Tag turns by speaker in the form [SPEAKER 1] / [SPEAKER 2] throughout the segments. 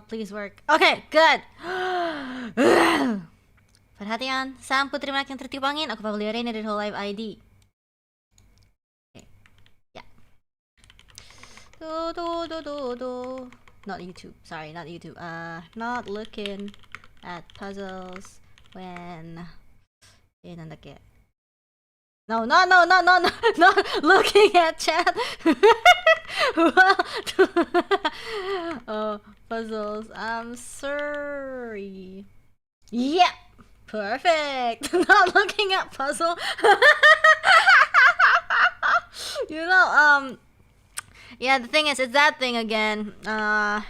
[SPEAKER 1] Please work. Okay, good. Perhatian, sang putri merak yang tertiup angin. Aku Pavolia Reine dari hololiveID. Okay. Yeah. Not YouTube. Sorry, not YouTube. Not looking at puzzles when no, not looking at chat. Puzzles. I'm sorry. Yeah, perfect. Not looking at puzzle. Yeah, the thing is, it's that thing again. My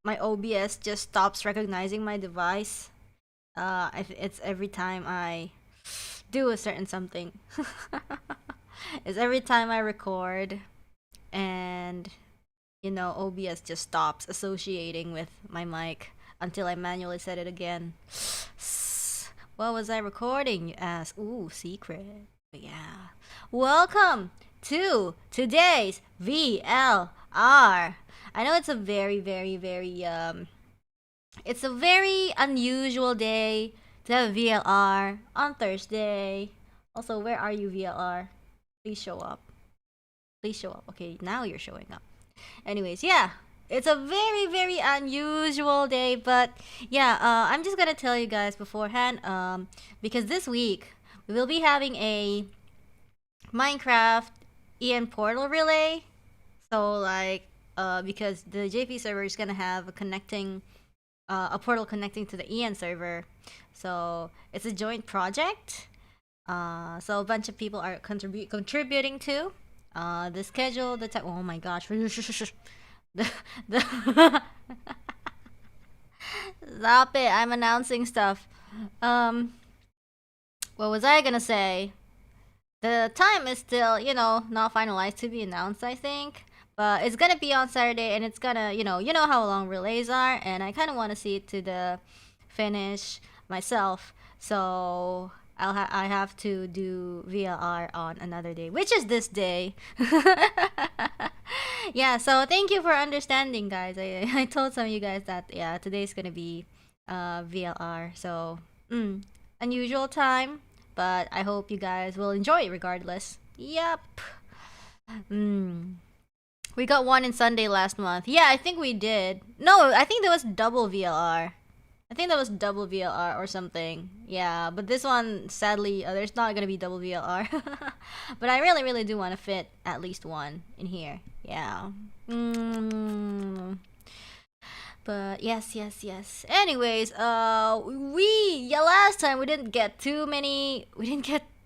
[SPEAKER 1] OBS just stops recognizing my device. It's every time I do a certain something. It's every time I record, and OBS just stops associating with my mic until I manually set it again. What was I recording, you ask? Ooh, secret. But yeah. Welcome to today's VLR. I know it's a very, very, very, it's a very unusual day to have VLR on Thursday. Also, where are you, VLR? Please show up. Please show up. Okay, now you're showing up. Anyways, yeah. It's a very, very unusual day, but yeah, I'm just gonna tell you guys beforehand, because this week we will be having a Minecraft EN portal relay. So like, because the JP server is gonna have a portal connecting to the EN server, so it's a joint project. So a bunch of people are contributing to the schedule, the time. Oh my gosh. the Stop it, I'm announcing stuff. What was I gonna say? The time is still, not finalized to be announced, I think. But it's gonna be on Saturday, and it's gonna, you know how long relays are, and I kind of want to see it to the finish myself. So I have to do VLR on another day, which is this day. Yeah. So thank you for understanding, guys. I told some of you guys that yeah, today's gonna be VLR. So unusual time, but I hope you guys will enjoy it regardless. Yep. We got one in Sunday last month. Yeah, I think we did. No, I think there was double VLR. I think that was double VLR or something. Yeah, but this one, sadly, there's not gonna be double VLR. But I really, really do want to fit at least one in here. Yeah. But yes, yes, yes. Anyways, last time we didn't get too many.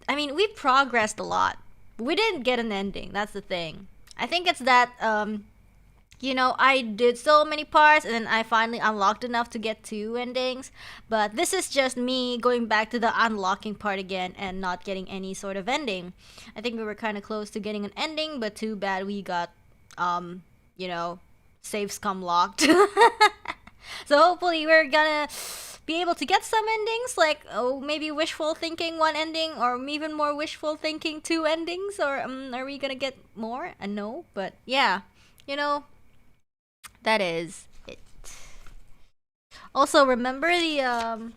[SPEAKER 1] I mean, we progressed a lot. We didn't get an ending. That's the thing. I think it's that I did so many parts, and then I finally unlocked enough to get 2 endings. But this is just me going back to the unlocking part again and not getting any sort of ending. I think we were kind of close to getting an ending, but too bad we got, save scum locked. So hopefully we're gonna be able to get some endings, like maybe wishful thinking 1 ending, or even more wishful thinking 2 endings, or are we gonna get more? No, but yeah, that is it. Also, remember I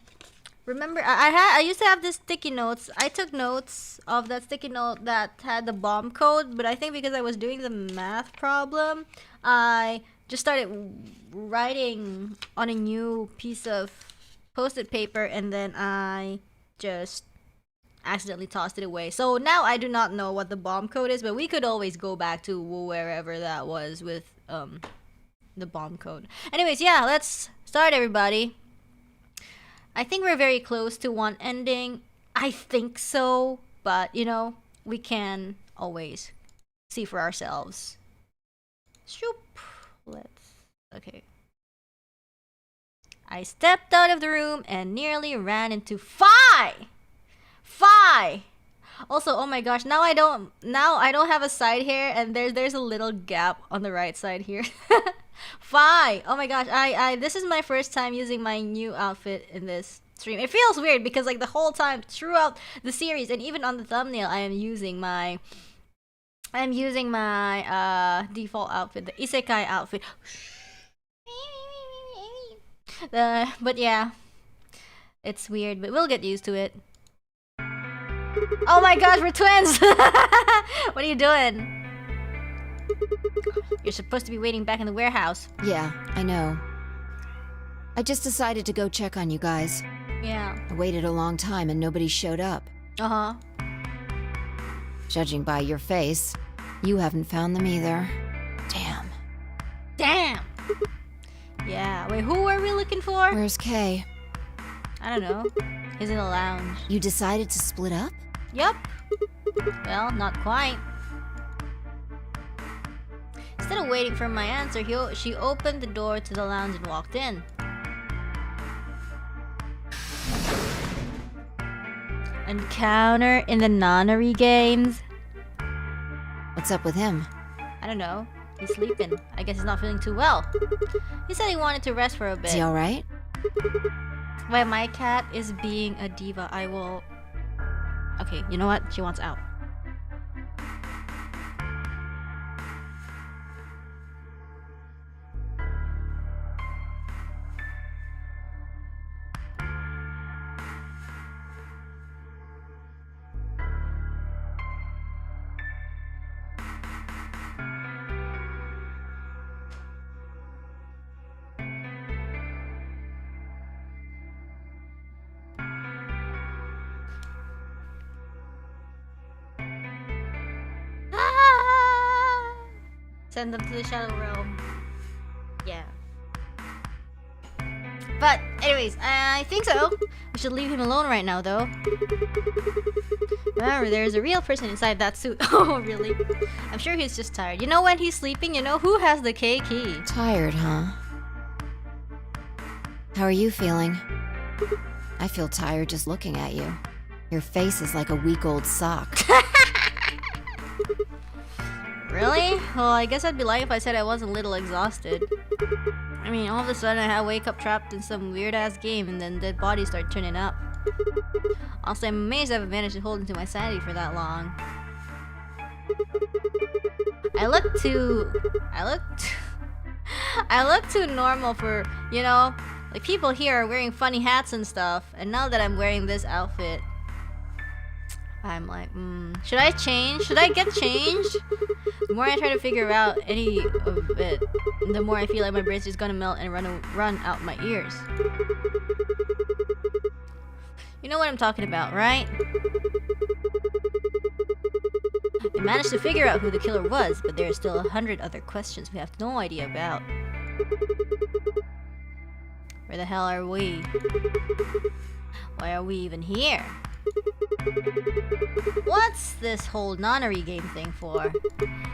[SPEAKER 1] used to have this sticky notes. I took notes of that sticky note that had the bomb code, but I think because I was doing the math problem, I just started writing on a new piece of post-it paper, and then I just accidentally tossed it away. So now I do not know what the bomb code is, but we could always go back to wherever that was with the bomb code. Anyways, yeah, let's start, everybody. I think we're very close to 1 ending. I think so, but we can always see for ourselves. Shoop. Okay. I stepped out of the room and nearly ran into Fi. Also, oh my gosh, now I don't have a side hair, and there's a little gap on the right side here. Fi. Oh my gosh, I this is my first time using my new outfit in this stream. It feels weird because like the whole time throughout the series, and even on the thumbnail, I am using my I'm using my default outfit, the isekai outfit. But yeah, it's weird, but we'll get used to it. Oh my gosh, we're twins! What are you doing? You're supposed to be waiting back in the warehouse.
[SPEAKER 2] Yeah, I know. I just decided to go check on you guys.
[SPEAKER 1] Yeah.
[SPEAKER 2] I waited a long time and nobody showed up.
[SPEAKER 1] Uh-huh.
[SPEAKER 2] Judging by your face, you haven't found them either. Damn.
[SPEAKER 1] Damn! Yeah, wait, who are we looking for?
[SPEAKER 2] Where's Kay?
[SPEAKER 1] I don't know. He's in the lounge.
[SPEAKER 2] You decided to split up?
[SPEAKER 1] Yup. Well, not quite. Instead of waiting for my answer, she opened the door to the lounge and walked in. Encounter in the Nonary games.
[SPEAKER 2] What's up with him?
[SPEAKER 1] I don't know. He's sleeping. I guess he's not feeling too well. He said he wanted to rest for a bit.
[SPEAKER 2] Is he alright?
[SPEAKER 1] Wait, my cat is being a diva. I will... Okay, you know what? She wants out. Send them to the shadow realm. Yeah. But anyways, I think so. We should leave him alone right now, though. Remember, there's a real person inside that suit. Oh, really? I'm sure he's just tired. You know, when he's sleeping, you know who has the K key?
[SPEAKER 2] Tired, huh? How are you feeling? I feel tired just looking at you. Your face is like a week-old sock.
[SPEAKER 1] Really? Well, I guess I'd be lying if I said I wasn't a little exhausted. I mean, all of a sudden I wake up trapped in some weird-ass game and then dead bodies start turning up. Honestly, I'm amazed I haven't managed to hold into my sanity for that long. I look too normal for, you know, like people here are wearing funny hats and stuff, and now that I'm wearing this outfit, I'm like, should I change? Should I get changed? The more I try to figure out any of it, the more I feel like my brain's just gonna melt and run out my ears. You know what I'm talking about, right? I managed to figure out who the killer was, but there are still 100 other questions we have no idea about. Where the hell are we? Why are we even here? What's this whole Nonary game thing for?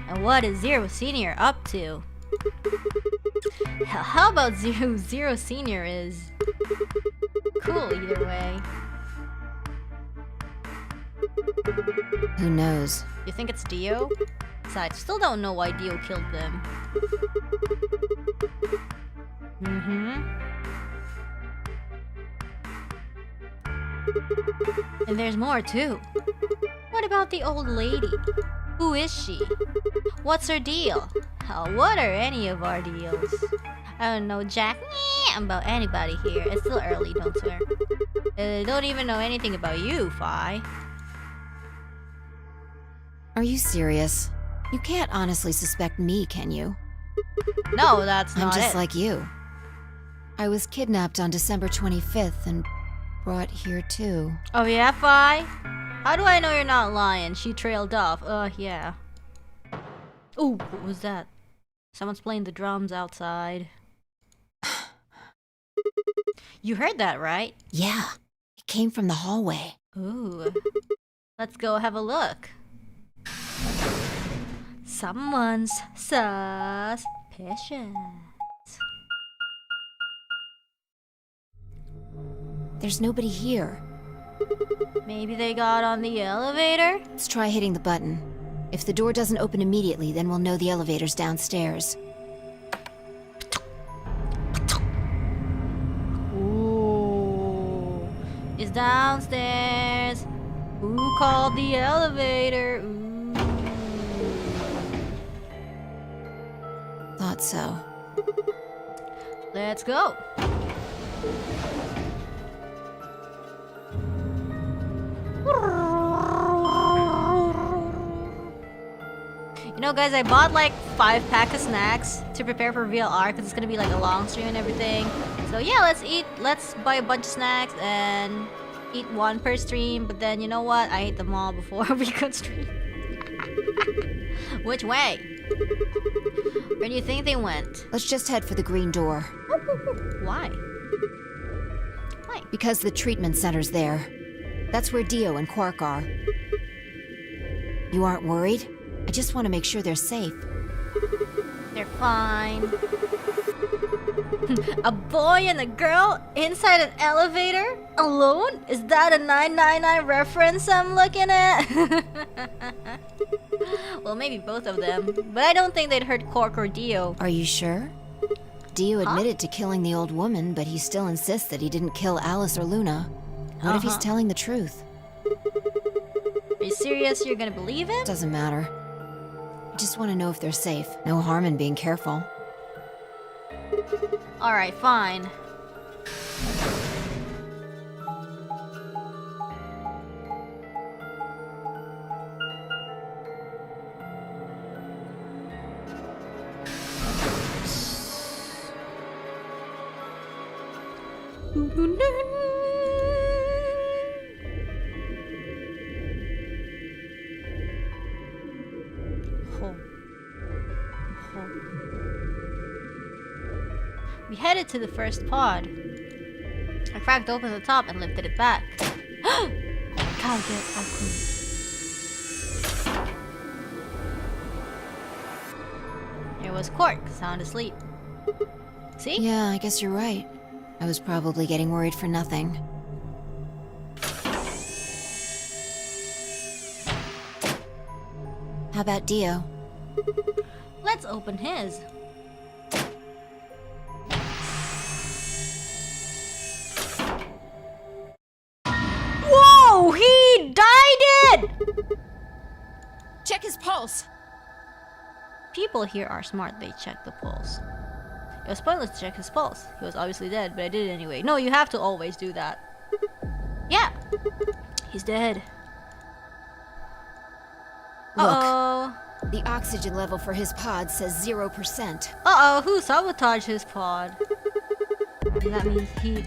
[SPEAKER 1] And what is Zero Senior up to? How about Zero Senior is cool either way.
[SPEAKER 2] Who knows?
[SPEAKER 1] You think it's Dio? Besides, still don't know why Dio killed them. And there's more too. What about the old lady? Who is she? What's her deal? Hell, what are any of our deals? I don't know jack about anybody here. It's still early, don't swear. Don't even know anything about you, Fi.
[SPEAKER 2] Are you serious? You can't honestly suspect me, can you?
[SPEAKER 1] No, that's not it.
[SPEAKER 2] I'm just like you. I was kidnapped on December 25th and brought here too.
[SPEAKER 1] Oh yeah, Fi? How do I know you're not lying? She trailed off. Yeah. Ooh, what was that? Someone's playing the drums outside. You heard that, right?
[SPEAKER 2] Yeah, it came from the hallway.
[SPEAKER 1] Ooh. Let's go have a look. Someone's suspicious.
[SPEAKER 2] There's nobody here.
[SPEAKER 1] Maybe they got on the elevator?
[SPEAKER 2] Let's try hitting the button. If the door doesn't open immediately, then we'll know the elevator's downstairs.
[SPEAKER 1] Ooh. It's downstairs. Who called the elevator? Ooh.
[SPEAKER 2] thought so.
[SPEAKER 1] Let's go. You know, guys, I bought like 5 packs of snacks to prepare for VLR because it's gonna be like a long stream and everything. So yeah, let's buy a bunch of snacks and eat one per stream. But then you know what? I ate them all before we could stream. Which way? Where do you think they went?
[SPEAKER 2] Let's just head for the green door.
[SPEAKER 1] Why? Why?
[SPEAKER 2] Because the treatment center's there. That's where Dio and Quark are. You aren't worried? I just want to make sure they're safe.
[SPEAKER 1] They're fine. A boy and a girl inside an elevator? Alone? Is that a 999 reference I'm looking at? Well, maybe both of them. But I don't think they'd hurt Quark or Dio.
[SPEAKER 2] Are you sure? Dio admitted to killing the old woman, but he still insists that he didn't kill Alice or Luna. What if he's telling the truth?
[SPEAKER 1] Are you serious? You're gonna believe him?
[SPEAKER 2] Doesn't matter. I just want to know if they're safe. No harm in being careful.
[SPEAKER 1] Alright, fine. We headed to the first pod. I cracked open the top and lifted it back. Gotta get open. There was Quark, sound asleep. See?
[SPEAKER 2] Yeah, I guess you're right. I was probably getting worried for nothing. How about Dio?
[SPEAKER 1] Let's open his. Whoa! He died it!
[SPEAKER 2] Check his pulse!
[SPEAKER 1] People here are smart, they check the pulse. It was pointless to check his pulse. He was obviously dead, but I did it anyway. No, you have to always do that. Yeah. He's dead. Uh-oh.
[SPEAKER 2] Look, the oxygen level for his pod says 0%.
[SPEAKER 1] Uh-oh, who sabotaged his pod? That means he...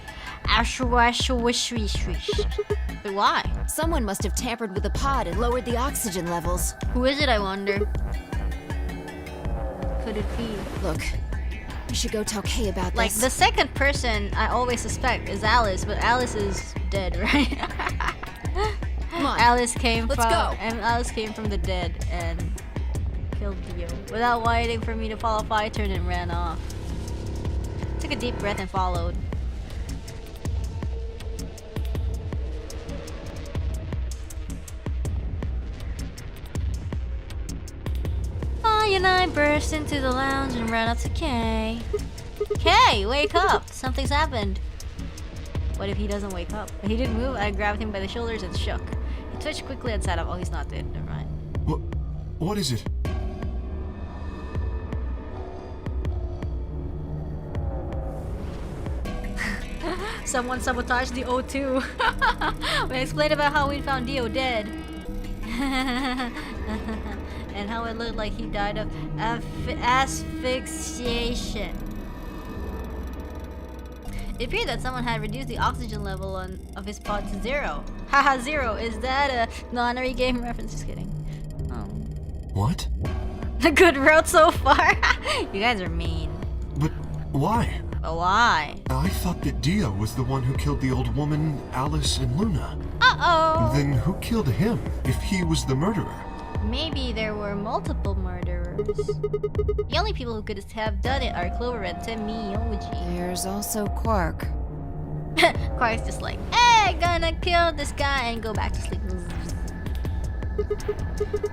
[SPEAKER 1] But why?
[SPEAKER 2] Someone must have tampered with the pod and lowered the oxygen levels.
[SPEAKER 1] Who is it, I wonder? Could it be?
[SPEAKER 2] Look, we should go tell Kay about
[SPEAKER 1] Like,
[SPEAKER 2] this.
[SPEAKER 1] the second person I always suspect is Alice, but Alice is dead, right?
[SPEAKER 2] Come on,
[SPEAKER 1] Alice came
[SPEAKER 2] let's
[SPEAKER 1] from...
[SPEAKER 2] go.
[SPEAKER 1] And Alice came from the dead and killed Dio. Without waiting for me to fall off, I turned and ran off. Took a deep breath and followed. And I burst into the lounge and ran up to Kay. Kay, wake up! Something's happened. What if he doesn't wake up? He didn't move. I grabbed him by the shoulders and shook. He twitched quickly and sat up. Oh, he's not dead. Never mind.
[SPEAKER 3] What is it?
[SPEAKER 1] Someone sabotaged the O2. We explained about how we found Dio dead. And how it looked like he died of asphyxiation. It appeared that someone had reduced the oxygen level of his pod to 0. Haha, 0. Is that a Nonary game reference? Just kidding. Oh.
[SPEAKER 3] What?
[SPEAKER 1] A good route so far. You guys are mean.
[SPEAKER 3] But why?
[SPEAKER 1] But why?
[SPEAKER 3] I thought that Dio was the one who killed the old woman, Alice and Luna.
[SPEAKER 1] Uh-oh.
[SPEAKER 3] Then who killed him, if he was the murderer?
[SPEAKER 1] Maybe there were multiple murderers. The only people who could have done it are Clover and Temioji.
[SPEAKER 2] There's also Quark.
[SPEAKER 1] Quark's just like, hey, gonna kill this guy and go back to sleep.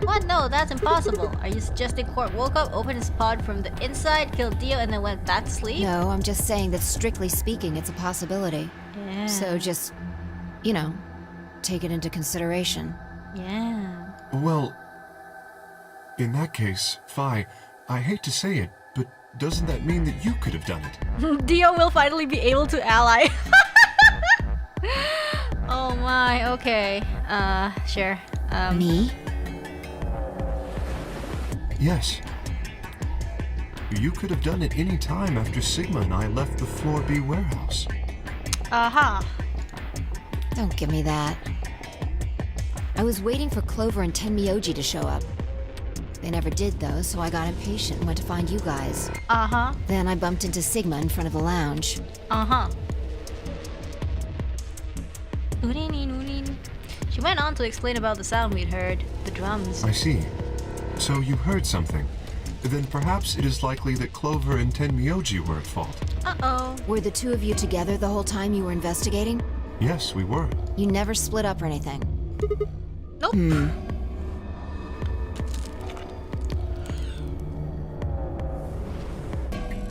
[SPEAKER 1] What? No, that's impossible. Are you suggesting Quark woke up, opened his pod from the inside, killed Dio, and then went back to sleep?
[SPEAKER 2] No, I'm just saying that strictly speaking, it's a possibility.
[SPEAKER 1] Yeah.
[SPEAKER 2] So just, you know, take it into consideration.
[SPEAKER 1] Yeah.
[SPEAKER 3] Well, in that case, Phi, I hate to say it, but doesn't that mean that you could have done it?
[SPEAKER 1] Dio will finally be able to ally. Oh my, okay. Sure.
[SPEAKER 2] Me?
[SPEAKER 3] Yes. You could have done it any time after Sigma and I left the Floor B warehouse.
[SPEAKER 1] Aha.
[SPEAKER 2] Don't give me that. I was waiting for Clover and Tenmyoji to show up. They never did, though, so I got impatient and went to find you guys.
[SPEAKER 1] Uh-huh.
[SPEAKER 2] Then I bumped into Sigma in front of the lounge.
[SPEAKER 1] Uh-huh. She went on to explain about the sound we'd heard, the drums.
[SPEAKER 3] I see. So you heard something. Then perhaps it is likely that Clover and Tenmyoji were at fault.
[SPEAKER 1] Uh-oh.
[SPEAKER 2] Were the two of you together the whole time you were investigating?
[SPEAKER 3] Yes, we were.
[SPEAKER 2] You never split up or anything?
[SPEAKER 1] Nope.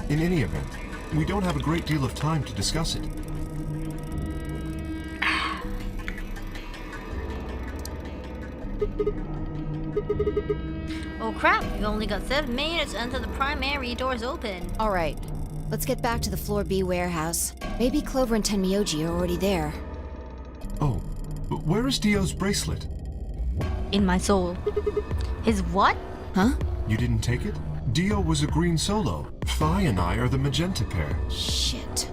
[SPEAKER 3] In any event, we don't have a great deal of time to discuss it.
[SPEAKER 1] Oh crap, we only got 7 minutes until the primary doors open.
[SPEAKER 2] All right, let's get back to the Floor B warehouse. Maybe Clover and Tenmyoji are already there.
[SPEAKER 3] Oh, but where is Dio's bracelet?
[SPEAKER 1] In my soul. His what?
[SPEAKER 2] Huh?
[SPEAKER 3] You didn't take it? Dio was a green solo. Phi and I are the magenta pair.
[SPEAKER 2] Shit.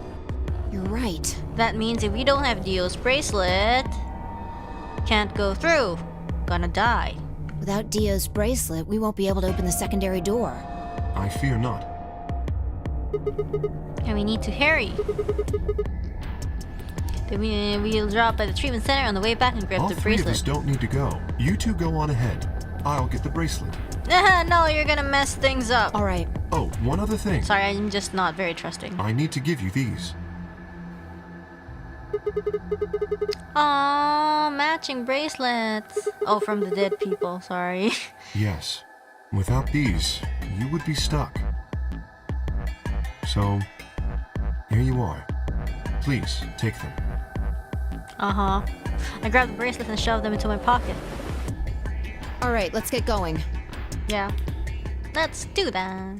[SPEAKER 2] You're right.
[SPEAKER 1] That means if we don't have Dio's bracelet, can't go through. Gonna die.
[SPEAKER 2] Without Dio's bracelet, we won't be able to open the secondary door.
[SPEAKER 3] I fear not.
[SPEAKER 1] And we need to hurry. Then we'll drop by the treatment center on the way back and grab
[SPEAKER 3] All
[SPEAKER 1] the
[SPEAKER 3] three of us
[SPEAKER 1] bracelet.
[SPEAKER 3] don't need to go. You two go on ahead. I'll get the bracelet.
[SPEAKER 1] No, you're gonna mess things up.
[SPEAKER 2] All right.
[SPEAKER 3] Oh, one other thing.
[SPEAKER 1] Sorry, I'm just not very trusting.
[SPEAKER 3] I need to give you these.
[SPEAKER 1] Aww, matching bracelets. Oh, from the dead people, sorry.
[SPEAKER 3] Yes. Without these, you would be stuck. So, here you are. Please, take them.
[SPEAKER 1] Uh-huh. I grabbed the bracelets and shoved them into my pocket.
[SPEAKER 2] All right, let's get going.
[SPEAKER 1] Yeah. Let's do that.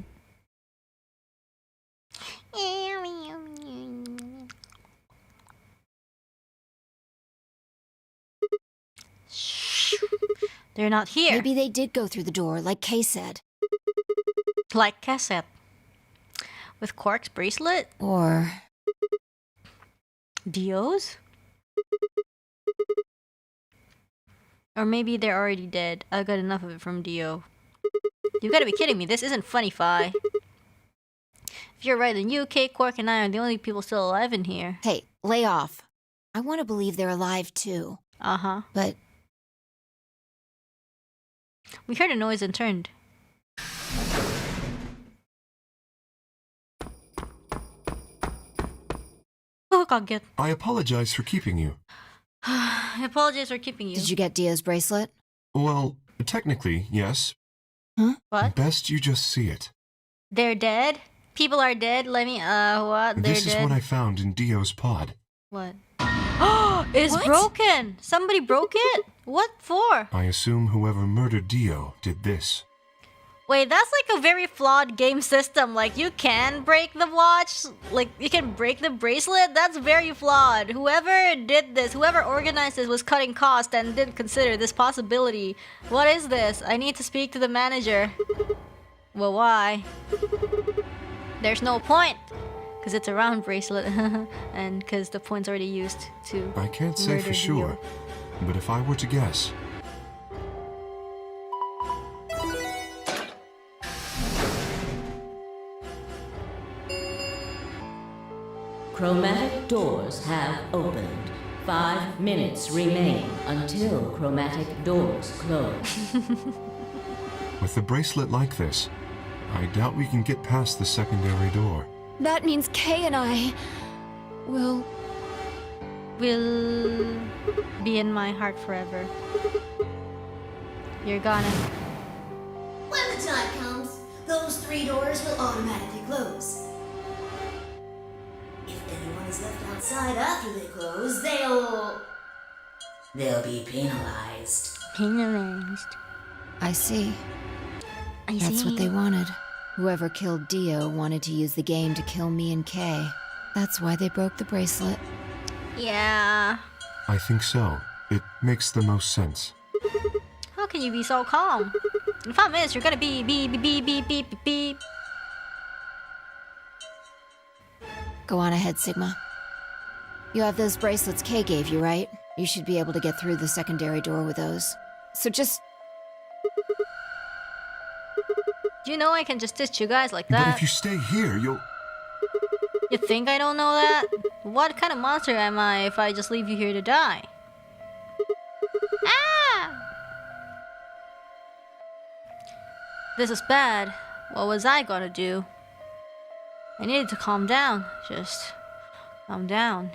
[SPEAKER 1] They're not here.
[SPEAKER 2] Maybe they did go through the door, like Kay said.
[SPEAKER 1] Like cassette. With Quark's bracelet?
[SPEAKER 2] Or...
[SPEAKER 1] Dio's? Or maybe they're already dead. I got enough of it from Dio. You gotta be kidding me. This isn't funny, Phi. If you're right, then you, Kate, Quark, and I are the only people still alive in here.
[SPEAKER 2] Hey, lay off. I want to believe they're alive, too.
[SPEAKER 1] Uh-huh.
[SPEAKER 2] But
[SPEAKER 1] We heard a noise and turned. Oh, God, get.
[SPEAKER 3] I apologize for keeping you.
[SPEAKER 1] I apologize for keeping you.
[SPEAKER 2] did you get Dio's bracelet?
[SPEAKER 3] Well, technically, yes.
[SPEAKER 1] What?
[SPEAKER 3] Best you just see it.
[SPEAKER 1] They're dead? People are dead? Let me, what? They're
[SPEAKER 3] This is
[SPEAKER 1] dead?
[SPEAKER 3] what I found in Dio's pod.
[SPEAKER 1] What? It's
[SPEAKER 2] What?
[SPEAKER 1] broken! Somebody broke it? What for?
[SPEAKER 3] I assume whoever murdered Dio did this.
[SPEAKER 1] Wait, that's like a very flawed game system. Like, you can break the watch, like, you can break the bracelet? That's very flawed. Whoever did this, whoever organized this was cutting costs and didn't consider this possibility. What is this? I need to speak to the manager. Well, why? There's no point. Because it's a round bracelet. And because the point's already used to
[SPEAKER 3] I can't say
[SPEAKER 1] murder
[SPEAKER 3] for sure,
[SPEAKER 1] Dio.
[SPEAKER 3] but if I were to guess,
[SPEAKER 4] Chromatic doors have opened. 5 minutes remain until chromatic doors close.
[SPEAKER 3] with a bracelet like this, I doubt we can get past the secondary door.
[SPEAKER 2] That means Kay and I will...
[SPEAKER 1] Will be in my heart forever. You're gonna.
[SPEAKER 5] When the time comes, those 3 doors will automatically close. If anyone is left outside after they close, they'll be penalized.
[SPEAKER 1] Penalized.
[SPEAKER 2] I see.
[SPEAKER 1] I
[SPEAKER 2] That's
[SPEAKER 1] see.
[SPEAKER 2] what they wanted. Whoever killed Dio wanted to use the game to kill me and Kay. That's why they broke the bracelet.
[SPEAKER 1] Yeah.
[SPEAKER 3] I think so. It makes the most sense.
[SPEAKER 1] How can you be so calm? In 5 minutes, you're gonna beep, beep, beep, beep, beep, beep, beep, beep.
[SPEAKER 2] Go on ahead, Sigma. You have those bracelets Kay gave you, right? You should be able to get through the secondary door with those. So just...
[SPEAKER 1] Do you know I can just ditch you guys like
[SPEAKER 3] But
[SPEAKER 1] that?
[SPEAKER 3] if you stay here, you'll...
[SPEAKER 1] You think I don't know that? What kind of monster am I if I just leave you here to die? Ah! This is bad. What was I gonna do? I needed to calm down. Just calm down.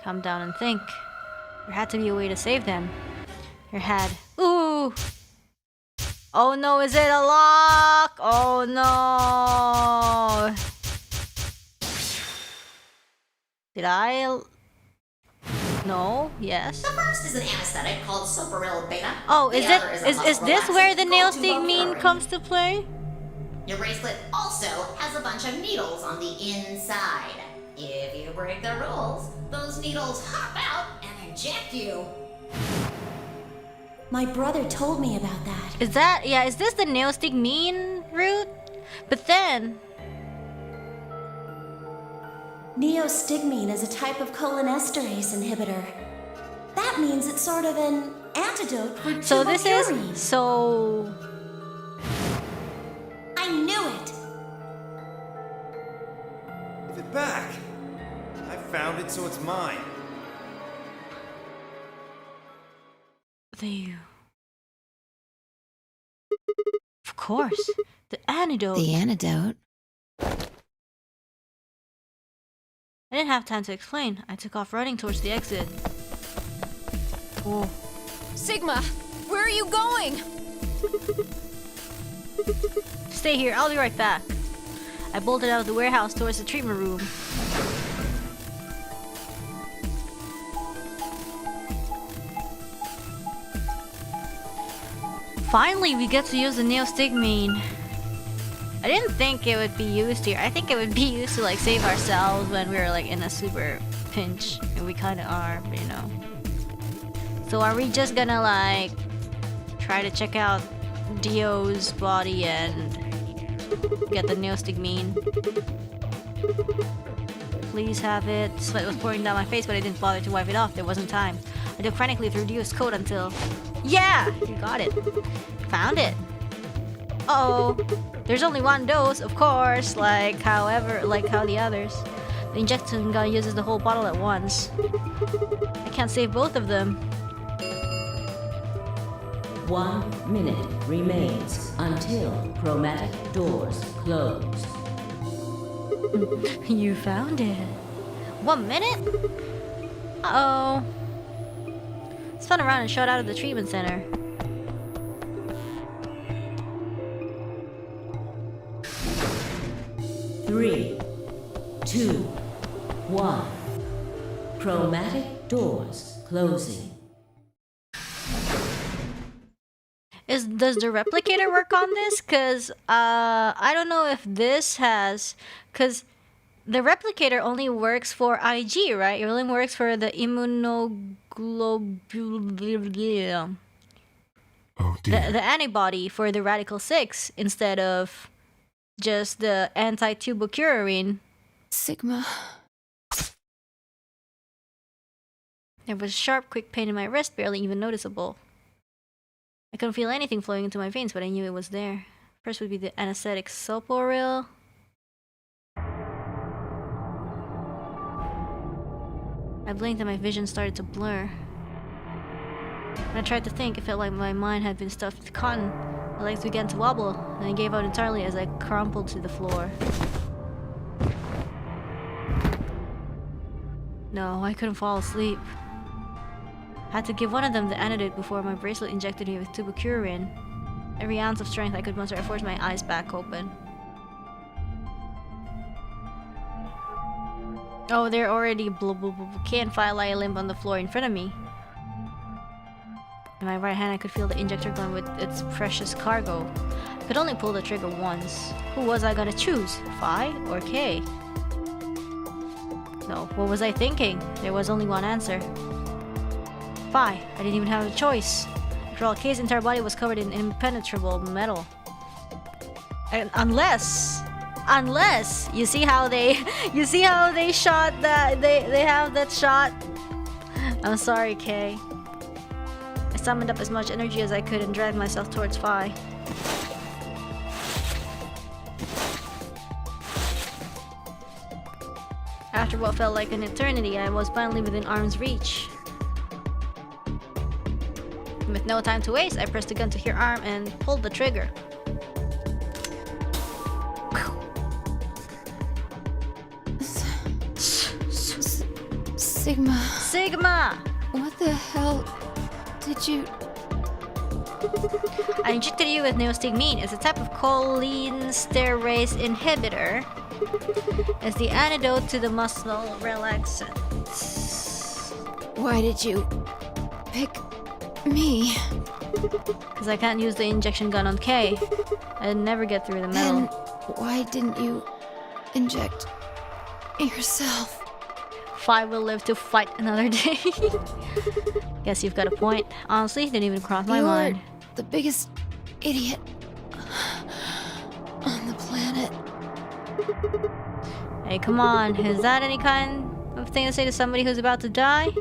[SPEAKER 1] Calm down and think. There had to be a way to save them. There had. Ooh! Oh no, is it a lock? Oh no! Did I? No? Yes?
[SPEAKER 5] The first is an anesthetic called Soparil Beta.
[SPEAKER 1] Oh,
[SPEAKER 5] The
[SPEAKER 1] is it?
[SPEAKER 5] other a
[SPEAKER 1] Is
[SPEAKER 5] muscle
[SPEAKER 1] this where the
[SPEAKER 5] relaxant
[SPEAKER 1] nail
[SPEAKER 5] called
[SPEAKER 1] stick mean
[SPEAKER 5] Tubocurin.
[SPEAKER 1] comes to play?
[SPEAKER 5] Your bracelet also has a bunch of needles on the inside. If you break the rules, those needles hop out and inject you.
[SPEAKER 6] My brother told me about that.
[SPEAKER 1] Is that? Yeah, is this the nail stick mean route? But then.
[SPEAKER 6] Neostigmine is a type of cholinesterase inhibitor. That means it's sort of an antidote for
[SPEAKER 1] So this
[SPEAKER 6] tubocurin.
[SPEAKER 1] is. So.
[SPEAKER 6] I knew it!
[SPEAKER 7] Give it back. I found it, so it's mine.
[SPEAKER 1] Of course. The antidote.
[SPEAKER 2] The antidote?
[SPEAKER 1] I didn't have time to explain. I took off running towards the exit. Oh.
[SPEAKER 2] Sigma! Where are you going?
[SPEAKER 1] Stay here, I'll be right back. I bolted out of the warehouse towards the treatment room. Finally, we get to use the neostigmine. I didn't think it would be used here. I think it would be used to like save ourselves when we were like in a super pinch. And we kinda are, but you know. So are we just gonna like try to check out Dio's body and get the neostigmine? Please have it. Sweat was pouring down my face, but I didn't bother to wipe it off. There wasn't time. I dug frantically through Dio's coat until... Yeah! You got it. Found it. Uh-oh. There's only one dose, of course, like how the others. The injection gun uses the whole bottle at once. I can't save both of them.
[SPEAKER 4] 1 minute remains until chromatic doors close.
[SPEAKER 1] You found it. 1 minute? Uh-oh. Spun around and shot out of the treatment center.
[SPEAKER 4] Three, 2, 1. Chromatic doors closing.
[SPEAKER 1] Does the replicator work on this? Cause I don't know if this has, cause the replicator only works for IG, right? It only works for the immunoglobulin,
[SPEAKER 3] Oh dear.
[SPEAKER 1] the antibody for the radical 6 instead of just the anti-tubocurin.
[SPEAKER 2] Sigma...
[SPEAKER 1] There was a sharp, quick pain in my wrist, barely even noticeable. I couldn't feel anything flowing into my veins, but I knew it was there. First would be the anesthetic Soporil. I blinked and my vision started to blur. When I tried to think, it felt like my mind had been stuffed with cotton. My legs began to wobble, and I gave out entirely as I crumpled to the floor. No, I couldn't fall asleep. I had to give one of them the antidote before my bracelet injected me with tubocurin. Every ounce of strength I could muster, I forced my eyes back open. Oh, they're already can't file lie limp on the floor in front of me. In my right hand, I could feel the injector gun with its precious cargo. I could only pull the trigger once. Who was I gonna choose? Phi or K? No, what was I thinking? There was only one answer. Phi. I didn't even have a choice. After all, K's entire body was covered in impenetrable metal. And unless you see how they shot that they have that shot. I'm sorry, K. I summoned up as much energy as I could and dragged myself towards Phi. After what felt like an eternity, I was finally within arm's reach. With no time to waste, I pressed the gun to her arm and pulled the trigger.
[SPEAKER 2] Sigma.
[SPEAKER 1] Sigma!
[SPEAKER 2] What the hell did you...
[SPEAKER 1] I injected you with neostigmine. It's a type of cholinesterase inhibitor. It's the antidote to the muscle relaxant.
[SPEAKER 2] Why did you pick me?
[SPEAKER 1] Because I can't use the injection gun on K. I'd never get through the metal.
[SPEAKER 2] Then why didn't you inject yourself?
[SPEAKER 1] Phi will live to fight another day. Guess you've got a point. Honestly, didn't even cross my mind.
[SPEAKER 2] You're the biggest idiot on the planet.
[SPEAKER 1] Hey, come on. Is that any kind of thing to say to somebody who's about to die?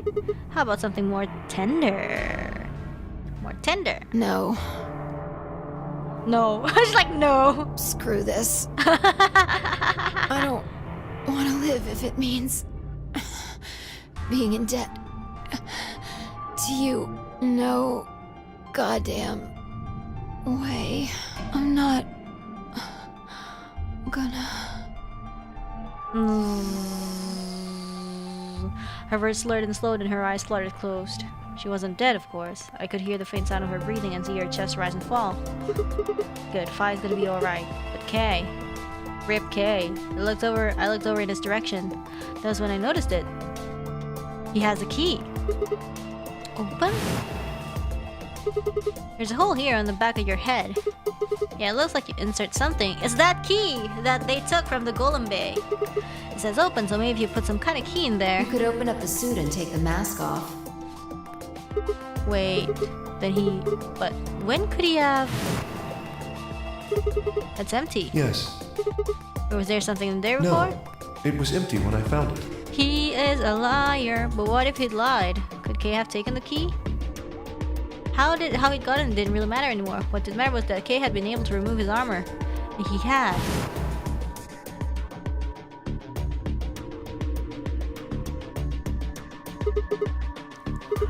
[SPEAKER 1] How about something more tender? More tender.
[SPEAKER 2] No.
[SPEAKER 1] No. She's like, no.
[SPEAKER 2] Screw this. I don't want to live if it means being in debt to you. No goddamn way. I'm not gonna...
[SPEAKER 1] Her words slurred and slowed and her eyes fluttered closed. She wasn't dead, of course. I could hear the faint sound of her breathing and see her chest rise and fall. Good, Phi's gonna be alright. But K... Rip K. I looked over in his direction. That was when I noticed it. He has a key. Open? There's a hole here on the back of your head. Yeah, it looks like you insert something. It's that key that they took from the Golem Bay. It says open, so maybe you put some kind of key in there.
[SPEAKER 4] You could open up the suit and take the mask off.
[SPEAKER 1] Wait, then he... But when could he have... It's empty.
[SPEAKER 3] Yes.
[SPEAKER 1] Or was there something in there before?
[SPEAKER 3] No. It was empty when I found it.
[SPEAKER 1] He is a liar, but what if he'd lied? Could Kay have taken the key? How he'd gotten it didn't really matter anymore. What did matter was that Kay had been able to remove his armor. And he had.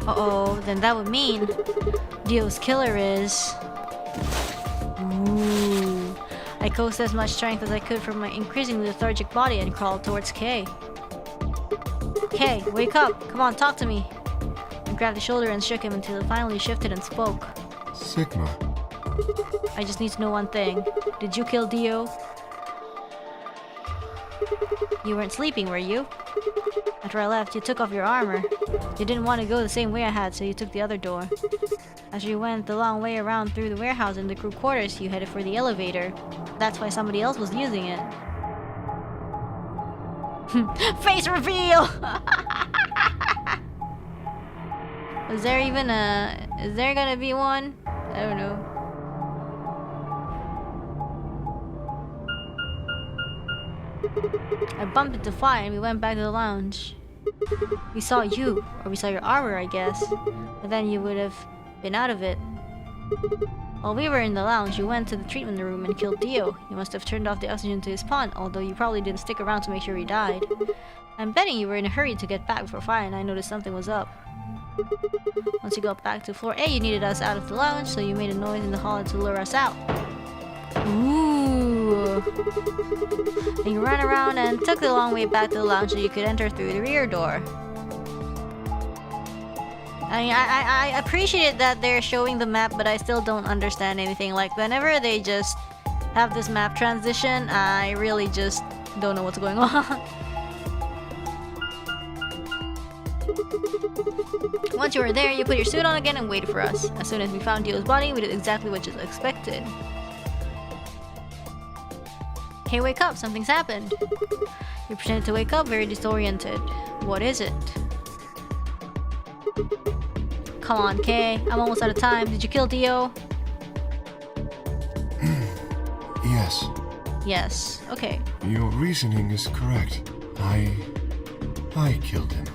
[SPEAKER 1] Uh-oh, then that would mean Dio's killer is... Ooh. I coaxed as much strength as I could from my increasingly lethargic body and crawled towards Kay. Kay, wake up! Come on, talk to me! I grabbed his shoulder and shook him until he finally shifted and spoke.
[SPEAKER 3] Sigma.
[SPEAKER 1] I just need to know one thing. Did you kill Dio? You weren't sleeping, were you? After I left, you took off your armor. You didn't want to go the same way I had, so you took the other door. As you went the long way around through the warehouse and the crew quarters, you headed for the elevator. That's why somebody else was using it. Face reveal! Is there even a... Is there gonna be one? I don't know. I bumped into Phi and we went back to the lounge. We saw you, or we saw your armor, I guess. But then you would have been out of it. While we were in the lounge, you went to the treatment room and killed Dio. You must have turned off the oxygen to his pond, although you probably didn't stick around to make sure he died. I'm betting you were in a hurry to get back before Phi and I noticed something was up. Once you got back to floor A, you needed us out of the lounge, so you made a noise in the hall to lure us out. Ooh. And you ran around and took the long way back to the lounge so you could enter through the rear door. I mean, I appreciate that they're showing the map, but I still don't understand anything. Like, whenever they just have this map transition, I really just don't know what's going on. Once you were there, you put your suit on again and waited for us. As soon as we found Dio's body, we did exactly what you expected. Hey, wake up, something's happened. You pretended to wake up, very disoriented. What is it? Come on, Kay. I'm almost out of time. Did you kill Dio?
[SPEAKER 3] Yes.
[SPEAKER 1] Yes. Okay.
[SPEAKER 3] Your reasoning is correct. I killed him.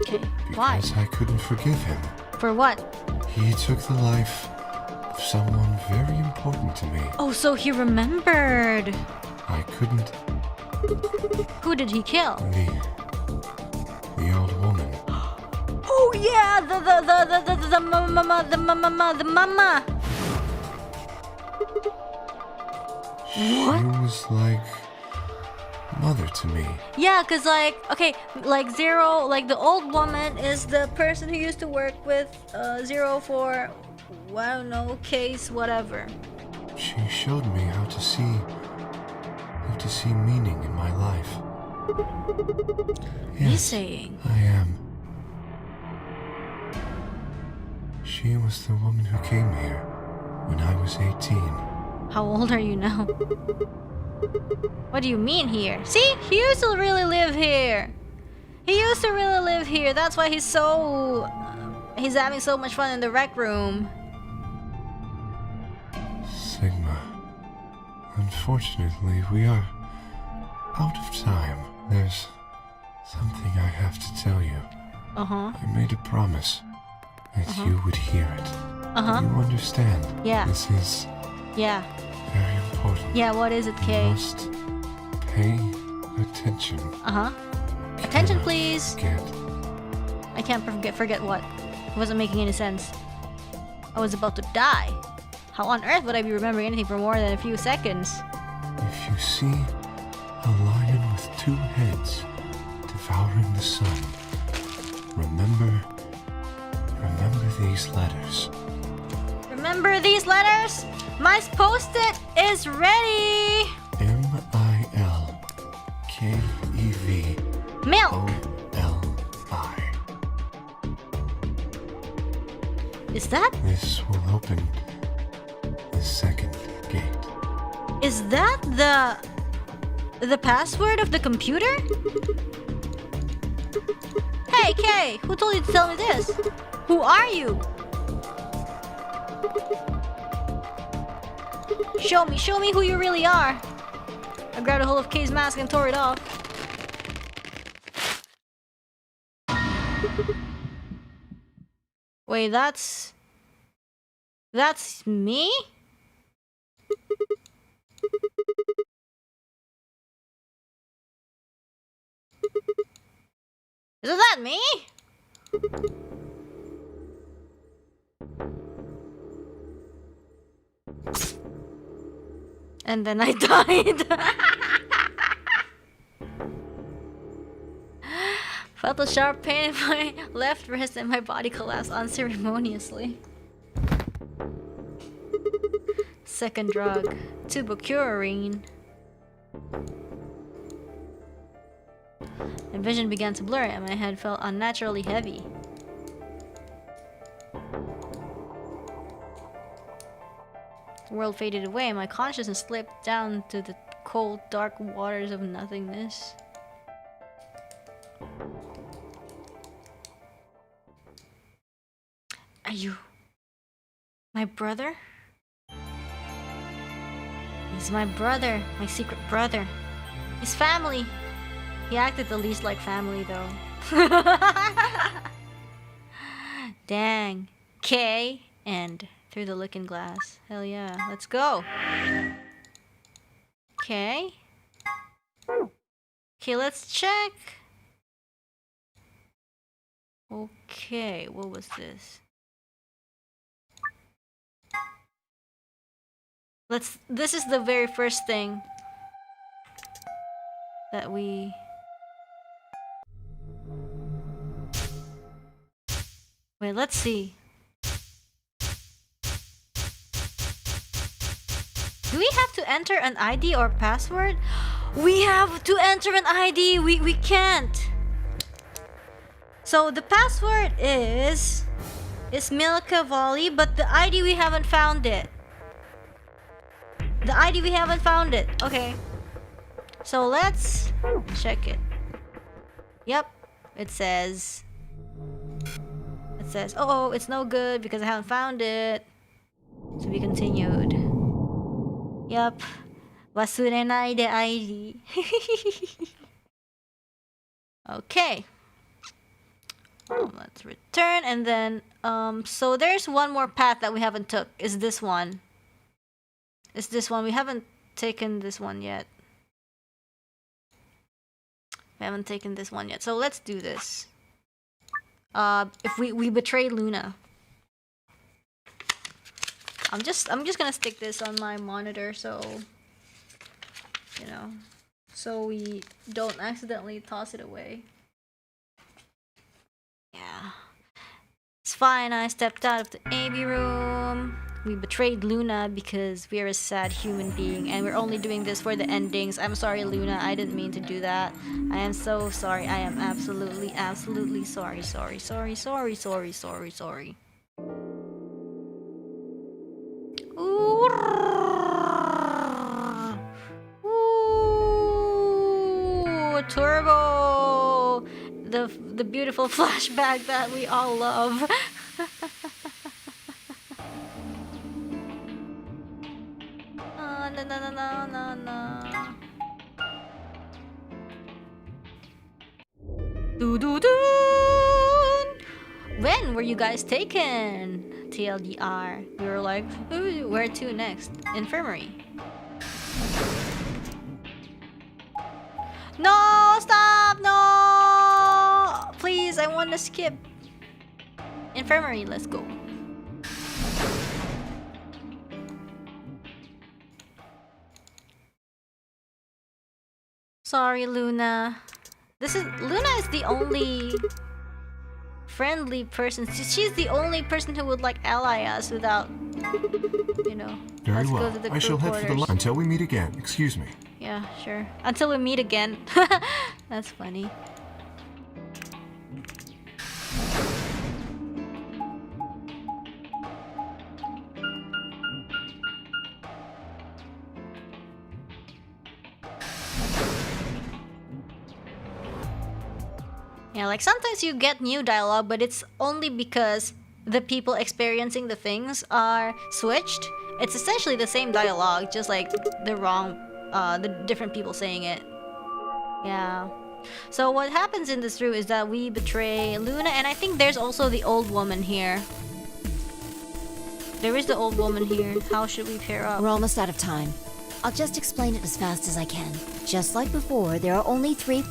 [SPEAKER 1] Okay. Why?
[SPEAKER 3] Because I couldn't forgive him.
[SPEAKER 1] For what?
[SPEAKER 3] He took the life of someone very important to me.
[SPEAKER 1] Oh, so he remembered.
[SPEAKER 3] I couldn't.
[SPEAKER 1] Who did he kill?
[SPEAKER 3] The old woman.
[SPEAKER 1] Oh yeah, the mama.
[SPEAKER 3] She was like mother to me.
[SPEAKER 1] Yeah, cause like, okay, like Zero, like the old woman is the person who used to work with Zero for, I don't know, case whatever.
[SPEAKER 3] She showed me how to see meaning in my life.
[SPEAKER 1] What are you
[SPEAKER 3] Yes,
[SPEAKER 1] saying?
[SPEAKER 3] I am. She was the woman who came here when I was 18.
[SPEAKER 1] How old are you now? What do you mean here? See, he used to really live here. He used to really live here. That's why he's having so much fun in the rec room.
[SPEAKER 3] Sigma. Unfortunately, we are out of time. There's something I have to tell you.
[SPEAKER 1] Uh-huh.
[SPEAKER 3] I made a promise that you would hear it.
[SPEAKER 1] Uh-huh.
[SPEAKER 3] You understand?
[SPEAKER 1] Yeah.
[SPEAKER 3] This is
[SPEAKER 1] Yeah.
[SPEAKER 3] very important.
[SPEAKER 1] Yeah, what is it,
[SPEAKER 3] You
[SPEAKER 1] Kay?
[SPEAKER 3] must pay attention.
[SPEAKER 1] Uh-huh. Attention,
[SPEAKER 3] Cannot
[SPEAKER 1] please.
[SPEAKER 3] Forget.
[SPEAKER 1] I can't forget what? It wasn't making any sense. I was about to die. How on earth would I be remembering anything for more than a few seconds?
[SPEAKER 3] If you see a lion with two heads devouring the sun, remember these letters.
[SPEAKER 1] Remember these letters? My post-it is ready!
[SPEAKER 3] MILKEVOLI.
[SPEAKER 1] Milk! Is that?
[SPEAKER 3] This will open the second gate.
[SPEAKER 1] Is that the password of the computer? Hey, Kay! Who told you to tell me this? Who are you? Show me who you really are. I grabbed a hold of Kay's mask and tore it off. Wait, that's me? Isn't that me? And then I died. Felt a sharp pain in my left wrist and my body collapsed unceremoniously. Second drug, tubercularine. My vision began to blur and my head felt unnaturally heavy. The world faded away and my consciousness slipped down to the cold, dark waters of nothingness. Are you my brother? He's my brother, my secret brother. He's family. He acted the least like family though. Dang. K and through the looking glass. Hell yeah. Let's go. Okay. Okay, let's check. Okay, what was this? This is the very first thing that we... Wait, let's see. Do we have to enter an ID or password? We have to enter an ID! We can't! So the password is Milka Volley, but the ID we haven't found it. The ID we haven't found it. Okay. So let's check it. Yep. It says, oh, it's no good because I haven't found it. To be continued. Yep. Wasurenai de ID. Okay. Let's return and then so there's one more path that we haven't took. Is this one. Is this one. We haven't taken this one yet. We haven't taken this one yet. So let's do this. If we betray Luna. I'm just gonna stick this on my monitor so you know, so we don't accidentally toss it away. Yeah. It's fine, I stepped out of the AV room. We betrayed Luna because we're a sad human being and we're only doing this for the endings. I'm sorry, Luna, I didn't mean to do that. I am so sorry. I am absolutely sorry. Ooh. Ooh, Turbo! The beautiful flashback that we all love. No. When were you guys taken? TLDR. We were like, ooh, where to next? Infirmary. No, stop, no! Please, I want to skip. Infirmary, let's go. Sorry, Luna. Luna is the only friendly person. She's the only person who would like ally us without, you know.
[SPEAKER 3] Very
[SPEAKER 1] let's
[SPEAKER 3] well.
[SPEAKER 1] go to the
[SPEAKER 3] I shall
[SPEAKER 1] crew
[SPEAKER 3] head for the
[SPEAKER 1] quarters.
[SPEAKER 3] line until we meet again. Excuse me.
[SPEAKER 1] Yeah, sure. Until we meet again. That's funny. Yeah, like sometimes you get new dialogue, but it's only because the people experiencing the things are switched. It's essentially the same dialogue, just like the different people saying it. Yeah. So what happens in this room is that we betray Luna, and I think there's also the old woman here. There is the old woman here. How should we pair up?
[SPEAKER 2] We're almost out of time. I'll just explain it as fast as I can. Just like before, there are only 3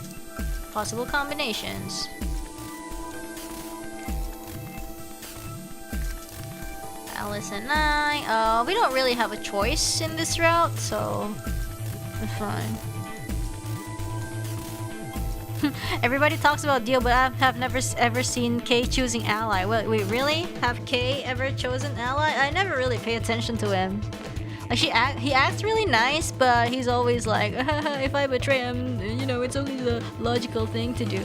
[SPEAKER 1] possible combinations. Alice and I. We don't really have a choice in this route, so it's fine. Everybody talks about Dio, but I have never ever seen Kay choosing ally. Wait, really? Have Kay ever chosen ally? I never really pay attention to him. Like he acts really nice, but he's always like, if I betray him, you know, it's only the logical thing to do.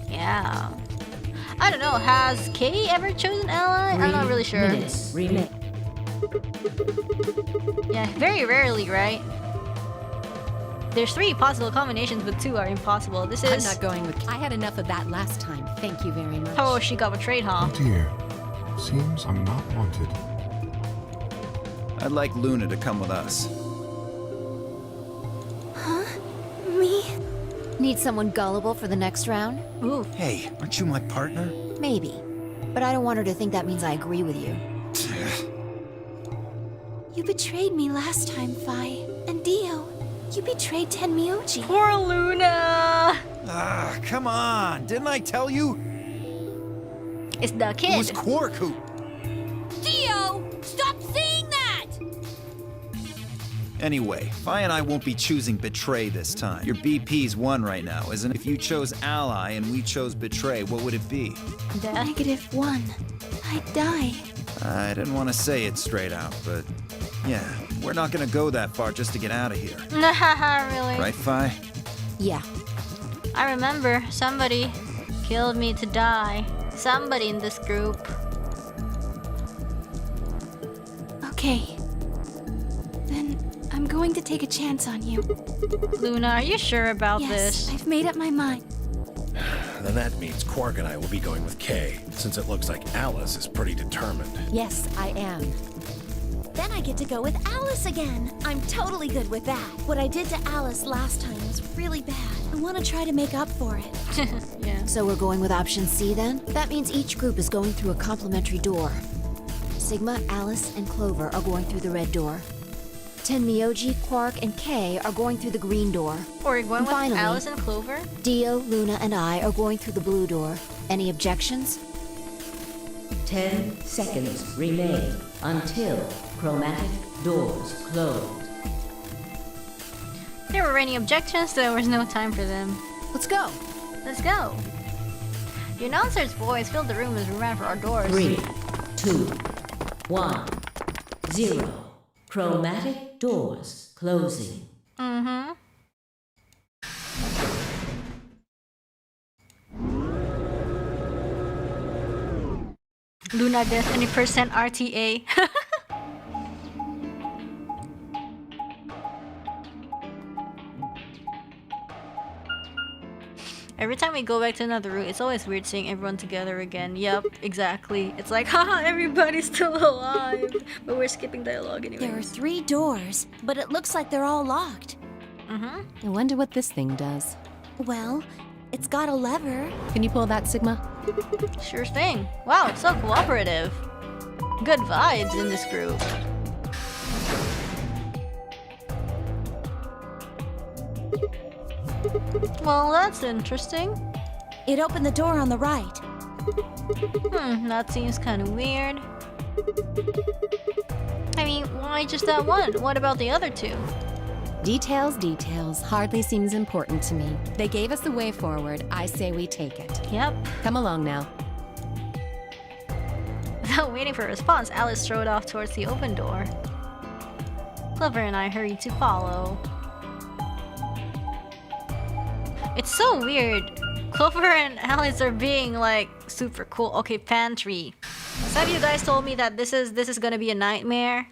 [SPEAKER 1] Yeah. I don't know, has Kay ever chosen ally? I'm not really sure. Yeah, very rarely, right? There's 3 possible combinations, but 2 are impossible. This is...
[SPEAKER 8] I'm not going with... I had enough of that last time. Thank you very much.
[SPEAKER 1] Oh, she got betrayed, huh?
[SPEAKER 3] Oh dear. Seems I'm not wanted.
[SPEAKER 9] I'd like Luna to come with us.
[SPEAKER 6] Huh? Me?
[SPEAKER 2] Need someone gullible for the next round?
[SPEAKER 1] Ooh.
[SPEAKER 9] Hey, aren't you my partner?
[SPEAKER 2] Maybe. But I don't want her to think that means I agree with you.
[SPEAKER 6] You betrayed me last time, Fi. And Dio, you betrayed Tenmyoji.
[SPEAKER 1] Poor Luna!
[SPEAKER 9] Ah, come on! Didn't I tell you?
[SPEAKER 1] It's the
[SPEAKER 9] It
[SPEAKER 1] kid.
[SPEAKER 9] was Quark who...
[SPEAKER 8] Dio! Stop saying that!
[SPEAKER 9] Anyway, Fi and I won't be choosing Betray this time. Your BP's 1 right now, isn't it? If you chose Ally and we chose Betray, what would it be?
[SPEAKER 6] -1. I'd die.
[SPEAKER 9] I didn't want to say it straight out, but... yeah, we're not gonna go that far just to get out of here.
[SPEAKER 1] Really?
[SPEAKER 9] Right, Fi?
[SPEAKER 2] Yeah.
[SPEAKER 1] I remember somebody killed me to die. Somebody in this group.
[SPEAKER 10] Okay. Then I'm going to take a chance on you.
[SPEAKER 1] Luna, are you sure about
[SPEAKER 10] Yes,
[SPEAKER 1] this?
[SPEAKER 10] I've made up my mind.
[SPEAKER 11] Then that means Quark and I will be going with Kay, since it looks like Alice is pretty determined.
[SPEAKER 8] Yes, I am.
[SPEAKER 6] Then I get to go with Alice again. I'm totally good with that. What I did to Alice last time was really bad. I want to try to make up for it.
[SPEAKER 1] Yeah.
[SPEAKER 2] So we're going with option C then? That means each group is going through a complementary door. Sigma, Alice, and Clover are going through the red door. Tenmyoji, Quark, and Kay are going through the green door.
[SPEAKER 1] Or you're going
[SPEAKER 2] And
[SPEAKER 1] with
[SPEAKER 2] finally,
[SPEAKER 1] Alice and Clover?
[SPEAKER 2] Dio, Luna, and I are going through the blue door. Any objections?
[SPEAKER 4] 10 seconds remain until chromatic doors close.
[SPEAKER 1] If there were any objections, there was no time for them.
[SPEAKER 2] Let's go!
[SPEAKER 1] Let's go! The announcer's voice filled the room as we ran for our doors.
[SPEAKER 4] 3, 2, 1, 0. Chromatic doors closing.
[SPEAKER 1] Mm-hmm. Luna death, any percent RTA. Every time we go back to another room, it's always weird seeing everyone together again. Yep, exactly. It's like, haha, everybody's still alive. But we're skipping dialogue anyway.
[SPEAKER 6] There are 3 doors, but it looks like they're all locked.
[SPEAKER 1] Mm-hmm.
[SPEAKER 8] I wonder what this thing does.
[SPEAKER 6] Well, it's got a lever.
[SPEAKER 8] Can you pull that, Sigma?
[SPEAKER 1] Sure thing. Wow, it's so cooperative. Good vibes in this group. Well, that's interesting.
[SPEAKER 6] It opened the door on the right.
[SPEAKER 1] That seems kind of weird. I mean, why just that one? What about the other 2?
[SPEAKER 8] Details, details. Hardly seems important to me. They gave us the way forward. I say we take it.
[SPEAKER 1] Yep.
[SPEAKER 8] Come along now.
[SPEAKER 1] Without waiting for a response, Alice strode off towards the open door. Clover and I hurried to follow. It's so weird. Clover and Alice are being like super cool. Okay, pantry. Some of you guys told me that this is gonna be a nightmare.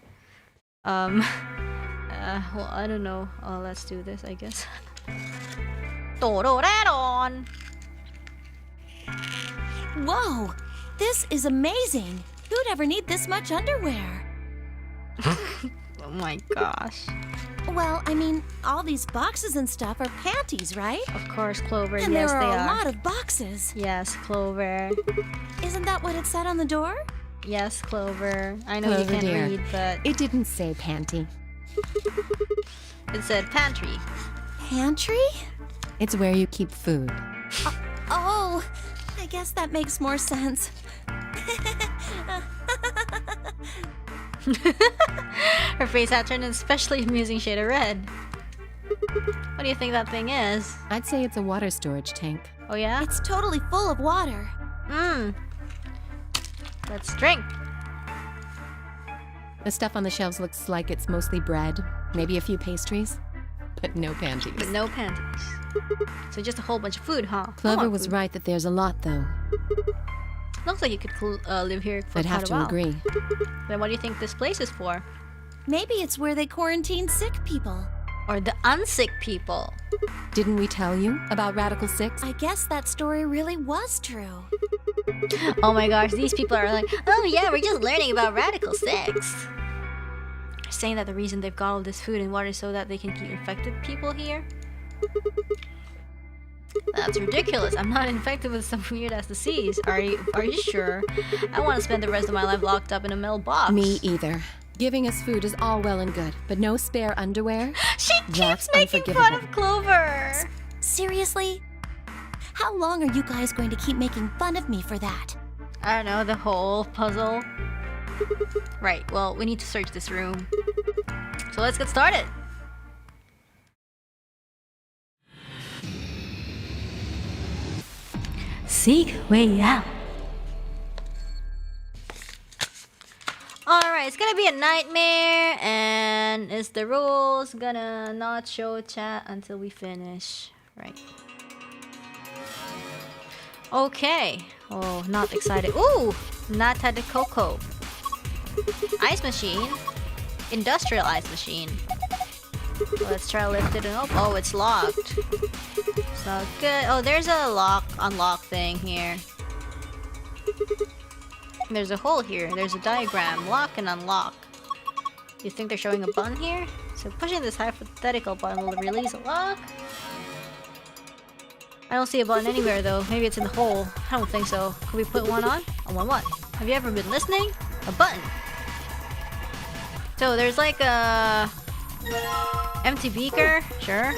[SPEAKER 1] Well, I don't know. Let's do this, I guess. Tororeron!
[SPEAKER 6] Whoa! This is amazing! Who'd ever need this much underwear?
[SPEAKER 1] Oh my gosh.
[SPEAKER 6] Well, I mean, all these boxes and stuff are panties, right?
[SPEAKER 1] Of course, Clover.
[SPEAKER 6] And
[SPEAKER 1] yes,
[SPEAKER 6] there are
[SPEAKER 1] they
[SPEAKER 6] a
[SPEAKER 1] are.
[SPEAKER 6] lot of boxes.
[SPEAKER 1] Yes, Clover.
[SPEAKER 6] Isn't that what it said on the door?
[SPEAKER 1] Yes, Clover. I know
[SPEAKER 8] Clover,
[SPEAKER 1] you can't
[SPEAKER 8] dear.
[SPEAKER 1] read, but
[SPEAKER 8] It didn't say panty.
[SPEAKER 1] it said pantry.
[SPEAKER 6] Pantry?
[SPEAKER 8] It's where you keep food.
[SPEAKER 6] Oh, I guess that makes more sense.
[SPEAKER 1] Her face had turned an especially amusing shade of red. What do you think that thing is?
[SPEAKER 8] I'd say it's a water storage tank.
[SPEAKER 1] Oh yeah?
[SPEAKER 6] It's totally full of water.
[SPEAKER 1] Let's drink.
[SPEAKER 8] The stuff on the shelves looks like it's mostly bread, maybe a few pastries, but no panties.
[SPEAKER 1] But no panties. So just a whole bunch of food, huh?
[SPEAKER 8] Clover
[SPEAKER 1] Come on,
[SPEAKER 8] was
[SPEAKER 1] food.
[SPEAKER 8] right that there's a lot, though.
[SPEAKER 1] Looks like you could live here for
[SPEAKER 8] I'd have
[SPEAKER 1] quite a
[SPEAKER 8] to
[SPEAKER 1] while.
[SPEAKER 8] agree.
[SPEAKER 1] Then what do you think this place is for?
[SPEAKER 6] Maybe it's where they quarantine sick people.
[SPEAKER 1] Or the unsick people?
[SPEAKER 8] Didn't we tell you about Radical 6?
[SPEAKER 6] I guess that story really was true.
[SPEAKER 1] Oh my gosh, these people are like, oh yeah, we're just learning about Radical 6. They're saying that the reason they've got all this food and water is so that they can keep infected people here? That's ridiculous. I'm not infected with some weird ass disease. Are you sure? I want to spend the rest of my life locked up in a metal box.
[SPEAKER 8] Me either. Giving us food is all well and good, but no spare underwear?
[SPEAKER 1] She keeps
[SPEAKER 8] That's
[SPEAKER 1] making fun of Clover.
[SPEAKER 6] Seriously? How long are you guys going to keep making fun of me for that?
[SPEAKER 1] I don't know, the whole puzzle. Right, well, we need to search this room. So let's get started. Seek way out. Alright, it's gonna be a nightmare, and is the rules gonna not show chat until we finish? Right. Okay. Oh, not excited. Ooh! Nata de coco. Ice machine. Industrial ice machine. Let's try to lift it and open. Oh, it's locked. It's not good. Oh, there's a unlock thing here. There's a hole here. There's a diagram. Lock and unlock. You think they're showing a button here? So pushing this hypothetical button will release a lock? I don't see a button anywhere though. Maybe it's in the hole. I don't think so. Could we put one on? On what? Have you ever been listening? A button. So there's like a empty beaker. Sure.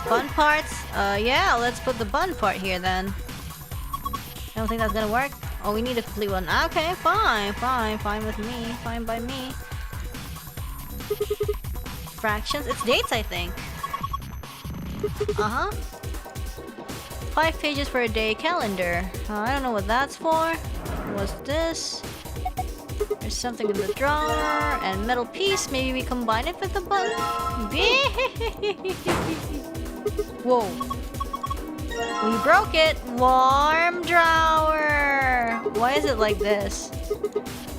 [SPEAKER 1] Button parts. Yeah, let's put the button part here then. I don't think that's gonna work. Oh, we need a complete one. Okay, fine with me. Fine by me. Fractions. It's dates, I think. 5 pages for a day calendar. I don't know what that's for. What's this? There's something in the drawer and metal piece. Maybe we combine it with the button. Whoa. We broke it. Warm drawer. Why is it like this?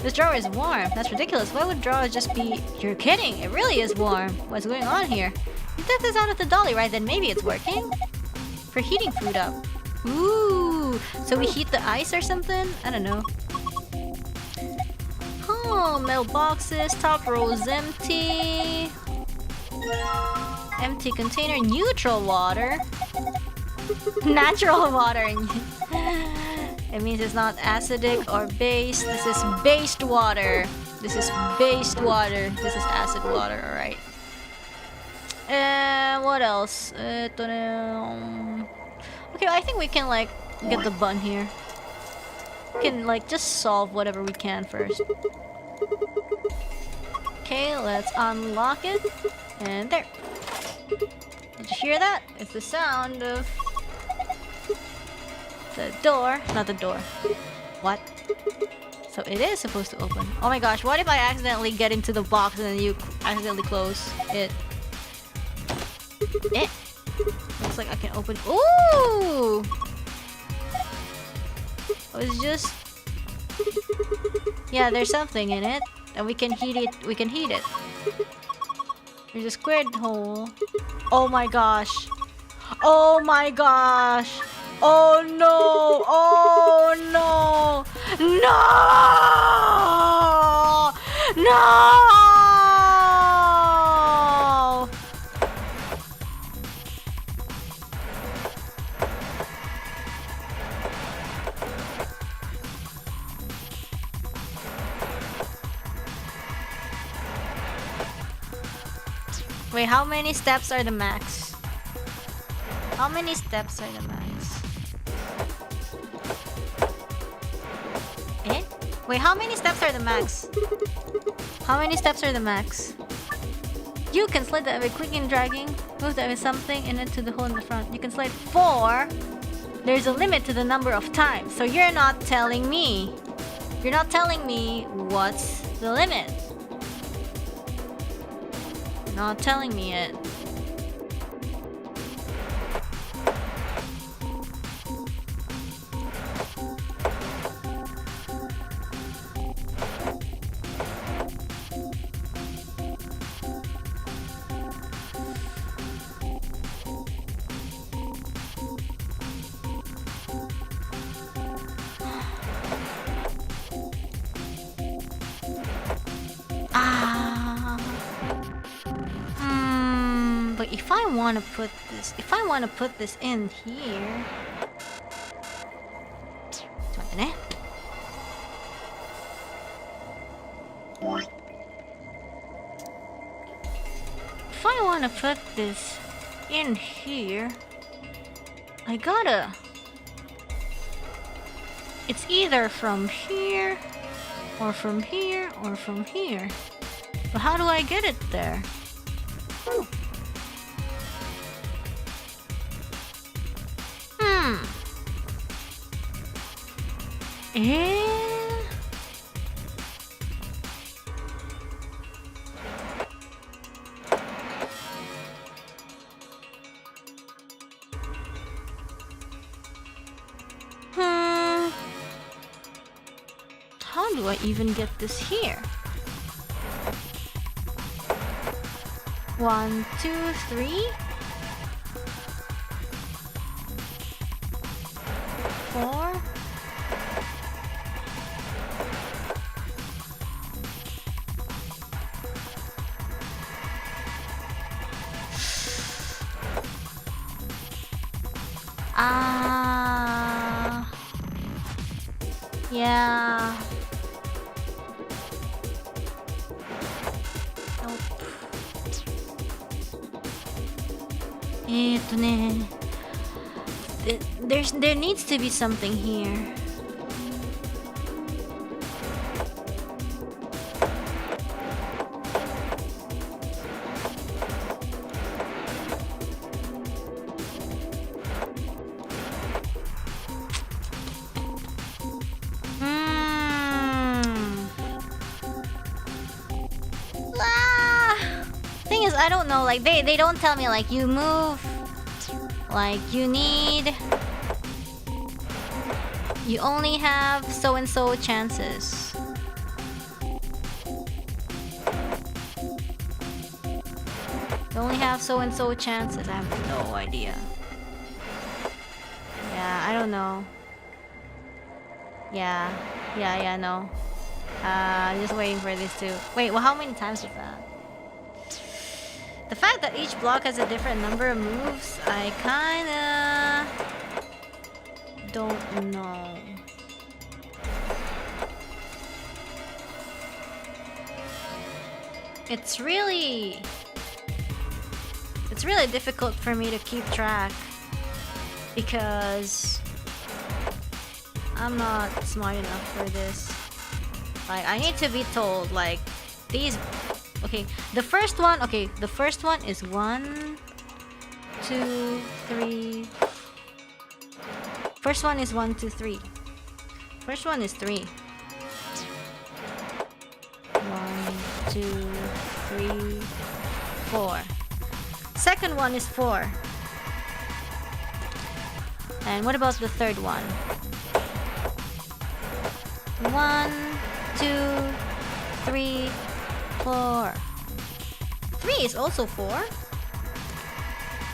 [SPEAKER 1] This drawer is warm. That's ridiculous. Why would drawers just be... You're kidding. It really is warm. What's going on here? You took this out of the dolly, right? Then maybe it's working. For heating food up. Ooh. So we heat the ice or something? I don't know. Oh, metal boxes. Top row is empty. Empty container. Neutral water. Natural water. It means it's not acidic or base. This is based water. This is based water. This is acid water, alright. What else? Okay, I think we can like get the button here. We can like just solve whatever we can first. Okay, let's unlock it. And there. Did you hear that? It's the sound of the door. Not the door. What? So it is supposed to open. Oh my gosh, what if I accidentally get into the box and then you accidentally close it? Looks like I can open. Ooh! It's just... Yeah, there's something in it. And we can heat it. We can heat it. There's a squared hole. Oh my gosh. Oh my gosh. Oh no! Oh no! No! No! Wait, how many steps are the max? How many steps are the max? Eh? Wait, how many steps are the max? How many steps are the max? You can slide that by clicking and dragging. Move that with something and then to the hole in the front. You can slide 4. There's a limit to the number of times. So you're not telling me. You're not telling me what's the limit. You're not telling me it. But if I want to put this in here. If I want to put this in here, I gotta. It's either from here, or from here, or from here. But how do I get it there? How do I even get this here? 1, 2, 3, 4. Yeah. Nope. There needs to be something here. Thing is, I don't know, like they don't tell me like you move, like you only have so and so chances. You only have so and so chances. I have no idea. Yeah, I don't know. Yeah, no. Just waiting for this to wait. Well, how many times was that? The fact that each block has a different number of moves, I kinda don't know. It's really difficult for me to keep track because I'm not smart enough for this. Like, I need to be told, like, these. Okay, the first one is 1, 2, 3. First one is 1, 2, 3. First one is 3. 1, 2, 3, 4. Second one is 4. And what about the third one? 1, 2, 3, 4. 3 is also 4.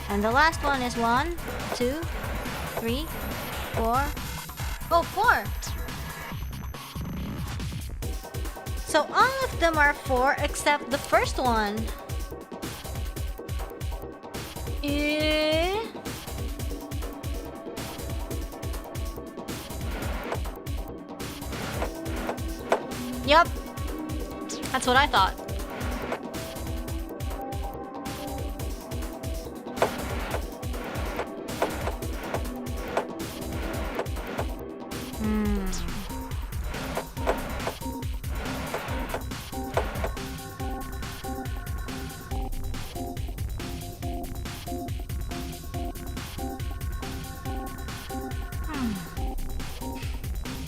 [SPEAKER 1] And the last one is 1, 2, 3, 4. Oh, 4. So all of them are 4 except the first one. Yup. That's what I thought.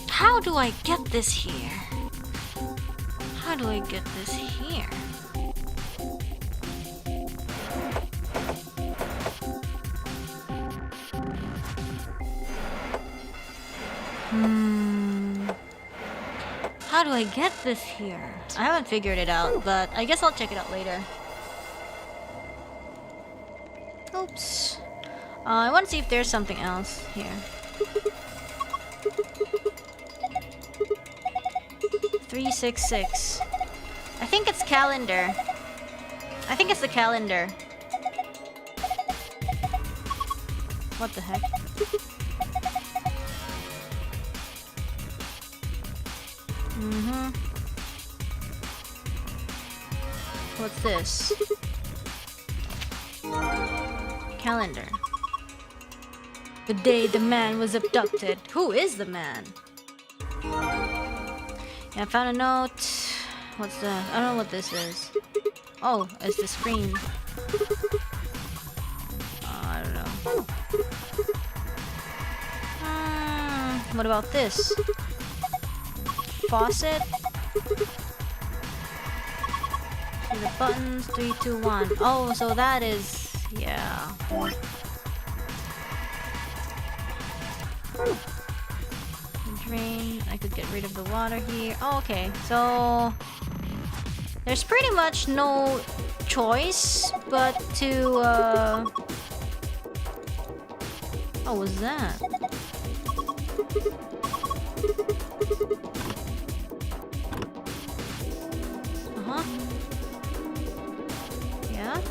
[SPEAKER 1] How do I get this here? How do I get this here? How do I get this here? I haven't figured it out, but I guess I'll check it out later. Oops. I want to see if there's something else here. 366. I think it's calendar. I think it's the calendar. What the heck? What's this? Calendar. The day the man was abducted. Who is the man? Yeah, I found a note. What's that? I don't know what this is. Oh, it's the screen. I don't know. What about this? Faucet? See the buttons. 3, 2, 1. Oh, so that is... yeah. rain. I could get rid of the water here. Oh, okay, so there's pretty much no choice but to what was that? Uh-huh. Yeah.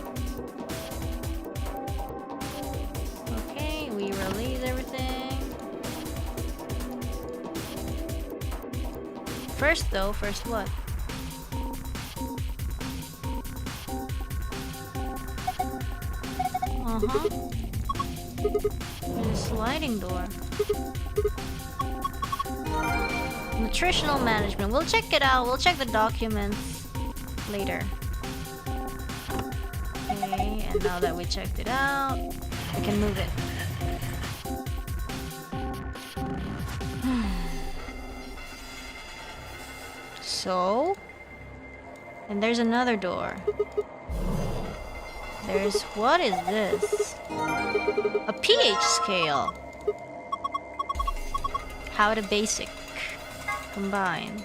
[SPEAKER 1] Okay, we release everything. First what? Uh-huh. There's a sliding door. Nutritional management. We'll check it out. We'll check the documents later. Okay, and now that we checked it out, we can move it. So, and there's another door. There's, what is this? A pH scale. How to basic. Combine.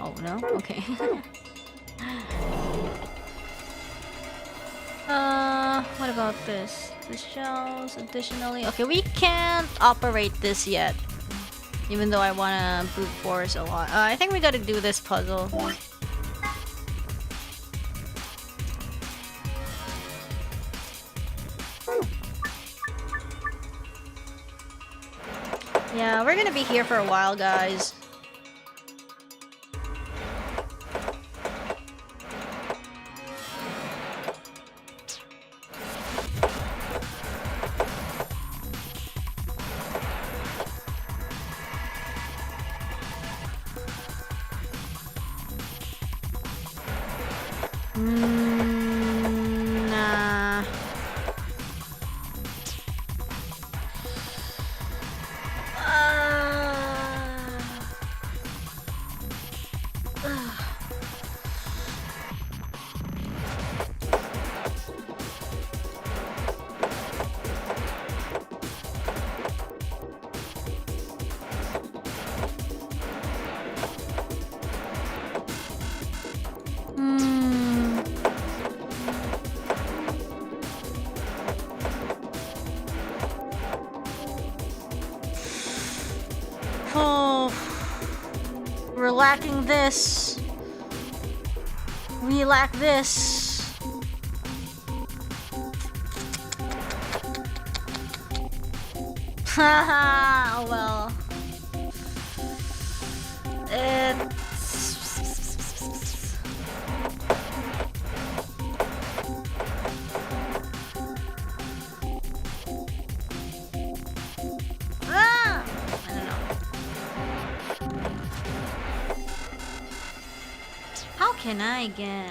[SPEAKER 1] Oh no? Okay. What about this? The shells, additionally. Okay, we can't operate this yet. Even though I wanna brute force a lot. I think we gotta do this puzzle. Yeah, we're gonna be here for a while, guys. Nah. Oh, we're lacking this. We lack this. Haha, oh well. I don't know. How can I get?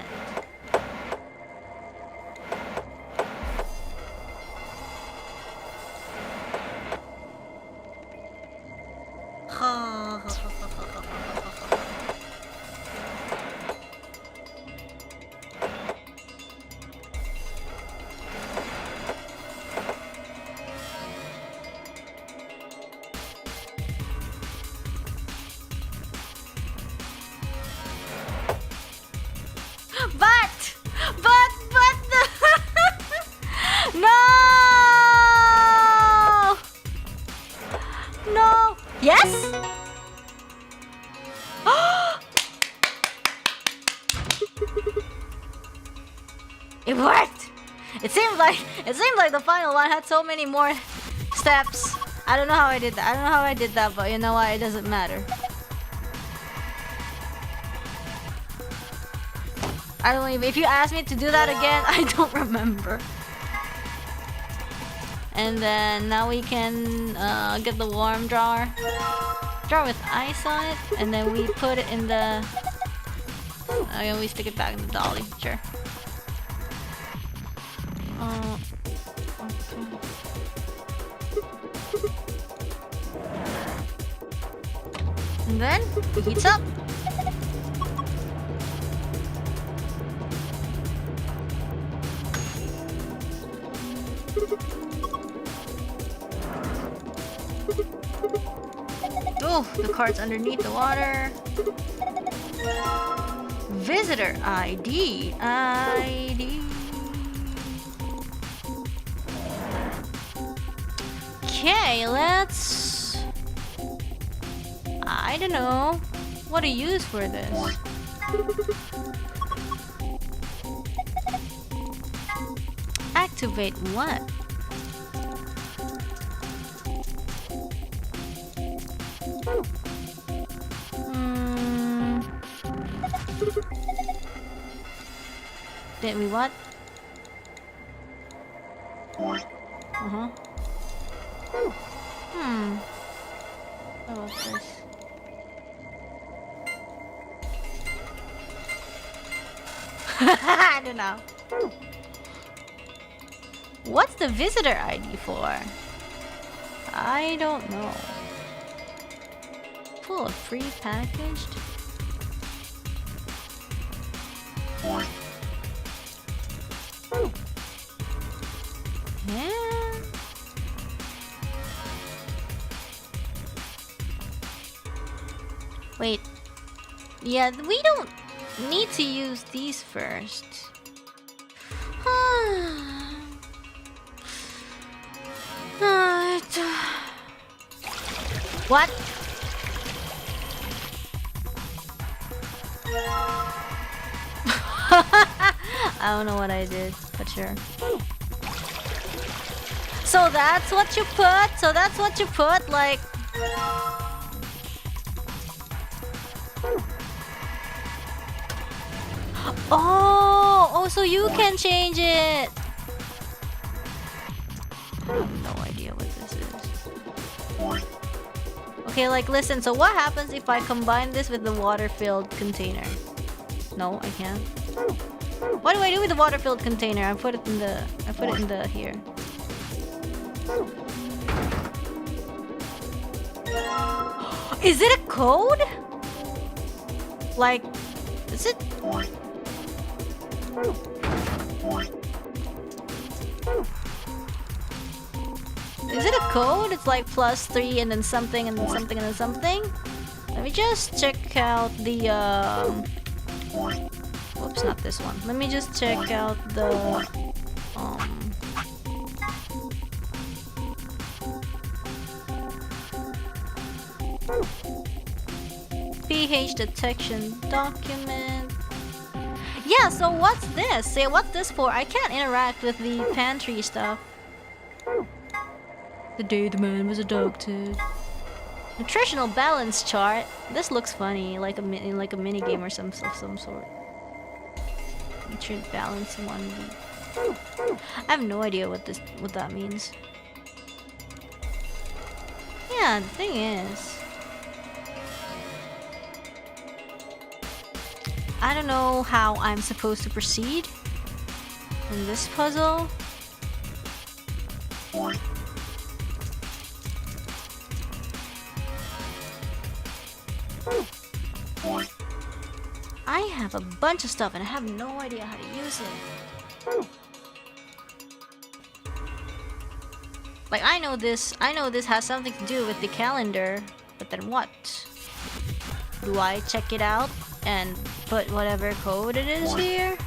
[SPEAKER 1] But the no, no, yes. It worked. It seemed like the final one had so many more steps. I don't know how I did that. But you know what? It doesn't matter. I don't even. If you ask me to do that again, I don't remember. And then now we can get the warm jar with ice on it, and then we put it in the. And we stick it back in the dolly. Sure. Okay. And then it heats up. Oh, Oh, the card's underneath the water. Visitor ID. Okay, let's... I don't know what to use for this. Activate what? Did we what? Uh-huh. What was this? I don't know. What's the visitor ID for? I don't know. Full of free packaged? Yeah. Wait. Yeah, we don't need to use these first. What? I don't know what I did, but sure. So that's what you put? So that's what you put? Like... Oh, so you can change it. I have no idea what this is. Okay, like listen, so what happens if I combine this with the water-filled container? No, I can't. What do I do with the water-filled container? I put it in the here. Is it a code? Like, is it? Is it a code? It's like +3 and then something and then something and then something. Let me just check out the Oops, not this one. Let me just check out the pH detection document. Yeah, so what's this? Say, what's this for? I can't interact with the pantry stuff. The day the man was adopted. Nutritional balance chart. This looks funny, like a mini game or some sort. Nutrient balance 1. I have no idea what that means. Yeah, the thing is, I don't know how I'm supposed to proceed in this puzzle. I have a bunch of stuff and I have no idea how to use it. Like I know this has something to do with the calendar, but then what? Do I check it out and put whatever code it is here?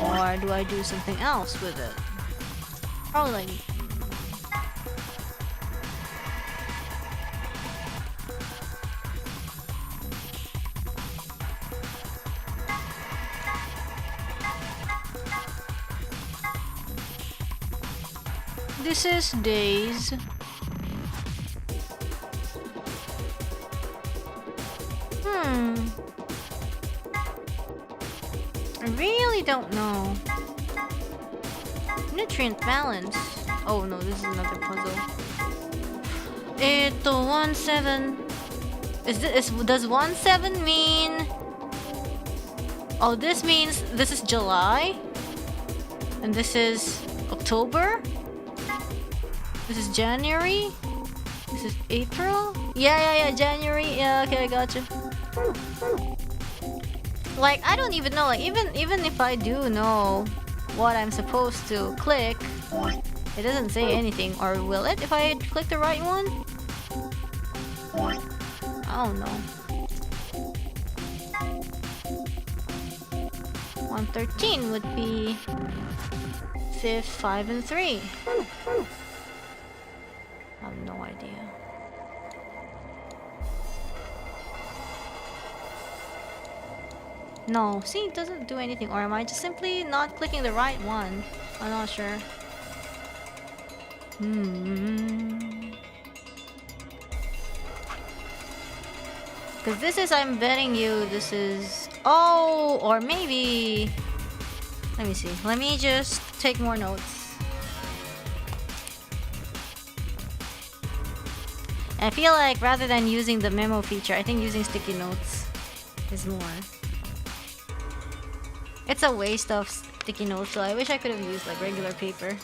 [SPEAKER 1] Or do I do something else with it? Probably like... This is days. I really don't know. Nutrient balance. Oh no, this is another puzzle. 17. Does 17 mean? Oh, this means this is July, and this is October. This is January. This is April. Yeah, January. Yeah, okay, I gotcha. Like, I don't even know. Like, even if I do know what I'm supposed to click, it doesn't say anything. Or will it if I click the right one? Oh no. 113 would be 5, 5, and 3. I have no idea. No, see, it doesn't do anything. Or am I just simply not clicking the right one? I'm not sure. Because this is, I'm betting you, this is... Oh, or maybe... Let me see. Let me just take more notes. I feel like rather than using the memo feature, I think using sticky notes is more. It's a waste of sticky notes, so I wish I could have used like regular paper.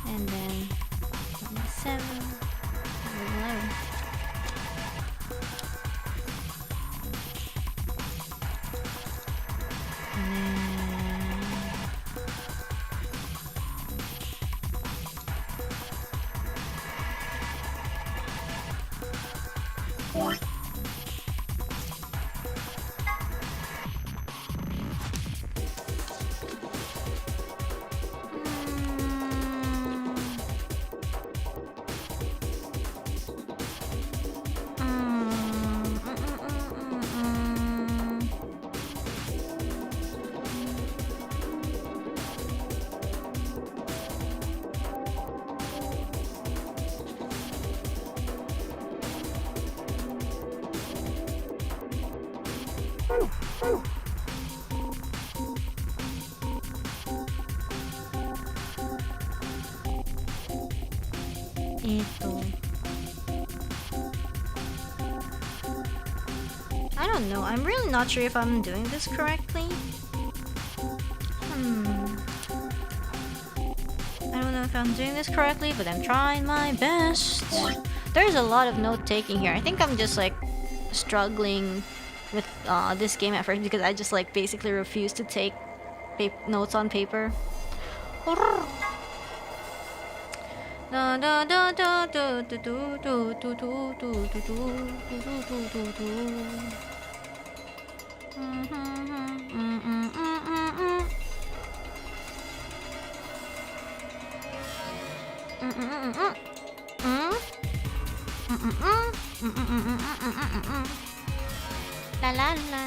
[SPEAKER 1] And then 7, 11. I don't know. I'm really not sure if I'm doing this correctly. I don't know if I'm doing this correctly, but I'm trying my best. There's a lot of note taking here. I think I'm just like struggling with this game at first because I just like basically refuse to take notes on paper. La la la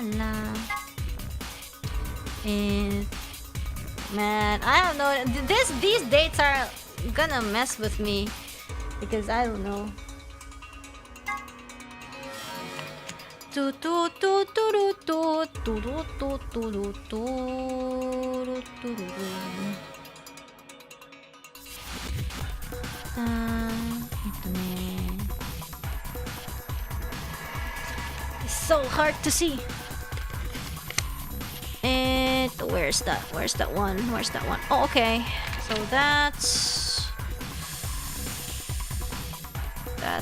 [SPEAKER 1] la. And man, I don't know. These dates are gonna mess with me because I don't know. It's so hard to see. And where's that? Where's that one? Where's that one? Oh, okay. So that's I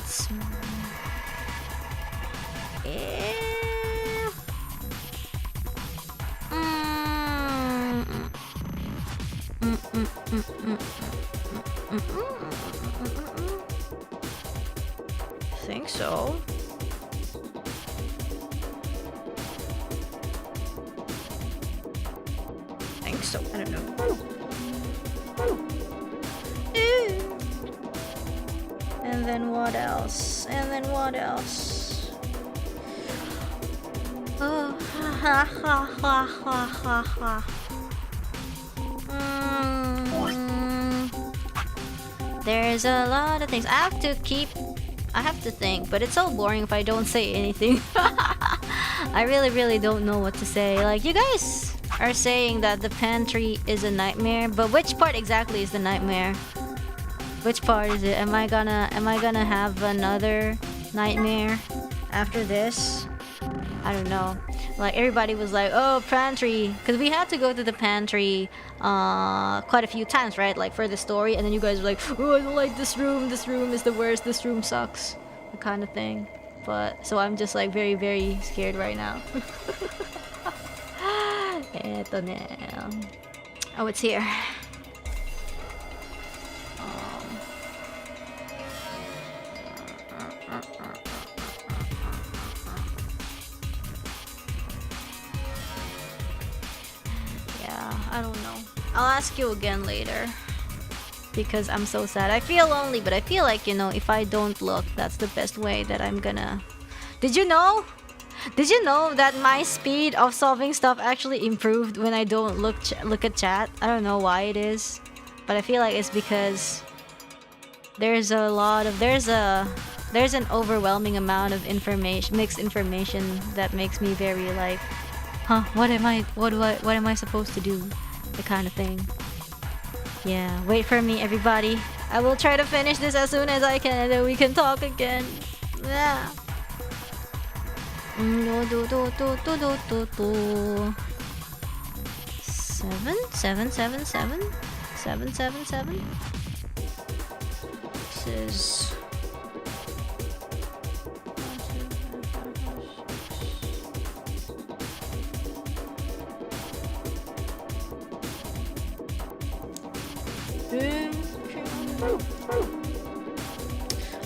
[SPEAKER 1] think so. I think so. I don't know. And then what else? And then what else? Oh, ha ha ha ha ha ha. There's a lot of things. I have to think, but it's so boring if I don't say anything. I really don't know what to say. Like, you guys are saying that the pantry is a nightmare, but which part exactly is the nightmare? Which part is it? Am I gonna have another nightmare after this? I don't know. Like, everybody was like, oh, pantry, because we had to go to the pantry quite a few times, right? Like, for the story, and then you guys were like, oh, I don't like this room is the worst, this room sucks, the kind of thing. But so I'm just like very scared right now. Eto na. Oh, it's here. Yeah, I don't know. I'll ask you again later. Because I'm so sad. I feel lonely, but I feel like, you know, if I don't look, that's the best way that I'm gonna... Did you know? Did you know that my speed of solving stuff actually improved when I don't look at chat? I don't know why it is, but I feel like it's because there's an overwhelming amount of mixed information that makes me very like, huh, what am I supposed to do? The kind of thing. Yeah, wait for me, everybody. I will try to finish this as soon as I can, and then we can talk again. Yeah. Seven. This is...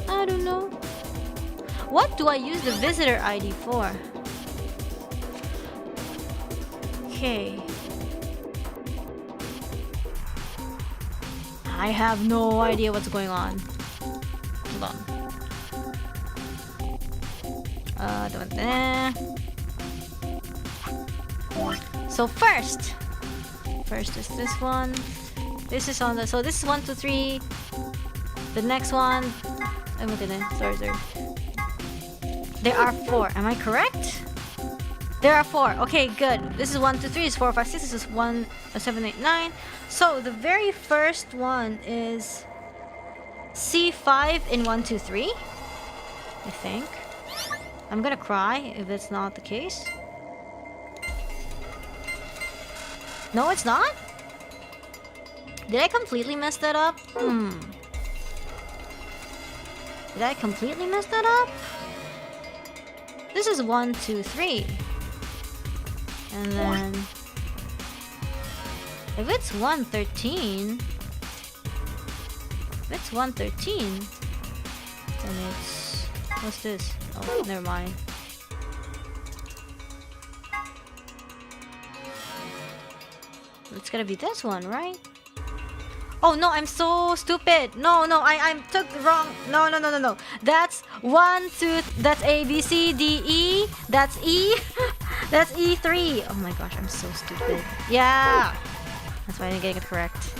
[SPEAKER 1] I don't know. What do I use the visitor ID for? Okay. I have no idea what's going on. Hold on. So first is this one. This is on the... So this is 1, 2, 3. The next one... Oh my goodness. Sorry. There are 4. Am I correct? There are 4. Okay, good. This is 1, 2, 3. This is 4, 5, 6. This is 1, 7, 8, 9. So the very first one is C5 in 1, 2, 3. I think. I'm gonna cry if it's not the case. No, it's not? Did I completely mess that up? Did I completely mess that up? This is 1, 2, 3. And then... If it's 113... If it's 113... Then it's... What's this? Oh, never mind. It's gonna be this one, right? Oh no, I'm so stupid. No, I took the wrong. No. That's 1, 2. That's A, B, C, D, E. That's E. That's E3. Oh my gosh, I'm so stupid. Yeah. That's why I didn't get it correct.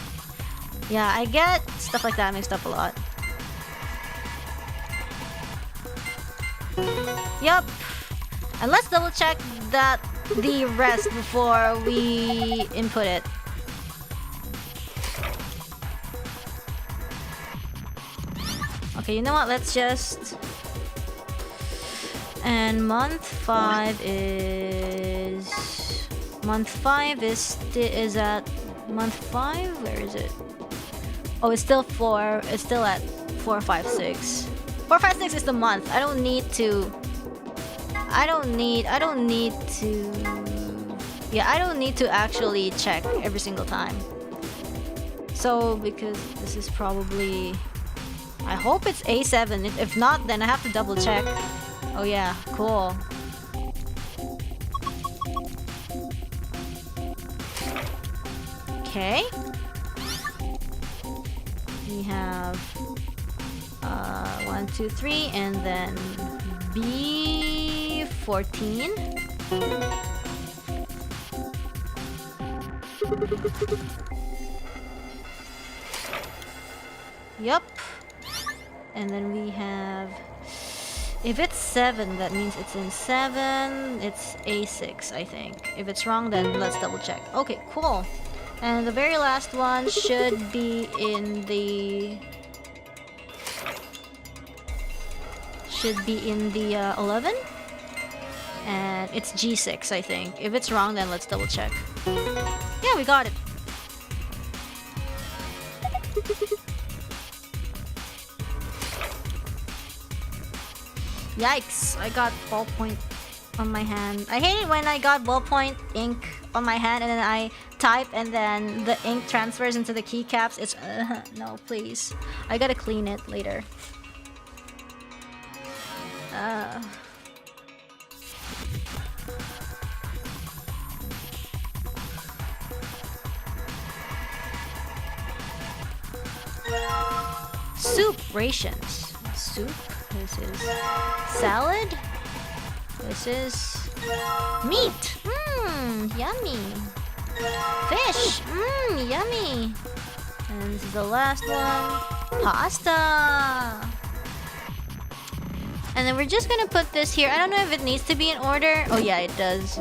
[SPEAKER 1] Yeah, I get stuff like that mixed up a lot. Yup. And let's double check that the rest before we input it. Okay, you know what? Let's just... And month 5 is... Month 5 is at... Month 5? Where is it? Oh, it's still 4. It's still at 4, 5, 6. 4, 5, 6 is the month. I don't need to... I don't need to actually check every single time. So, because this is probably... I hope it's A7. If not, then I have to double check. Oh yeah, cool. Okay. We have 1, 2, 3, and then B14. Yup. And then we have... If it's 7, that means it's in 7. It's A6, I think. If it's wrong, then let's double check. Okay, cool. And the very last one should be in the... 11. And it's G6, I think. If it's wrong, then let's double check. Yeah, we got it. Yikes, I got ballpoint on my hand. I hate it when I got ballpoint ink on my hand and then I type and then the ink transfers into the keycaps. It's no, please. I gotta clean it later. Soup rations. Soup. This is salad. This is meat. Mmm, yummy. Fish. Mmm, yummy. And this is the last one. Pasta. And then we're just gonna put this here. I don't know if it needs to be in order. Oh yeah, it does.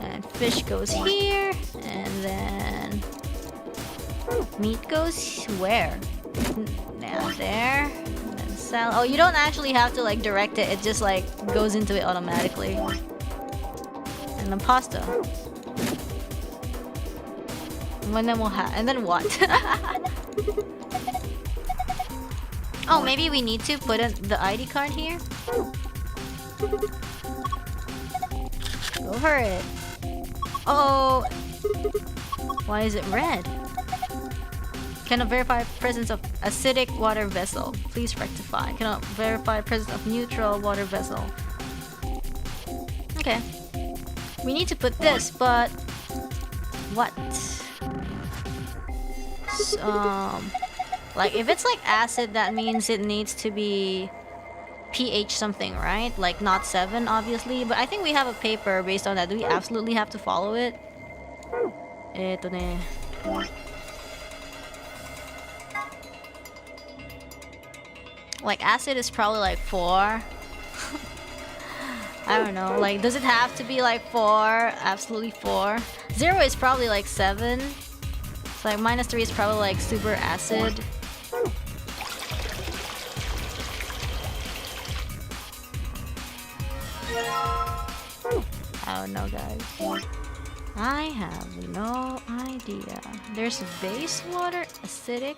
[SPEAKER 1] And fish goes here. And then meat goes where? Now there. And then salad. Oh, you don't actually have to like direct it. It just like goes into it automatically. And then pasta. And then we'll have. And then what? Oh, maybe we need to put the ID card here. Go for it. Oh. Why is it red? Cannot verify presence of acidic water vessel. Please rectify. Cannot verify presence of neutral water vessel. Okay. We need to put this, but what? Like if it's like acid, that means it needs to be pH something, right? Like not 7, obviously. But I think we have a paper based on that. Do we absolutely have to follow it? Eto ne. Like acid is probably like 4. I don't know. Like, does it have to be like 4? Absolutely 4. 0 is probably like 7. So like -3 is probably like super acid. I don't know, guys. I have no idea. There's base water, acidic.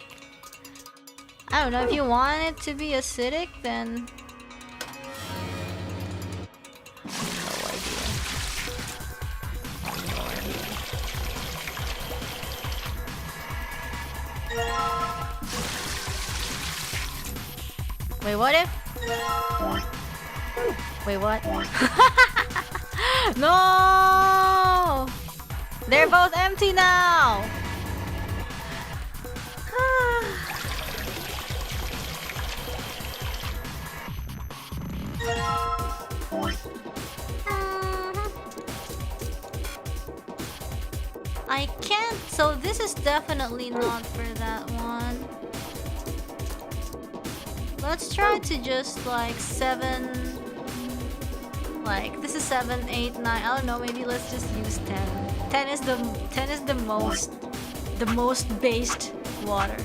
[SPEAKER 1] I don't know, if you want it to be acidic, then no idea. No idea. Wait, what if? Wait, what? No! They're both empty now! I can't, so this is definitely not for that one. Let's try to just like 7. Like this is 7, 8, 9. I don't know. Maybe let's just use 10. 10 is the most based water.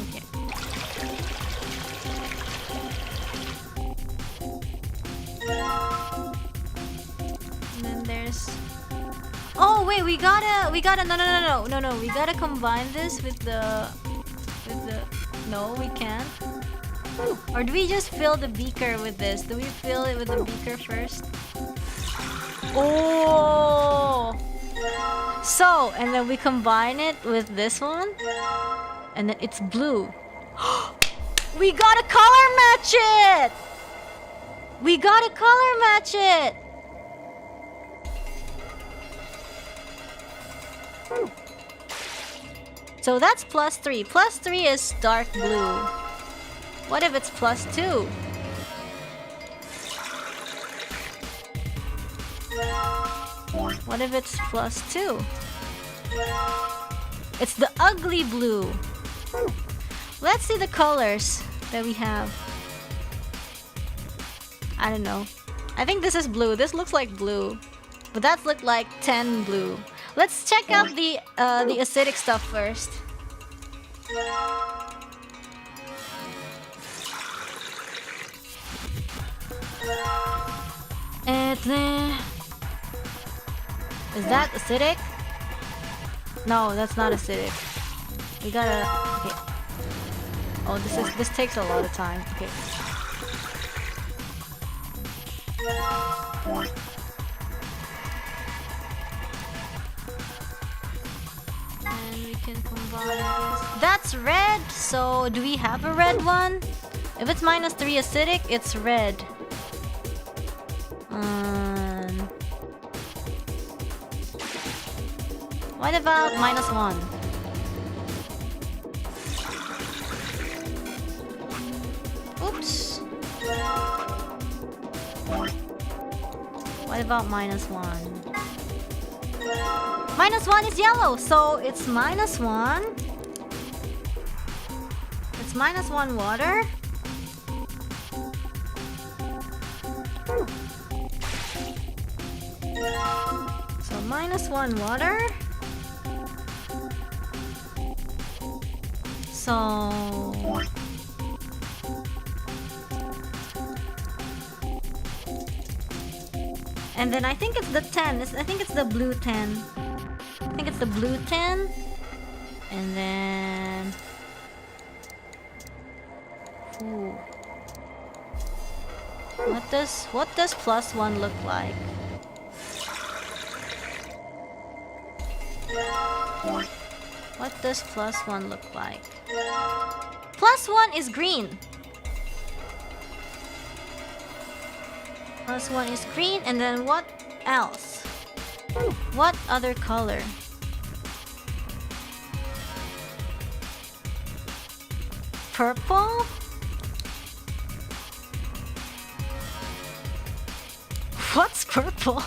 [SPEAKER 1] Okay. And then there's. Oh wait, we gotta no. We gotta combine this with the. No, we can't. Or do we just fill the beaker with this? Do we fill it with the beaker first? Oh! So, and then we combine it with this one. And then it's blue. We gotta color match it! We gotta color match it! So that's +3. +3 is dark blue. What if it's +2? What if it's +2? It's the ugly blue. Let's see the colors that we have. I don't know. I think this is blue. This looks like blue. But that looked like 10 blue. Let's check out the acidic stuff first. Is that acidic? No, that's not acidic. We gotta. Okay. Oh, this takes a lot of time. Okay. And we can combine this. That's red. So do we have a red one? If it's -3 acidic, it's red. What about -1? Oops. What about -1? -1 is yellow, so it's -1. It's -1 water. So -1 water. So and then I think it's the 10. I think it's the blue 10. I think it's the blue 10. And then ooh. What does +1 look like? What does +1 look like? +1 is green. +1 is green, and then what else? What other color? Purple? What's purple?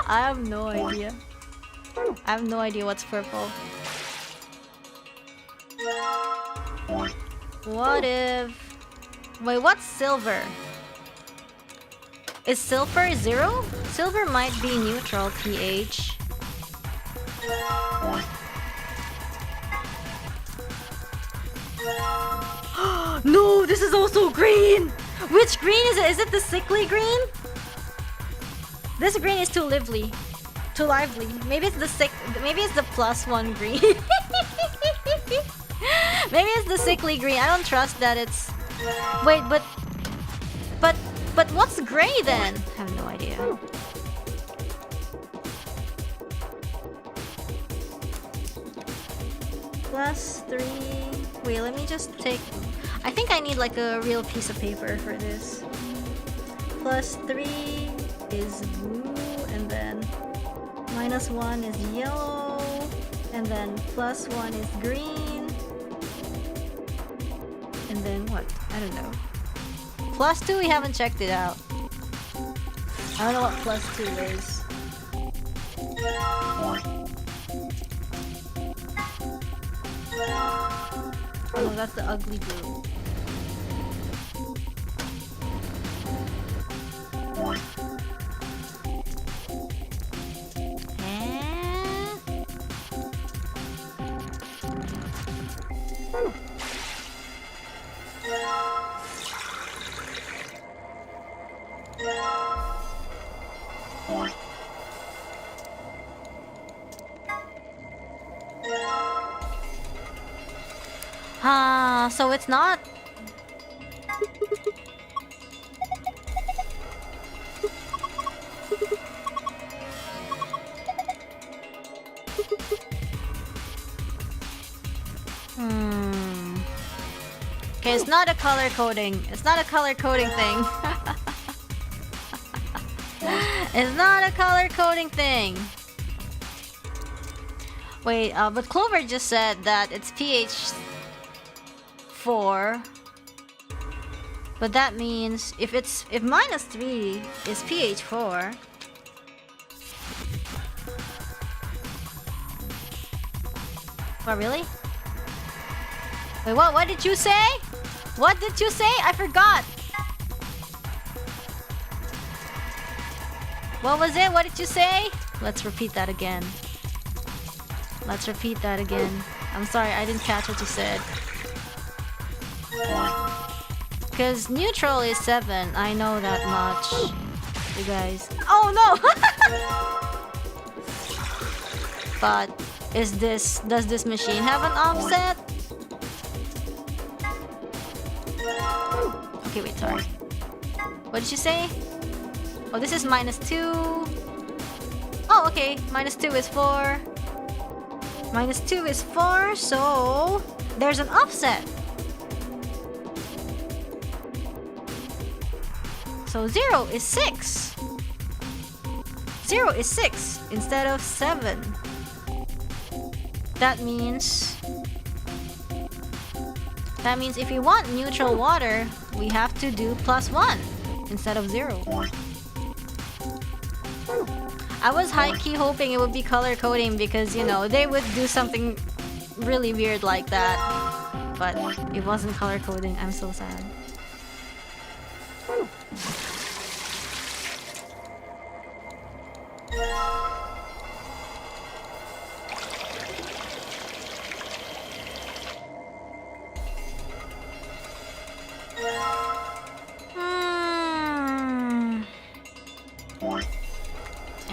[SPEAKER 1] I have no idea. I have no idea what's purple. What if... Wait, what's silver? Is silver 0? Silver might be neutral pH. No, this is also green! Which green is it? Is it the sickly green? This green is too lively. Too lively. Maybe it's the maybe it's the +1 green. Maybe it's the sickly green. I don't trust that it's... Wait, but what's gray then? I have no idea. +3... Wait, let me just take... I think I need like a real piece of paper for this. +3 is blue, and then -1 is yellow, and then +1 is green. And then what? I don't know. +2, we haven't checked it out. I don't know what +2 is. Oh, that's the ugly blue. So it's not... Okay, it's not a color coding. It's not a color coding thing. It's not a color coding thing. Wait, but Clover just said that it's pH 4. But that means if -3 is pH 4. What, really? Wait, what did you say? What did you say? I forgot. What was it? What did you say? Let's repeat that again. Let's repeat that again. I'm sorry, I didn't catch what you said. Because neutral is 7. I know that much. You guys. Oh no! But does this machine have an offset? Okay, wait, sorry. What did you say? Oh, this is -2. Oh, okay. -2 is 4. -2 is 4, so there's an offset. So 0 is 6. 0 is 6 instead of 7. That means if we want neutral water, we have to do +1 instead of 0. I was high-key hoping it would be color coding because, you know, they would do something really weird like that. But it wasn't color coding. I'm so sad.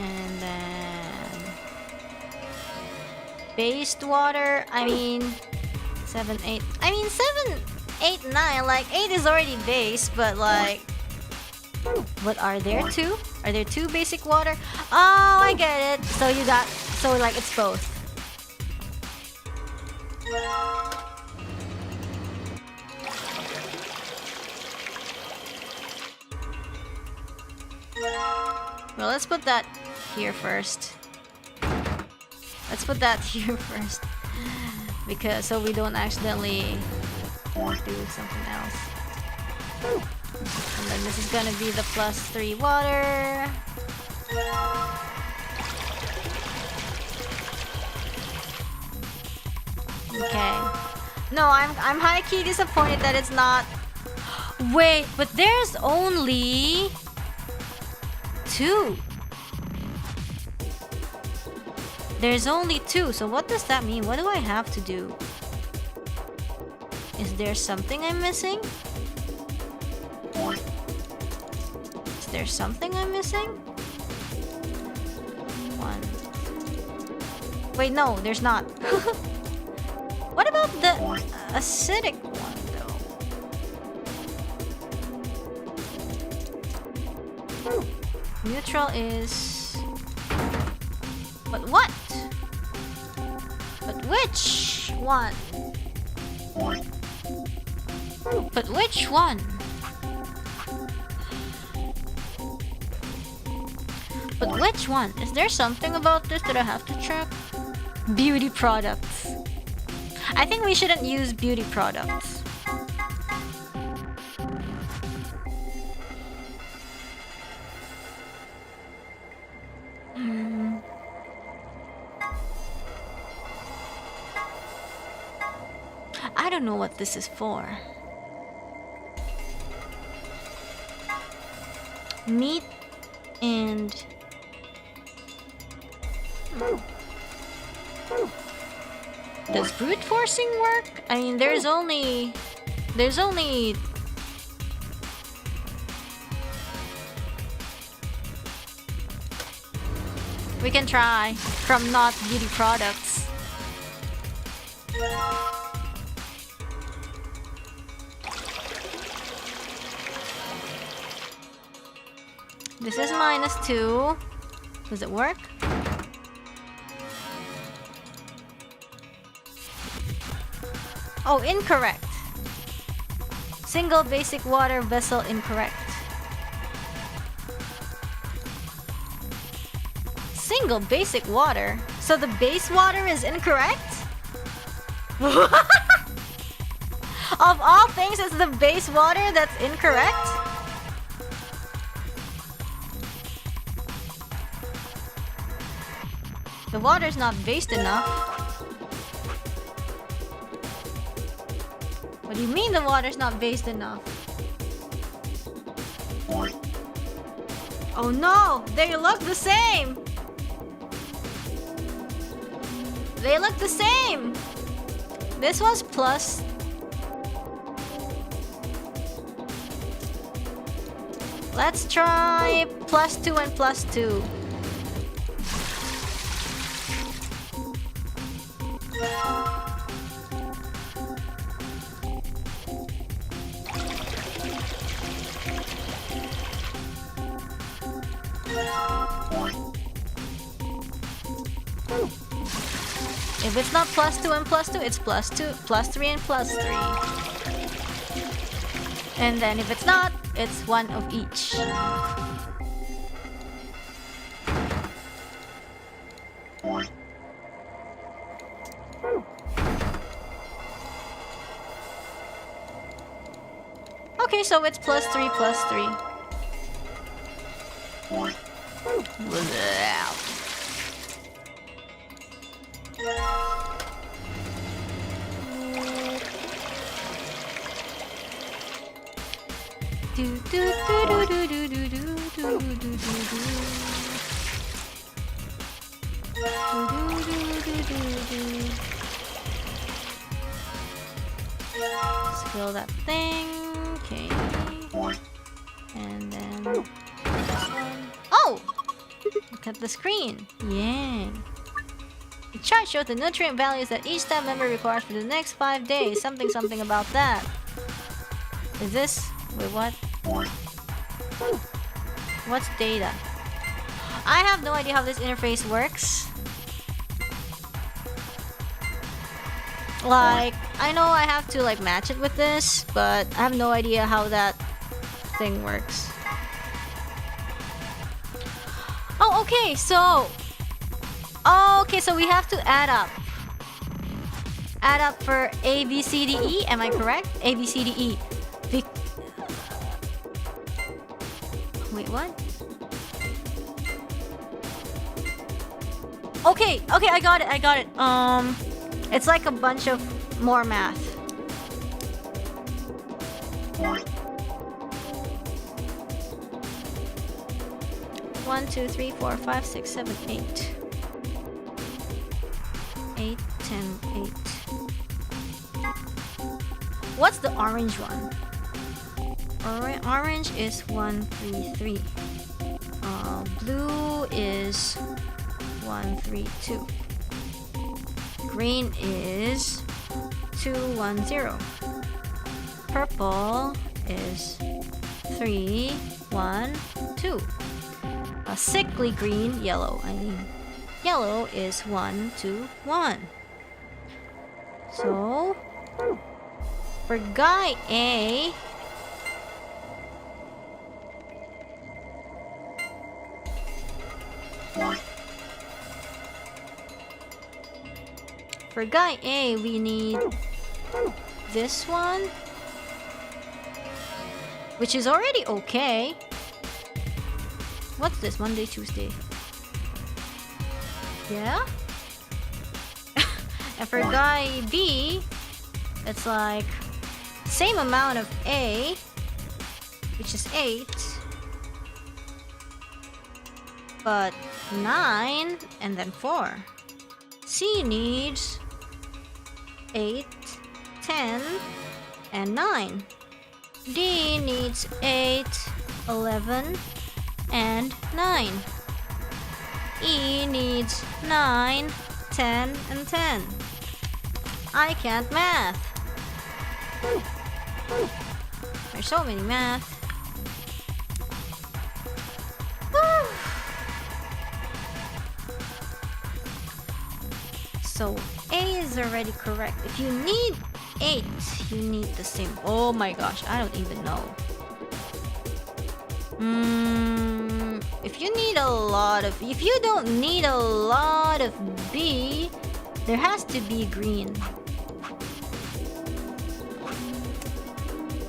[SPEAKER 1] And then based water, I mean 7, 8. I mean 7, 8, 9. Like 8 is already base, but like, what are there 2? Are there 2 basic water? Oh, I get it. So you got, so like it's both. Well, let's put that here first. Let's put that here first. Because so we don't accidentally do something else. And then this is gonna be the +3 water. Okay. No, I'm high-key disappointed that it's not. Wait, but there's only 2. There's only 2, so what does that mean? What do I have to do? Is there something I'm missing? Is there something I'm missing? 1. Wait, no, there's not. What about the acidic one, though? Neutral is... But what? But which one? But which one? But which one? Is there something about this that I have to check? Beauty products. I think we shouldn't use beauty products. I don't know what this is for. Meat and... Does brute forcing work? I mean, there's only... We can try from not beauty products. This is -2. Does it work? Oh, incorrect. Single basic water vessel incorrect. Single basic water? So the base water is incorrect? Of all things, it's the base water that's incorrect? The water's not based enough. What do you mean the water's not based enough? Oh no! They look the same! They look the same! This was plus... Let's try +2 and +2. If it's not +2 and +2, it's +2, +3 and +3. And then if it's not, it's one of each. Okay, so it's +3, +3. Let's fill that thing. Okay. And then this one. Oh! Look at the screen. Yeah. The chart shows the nutrient values that each staff member requires for the next 5 days. Something about that. Is this... Wait, what? What's data? I have no idea how this interface works. Like, I know I have to like match it with this, but I have no idea how that thing works. Oh, okay, so... Oh, okay, so we have to add up. Add up for A, B, C, D, E, am I correct? A, B, C, D, E. Wait, what? Okay, I got it. It's like a bunch of more math. One, two, three, four, 5, 6, 7, 8. 8, 10, 8. What's the orange one? Orange is 1, 3, 3. Blue is 1, 3, 2. Green is 2, 1, 0. Purple is 3, 1, 2. A sickly green, yellow. Yellow is 1, 2, 1. So for guy A, we need this one, which is already okay. What's this? Monday, Tuesday. Yeah? And for guy B, it's like same amount of A, which is 8, but 9 and then 4. C needs 8, 10, and 9. D needs 8, 11, and 9. E needs 9, 10, and 10. I can't math. There's so many math. So A is already correct. If you need 8, you need the same. Oh my gosh, I don't even know. If you don't need a lot of B, there has to be green.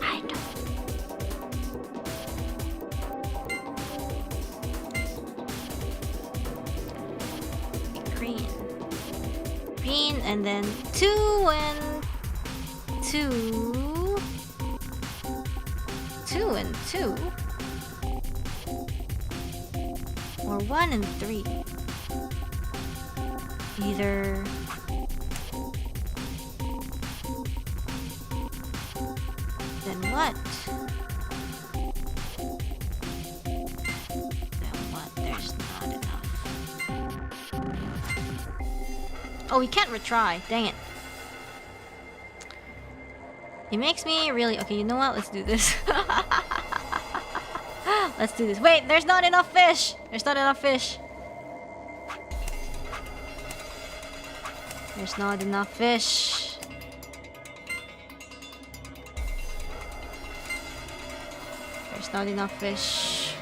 [SPEAKER 1] I don't. Green, and then 2 and 2. 2 and 2. Or 1 and 3. Either. Then what? There's not enough. Oh, we can't retry. Dang it. It makes me really... Okay, you know what? Let's do this. Let's do this. Wait, there's not enough fish. There's not enough fish. There's not enough fish. There's not enough fish.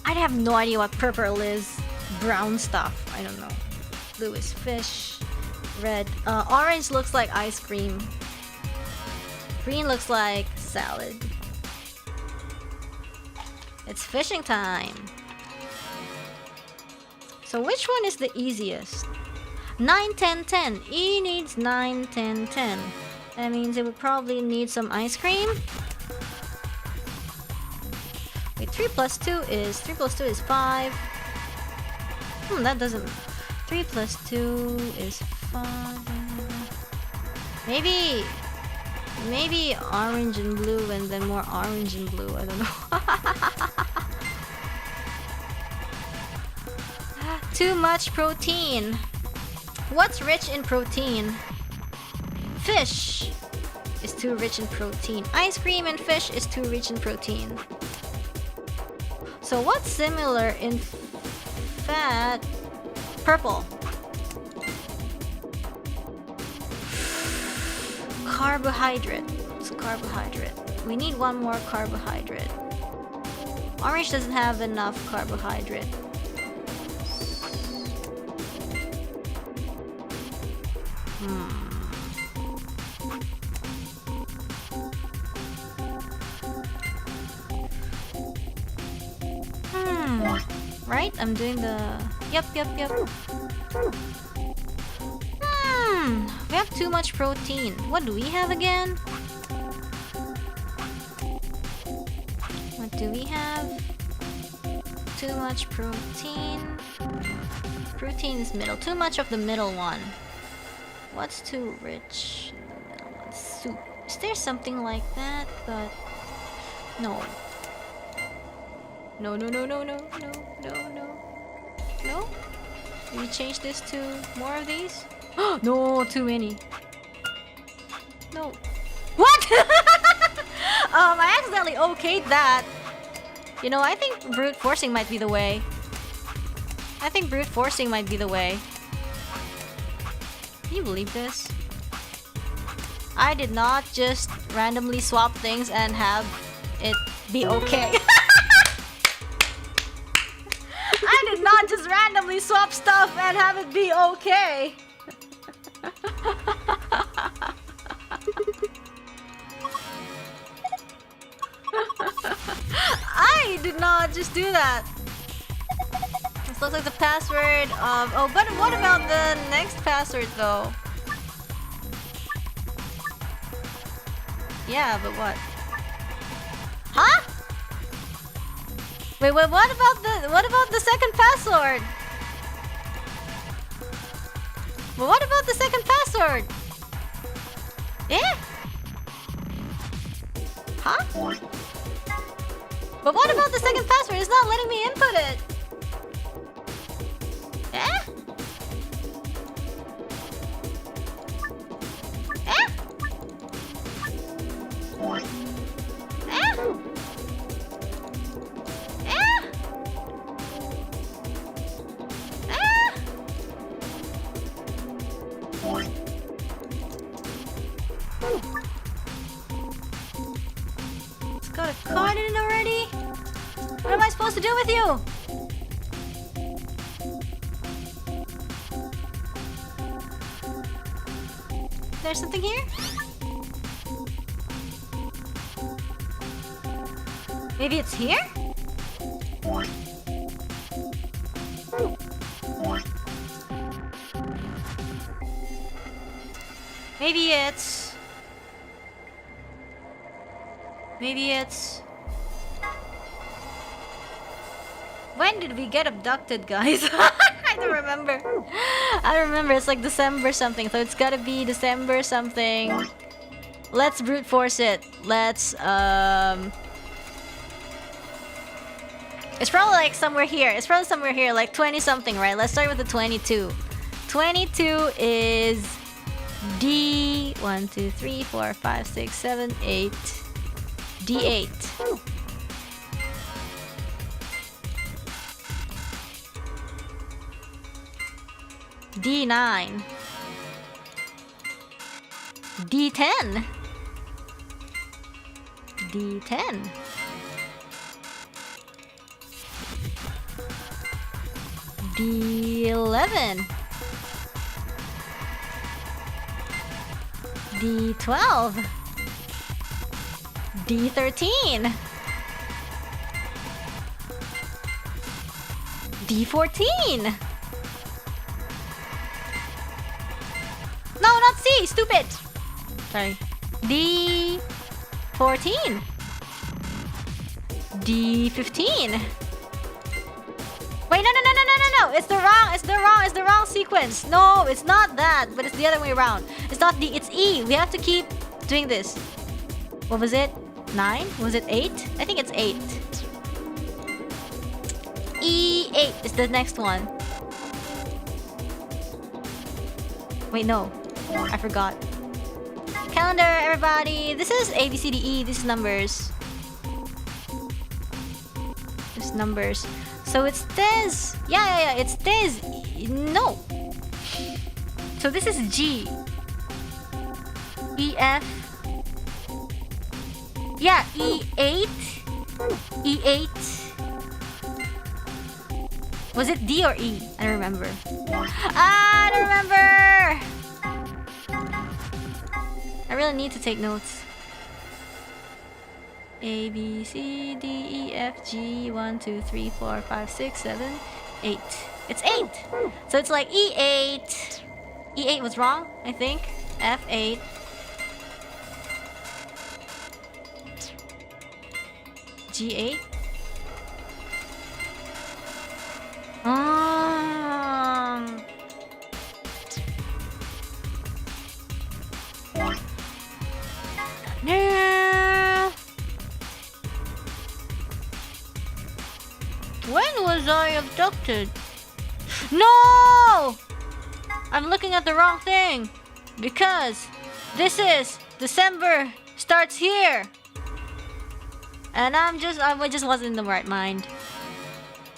[SPEAKER 1] I have no idea what purple is. Brown stuff. I don't know. Blue is fish. Red. Orange looks like ice cream. Green looks like salad. It's fishing time. So which one is the easiest? 9, 10, 10. E needs 9, 10, 10. That means it would probably need some ice cream. Wait, 3 plus 2 is 5. That doesn't. 3 plus 2 is 5. Maybe orange and blue and then more orange and blue. I don't know. Too much protein. What's rich in protein? Fish is too rich in protein. Ice cream and fish is too rich in protein. So what's similar in fat? Purple. Carbohydrate. It's carbohydrate. We need one more carbohydrate. Orange doesn't have enough carbohydrate. Right? I'm doing the... Yep. We have too much protein. What do we have again? What do we have? Too much protein. Protein is middle. Too much of the middle one. What's too rich in the middle one? Soup. Is there something like that? But... No. No. No? Can we change this to more of these? No, too many. No. What? I accidentally okayed that. You know, I think brute forcing might be the way. Can you believe this? I did not just randomly swap things and have it be okay. I did not just randomly swap stuff and have it be okay. I did not just do that. This looks like the password of... Oh, but what about the next password though? Yeah, but what? Huh? Wait, what about the second password? But what about the second password? Eh? Huh? But what about the second password? It's not letting me input it. Eh? Eh? It's got a card in it already? What am I supposed to do with you? There's something here? Maybe it's here? Maybe it's... When did we get abducted, guys? I don't remember. It's like December something, so it's gotta be December something. Let's brute force it. Let's, It's probably like somewhere here. Like 20 something, right? Let's start with the 22. 22 is D 1, 2, 3, 4, 5, 6, 7, 8, D8. D9. D10. D10. D11. D12. D13. D14. No, not C, stupid. Sorry. D14. D15. Wait, no. It's the wrong sequence. No, it's not that, but it's the other way around. It's not D, it's E. We have to keep doing this. What was it? 9? Was it 8? I think it's 8. E8 is the next one. Wait, no. I forgot. Calendar, everybody. This is A, B, C, D, E. This is numbers. This is numbers. So it's this. Yeah. It's this. No. So this is G. E, F. Yeah, E8. E8. Was it D or E? I don't remember. I don't remember! I really need to take notes. A, B, C, D, E, F, G, 1, 2, 3, 4, 5, 6, 7, 8. It's 8! So it's like E8. E8 was wrong, I think. F8. G8. Yeah. When was I abducted? No! I'm looking at the wrong thing. Because this is December starts here. And I just wasn't in the right mind.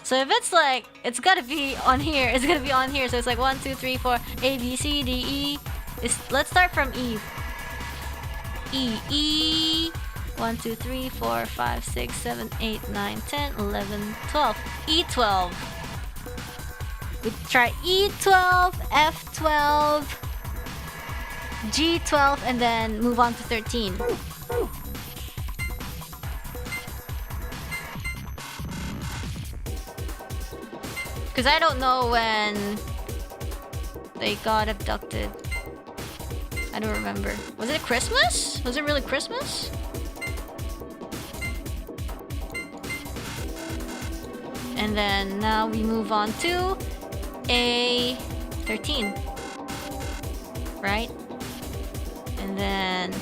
[SPEAKER 1] So if it's like, it's gotta be on here. It's gonna be on here. So it's like 1, 2, 3, 4, A, B, C, D, E. Let's start from E. E. 1, 2, 3, 4, 5, 6, 7, 8, 9, 10, 11, 12. E12. We try E12, F12, G12, and then move on to 13. Because I don't know when they got abducted. I don't remember. Was it Christmas? Was it really Christmas? And then now we move on to A13. Right? And then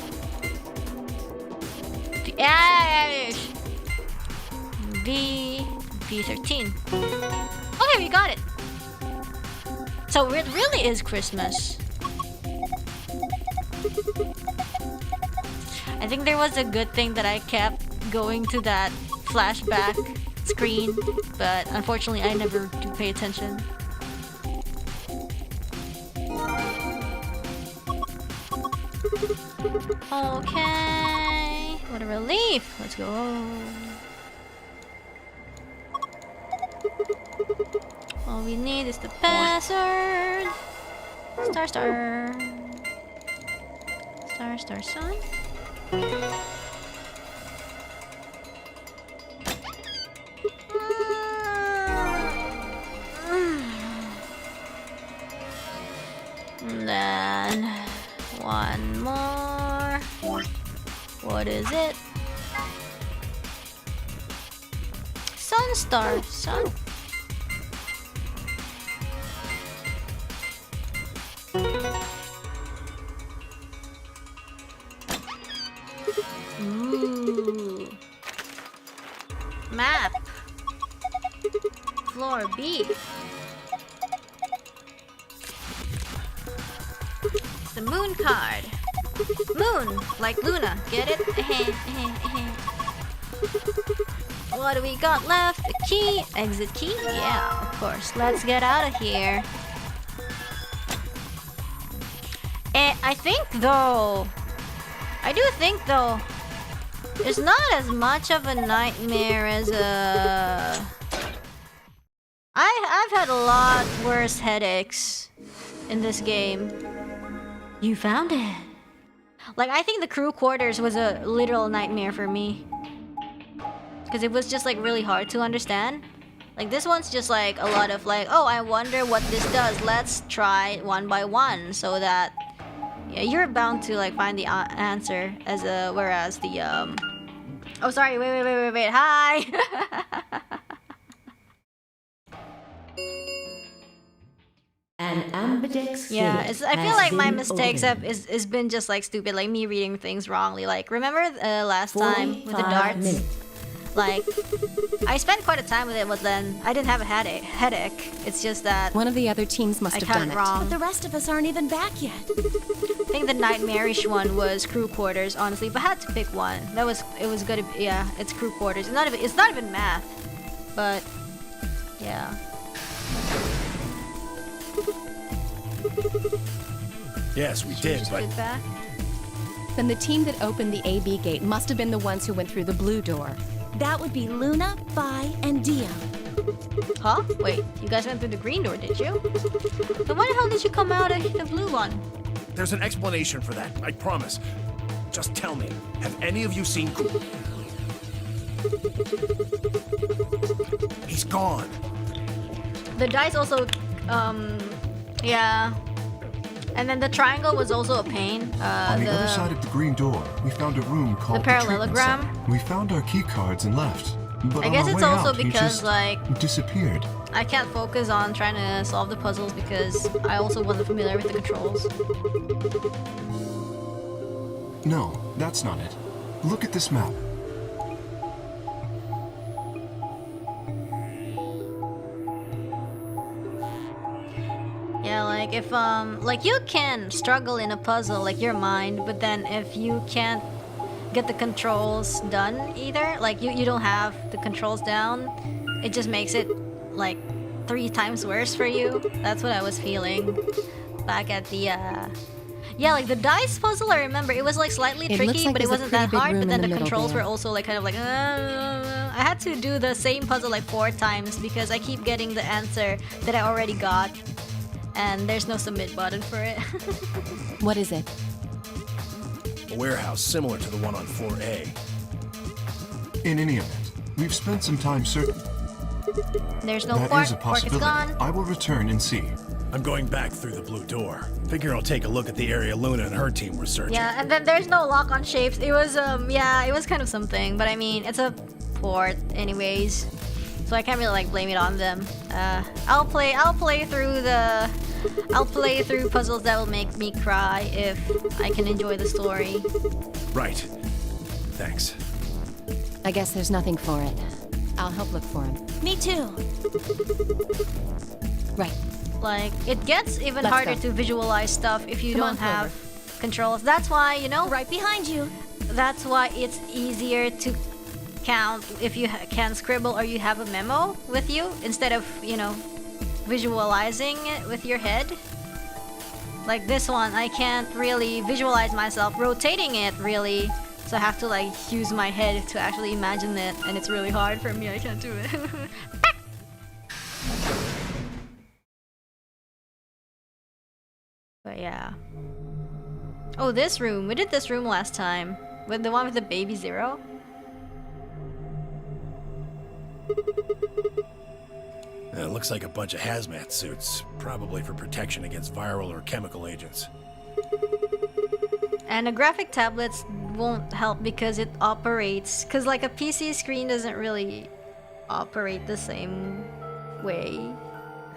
[SPEAKER 1] B13. Okay, we got it. So it really is Christmas. I think there was a good thing that I kept going to that flashback screen, but unfortunately I never do pay attention. Okay, what a relief. Let's go. All we need is the password. Star. Star sign. And then one more. What is it? Sun. Ooh. Map. Floor B. It's the moon card. Moon, like Luna. Get it? What do we got left? A key? Exit key? Yeah, of course. Let's get out of here. And I think though, it's not as much of a nightmare as I've had a lot worse headaches in this game. You found it. Like, I think the crew quarters was a literal nightmare for me. Because it was just like really hard to understand. Like, this one's just like a lot of like, oh, I wonder what this does. Let's try one by one so that, yeah, you're bound to like find the answer as a, whereas the oh, sorry, wait, hi.
[SPEAKER 4] An ambidex.
[SPEAKER 1] Yeah, I feel like my mistakes is been just like stupid, like me reading things wrongly. Like, remember last time with the darts? Like, I spent quite a time with it, but then I didn't have a headache. It's just that
[SPEAKER 8] one of the other teams must have done it.
[SPEAKER 1] Wrong.
[SPEAKER 6] But the rest of us aren't even back yet.
[SPEAKER 1] I think the nightmarish one was crew quarters, honestly. If I had to pick one, it was good. Yeah, it's crew quarters. It's not even math, but yeah.
[SPEAKER 11] Yes, we did, but
[SPEAKER 8] then the team that opened the AB gate must have been the ones who went through the blue door.
[SPEAKER 6] That would be Luna, Bai, and Dio.
[SPEAKER 1] Huh? Wait, you guys went through the green door, did you? Then why the hell did you come out of the blue one?
[SPEAKER 11] There's an explanation for that, I promise. Just tell me, have any of you seen... He's gone.
[SPEAKER 1] The dice also, yeah. And then the triangle was also a pain.
[SPEAKER 3] On the other side of the green door, we found a room called
[SPEAKER 1] the parallelogram.
[SPEAKER 3] We found our key cards and left. But
[SPEAKER 1] I guess it's also
[SPEAKER 3] out,
[SPEAKER 1] because like
[SPEAKER 3] disappeared.
[SPEAKER 1] I can't focus on trying to solve the puzzles because I also wasn't familiar with the controls.
[SPEAKER 3] No, that's not it. Look at this map.
[SPEAKER 1] Yeah, like if like you can struggle in a puzzle, like your mind, but then if you can't get the controls done either, like you don't have the controls down, it just makes it like 3 times worse for you. That's what I was feeling back at the yeah, like the dice puzzle, I remember it was like slightly tricky, but it wasn't that hard. But then the controls were also like kind of like I had to do the same puzzle like 4 times because I keep getting the answer that I already got. And there's no submit button for it.
[SPEAKER 8] What is it?
[SPEAKER 11] A warehouse similar to the one on floor A.
[SPEAKER 3] In any event, we've spent some time searching.
[SPEAKER 1] There's no
[SPEAKER 3] That
[SPEAKER 1] quark.
[SPEAKER 3] is a
[SPEAKER 1] Quark is
[SPEAKER 3] possibility.
[SPEAKER 1] gone.
[SPEAKER 3] I will return and see.
[SPEAKER 11] I'm going back through the blue door. Figure I'll take a look at the area Luna and her team were searching.
[SPEAKER 1] Yeah, and then there's no lock on shapes. It was yeah, it was kind of something, but I mean, it's a port anyways. So I can't really like blame it on them. I'll play through puzzles that will make me cry if I can enjoy the story.
[SPEAKER 11] Right. Thanks.
[SPEAKER 8] I guess there's nothing for it. I'll help look for him.
[SPEAKER 6] Me too.
[SPEAKER 8] Right.
[SPEAKER 1] Like, it gets even
[SPEAKER 8] Let's
[SPEAKER 1] harder
[SPEAKER 8] go.
[SPEAKER 1] to visualize stuff if you
[SPEAKER 8] Come
[SPEAKER 1] don't
[SPEAKER 8] on,
[SPEAKER 1] have controls. That's why, you know,
[SPEAKER 6] Right behind you.
[SPEAKER 1] that's why it's easier to count if you can scribble or you have a memo with you instead of, you know, visualizing it with your head. Like this one, I can't really visualize myself rotating it really, so I have to like use my head to actually imagine it, and it's really hard for me. I can't do it. But yeah. Oh, this room. We did this room last time. With the one with the baby Zero.
[SPEAKER 11] It looks like a bunch of hazmat suits, probably for protection against viral or chemical agents.
[SPEAKER 1] And the graphic tablets won't help because it operates, because like a PC screen doesn't really operate the same way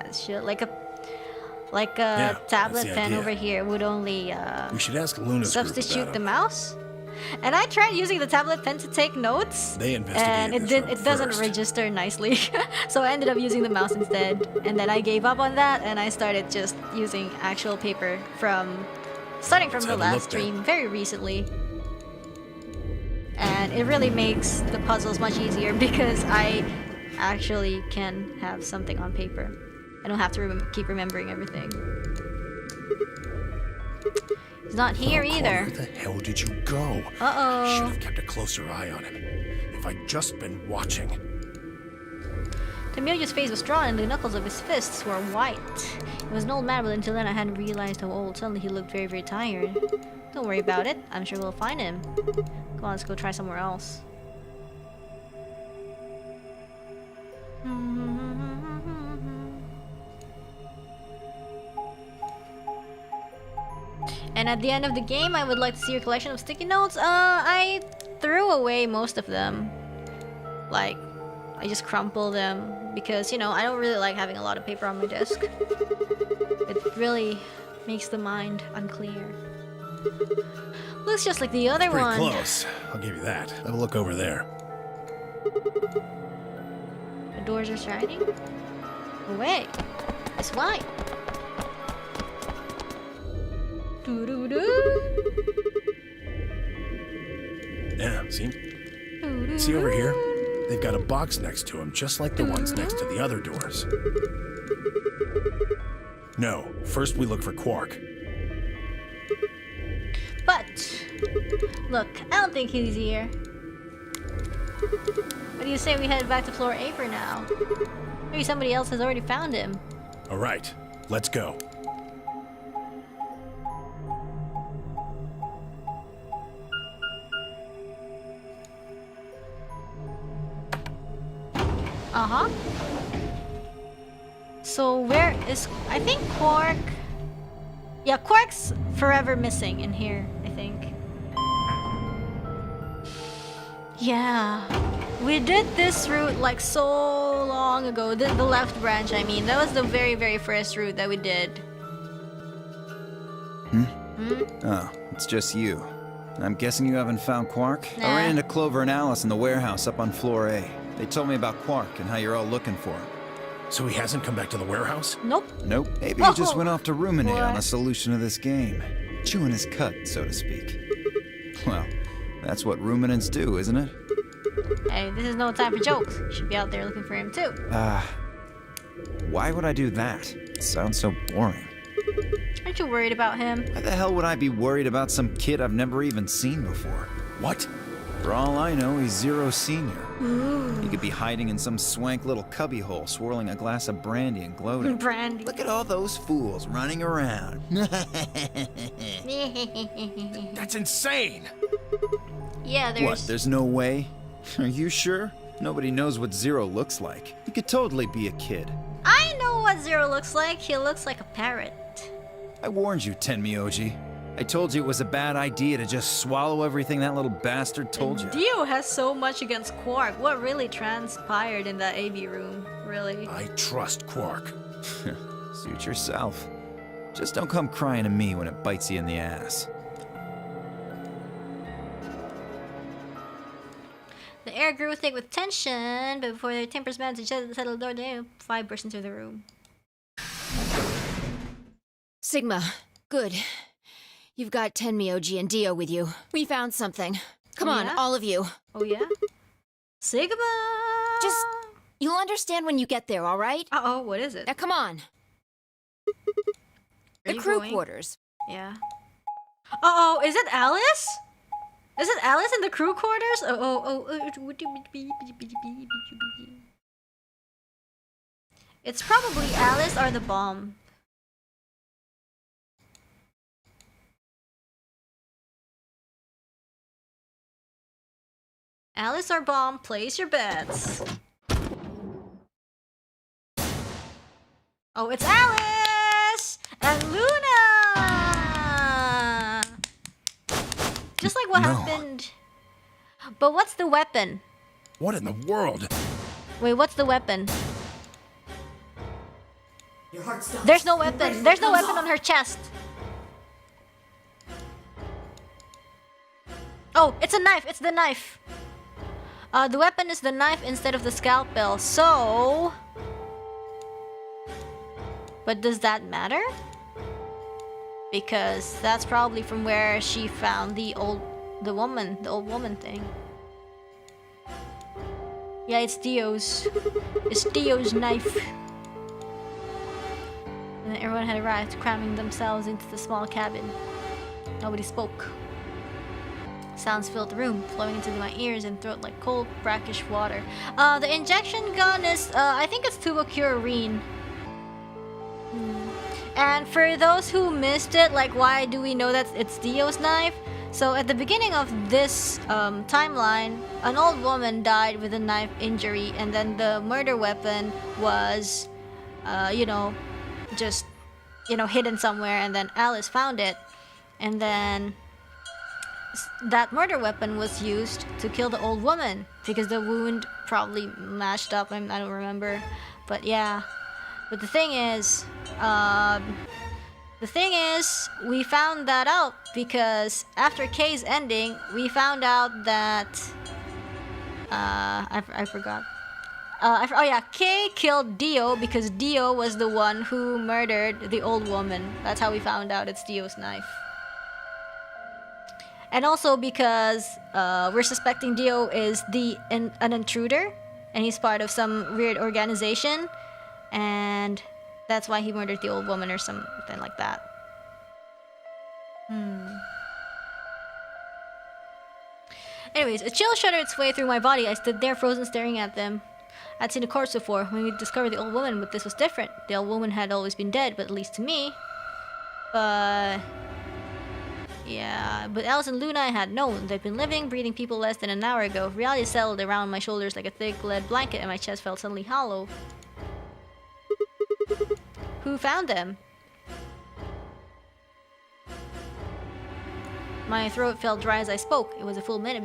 [SPEAKER 1] as should. Like a tablet pen over here would only
[SPEAKER 11] We should ask Luna's group
[SPEAKER 1] substitute
[SPEAKER 11] about
[SPEAKER 1] the
[SPEAKER 11] it.
[SPEAKER 1] mouse. And I tried using the tablet pen to take notes,
[SPEAKER 11] They investigated
[SPEAKER 1] and
[SPEAKER 11] this room
[SPEAKER 1] it doesn't
[SPEAKER 11] first.
[SPEAKER 1] register nicely. So I ended up using the mouse instead, and then I gave up on that and I started just using actual paper starting from
[SPEAKER 11] Let's
[SPEAKER 1] the
[SPEAKER 11] have a
[SPEAKER 1] last
[SPEAKER 11] look then.
[SPEAKER 1] stream very recently. And it really makes the puzzles much easier because I actually can have something on paper. I don't have to keep remembering everything. He's not here either.
[SPEAKER 11] Where the hell did you go?
[SPEAKER 1] Uh-oh.
[SPEAKER 11] I should have kept a closer eye on him. If I'd just been watching.
[SPEAKER 1] Temiojo's face was drawn and the knuckles of his fists were white. He was an old man, but until then I hadn't realized how old. Suddenly he looked very, very tired. Don't worry about it. I'm sure we'll find him. Come on, let's go try somewhere else. And at the end of the game, I would like to see your collection of sticky notes. I threw away most of them. Like, I just crumple them because, you know, I don't really like having a lot of paper on my desk. It really makes the mind unclear. Looks just like the other
[SPEAKER 11] Pretty
[SPEAKER 1] one.
[SPEAKER 11] close. I'll give you that. Have a look over there.
[SPEAKER 1] The doors are shining. Oh wait, it's white.
[SPEAKER 11] Yeah, see? See over here? They've got a box next to them, just like the ones next to the other doors. No, first we look for Quark.
[SPEAKER 1] But, look, I don't think he's here. What do you say we head back to floor A for now? Maybe somebody else has already found him.
[SPEAKER 11] All right, let's go.
[SPEAKER 1] Uh-huh. So where is... I think Quark... Yeah, Quark's forever missing in here, I think. Yeah. We did this route like so long ago. The left branch, I mean. That was the very, very first route that we did.
[SPEAKER 9] Oh, it's just you. I'm guessing you haven't found Quark?
[SPEAKER 1] Nah.
[SPEAKER 9] I ran into Clover and Alice in the warehouse up on floor A. They told me about Quark and how you're all looking for him.
[SPEAKER 11] So he hasn't come back to the warehouse?
[SPEAKER 1] Nope.
[SPEAKER 9] Nope. Maybe he just
[SPEAKER 1] Oh.
[SPEAKER 9] went off to ruminate on
[SPEAKER 1] What?
[SPEAKER 9] a solution to this game. Chewing his cud, so to speak. Well, that's what ruminants do, isn't it?
[SPEAKER 1] Hey, this is no time for jokes. You should be out there looking for him too.
[SPEAKER 9] Why would I do that? It sounds so boring.
[SPEAKER 1] Aren't you worried about him?
[SPEAKER 9] Why the hell would I be worried about some kid I've never even seen before?
[SPEAKER 11] What?
[SPEAKER 9] For all I know, he's Zero Senior. He could be hiding in some swank little cubbyhole, swirling a glass of brandy and gloating.
[SPEAKER 1] Brandy.
[SPEAKER 9] Look at all those fools running around.
[SPEAKER 11] That's insane!
[SPEAKER 1] Yeah, there's...
[SPEAKER 9] What, there's no way? Are you sure? Nobody knows what Zero looks like. He could totally be a kid.
[SPEAKER 1] I know what Zero looks like. He looks like a parrot.
[SPEAKER 9] I warned you, Tenmyoji. I told you it was a bad idea to just swallow everything that little bastard told you.
[SPEAKER 1] Dio has so much against Quark. What really transpired in that AV room? Really?
[SPEAKER 11] I trust Quark.
[SPEAKER 9] Suit yourself. Just don't come crying to me when it bites you in the ass.
[SPEAKER 1] The air grew thick with tension, but before their tempers managed to settle down, they 5 burst into the room.
[SPEAKER 2] Sigma, good. You've got Tenmyoji and Dio with you. We found something. Come on,
[SPEAKER 1] Yeah?
[SPEAKER 2] all of you.
[SPEAKER 1] Oh yeah? Sigma!
[SPEAKER 2] Just, you'll understand when you get there, all right?
[SPEAKER 1] Uh-oh, what is it?
[SPEAKER 2] Now come on.
[SPEAKER 1] Are
[SPEAKER 2] The
[SPEAKER 1] you
[SPEAKER 2] crew
[SPEAKER 1] going?
[SPEAKER 2] quarters.
[SPEAKER 1] Yeah. Uh-oh, is it Alice? Is it Alice in the crew quarters? It's probably Alice or the bomb. Alice or bomb, place your bets. Oh, it's Alice and Luna. Just like what happened. But what's the weapon?
[SPEAKER 11] What in the world?
[SPEAKER 1] Wait, what's the weapon?
[SPEAKER 5] Your heart stops.
[SPEAKER 1] There's no weapon. There's no weapon on her chest. Oh, it's a knife. It's the knife. The weapon is the knife instead of the scalpel. So, but does that matter? Because that's probably from where she found the old woman thing. Yeah, it's Dio's. It's Dio's knife. And then everyone had arrived, cramming themselves into the small cabin. Nobody spoke. Sounds filled the room, flowing into my ears and throat like cold, brackish water. The injection gun is, I think it's tubocurine. And for those who missed it, like why do we know that it's Dio's knife? So at the beginning of this timeline, an old woman died with a knife injury, and then the murder weapon was, just, hidden somewhere, and then Alice found it, and then that murder weapon was used to kill the old woman because the wound probably mashed up. I don't remember, but yeah. But the thing is, we found that out because after Kay's ending, we found out that I forgot. Kay killed Dio because Dio was the one who murdered the old woman. That's how we found out it's Dio's knife. And also because we're suspecting Dio is an intruder, and he's part of some weird organization, and that's why he murdered the old woman or something like that. Anyways, a chill shuddered its way through my body. I stood there frozen, staring at them. I'd seen a corpse before when we discovered the old woman, but this was different. The old woman had always been dead, but at least to me. But Alice and Luna had known. They'd been living, breathing people less than an hour ago. Reality settled around my shoulders like a thick lead blanket, and my chest felt suddenly hollow. Who found them? My throat felt dry as I spoke. It was a full minute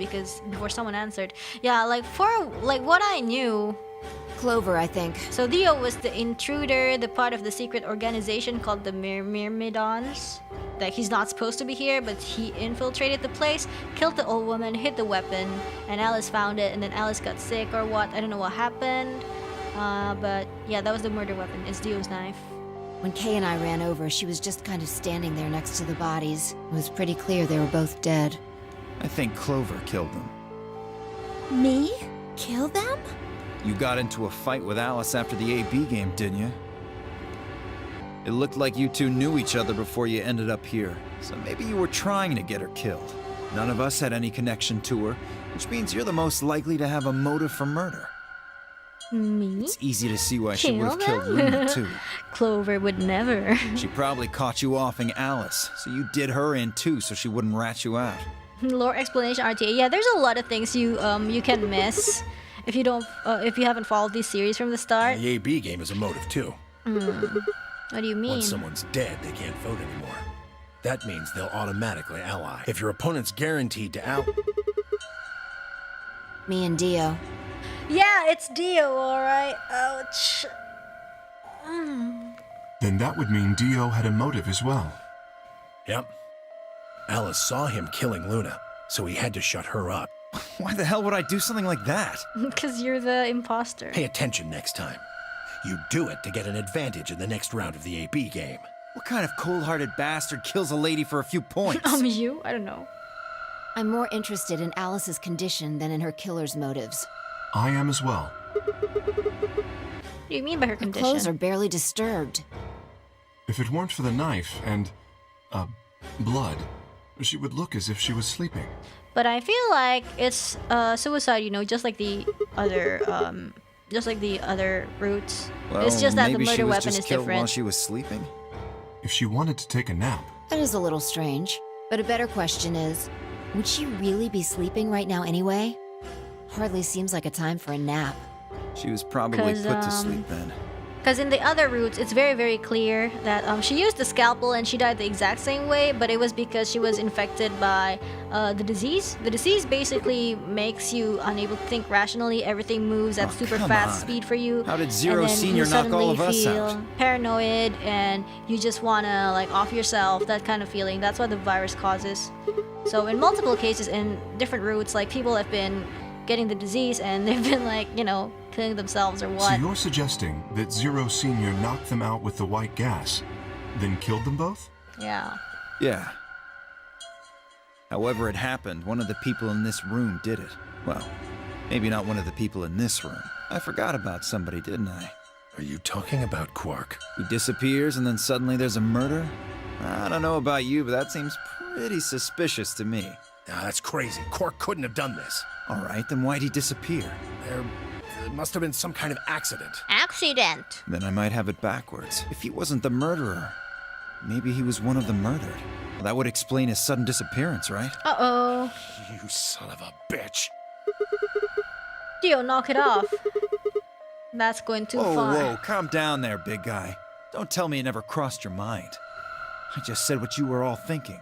[SPEAKER 1] before someone answered. Yeah, for what I knew,
[SPEAKER 2] Clover, I think.
[SPEAKER 1] So Dio was the intruder, the part of the secret organization called the Myrmidons. Like, he's not supposed to be here, but he infiltrated the place, killed the old woman, hid the weapon, and Alice found it, and then Alice got sick or what. I don't know what happened. But yeah, that was the murder weapon. It's Dio's knife.
[SPEAKER 2] When Kay and I ran over, she was just kind of standing there next to the bodies. It was pretty clear they were both dead.
[SPEAKER 9] I think Clover killed them.
[SPEAKER 6] Me? Kill them?
[SPEAKER 9] You got into a fight with Alice after the AB game, didn't you? It looked like you two knew each other before you ended up here, so maybe you were trying to get her killed. None of us had any connection to her, which means you're the most likely to have a motive for murder.
[SPEAKER 1] Me?
[SPEAKER 9] It's easy to see why she would have killed Luna, too.
[SPEAKER 1] Clover would never.
[SPEAKER 9] She probably caught you offing Alice, so you did her in too, so she wouldn't rat you out.
[SPEAKER 1] Lore explanation RTA. Yeah, there's a lot of things you can miss if you haven't followed these series from the start.
[SPEAKER 11] The AB game is a motive too.
[SPEAKER 1] What do you mean?
[SPEAKER 11] Once someone's dead, they can't vote anymore. That means they'll automatically ally. If your opponent's guaranteed to out...
[SPEAKER 2] Me and Dio.
[SPEAKER 1] Yeah, it's Dio, alright. Ouch.
[SPEAKER 3] Then that would mean Dio had a motive as well.
[SPEAKER 11] Yep. Alice saw him killing Luna, so he had to shut her up.
[SPEAKER 9] Why the hell would I do something like that?
[SPEAKER 1] Because you're the imposter.
[SPEAKER 11] Pay attention next time. You do it to get an advantage in the next round of the AB game.
[SPEAKER 9] What kind of cold-hearted bastard kills a lady for a few points?
[SPEAKER 1] You? I don't know.
[SPEAKER 2] I'm more interested in Alice's condition than in her killer's motives.
[SPEAKER 3] I am as well.
[SPEAKER 1] What do you mean by her condition?
[SPEAKER 2] Her clothes are barely disturbed.
[SPEAKER 3] If it weren't for the knife and, blood, she would look as if she was sleeping.
[SPEAKER 1] But I feel like it's suicide, just like the other routes.
[SPEAKER 9] Well,
[SPEAKER 1] it's just that the
[SPEAKER 9] maybe
[SPEAKER 1] murder
[SPEAKER 9] she was
[SPEAKER 1] weapon
[SPEAKER 9] just
[SPEAKER 1] is
[SPEAKER 9] killed
[SPEAKER 1] different.
[SPEAKER 9] while she was sleeping?
[SPEAKER 3] If she wanted to take a nap.
[SPEAKER 2] That is a little strange. But a better question is, would she really be sleeping right now anyway? Hardly seems like a time for a nap.
[SPEAKER 9] She was probably put to sleep then.
[SPEAKER 1] Because in the other routes, it's very, very clear that she used the scalpel and she died the exact same way, but it was because she was infected by the disease. The disease basically makes you unable to think rationally. Everything moves at super fast speed for you.
[SPEAKER 9] How did Zero Senior knock all of us out?
[SPEAKER 1] You feel paranoid and you just want to off yourself, that kind of feeling. That's what the virus causes. So in multiple cases, in different routes, people have been getting the disease and they've been killing themselves or what.
[SPEAKER 3] So you're suggesting that Zero Senior knocked them out with the white gas, then killed them both?
[SPEAKER 1] Yeah.
[SPEAKER 9] Yeah. However it happened, one of the people in this room did it. Well, Maybe not one of the people in this room. I forgot about somebody, didn't I?
[SPEAKER 11] Are you talking about Quark?
[SPEAKER 9] He disappears and then suddenly there's a murder? I don't know about you, but that seems pretty suspicious to me.
[SPEAKER 11] Ah, that's crazy. Quark couldn't have done this.
[SPEAKER 9] All right, then why'd he disappear?
[SPEAKER 11] There must have been some kind of accident.
[SPEAKER 1] Accident.
[SPEAKER 9] Then I might have it backwards. If he wasn't the murderer, maybe he was one of the murdered. Well, that would explain his sudden disappearance, right?
[SPEAKER 1] Uh-oh.
[SPEAKER 11] You son of a bitch.
[SPEAKER 1] Dio, knock it off. That's going too far.
[SPEAKER 9] Whoa, calm down there, big guy. Don't tell me it never crossed your mind. I just said what you were all thinking.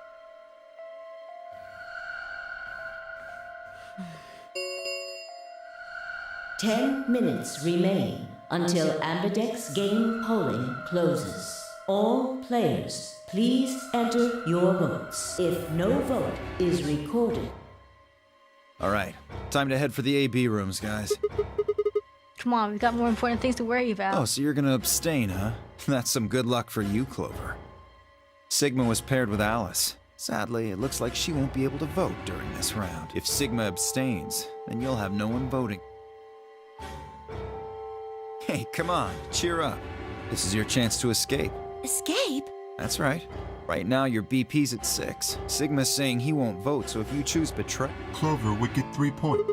[SPEAKER 4] Ten minutes remain until Ambidex game polling closes. All players, please enter your votes. If no vote is recorded.
[SPEAKER 9] All right, time to head for the AB rooms, guys.
[SPEAKER 1] Come on, we've got more important things to worry about.
[SPEAKER 9] Oh, so you're gonna abstain, huh? That's some good luck for you, Clover. Sigma was paired with Alice. Sadly, it looks like she won't be able to vote during this round. If Sigma abstains, then you'll have no one voting. Hey, come on, cheer up. This is your chance to escape.
[SPEAKER 6] Escape?
[SPEAKER 9] That's right. Right now, your BP's at 6. Sigma's saying he won't vote, so if you choose betray...
[SPEAKER 3] Clover would get 3 points.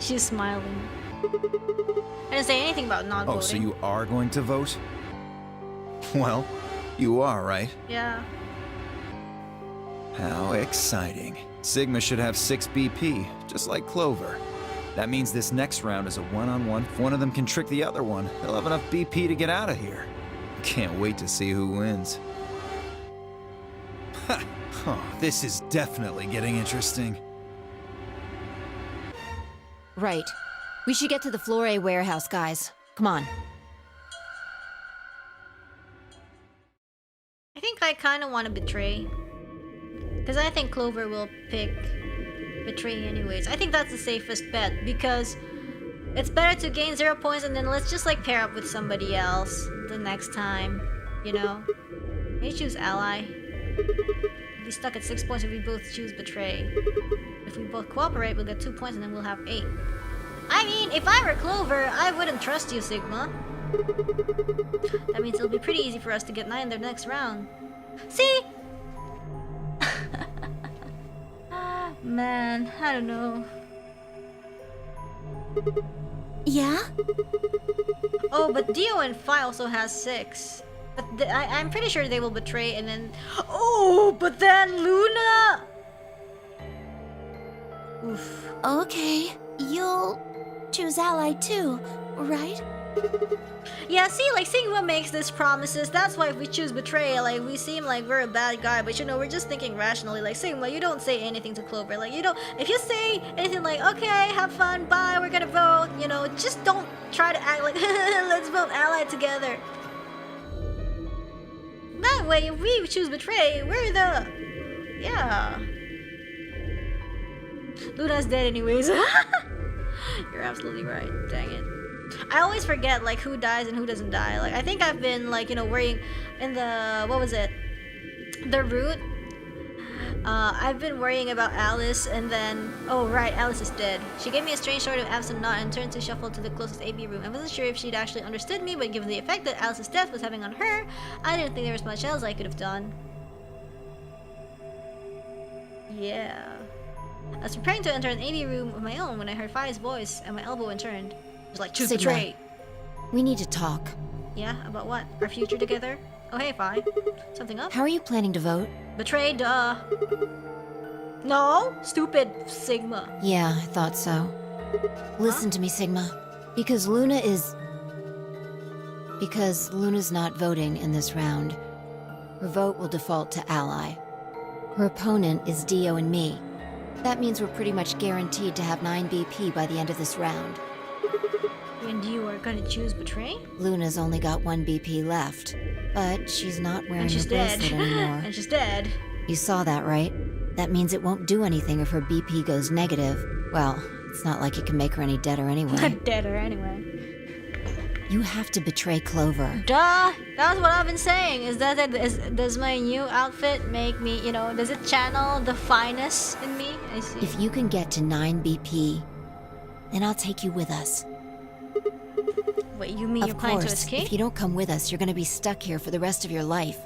[SPEAKER 1] She's smiling. I didn't say anything about not voting.
[SPEAKER 9] Oh, so you are going to vote? Well, you are, right?
[SPEAKER 1] Yeah.
[SPEAKER 9] How exciting. Sigma should have 6 BP, just like Clover. That means this next round is a one-on-one. If one of them can trick the other one, they'll have enough BP to get out of here. Can't wait to see who wins. Ha! Oh, this is definitely getting interesting.
[SPEAKER 2] Right. We should get to the Floor A warehouse, guys. Come on.
[SPEAKER 1] I think I kind of want to betray. Because I think Clover will pick betray anyways. I think that's the safest bet because it's better to gain 0 points and then let's just like pair up with somebody else the next time, you know? Maybe choose ally. We'll be stuck at 6 points if we both choose betray. If we both cooperate, we'll get 2 points and then we'll have 8. I mean, if I were Clover, I wouldn't trust you, Sigma. That means it'll be pretty easy for us to get 9 in the next round. See? Man, I don't know.
[SPEAKER 6] Yeah?
[SPEAKER 1] Oh, but Dio and Phi also has 6. But I'm pretty sure they will betray and then... Oh, but then Luna! Oof.
[SPEAKER 6] Okay, you'll choose ally too, right?
[SPEAKER 1] Yeah, see, like, Sigma makes these promises. That's why if we choose betray, like, we seem like we're a bad guy. But, you know, we're just thinking rationally. Like, Sigma, you don't say anything to Clover. Like, you don't... If you say anything like, okay, have fun, bye, we're gonna vote, you know, just don't try to act like, let's vote ally together. That way, if we choose betray, we're the... Yeah. Luna's dead anyways. You're absolutely right. Dang it. I always forget, like, who dies and who doesn't die. Like, I think I've been, like, you know, worrying in the... What was it? The route. I've been worrying about Alice and then... Oh, right. Alice is dead. She gave me a strange sort of absent nod and turned to shuffle to the closest AB room. I wasn't sure if she'd actually understood me, but given the effect that Alice's death was having on her, I didn't think there was much else I could have done. Yeah. I was preparing to enter an AB room of my own when I heard Fi's voice at my elbow and turned. It was like, choose
[SPEAKER 2] Sigma,
[SPEAKER 1] betray.
[SPEAKER 2] we need to talk.
[SPEAKER 1] Yeah, about what? Our future together? Oh, hey, Fi. Something up?
[SPEAKER 2] How are you planning to vote?
[SPEAKER 1] Betray, duh. No? Stupid Sigma.
[SPEAKER 2] Yeah, I thought so. Listen to me, Sigma. Because Luna's not voting in this round. Her vote will default to ally. Her opponent is Dio and me. That means we're pretty much guaranteed to have 9 BP by the end of this round.
[SPEAKER 1] And you are gonna choose betray?
[SPEAKER 2] Luna's only got 1 BP left, but she's not wearing her bracelet anymore.
[SPEAKER 1] And she's dead.
[SPEAKER 2] You saw that, right? That means it won't do anything if her BP goes negative. Well, it's not like it can make her any deader anyway.
[SPEAKER 1] Deader anyway.
[SPEAKER 2] You have to betray Clover.
[SPEAKER 1] Duh! That's what I've been saying. Does my new outfit make me, you know, does it channel the finest in me? I see.
[SPEAKER 2] If you can get to 9 BP, then I'll take you with us.
[SPEAKER 1] Wait, you mean you're planning to escape?
[SPEAKER 2] If you don't come with us, you're gonna be stuck here for the rest of your life.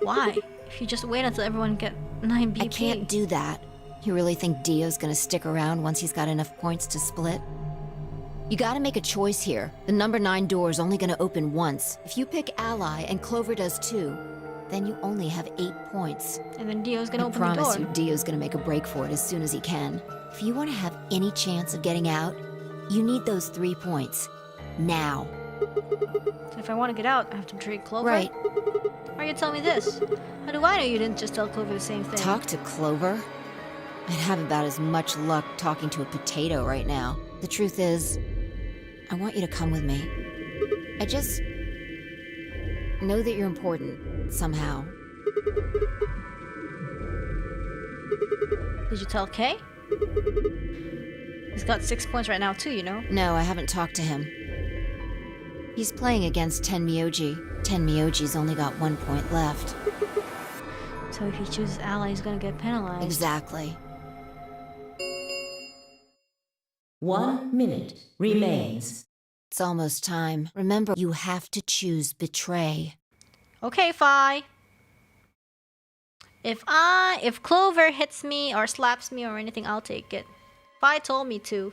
[SPEAKER 1] Why? If you just wait until everyone get 9 BP.
[SPEAKER 2] I can't do that. You really think Dio's gonna stick around once he's got enough points to split? You gotta make a choice here. The number 9 door is only gonna open once. If you pick Ally and Clover does too, then you only have 8 points.
[SPEAKER 1] And then Dio's gonna open the door.
[SPEAKER 2] I promise you, Dio's gonna make a break for it as soon as he can. If you want to have any chance of getting out, you need those 3 points. Now.
[SPEAKER 1] So if I want to get out, I have to trade Clover?
[SPEAKER 2] Right.
[SPEAKER 1] Why are you telling me this? How do I know you didn't just tell Clover the same thing?
[SPEAKER 2] Talk to Clover? I'd have about as much luck talking to a potato right now. The truth is, I want you to come with me. I just know that you're important, somehow.
[SPEAKER 1] Did you tell Kay? He's got 6 points right now too, you know?
[SPEAKER 2] No, I haven't talked to him. He's playing against Tenmyoji. Tenmyoji's only got 1 point left.
[SPEAKER 1] So if he chooses Ally, he's gonna get penalized.
[SPEAKER 2] Exactly.
[SPEAKER 4] 1 minute remains.
[SPEAKER 2] It's almost time. Remember, you have to choose Betray.
[SPEAKER 1] Okay, Fi. If Clover hits me or slaps me or anything, I'll take it. Fi told me to.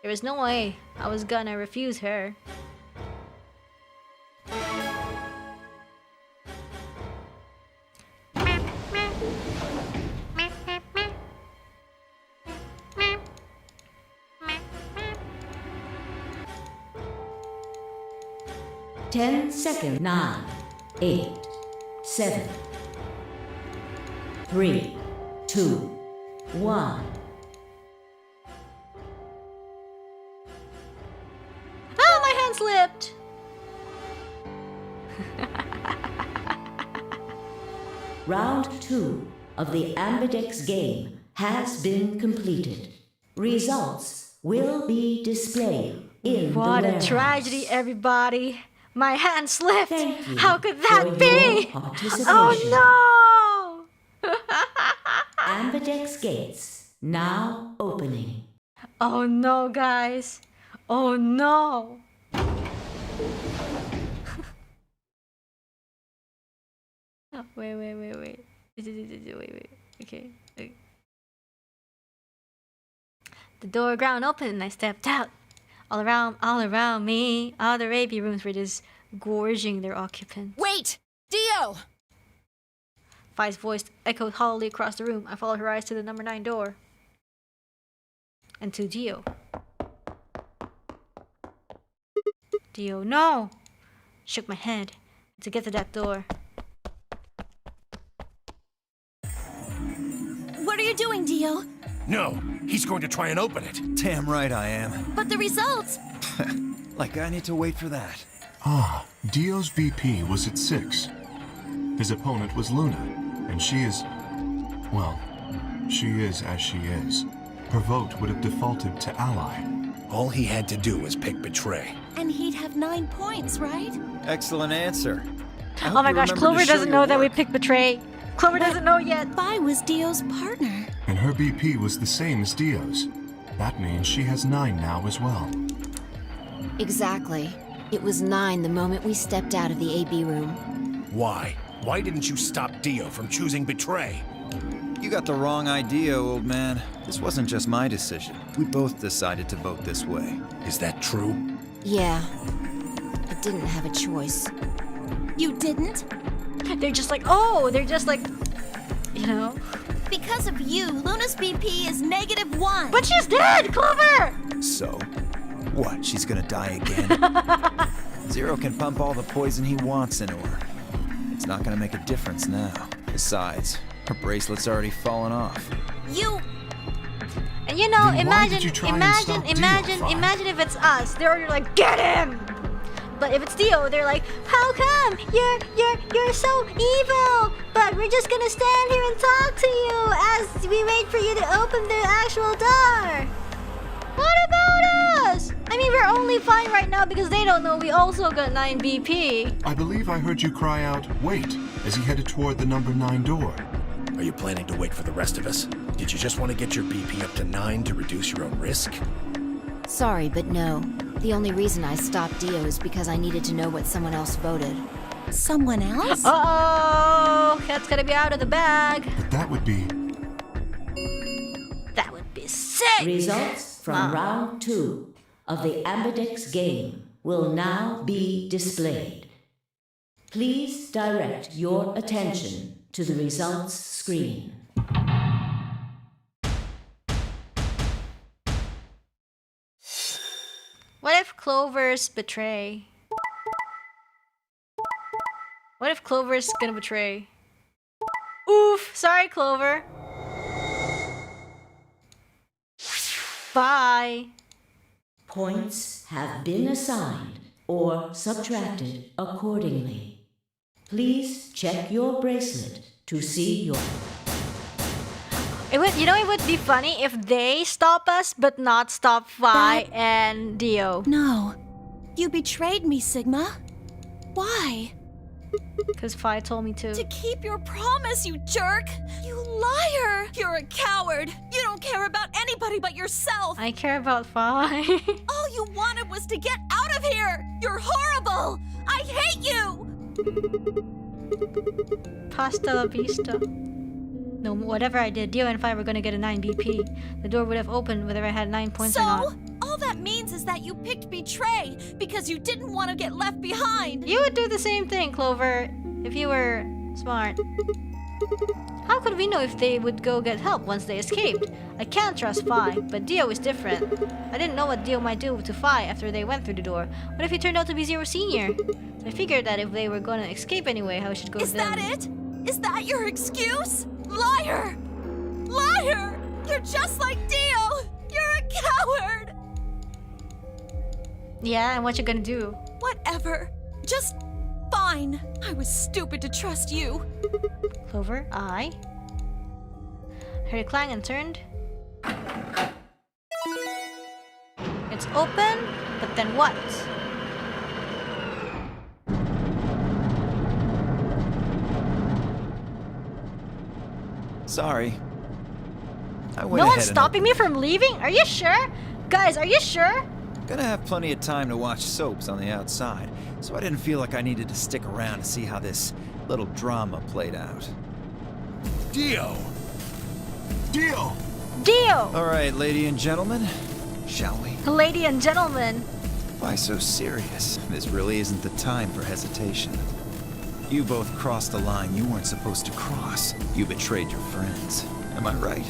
[SPEAKER 1] There was no way I was gonna refuse her.
[SPEAKER 4] Ten seconds. 9, 8, 7, 3, 2, 1.
[SPEAKER 1] Oh, my hand slipped!
[SPEAKER 4] Round 2 of the Ambidex game has been completed. Results will be displayed in the
[SPEAKER 1] What a
[SPEAKER 4] warehouse.
[SPEAKER 1] tragedy, everybody! My hand slipped!
[SPEAKER 4] Thank you
[SPEAKER 1] How could
[SPEAKER 4] for
[SPEAKER 1] that be?
[SPEAKER 4] your participation.
[SPEAKER 1] Oh no!
[SPEAKER 4] Ambidex gates now opening.
[SPEAKER 1] Oh no, guys! Oh no! Wait. Wait. Okay. The door ground open and I stepped out. All around me, other AP rooms were just gorging their occupants.
[SPEAKER 2] Wait! Dio!
[SPEAKER 1] Fi's voice echoed hollowly across the room. I followed her eyes to the number 9 door. And to Dio. Dio, no! Shook my head to get to that door.
[SPEAKER 6] What are you doing, Dio?
[SPEAKER 11] No, he's going to try and open it.
[SPEAKER 9] Damn right I am.
[SPEAKER 6] But the results!
[SPEAKER 9] Like I need to wait for that.
[SPEAKER 3] Ah, Dio's BP was at 6. His opponent was Luna, and she is... well, she is as she is. Her vote would have defaulted to Ally.
[SPEAKER 11] All he had to do was pick Betray.
[SPEAKER 6] And he'd have 9 points, right?
[SPEAKER 9] Excellent answer. I
[SPEAKER 1] Oh
[SPEAKER 9] hope
[SPEAKER 1] my
[SPEAKER 9] you
[SPEAKER 1] gosh,
[SPEAKER 9] remember to
[SPEAKER 1] Clover
[SPEAKER 9] show
[SPEAKER 1] doesn't
[SPEAKER 9] your
[SPEAKER 1] know that we
[SPEAKER 9] work.
[SPEAKER 1] picked Betray. Clover doesn't know yet.
[SPEAKER 6] Fi was Dio's partner.
[SPEAKER 3] And her BP was the same as Dio's. That means she has 9 now as well.
[SPEAKER 2] Exactly. It was 9 the moment we stepped out of the AB room.
[SPEAKER 11] Why? Why didn't you stop Dio from choosing Betray?
[SPEAKER 9] You got the wrong idea, old man. This wasn't just my decision. We both decided to vote this way.
[SPEAKER 11] Is that true?
[SPEAKER 2] Yeah. I didn't have a choice.
[SPEAKER 6] You didn't?
[SPEAKER 1] They're just like, oh, they're just like, you know.
[SPEAKER 6] Because of you, Luna's BP is -1.
[SPEAKER 1] But she's dead, Clover!
[SPEAKER 9] So, what, she's gonna die again? Zero can pump all the poison he wants into her. It's not gonna make a difference now. Besides, her bracelet's already fallen off.
[SPEAKER 6] You...
[SPEAKER 1] And you know,
[SPEAKER 3] Then why did you try and stop Dio, Fi?
[SPEAKER 1] imagine if it's us. They're already like, get him! But if it's Dio, they're like, how come? You're so evil! But we're just gonna stand here and talk to you as we wait for you to open the actual door. What about us? I mean, we're only fine right now because they don't know we also got 9 BP.
[SPEAKER 3] I believe I heard you cry out, wait, as he headed toward the number 9 door.
[SPEAKER 11] Are you planning to wait for the rest of us? Did you just want to get your BP up to 9 to reduce your own risk?
[SPEAKER 2] Sorry, but no. The only reason I stopped Dio is because I needed to know what someone else voted.
[SPEAKER 6] Someone else?
[SPEAKER 1] Uh-oh! Cat's gonna be out of the bag.
[SPEAKER 3] But that would be...
[SPEAKER 1] That would be sick!
[SPEAKER 4] Results from round 2 of the Ambidex game will now be displayed. Please direct your attention to the results screen.
[SPEAKER 1] What if Clover's betray? What if Clover's gonna betray? Oof! Sorry, Clover. Bye.
[SPEAKER 4] Points have been assigned or subtracted accordingly. Please check your bracelet to see your...
[SPEAKER 1] It would, it would be funny if they stop us, but not stop Vi and Dio.
[SPEAKER 6] No. You betrayed me, Sigma. Why?
[SPEAKER 1] Because Fi told me to.
[SPEAKER 6] To keep your promise, you jerk! You liar! You're a coward! You don't care about anybody but yourself!
[SPEAKER 1] I care about Fi.
[SPEAKER 6] All you wanted was to get out of here! You're horrible! I hate you!
[SPEAKER 1] Pasta la vista. No, whatever I did, Dio and Fi were gonna get a 9 BP. The door would have opened whether I had 9 points or not.
[SPEAKER 6] All that means is that you picked betray because you didn't want to get left behind.
[SPEAKER 1] You would do the same thing, Clover, if you were smart. How could we know if they would go get help once they escaped? I can't trust Fi, but Dio is different. I didn't know what Dio might do to Fi after they went through the door. What if he turned out to be Zero Senior? I figured that if they were gonna escape anyway, I should go with them.
[SPEAKER 6] Is that it? Is that your excuse? Liar! Liar! You're just like Dio! You're a coward!
[SPEAKER 1] Yeah, and what you gonna do?
[SPEAKER 6] Whatever. Just fine. I was stupid to trust you.
[SPEAKER 1] Clover, I heard a clang and turned. It's open, but then what?
[SPEAKER 9] Sorry. I went
[SPEAKER 1] No
[SPEAKER 9] ahead
[SPEAKER 1] one's
[SPEAKER 9] and
[SPEAKER 1] stopping me from leaving? Are you sure? Guys, are you sure?
[SPEAKER 9] Gonna have plenty of time to watch soaps on the outside, so I didn't feel like I needed to stick around to see how this little drama played out.
[SPEAKER 11] Dio!
[SPEAKER 3] Dio!
[SPEAKER 1] Dio!
[SPEAKER 9] All right, lady and gentlemen, shall we?
[SPEAKER 1] Lady and gentlemen.
[SPEAKER 9] Why so serious? This really isn't the time for hesitation. You both crossed the line you weren't supposed to cross. You betrayed your friends. Am I right?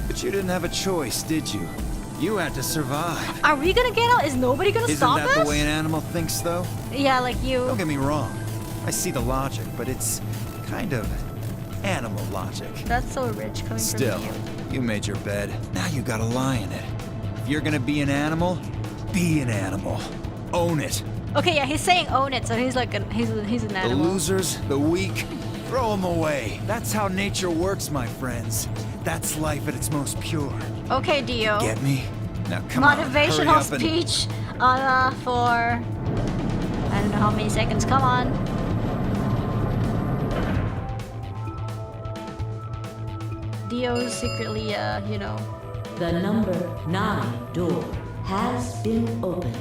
[SPEAKER 9] But you didn't have a choice, did you? You had to survive.
[SPEAKER 1] Are we gonna get out? Is nobody gonna stop us?
[SPEAKER 9] Isn't that the way an animal thinks, though?
[SPEAKER 1] Yeah, like you.
[SPEAKER 9] Don't get me wrong. I see the logic, but it's kind of animal logic.
[SPEAKER 1] That's so rich coming
[SPEAKER 9] Still,
[SPEAKER 1] from you.
[SPEAKER 9] you made your bed. Now you gotta lie in it. If you're gonna be an animal, be an animal. Own it.
[SPEAKER 1] Okay, yeah, he's saying own it, so he's like he's an
[SPEAKER 9] The
[SPEAKER 1] animal.
[SPEAKER 9] losers, the weak, throw them away. That's how nature works, my friends. That's life at its most pure.
[SPEAKER 1] Okay, Dio.
[SPEAKER 9] Get me? Now come on, hurry
[SPEAKER 1] Motivational
[SPEAKER 9] up and...
[SPEAKER 1] speech for I don't know how many seconds. Come on. Dio's secretly,
[SPEAKER 4] The number 9 door has been opened.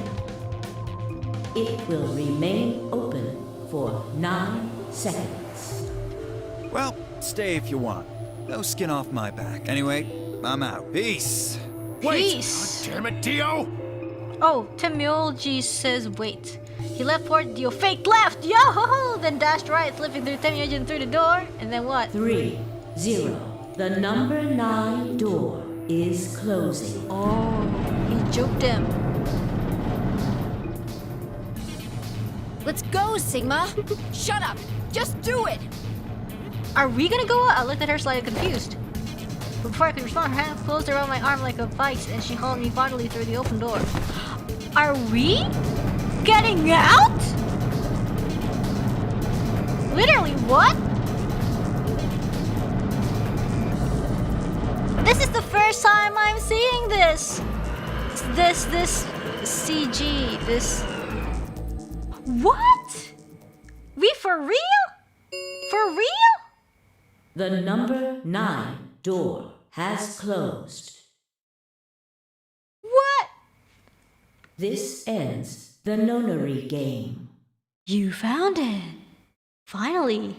[SPEAKER 4] It will remain open for 9 seconds.
[SPEAKER 9] Well, stay if you want. No skin off my back. Anyway, I'm out. Peace.
[SPEAKER 1] Peace.
[SPEAKER 11] God damn it, Dio!
[SPEAKER 1] Oh, Temyoji says wait. He left forward, Dio faked left, yo ho ho, then dashed right, slipping through Temyoji and through the door, and then what?
[SPEAKER 4] 3, 0. The number 9 door is closing.
[SPEAKER 1] Oh, he juked him.
[SPEAKER 2] Let's go, Sigma! Shut up! Just do it!
[SPEAKER 1] Are we gonna go? I looked at her slightly confused. But before I could respond, her hand closed around my arm like a vice, and she hauled me bodily through the open door. Are we getting out? Literally, what? This is the first time I'm seeing this. This CG. This. What? We for real? For real?
[SPEAKER 4] The number 9 door has closed.
[SPEAKER 1] What?
[SPEAKER 4] This ends the Nonary game.
[SPEAKER 1] You found it. Finally.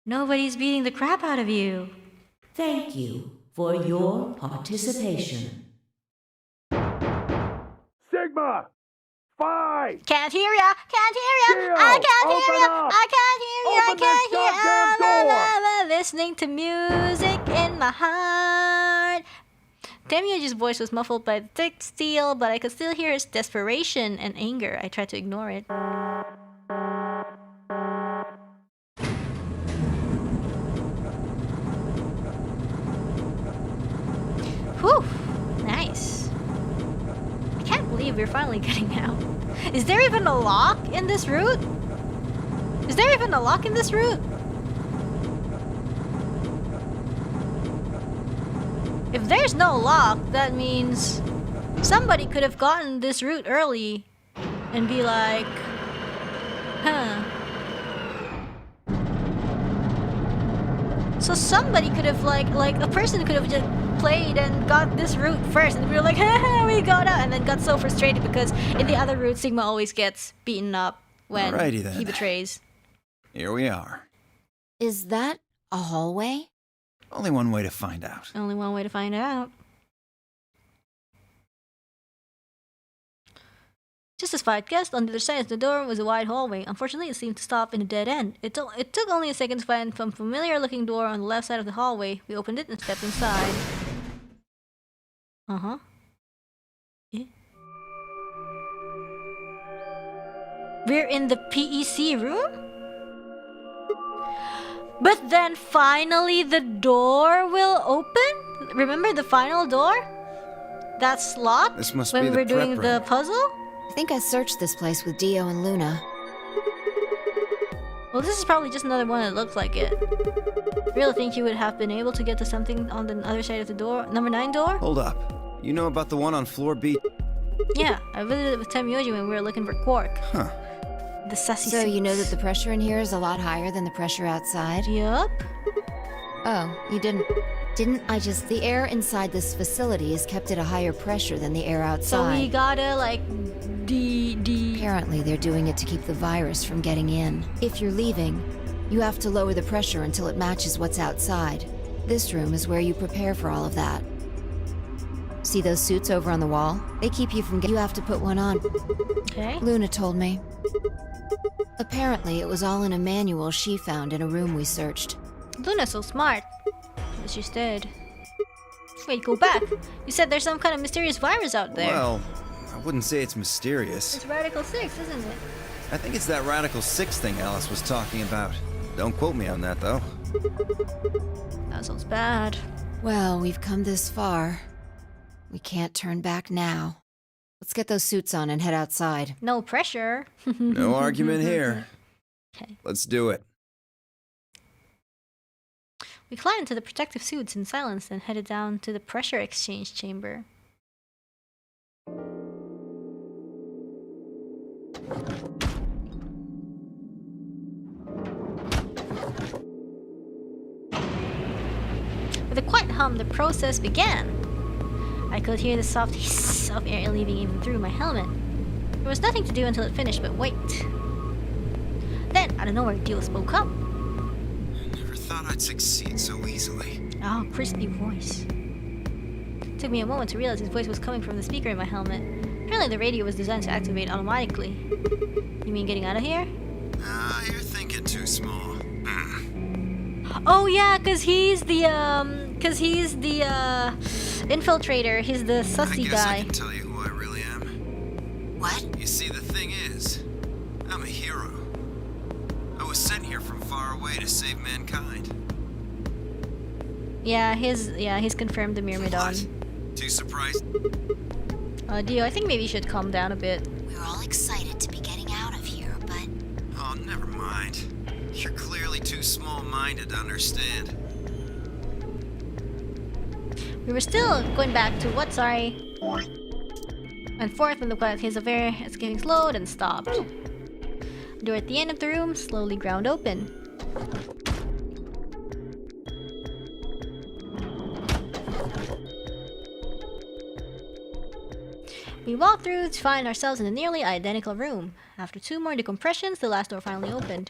[SPEAKER 1] Nobody's beating the crap out of you.
[SPEAKER 4] Thank you for your participation.
[SPEAKER 11] Sigma! Fight!
[SPEAKER 1] Can't hear ya! Can't hear ya!
[SPEAKER 11] Geo,
[SPEAKER 1] I can't hear
[SPEAKER 11] open
[SPEAKER 1] ya!
[SPEAKER 11] up!
[SPEAKER 1] I can't hear ya! I
[SPEAKER 11] Open that
[SPEAKER 1] can't hear
[SPEAKER 11] goddamn
[SPEAKER 1] ya! Listening to music in my heart. Temyoji's voice was muffled by the thick steel, but I could still hear his desperation and anger. I tried to ignore it. Whew! Nice. I can't believe we're finally getting out. Is there even a lock in this route? Is there even a lock in this route? If there's no lock, that means somebody could have gotten this route early and be like, huh. So somebody could have like a person could have just played and got this route first, and we were like, haha, we got out, and then got so frustrated because in the other route, Sigma always gets beaten up when
[SPEAKER 9] Alrighty then.
[SPEAKER 1] he betrays.
[SPEAKER 9] Here we are.
[SPEAKER 2] Is that a hallway?
[SPEAKER 9] Only one way to find out.
[SPEAKER 1] Only one way to find out. Just as Spike guessed, on the other side of the door was a wide hallway. Unfortunately, it seemed to stop in a dead end. It took only a second to find a familiar-looking door on the left side of the hallway. We opened it and stepped inside. Uh-huh. Yeah. We're in the PEC room? But then finally the door will open? Remember the final door? That's locked?
[SPEAKER 9] This must
[SPEAKER 1] when
[SPEAKER 9] be the
[SPEAKER 1] we're doing
[SPEAKER 9] prep
[SPEAKER 1] the
[SPEAKER 9] room.
[SPEAKER 1] puzzle?
[SPEAKER 2] I think I searched this place with Dio and Luna.
[SPEAKER 1] Well, this is probably just another one that looks like it. Really think you would have been able to get to something on the other side of the door? Number 9 door?
[SPEAKER 9] Hold up. You know about the one on floor B?
[SPEAKER 1] Yeah, I visited it with Temyoji when we were looking for Quark.
[SPEAKER 9] Huh.
[SPEAKER 1] The sussy
[SPEAKER 2] So you know that
[SPEAKER 1] suits.
[SPEAKER 2] the pressure in here is a lot higher than the pressure outside?
[SPEAKER 1] Yup.
[SPEAKER 2] Oh, you didn't. Didn't I just... The air inside this facility is kept at a higher pressure than the air
[SPEAKER 1] So
[SPEAKER 2] outside.
[SPEAKER 1] we gotta, like,
[SPEAKER 2] Apparently, they're doing it to keep the virus from getting in. If you're leaving, you have to lower the pressure until it matches what's outside. This room is where you prepare for all of that. See those suits over on the wall? They keep you from getting... You have to put one on.
[SPEAKER 1] Okay.
[SPEAKER 2] Luna told me. Apparently, it was all in a manual she found in a room we searched.
[SPEAKER 1] Luna's so smart. But she's dead. Wait, go back. You said there's some kind of mysterious virus out there.
[SPEAKER 9] Well, I wouldn't say it's mysterious.
[SPEAKER 1] It's Radical 6, isn't it?
[SPEAKER 9] I think it's that Radical 6 thing Alice was talking about. Don't quote me on that, though.
[SPEAKER 1] That sounds bad.
[SPEAKER 2] Well, we've come this far. We can't turn back now. Let's get those suits on and head outside.
[SPEAKER 1] No pressure.
[SPEAKER 9] No argument here.
[SPEAKER 1] Okay.
[SPEAKER 9] Let's do it.
[SPEAKER 1] We climbed into the protective suits in silence and headed down to the pressure exchange chamber. With a quiet hum, the process began. I could hear the soft hiss of air leaving even through my helmet. There was nothing to do until it finished but wait. Then, out of nowhere, Dio spoke up.
[SPEAKER 9] Never thought I'd succeed so easily.
[SPEAKER 1] Oh, crispy voice. It took me a moment to realize his voice was coming from the speaker in my helmet. Apparently the radio was designed to activate automatically. You mean getting out of here?
[SPEAKER 9] Ah, you're thinking too small.
[SPEAKER 1] Oh yeah, cause he's the infiltrator. He's the sussy
[SPEAKER 9] I guess
[SPEAKER 1] guy.
[SPEAKER 9] I can tell you who I really am.
[SPEAKER 2] What?
[SPEAKER 9] You see, the thing is, I'm a hero. I was sent here from far away to save mankind.
[SPEAKER 1] Yeah, he's confirmed the Myrmidon.
[SPEAKER 9] What? Too surprised?
[SPEAKER 1] Dio, I think maybe you should calm down a bit.
[SPEAKER 2] We were all excited to be getting out of here, but...
[SPEAKER 9] Oh, never mind. You're clearly too small-minded to understand.
[SPEAKER 1] We were still going back to what, sorry? And forth when the quiet case of air is getting slowed and stopped. The door at the end of the room slowly ground open. We walk through to find ourselves in a nearly identical room. After 2 more decompressions, the last door finally opened.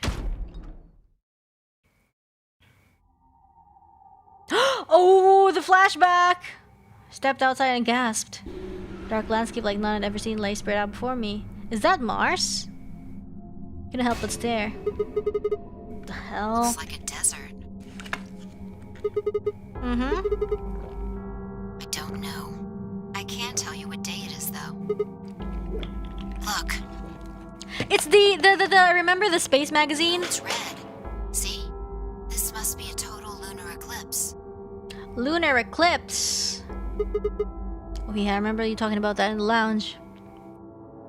[SPEAKER 1] Oh, the flashback! Stepped outside and gasped. Dark landscape like none I'd ever seen lay spread out before me. Is that Mars? Couldn't help but stare. What the hell?
[SPEAKER 2] Looks like a desert.
[SPEAKER 1] Mm-hmm.
[SPEAKER 2] I don't know. I can't tell you what day it is, though. Look.
[SPEAKER 1] It's the remember the space magazine?
[SPEAKER 2] It's red. See? This must be a total lunar eclipse.
[SPEAKER 1] Lunar eclipse. Oh yeah, I remember you talking about that in the lounge.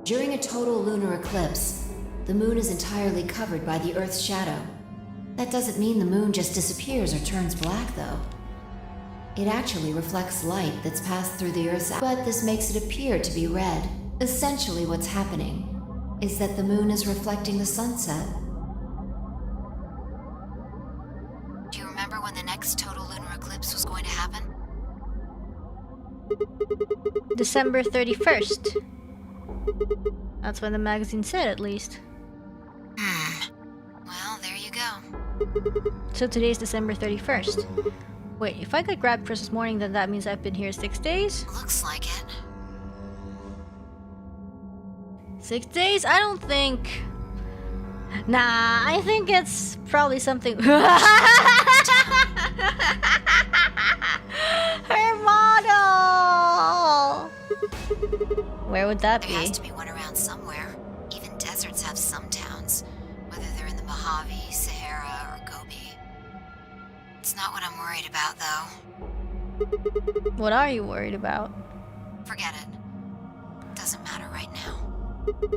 [SPEAKER 2] During a total lunar eclipse, the moon is entirely covered by the Earth's shadow. That doesn't mean the moon just disappears or turns black, though. It actually reflects light that's passed through the Earth's but this makes it appear to be red. Essentially what's happening is that the moon is reflecting the sunset. Do you remember when the next total lunar eclipse was going to happen?
[SPEAKER 1] December 31st. That's when the magazine said, at least.
[SPEAKER 2] Well, there you go.
[SPEAKER 1] So today's December 31st. Wait, if I got grabbed Christmas morning, then that means I've been here 6 days?
[SPEAKER 2] Looks like it.
[SPEAKER 1] 6 days? I don't think... Nah, I think it's probably something... Her model! Where would that be?
[SPEAKER 2] There has to be one around somewhere. Even deserts have some towns, whether they're in the Mojave, Sahara, or Gobi. It's not what I'm worried about, though.
[SPEAKER 1] What are you worried about?
[SPEAKER 2] Forget it. Doesn't matter right now.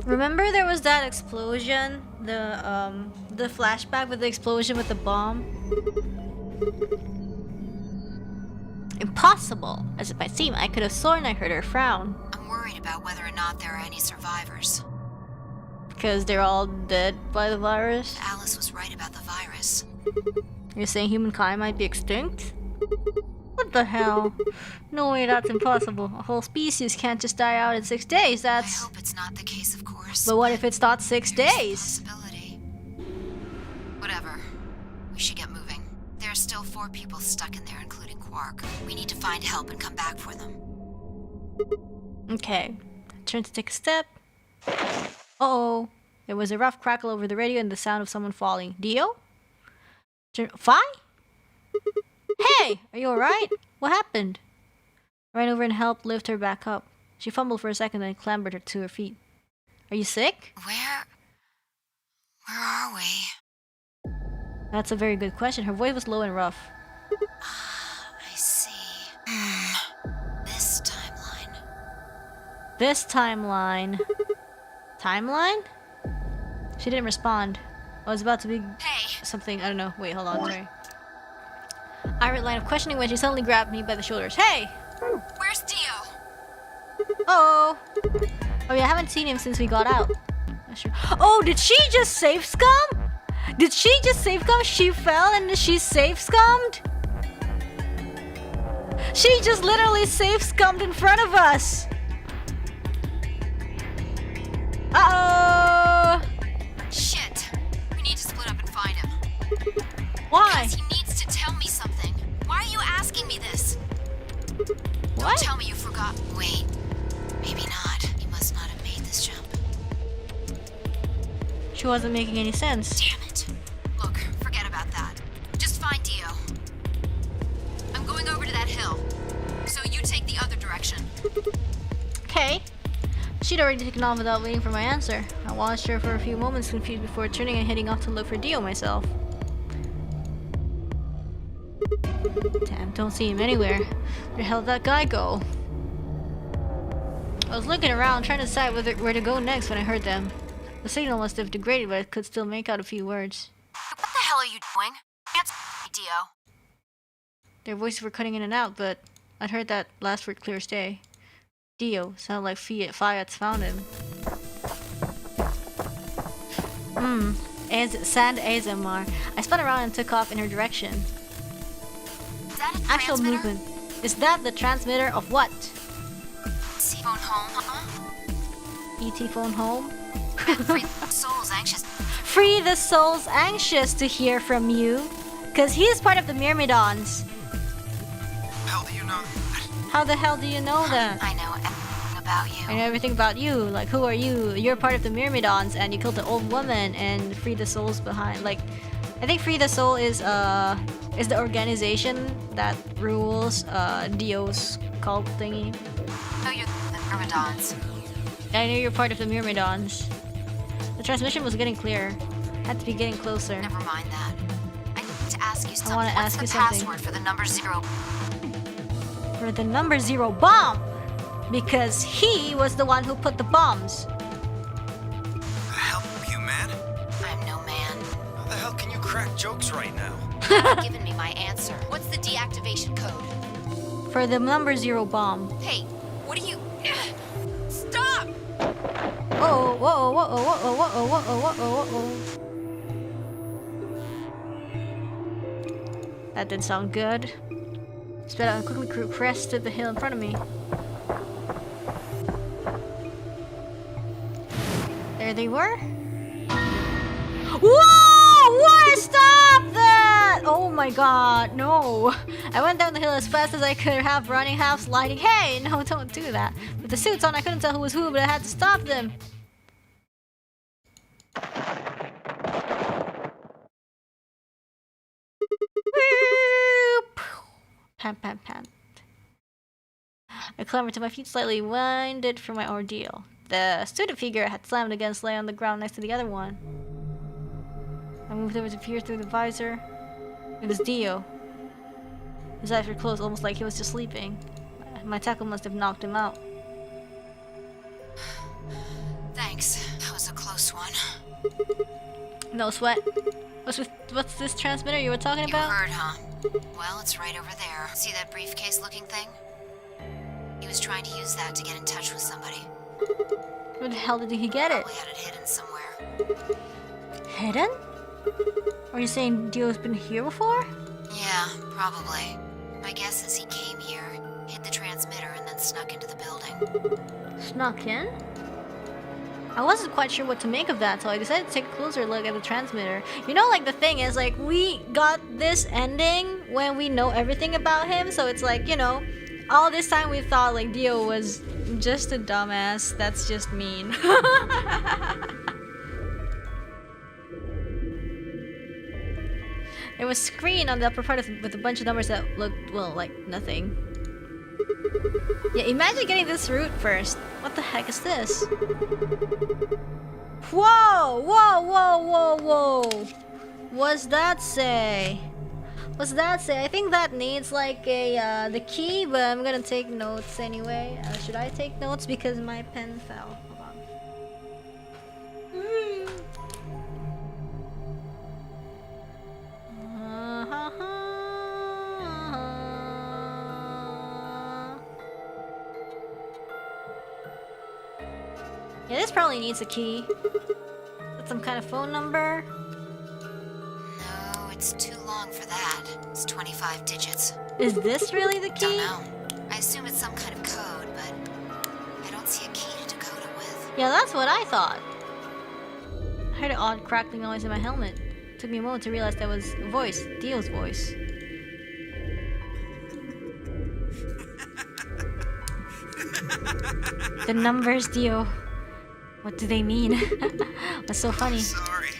[SPEAKER 1] Remember there was that explosion? The flashback with the explosion with the bomb? Impossible! As it might seem, I could have sworn I heard her frown.
[SPEAKER 2] I'm worried about whether or not there are any survivors.
[SPEAKER 1] Because they're all dead by the virus?
[SPEAKER 2] Alice was right about the virus.
[SPEAKER 1] You're saying humankind might be extinct? What the hell? No way, that's impossible. A whole species can't just die out in 6 days, that's...
[SPEAKER 2] I hope it's not the case, of course.
[SPEAKER 1] But what if it's not 6 days?
[SPEAKER 2] Possibility. Whatever. We should get moving. There are still 4 people stuck in there, including Quark. We need to find help and come back for them.
[SPEAKER 1] Okay. Turn to take a step. Uh-oh. There was a rough crackle over the radio and the sound of someone falling. Dio? Fi? Hey! Are you alright? What happened? I ran over and helped lift her back up. She fumbled for a second, then clambered her to her feet. Are you sick?
[SPEAKER 2] Where are we?
[SPEAKER 1] That's a very good question. Her voice was low and rough.
[SPEAKER 2] I see. This timeline.
[SPEAKER 1] This timeline. Timeline? She didn't respond. I was about to be something. I don't know. Wait, hold on. Sorry. I read line of questioning when she suddenly grabbed me by the shoulders. Hey!
[SPEAKER 2] Where's Dio?
[SPEAKER 1] Oh! Oh yeah, I haven't seen him since we got out. Oh, did she just safe scum? Did she just safe scum? She fell and she safe scummed? She just literally safe scummed in front of us! Uh-oh!
[SPEAKER 2] Shit! We need to split up and find him.
[SPEAKER 1] Why?
[SPEAKER 2] Because he needs to tell me something. Why are you asking me this?
[SPEAKER 1] What?
[SPEAKER 2] Don't tell me you forgot. Wait. Maybe not. He must not have made this jump.
[SPEAKER 1] She wasn't making any sense.
[SPEAKER 2] Damn it. Look, forget about that. Just find Dio. I'm going over to that hill. So you take the other direction.
[SPEAKER 1] Okay. She'd already taken off without waiting for my answer. I watched her for a few moments, confused, before turning and heading off to look for Dio myself. Damn, don't see him anywhere. Where the hell did that guy go? I was looking around, trying to decide where to go next when I heard them. The signal must have degraded, but I could still make out a few words.
[SPEAKER 2] What the hell are you doing? Answer me, Dio.
[SPEAKER 1] Their voices were cutting in and out, but I'd heard that last word clear as day. Dio sounded like Fiat's found him. Sand ASMR. I spun around and took off in her direction.
[SPEAKER 2] Is that a
[SPEAKER 1] Actual
[SPEAKER 2] transmitter?
[SPEAKER 1] movement. Is that the transmitter of what?
[SPEAKER 2] ET phone home, huh?
[SPEAKER 1] ET phone home?
[SPEAKER 2] Free souls anxious.
[SPEAKER 1] Free the souls anxious to hear from you. Cause he's part of the Myrmidons.
[SPEAKER 9] How do you know?
[SPEAKER 1] How the hell do you know that?
[SPEAKER 2] I know everything about you.
[SPEAKER 1] I know everything about you. Like, who are you? You're part of the Myrmidons, and you killed the old woman and free the souls behind. Like, I think Free the Soul is the organization that rules Dio's cult thingy.
[SPEAKER 2] No, you're the Myrmidons.
[SPEAKER 1] I knew you're part of the Myrmidons. The transmission was getting clearer. Had to be getting closer.
[SPEAKER 2] Never mind that. I need to ask you something.
[SPEAKER 1] I want to ask you
[SPEAKER 2] What's the
[SPEAKER 1] something.
[SPEAKER 2] password for the number 0?
[SPEAKER 1] For the number 0 bomb! Because he was the one who put the bombs.
[SPEAKER 9] The hell are you, man?
[SPEAKER 2] I'm no man.
[SPEAKER 7] How the hell can you crack jokes right now?
[SPEAKER 2] You've given me my answer. What's the deactivation code?
[SPEAKER 1] For the number 0 bomb.
[SPEAKER 2] Hey, what are you... Stop!
[SPEAKER 1] Whoa, whoa, whoa, whoa, whoa, whoa, whoa, whoa, whoa. That didn't sound good. Sped out and quickly crested the hill in front of me. There they were. Whoa! What? Stop that! Oh my god, no. I went down the hill as fast as I could have, running, half sliding. Hey, no, don't do that. With the suits on, I couldn't tell who was who, but I had to stop them. Pant, pant, pant. I clambered to my feet, slightly winded for my ordeal. The student figure had slammed against, lay on the ground next to the other one. I moved over to peer through the visor. It was Dio. His eyes were closed, almost like he was just sleeping. My tackle must have knocked him out.
[SPEAKER 2] Thanks. That was a close one.
[SPEAKER 1] No sweat. What's this transmitter you were talking about?
[SPEAKER 2] You heard, huh? Well, it's right over there. See that briefcase-looking thing? He was trying to use that to get in touch with somebody.
[SPEAKER 1] Where the hell did he get it?
[SPEAKER 2] Probably had it hidden somewhere.
[SPEAKER 1] Hidden? Are you saying Dio's been here before?
[SPEAKER 2] Yeah, probably. My guess is he came here, hid the transmitter, and then snuck into the building.
[SPEAKER 1] Snuck in? I wasn't quite sure what to make of that, so I decided to take a closer look at the transmitter. You know, like, the thing is, like, we got this ending when we know everything about him, so it's like, you know, all this time we thought, like, Dio was just a dumbass. That's just mean. There was a screen on the upper part with a bunch of numbers that looked, well, like nothing. Yeah, imagine getting this route first. What the heck is this? Whoa! Whoa, whoa, whoa, whoa! What's that say? What's that say? I think that needs like a, the key, but I'm gonna take notes anyway. Should I take notes? Because my pen fell. Hold on. Yeah, this probably needs a key. That's some kind of phone number.
[SPEAKER 2] No, it's too long for that. It's 25 digits.
[SPEAKER 1] Is this really the key?
[SPEAKER 2] Don't know. I assume it's some kind of code, but I don't see a key to decode it with.
[SPEAKER 1] Yeah, that's what I thought. I heard an odd crackling noise in my helmet. It took me a moment to realize that was a voice, Dio's voice. The numbers, Dio. What do they mean? What's so funny?
[SPEAKER 9] Sorry.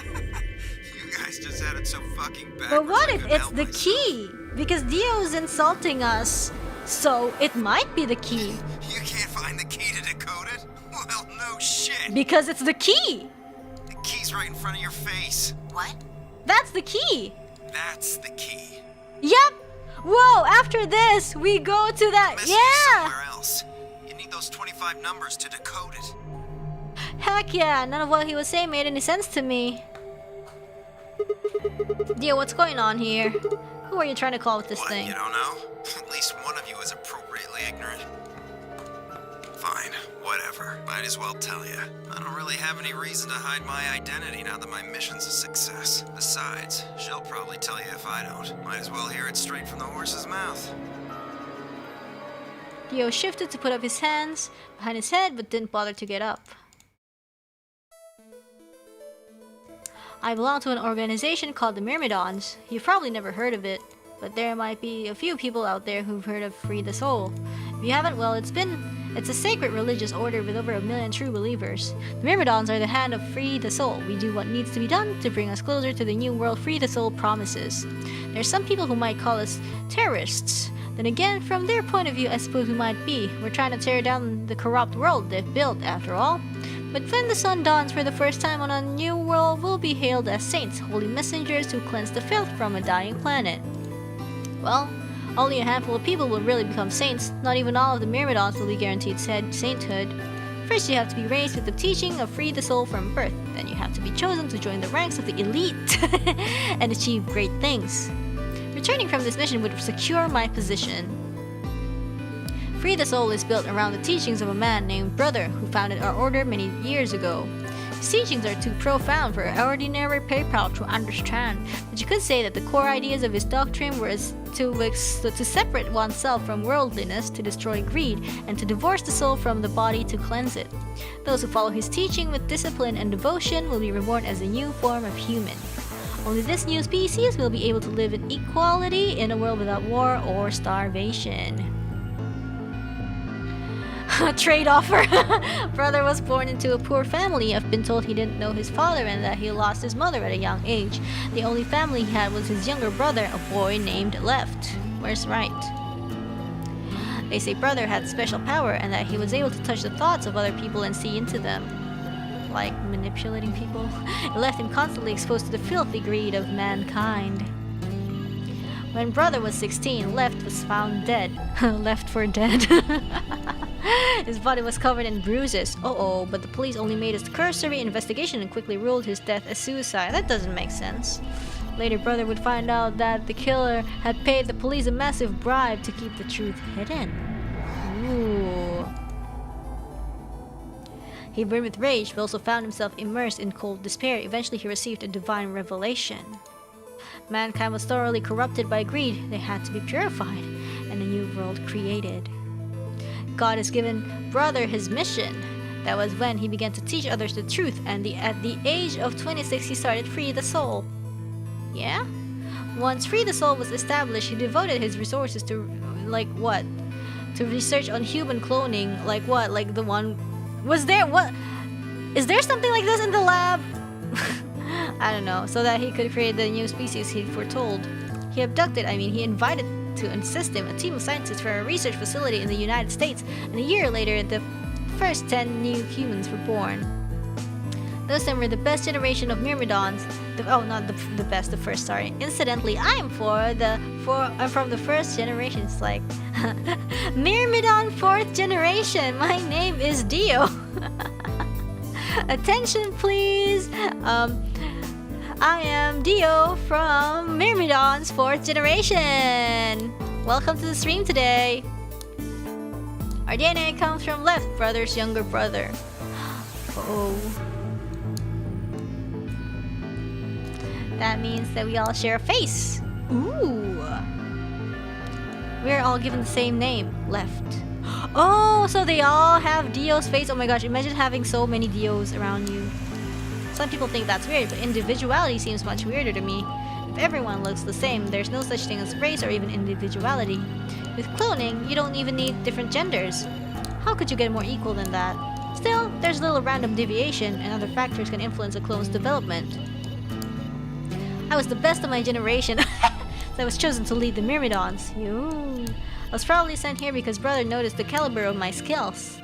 [SPEAKER 9] You guys just had it so fucking bad.
[SPEAKER 1] But what if it's the key? Because Dio's insulting us, so it might be the key.
[SPEAKER 9] You can't find the key to decode it? Well, no shit.
[SPEAKER 1] Because it's the key!
[SPEAKER 9] The key's right in front of your face.
[SPEAKER 2] What?
[SPEAKER 1] That's the key!
[SPEAKER 9] That's the key.
[SPEAKER 1] Yep! Whoa, after this, we go to that.
[SPEAKER 9] Message is
[SPEAKER 1] Yeah!
[SPEAKER 9] somewhere else. You need those 25 numbers to decode it.
[SPEAKER 1] Heck yeah, none of what he was saying made any sense to me. Dio, what's going on here? Who are you trying to call with this
[SPEAKER 9] What,
[SPEAKER 1] thing?
[SPEAKER 9] you don't know? At least one of you is appropriately ignorant. Fine, whatever. Might as well tell you. I don't really have any reason to hide my identity now that my mission's a success. Besides, she'll probably tell you if I don't. Might as well hear it straight from the horse's mouth.
[SPEAKER 1] Theo shifted to put up his hands behind his head but didn't bother to get up. I belong to an organization called the Myrmidons. You've probably never heard of it, but there might be a few people out there who've heard of Free the Soul. If you haven't, well, it's a sacred religious order with over 1 million true believers. The Myrmidons are the hand of Free the Soul. We do what needs to be done to bring us closer to the new world Free the Soul promises. There's some people who might call us terrorists. Then again, from their point of view, I suppose we might be. We're trying to tear down the corrupt world they've built, after all. But when the sun dawns for the first time on a new world, we'll be hailed as saints, holy messengers who cleanse the filth from a dying planet. Well, only a handful of people will really become saints. Not even all of the Myrmidons will be guaranteed sainthood. First, you have to be raised with the teaching of Free the Soul from birth. Then you have to be chosen to join the ranks of the elite and achieve great things. Returning from this mission would secure my position. Free the Soul is built around the teachings of a man named Brother who founded our order many years ago. His teachings are too profound for ordinary people to understand, but you could say that the core ideas of his doctrine were to separate oneself from worldliness, to destroy greed, and to divorce the soul from the body to cleanse it. Those who follow his teaching with discipline and devotion will be reborn as a new form of human. Only this new species will be able to live in equality in a world without war or starvation. Trade offer. Brother was born into a poor family. I've been told he didn't know his father and that he lost his mother at a young age. The only family he had was his younger brother, a boy named Left. Where's right? They say Brother had special power and that he was able to touch the thoughts of other people and see into them. Like manipulating people. It left him constantly exposed to the filthy greed of mankind. When Brother was 16, Left was found dead. Left for dead. His body was covered in bruises. Uh-oh, but the police only made a cursory investigation and quickly ruled his death as suicide. That doesn't make sense. Later, Brother would find out that the killer had paid the police a massive bribe to keep the truth hidden. Ooh. He burned with rage, but also found himself immersed in cold despair. Eventually, he received a divine revelation. Mankind was thoroughly corrupted by greed. They had to be purified, and a new world created. God has given Brother his mission. That was when he began to teach others the truth, and at the age of 26, he started Free the Soul. Yeah? Once Free the Soul was established, he devoted his resources to, like, what? To research on human cloning. Like what? Like the one... Was there... What? Is there something like this in the lab? I don't know. So that he could create the new species he foretold. He invited to assist him a team of scientists for a research facility in the United States, and a year later, the first 10 new humans were born. Those then were the best generation of Myrmidons. Not the best, the first, sorry. Incidentally, I'm from the first generation. It's like, Myrmidon 4th generation. My name is Dio. Attention, please. I am Dio from Myrmidon's 4th generation. Welcome to the stream today. Our DNA comes from Left, Brother's younger brother. Oh. That means that we all share a face. Ooh. We're all given the same name, Left. Oh, so they all have Dio's face. Oh my gosh, imagine having so many Dios around you. Some people think that's weird, but individuality seems much weirder to me. If everyone looks the same, there's no such thing as race or even individuality. With cloning, you don't even need different genders. How could you get more equal than that? Still, there's little random deviation, and other factors can influence a clone's development. I was the best of my generation, so I was chosen to lead the Myrmidons. Yo. I was probably sent here because Brother noticed the caliber of my skills.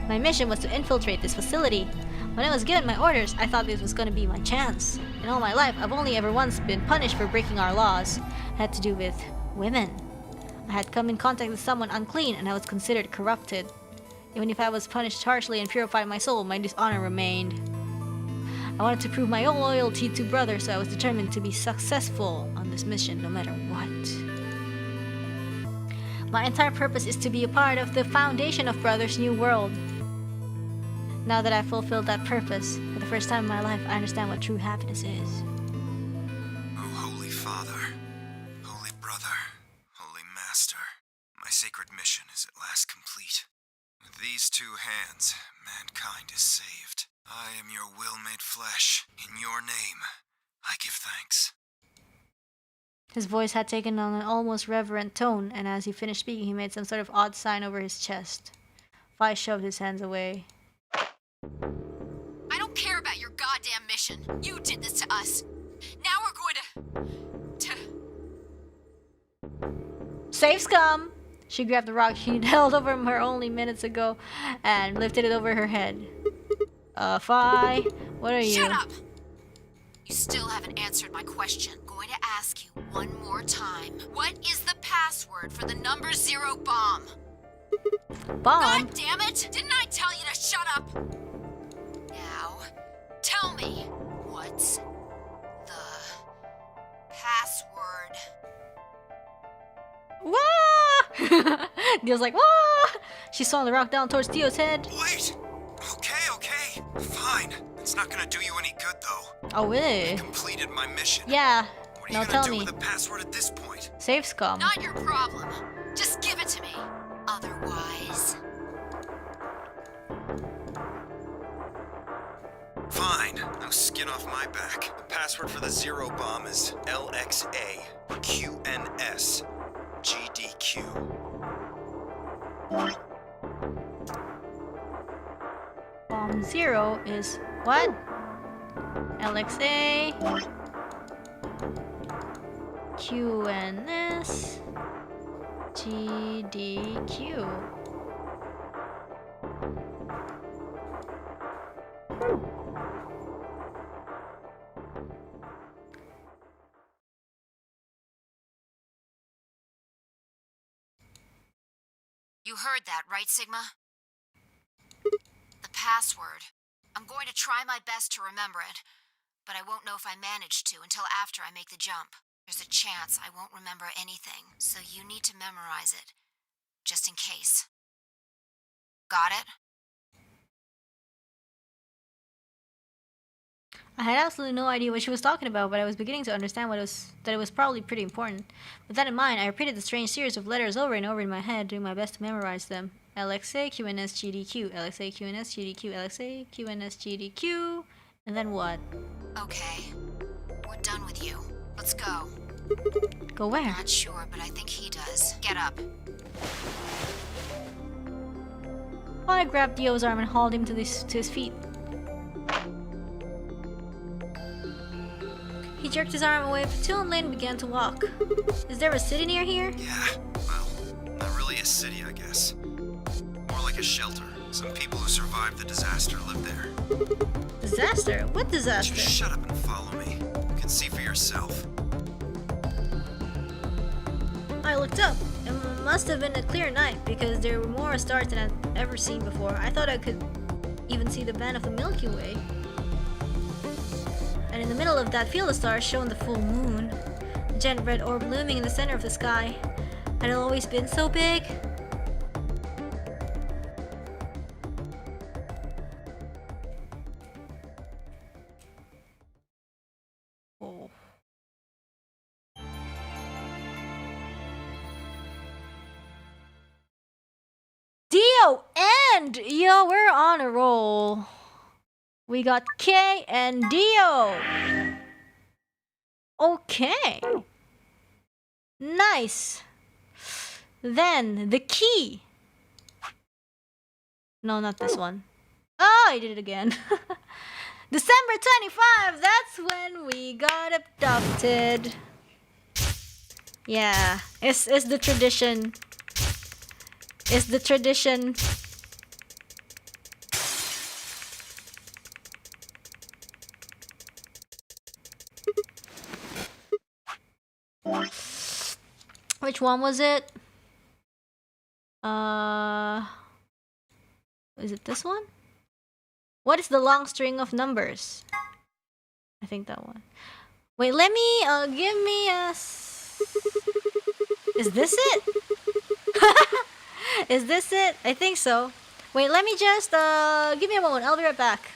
[SPEAKER 1] My mission was to infiltrate this facility. When I was given my orders, I thought this was going to be my chance. In all my life, I've only ever once been punished for breaking our laws. It had to do with women. I had come in contact with someone unclean and I was considered corrupted. Even if I was punished harshly and purified my soul, my dishonor remained. I wanted to prove my own loyalty to Brother, so I was determined to be successful on this mission no matter what. My entire purpose is to be a part of the foundation of Brother's new world. Now that I've fulfilled that purpose, for the first time in my life, I understand what true happiness is.
[SPEAKER 9] Oh, Holy Father, Holy Brother, Holy Master, mission is at last complete. With these two hands, mankind is saved. I am your will made flesh. In your name, I give thanks.
[SPEAKER 1] His voice had taken on an almost reverent tone, and as he finished speaking, he made some sort of odd sign over his chest. Fi shoved his hands away.
[SPEAKER 2] I don't care about your goddamn mission. You did this to us. Now we're going to...
[SPEAKER 1] Save scum! She grabbed the rock she'd held over her only minutes ago and lifted it over her head. Fi, what are you?
[SPEAKER 2] Shut up! You still haven't answered my question. I'm going to ask you one more time. What is the password for the number 0 bomb?
[SPEAKER 1] Bomb?
[SPEAKER 2] God damn it! Didn't I tell you to shut up? Now, tell me, what's the password?
[SPEAKER 1] Wah! Dio's like, wah! She swung the rock down towards Dio's head.
[SPEAKER 9] Wait! Okay. Fine. It's not gonna do you any good, though.
[SPEAKER 1] Oh, really?
[SPEAKER 9] I completed my mission.
[SPEAKER 1] Yeah.
[SPEAKER 9] What are
[SPEAKER 1] No,
[SPEAKER 9] you
[SPEAKER 1] tell
[SPEAKER 9] gonna do
[SPEAKER 1] me.
[SPEAKER 9] with the password at this point?
[SPEAKER 1] Save scum.
[SPEAKER 2] Not your problem. Just give it to me. Otherwise...
[SPEAKER 9] Fine. No skin off my back. The password for the 0 bomb is LXA QNS GDQ.
[SPEAKER 1] Bomb 0 is what? LXA QNS GDQ.
[SPEAKER 2] You heard that, right, Sigma? The password. I'm going to try my best to remember it, but I won't know if I manage to until after I make the jump. There's a chance I won't remember anything, so you need to memorize it, just in case. Got it?
[SPEAKER 1] I had absolutely no idea what she was talking about, but I was beginning to understand that it was probably pretty important. With that in mind, I repeated the strange series of letters over and over in my head, doing my best to memorize them. LXA, QNS, GDQ, LXA, QNS, GDQ, LXA, QNS, GDQ, and then what?
[SPEAKER 2] Okay. We're done with you. Let's go.
[SPEAKER 1] Go where?
[SPEAKER 2] Not sure, but I think he does. Get up.
[SPEAKER 1] I grabbed Dio's arm and hauled him to his feet. He jerked his arm away, but Till and Lane began to walk. Is there a city near here?
[SPEAKER 9] Yeah, well, not really a city, I guess. More like a shelter. Some people who survived the disaster live there.
[SPEAKER 1] Disaster? What disaster?
[SPEAKER 9] Just shut up and follow me. You can see for yourself.
[SPEAKER 1] I looked up. It must have been a clear night because there were more stars than I'd ever seen before. I thought I could even see the band of the Milky Way. And in the middle of that field of stars shone the full moon, a giant red orb looming in the center of the sky. Had it always been so big? Oh. Dio and yo, we're on a roll. We got K and Dio. Okay. Nice. Then the key. No, not this one. Oh, I did it again. December 25, that's when we got adopted. Yeah, it's the tradition. It's the tradition. Which one was it? Is it this one? What is the long string of numbers? I think that one. Wait, let me, give me a... Is this it? Is this it? I think so. Wait, let me just, give me a moment. I'll be right back.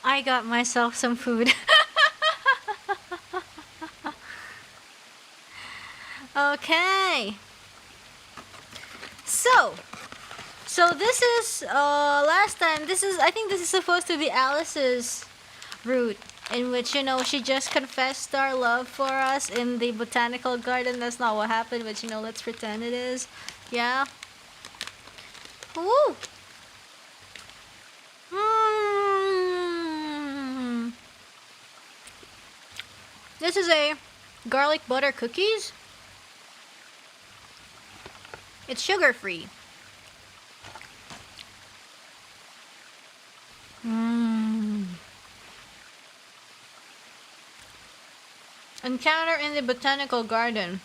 [SPEAKER 1] I got myself some food. Okay. So this is last time. I think this is supposed to be Alice's route, in which, you know, she just confessed our love for us in the botanical garden. That's not what happened, but, you know, let's pretend it is. Yeah. Woo. This is a garlic butter cookies. It's sugar-free. Encounter in the botanical garden.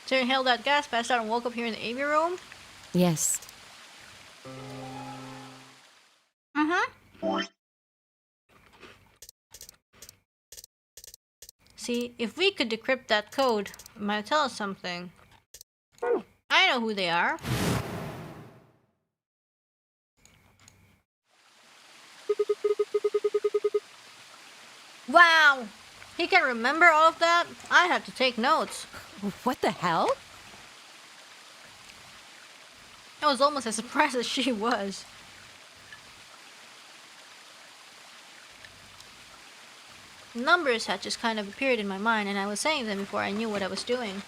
[SPEAKER 1] So you inhaled that gas, passed out, and woke up here in the AV room?
[SPEAKER 8] Yes.
[SPEAKER 1] See, if we could decrypt that code, it might tell us something. I know who they are. Wow! He can remember all of that? I have to take notes.
[SPEAKER 8] What the hell?
[SPEAKER 1] I was almost as surprised as she was. Numbers had just kind of appeared in my mind, and I was saying them before I knew what I was doing.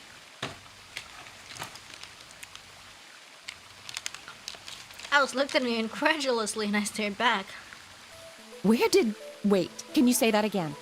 [SPEAKER 1] Alice looked at me incredulously, and I stared back.
[SPEAKER 8] Wait, can you say that again?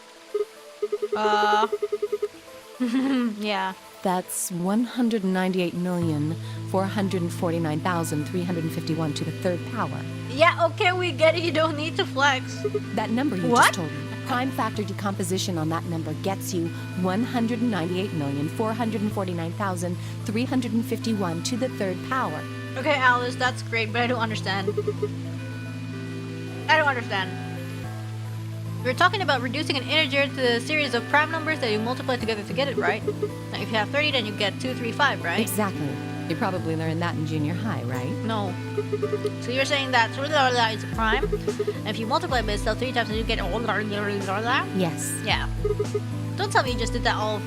[SPEAKER 1] Yeah.
[SPEAKER 8] That's 198,449,351 to the third power.
[SPEAKER 1] Yeah, okay, we get it. You don't need to flex.
[SPEAKER 8] That number you just told me. Prime factor decomposition on that number gets you 198,449,351 to the third power.
[SPEAKER 1] Okay, Alice, that's great, but I don't understand. I don't understand. We're talking about reducing an integer to a series of prime numbers that you multiply together to get it, right? Now, if you have 30, then you get 235, right?
[SPEAKER 8] Exactly. You probably learned that in junior high, right?
[SPEAKER 1] No. So you're saying that is a prime, and if you multiply by itself 3 times, then you get
[SPEAKER 8] Yes.
[SPEAKER 1] Yeah. Don't tell me you just did that all of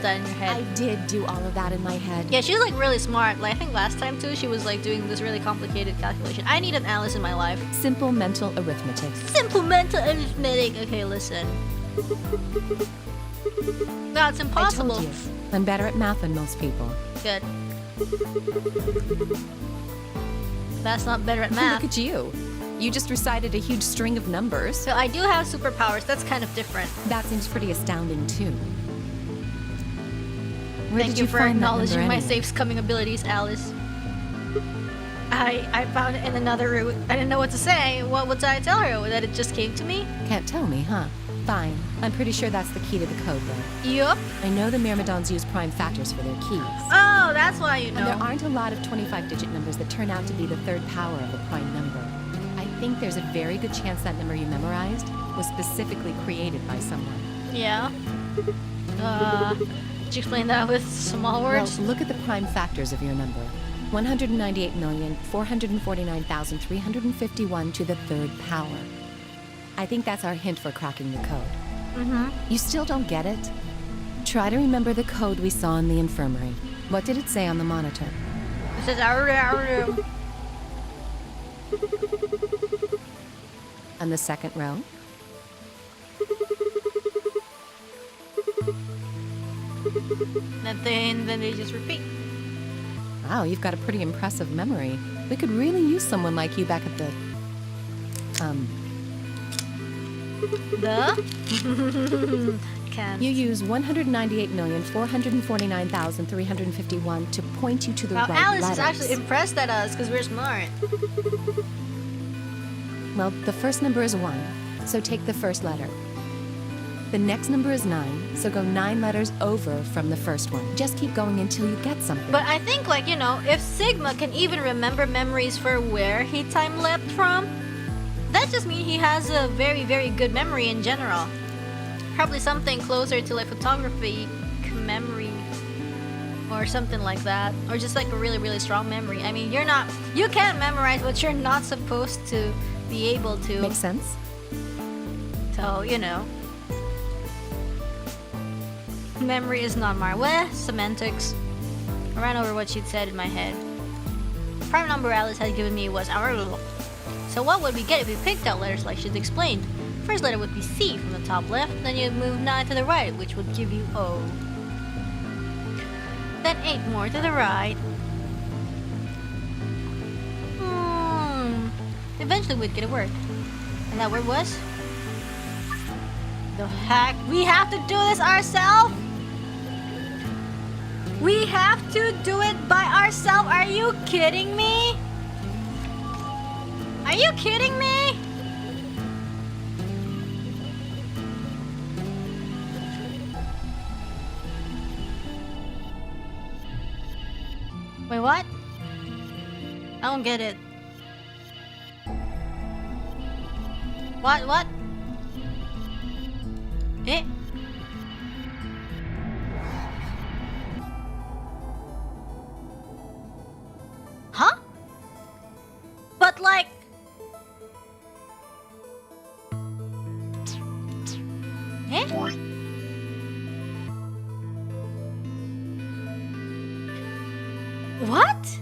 [SPEAKER 1] that in your head.
[SPEAKER 8] I did do all of that in my head.
[SPEAKER 1] Yeah, she's like really smart. Like I think last time too, she was like doing this really complicated calculation. I need an Alice in my life.
[SPEAKER 8] Simple mental arithmetic.
[SPEAKER 1] Simple mental arithmetic. Okay, listen. No, it's impossible.
[SPEAKER 8] I told you. I'm better at math than most people.
[SPEAKER 1] Good. That's not better at math.
[SPEAKER 8] Look at you. You just recited a huge string of numbers.
[SPEAKER 1] So I do have superpowers. That's kind of different.
[SPEAKER 8] That seems pretty astounding too.
[SPEAKER 1] Thank you for acknowledging my safe scumming abilities, Alice. I found it in another route. I didn't know what to say. What would I tell her? That it just came to me?
[SPEAKER 8] Can't tell me, huh? Fine. I'm pretty sure that's the key to the code, though.
[SPEAKER 1] Yup.
[SPEAKER 8] I know the Myrmidons use prime factors for their keys.
[SPEAKER 1] Oh, that's why you know.
[SPEAKER 8] And there aren't a lot of 25-digit numbers that turn out to be the third power of a prime number. I think there's a very good chance that number you memorized was specifically created by someone.
[SPEAKER 1] Yeah. Did you explain that with small words?
[SPEAKER 8] Well, look at the prime factors of your number. 198,449,351 to the third power. I think that's our hint for cracking the code. You still don't get it? Try to remember the code we saw in the infirmary. What did it say on the monitor?
[SPEAKER 1] It says our.
[SPEAKER 8] On the second row?
[SPEAKER 1] Then they just repeat.
[SPEAKER 8] Wow, you've got a pretty impressive memory. We could really use someone like you back at the...
[SPEAKER 1] Can.
[SPEAKER 8] You use 198,449,351 to point you to the right
[SPEAKER 1] Alice
[SPEAKER 8] letters.
[SPEAKER 1] is actually impressed at us because we're smart.
[SPEAKER 8] Well, the first number is 1, so take the first letter. The next number is 9, so go 9 letters over from the first one. Just keep going until you get something.
[SPEAKER 1] But I think, like, you know, if Sigma can even remember memories for where he time-leapt from, that just means he has a very, very good memory in general. Probably something closer to, like, photography memory. or something like that, or just like a really strong memory. I mean, you can't memorize what you're not supposed to be able to.
[SPEAKER 8] Makes sense.
[SPEAKER 1] So, you know, memory is not my semantics. I ran over what she'd said in my head. The prime number Alice had given me was our. So what would we get if we picked out letters like she'd explained? First letter would be C from the top left, then you'd move 9 to the right, which would give you O. Then 8 more to the right. Eventually we'd get a word. And that word was? The heck? We have to do this ourselves? We have to do it by ourselves? Are you kidding me? Are you kidding me? Wait, what? I don't get it. What? Eh? Huh? But like... Eh? What?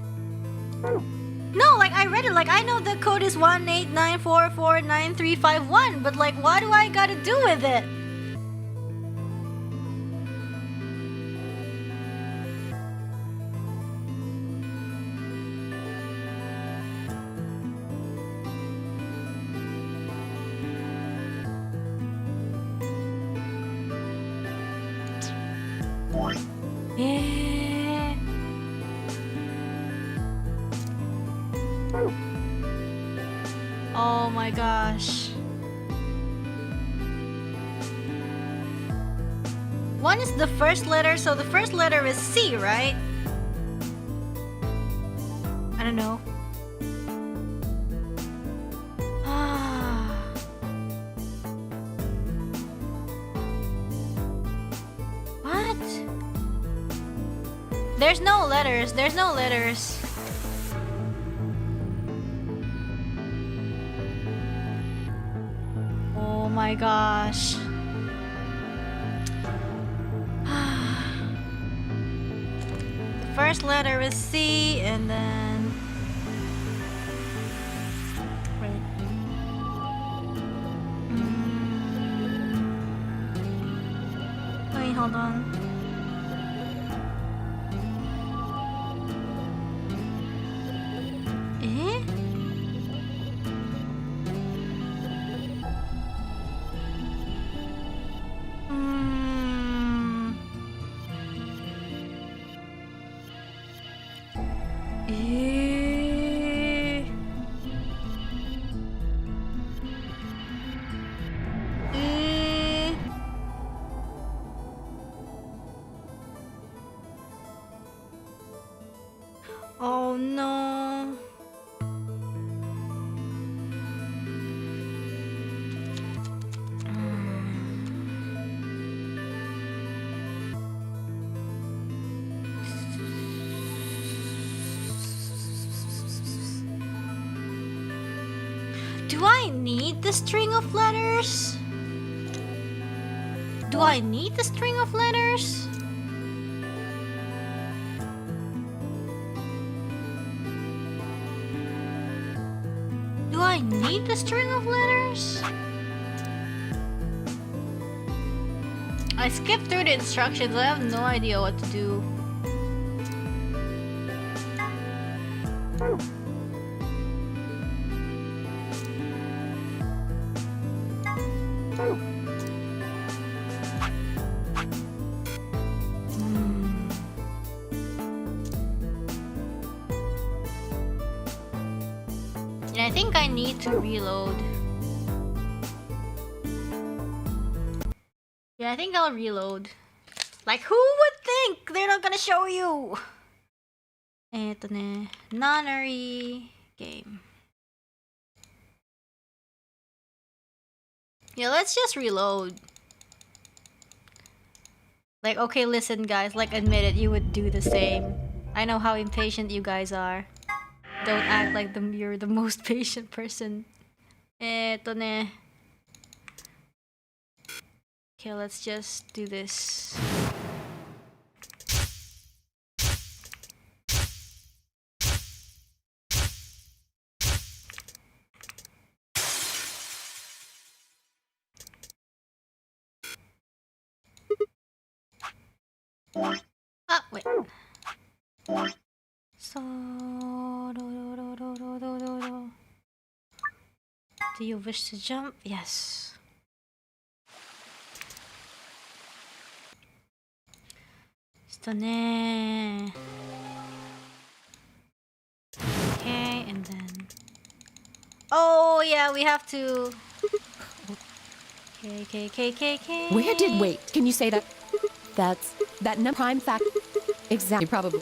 [SPEAKER 1] No, like I read it, like I know the code is 189449351, but like what do I gotta do with it? Yeah. Oh my gosh. One is the first letter, so the first letter is C, right? I don't know. What? There's no letters. There's no letters. Oh my gosh. The first letter is C, and then... Wait. Wait, hold on. Eh? Eh. Eh. Oh no. Do I need the string of letters? Do I need the string of letters? Do I need the string of letters? I skipped through the instructions. I have no idea what to do. And I think I need to reload. Yeah, I think I'll reload. Like, who would think they're not gonna show you? Eto na. Nonary game. Yeah, let's just reload. Like, okay, listen, guys. Like, admit it. You would do the same. I know how impatient you guys are. Don't act like you're the most patient person. Eto ne. Okay, let's just do this. Ah, wait. So, do you wish to jump? Yes. Okay, and then. Oh yeah, we have to. Okay.
[SPEAKER 8] Where did wait? Can you say that? That's that prime fact. Exactly, probably.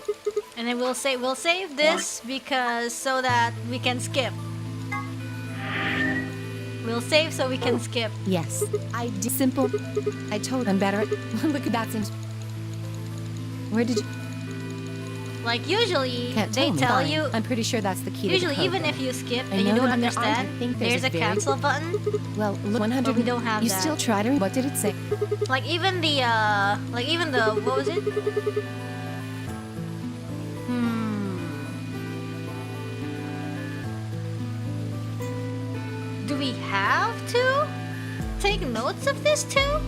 [SPEAKER 1] And then we'll save this because so that we can skip. We'll save so we can skip.
[SPEAKER 8] Yes, I did. Simple. I told them better. Look at that. Seems. Where did you?
[SPEAKER 1] Like usually,
[SPEAKER 8] Can't
[SPEAKER 1] they tell
[SPEAKER 8] Fine.
[SPEAKER 1] you.
[SPEAKER 8] I'm pretty sure that's the key.
[SPEAKER 1] Usually,
[SPEAKER 8] to the code,
[SPEAKER 1] even
[SPEAKER 8] though.
[SPEAKER 1] if you skip
[SPEAKER 8] I
[SPEAKER 1] and you
[SPEAKER 8] know
[SPEAKER 1] don't
[SPEAKER 8] that there aren't. I
[SPEAKER 1] understand,
[SPEAKER 8] think
[SPEAKER 1] there's a
[SPEAKER 8] very-
[SPEAKER 1] cancel button.
[SPEAKER 8] Well, look, 100.
[SPEAKER 1] But we don't have
[SPEAKER 8] You
[SPEAKER 1] that.
[SPEAKER 8] still try to. What did it say?
[SPEAKER 1] Like even the what was it? Do we have to take notes of this too?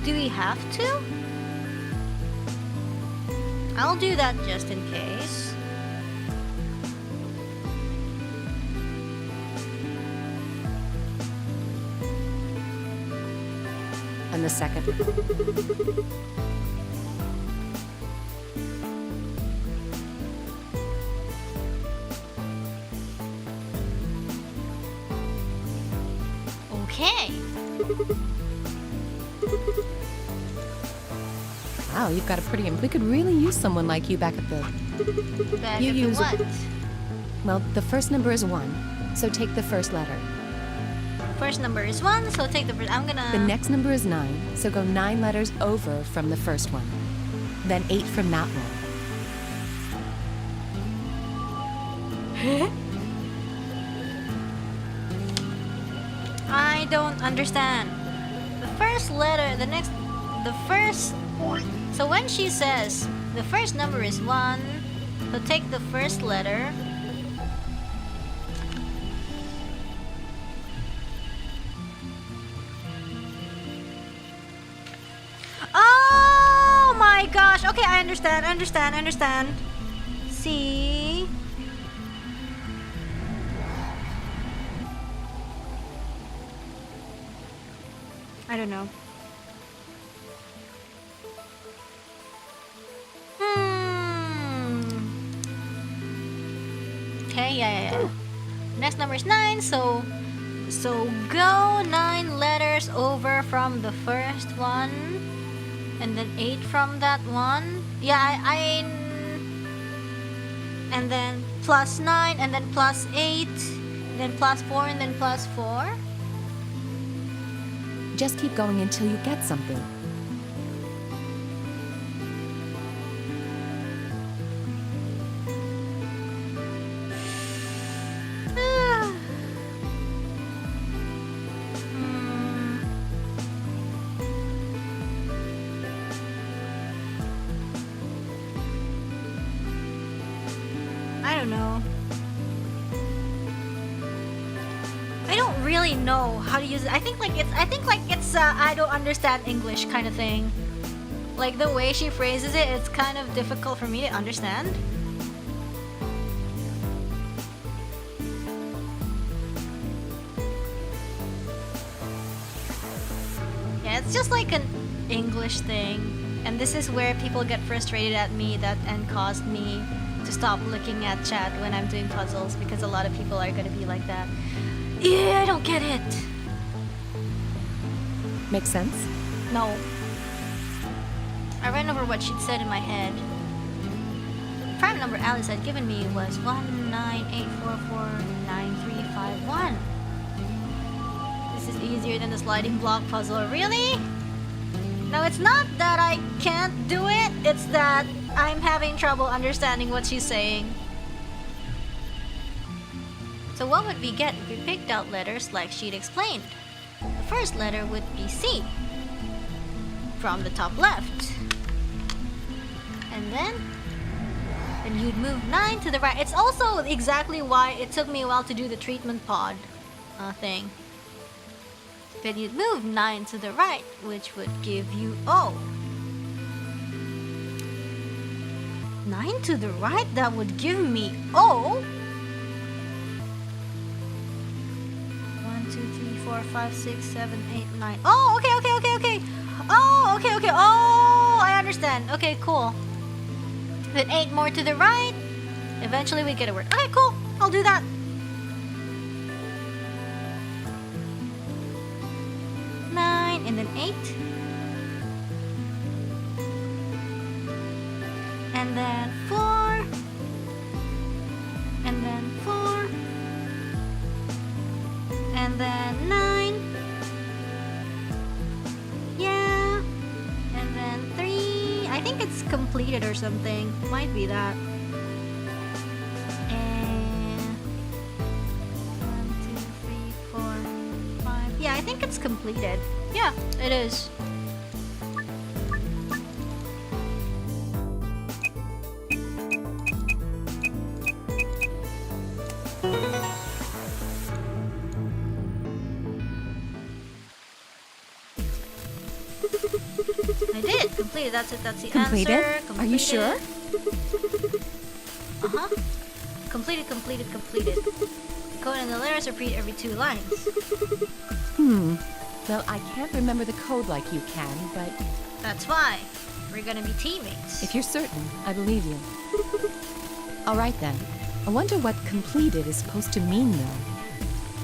[SPEAKER 1] Do we have to? I'll do that just in case.
[SPEAKER 8] And the second.
[SPEAKER 1] Okay.
[SPEAKER 8] Wow, you've got a pretty. We could really use someone like you back at the.
[SPEAKER 1] Back
[SPEAKER 8] You
[SPEAKER 1] at the
[SPEAKER 8] use
[SPEAKER 1] what?
[SPEAKER 8] Well, the first number is 1, so take the first letter.
[SPEAKER 1] First number is 1, so take the first. I'm gonna.
[SPEAKER 8] The next number is 9, so go 9 letters over from the first one. Then 8 from that one.
[SPEAKER 1] I don't understand. The first letter, the first. So when she says the first number is 1, so take the first letter. Oh my gosh. Okay, I understand. See? I don't know. Okay, yeah. Next number is 9, so go 9 letters over from the first one, and then 8 from that one. Yeah, and then plus 9, and then plus 8, then plus 4, and then plus 4.
[SPEAKER 8] Just keep going until you get something.
[SPEAKER 1] I don't know. I don't really know how to use it. I think like it's I don't understand English kind of thing. Like the way she phrases it, it's kind of difficult for me to understand. Yeah, it's just like an English thing. And this is where people get frustrated at me and caused me to stop looking at chat when I'm doing puzzles, because a lot of people are gonna be like that. Yeah, I don't get it.
[SPEAKER 8] Makes sense?
[SPEAKER 1] No. I ran over what she'd said in my head. Prime number Alice had given me was 198449351. This is easier than the sliding block puzzle. Really? No, it's not that I can't do it, it's that I'm having trouble understanding what she's saying. So what would we get if we picked out letters like she'd explained? The first letter would be C, from the top left. And then you'd move 9 to the right. It's also exactly why it took me a while to do the treatment pod thing. Then you'd move 9 to the right, which would give you O. 9 to the right, that would give me O. 1, 2, 3, 4, 5, 6, 7, 8, 9. Oh, okay. Oh, okay. Oh, I understand. Okay, cool. Then 8 more to the right. Eventually we get a word. Okay, cool. I'll do that. 9 and then 8. And then 4. And then 4. And then 9. Yeah. And then 3. I think it's completed or something. Might be that. And 1, 2, 3, 4, 5. Yeah, I think it's completed. Yeah, it is. I did completed. That's it. That's the
[SPEAKER 8] Completed?
[SPEAKER 1] answer. Completed.
[SPEAKER 8] Are you sure?
[SPEAKER 1] Completed. The code and the letters repeat every 2 lines.
[SPEAKER 8] Well, I can't remember the code like you can, but
[SPEAKER 1] That's why we're gonna be teammates.
[SPEAKER 8] if you're certain, I believe you. All right then. I wonder what completed is supposed to mean, though.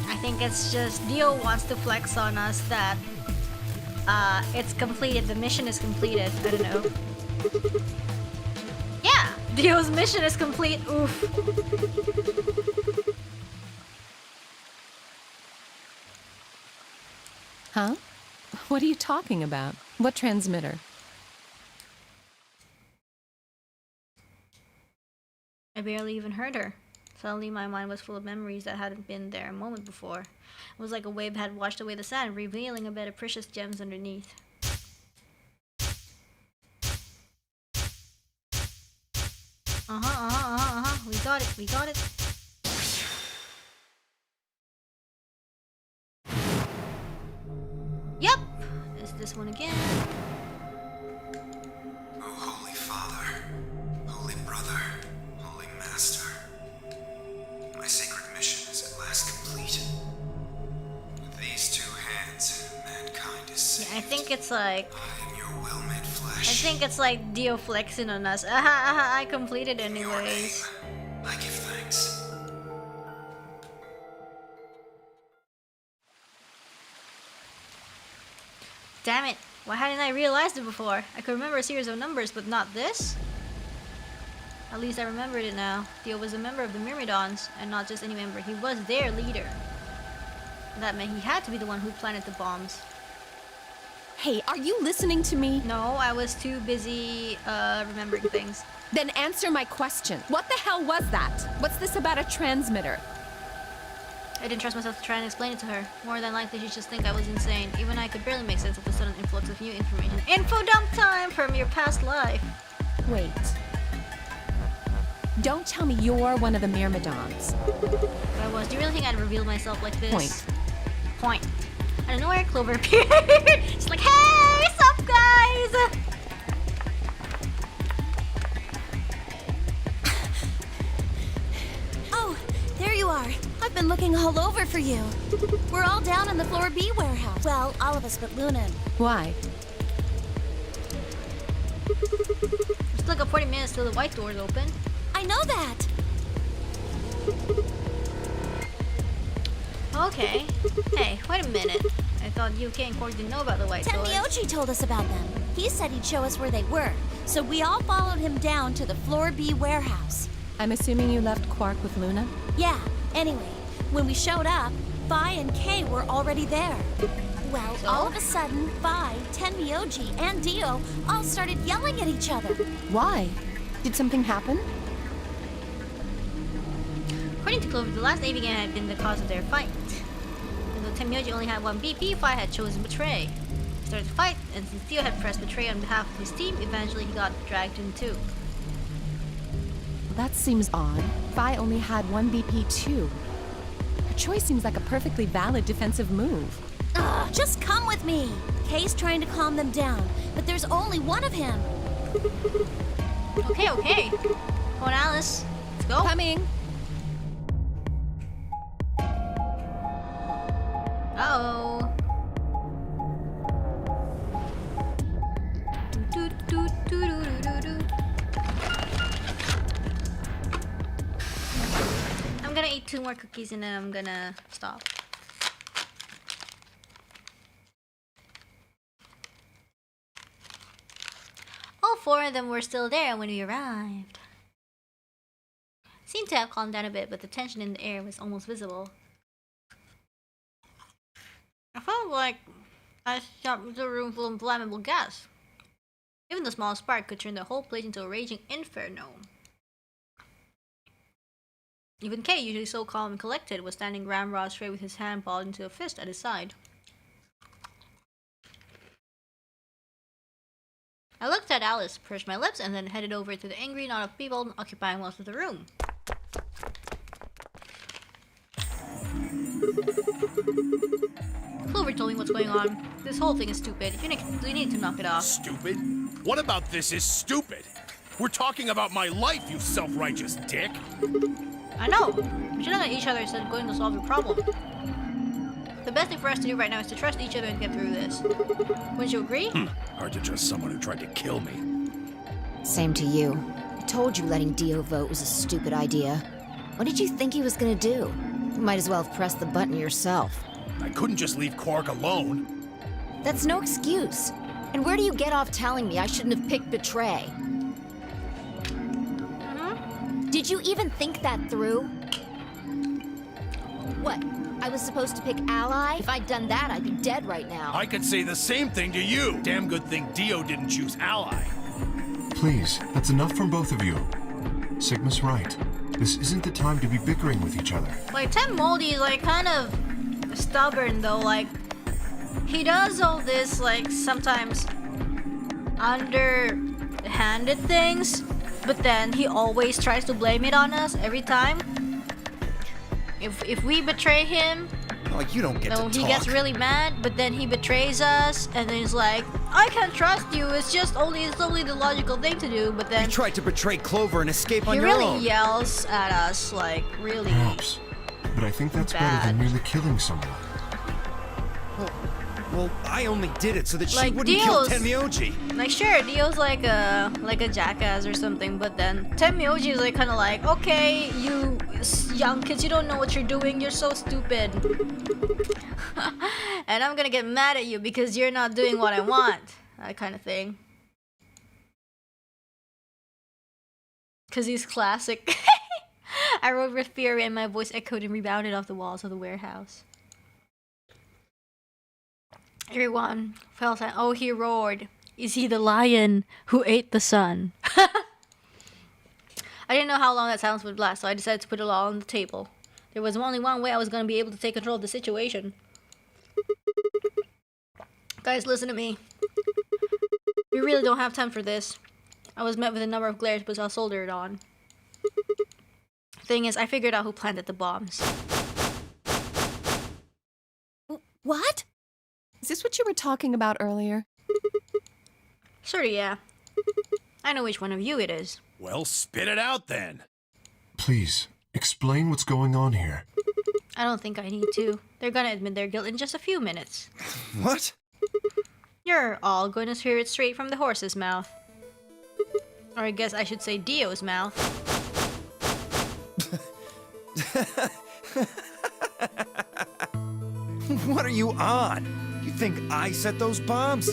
[SPEAKER 1] I think it's just Dio wants to flex on us that it's completed. The mission is completed. I don't know. Yeah, Dio's mission is complete. Oof.
[SPEAKER 8] Huh? What are you talking about? What transmitter?
[SPEAKER 1] I barely even heard her. Suddenly my mind was full of memories that hadn't been there a moment before. It was like a wave had washed away the sand, revealing a bed of precious gems underneath. We got it. Yep! It's this one again.
[SPEAKER 12] O Holy Father, Holy Brother, Holy Master, my sacred mission is at last complete. With these 2 hands, mankind is saved.
[SPEAKER 1] Yeah, I think it's like...
[SPEAKER 12] I am your well-made flesh.
[SPEAKER 1] I think it's like Dio flexing on us. I completed anyways.
[SPEAKER 12] I give thanks.
[SPEAKER 1] Damn it. Why hadn't I realized it before? I could remember a series of numbers, but not this? At least I remembered it now. Dio was a member of the Myrmidons, and not just any member. He was their leader. That meant he had to be the one who planted the bombs.
[SPEAKER 8] Hey, are you listening to me?
[SPEAKER 1] No, I was too busy remembering things.
[SPEAKER 8] Then answer my question. What the hell was that? What's this about a transmitter?
[SPEAKER 1] I didn't trust myself to try and explain it to her. More than likely she'd just think I was insane. Even I could barely make sense of the sudden influx of new information. Info dump time from your past life.
[SPEAKER 8] Wait. Don't tell me you're one of the Myrmidons.
[SPEAKER 1] If I was, do you really think I'd reveal myself like this? Point. I don't know where Clover appeared. She's like, hey, sup guys?
[SPEAKER 6] Oh, there you are. I've been looking all over for you. We're all down in the floor B warehouse. Well, all of us but Luna.
[SPEAKER 8] Why?
[SPEAKER 1] It's still got 40 minutes till the white door's open.
[SPEAKER 6] I know that.
[SPEAKER 1] Okay. Hey, wait a minute. I thought UK and Cork didn't know about the white doors.
[SPEAKER 6] Tenmyoji told us about them. He said he'd show us where they were, so we all followed him down to the floor B warehouse.
[SPEAKER 8] I'm assuming you left Quark with Luna?
[SPEAKER 6] Yeah, anyway, when we showed up, Phi and Kay were already there. Well,
[SPEAKER 1] So?
[SPEAKER 6] all of a sudden, Vi, Tenmyoji, and Dio all started yelling at each other.
[SPEAKER 8] Why? Did something happen?
[SPEAKER 1] According to Clover, the last AB game had been the cause of their fight. And though Tenmyoji only had one BP, Fi had chosen Betray. They started to fight, and since Dio had pressed Betray on behalf of his team, eventually he got dragged in too.
[SPEAKER 8] Well, that seems odd. Vi only had one BP too. Her choice seems like a perfectly valid defensive move.
[SPEAKER 6] Ugh, just come with me. Kay's trying to calm them down, but there's only one of him.
[SPEAKER 1] Okay, okay. Come on, Alice. Let's go.
[SPEAKER 8] Coming!
[SPEAKER 1] Uh-oh. I'm gonna eat 2 more cookies and then I'm gonna stop. All 4 of them were still there when we arrived. Seemed to have calmed down a bit, but the tension in the air was almost visible. I felt like I shot into a room full of flammable gas. Even the smallest spark could turn the whole place into a raging inferno. Even Kay, usually so calm and collected, was standing ramrod straight with his hand balled into a fist at his side. I looked at Alice, pursed my lips, and then headed over to the angry knot of people occupying most of the room. Clover told me what's going on. This whole thing is stupid. You need to knock it off.
[SPEAKER 11] Stupid? What about this is stupid? We're talking about my life, you self-righteous dick.
[SPEAKER 1] I know. We should look at each other instead of going to solve your problem. The best thing for us to do right now is to trust each other and get through this. Wouldn't you agree?
[SPEAKER 11] Hard to trust someone who tried to kill me.
[SPEAKER 2] Same to you. I told you letting Dio vote was a stupid idea. What did you think he was gonna do? You might as well have pressed the button yourself.
[SPEAKER 11] I couldn't just leave Quark alone.
[SPEAKER 2] That's no excuse. And where do you get off telling me I shouldn't have picked Betray? Did you even think that through? What? I was supposed to pick Ally? If I'd done that, I'd be dead right now.
[SPEAKER 11] I could say the same thing to you. Damn good thing Dio didn't choose Ally.
[SPEAKER 3] Please, that's enough from both of you. Sigma's right. This isn't the time to be bickering with each other.
[SPEAKER 1] Like, Tenmyoji is like kind of stubborn though. Like, he does all this like sometimes underhanded things, but then he always tries to blame it on us every time. If we betray him,
[SPEAKER 9] Like, you don't get to talk.
[SPEAKER 1] he gets really mad, but then he betrays us, and then he's like, I can't trust you, it's only the logical thing to do, but then
[SPEAKER 9] You tried to betray Clover and escape on
[SPEAKER 1] he
[SPEAKER 9] your
[SPEAKER 1] really
[SPEAKER 9] own.
[SPEAKER 1] yells at us, like, really
[SPEAKER 3] Perhaps. But I think that's better
[SPEAKER 1] bad.
[SPEAKER 3] than merely killing someone.
[SPEAKER 9] Well, I only did it so that she
[SPEAKER 1] Like,
[SPEAKER 9] wouldn't kill
[SPEAKER 1] Dio's-
[SPEAKER 9] Tenmyoji.
[SPEAKER 1] Like, sure, Dio's like a jackass or something, but then Tenmyoji is like kind of like, okay, you young kids, you don't know what you're doing, you're so stupid. And I'm gonna get mad at you because you're not doing what I want. That kind of thing. Because he's classic. I wrote with fury and my voice echoed and rebounded off the walls of the warehouse. Everyone fell silent. Oh, he roared. Is he the lion who ate the sun? I didn't know how long that silence would last, so I decided to put it all on the table. There was only one way I was going to be able to take control of the situation. Guys, listen to me. We really don't have time for this. I was met with a number of glares, but I'll solder it on. Thing is, I figured out who planted the bombs.
[SPEAKER 6] What?
[SPEAKER 8] Is this what you were talking about earlier?
[SPEAKER 1] Sorta, yeah. I know which one of you it is.
[SPEAKER 11] Well, spit it out then.
[SPEAKER 3] Please, explain what's going on here.
[SPEAKER 1] I don't think I need to. They're gonna admit their guilt in just a few minutes.
[SPEAKER 9] What?
[SPEAKER 1] You're all going to hear it straight from the horse's mouth. Or I guess I should say Dio's mouth.
[SPEAKER 9] What are you on? You think I set those bombs?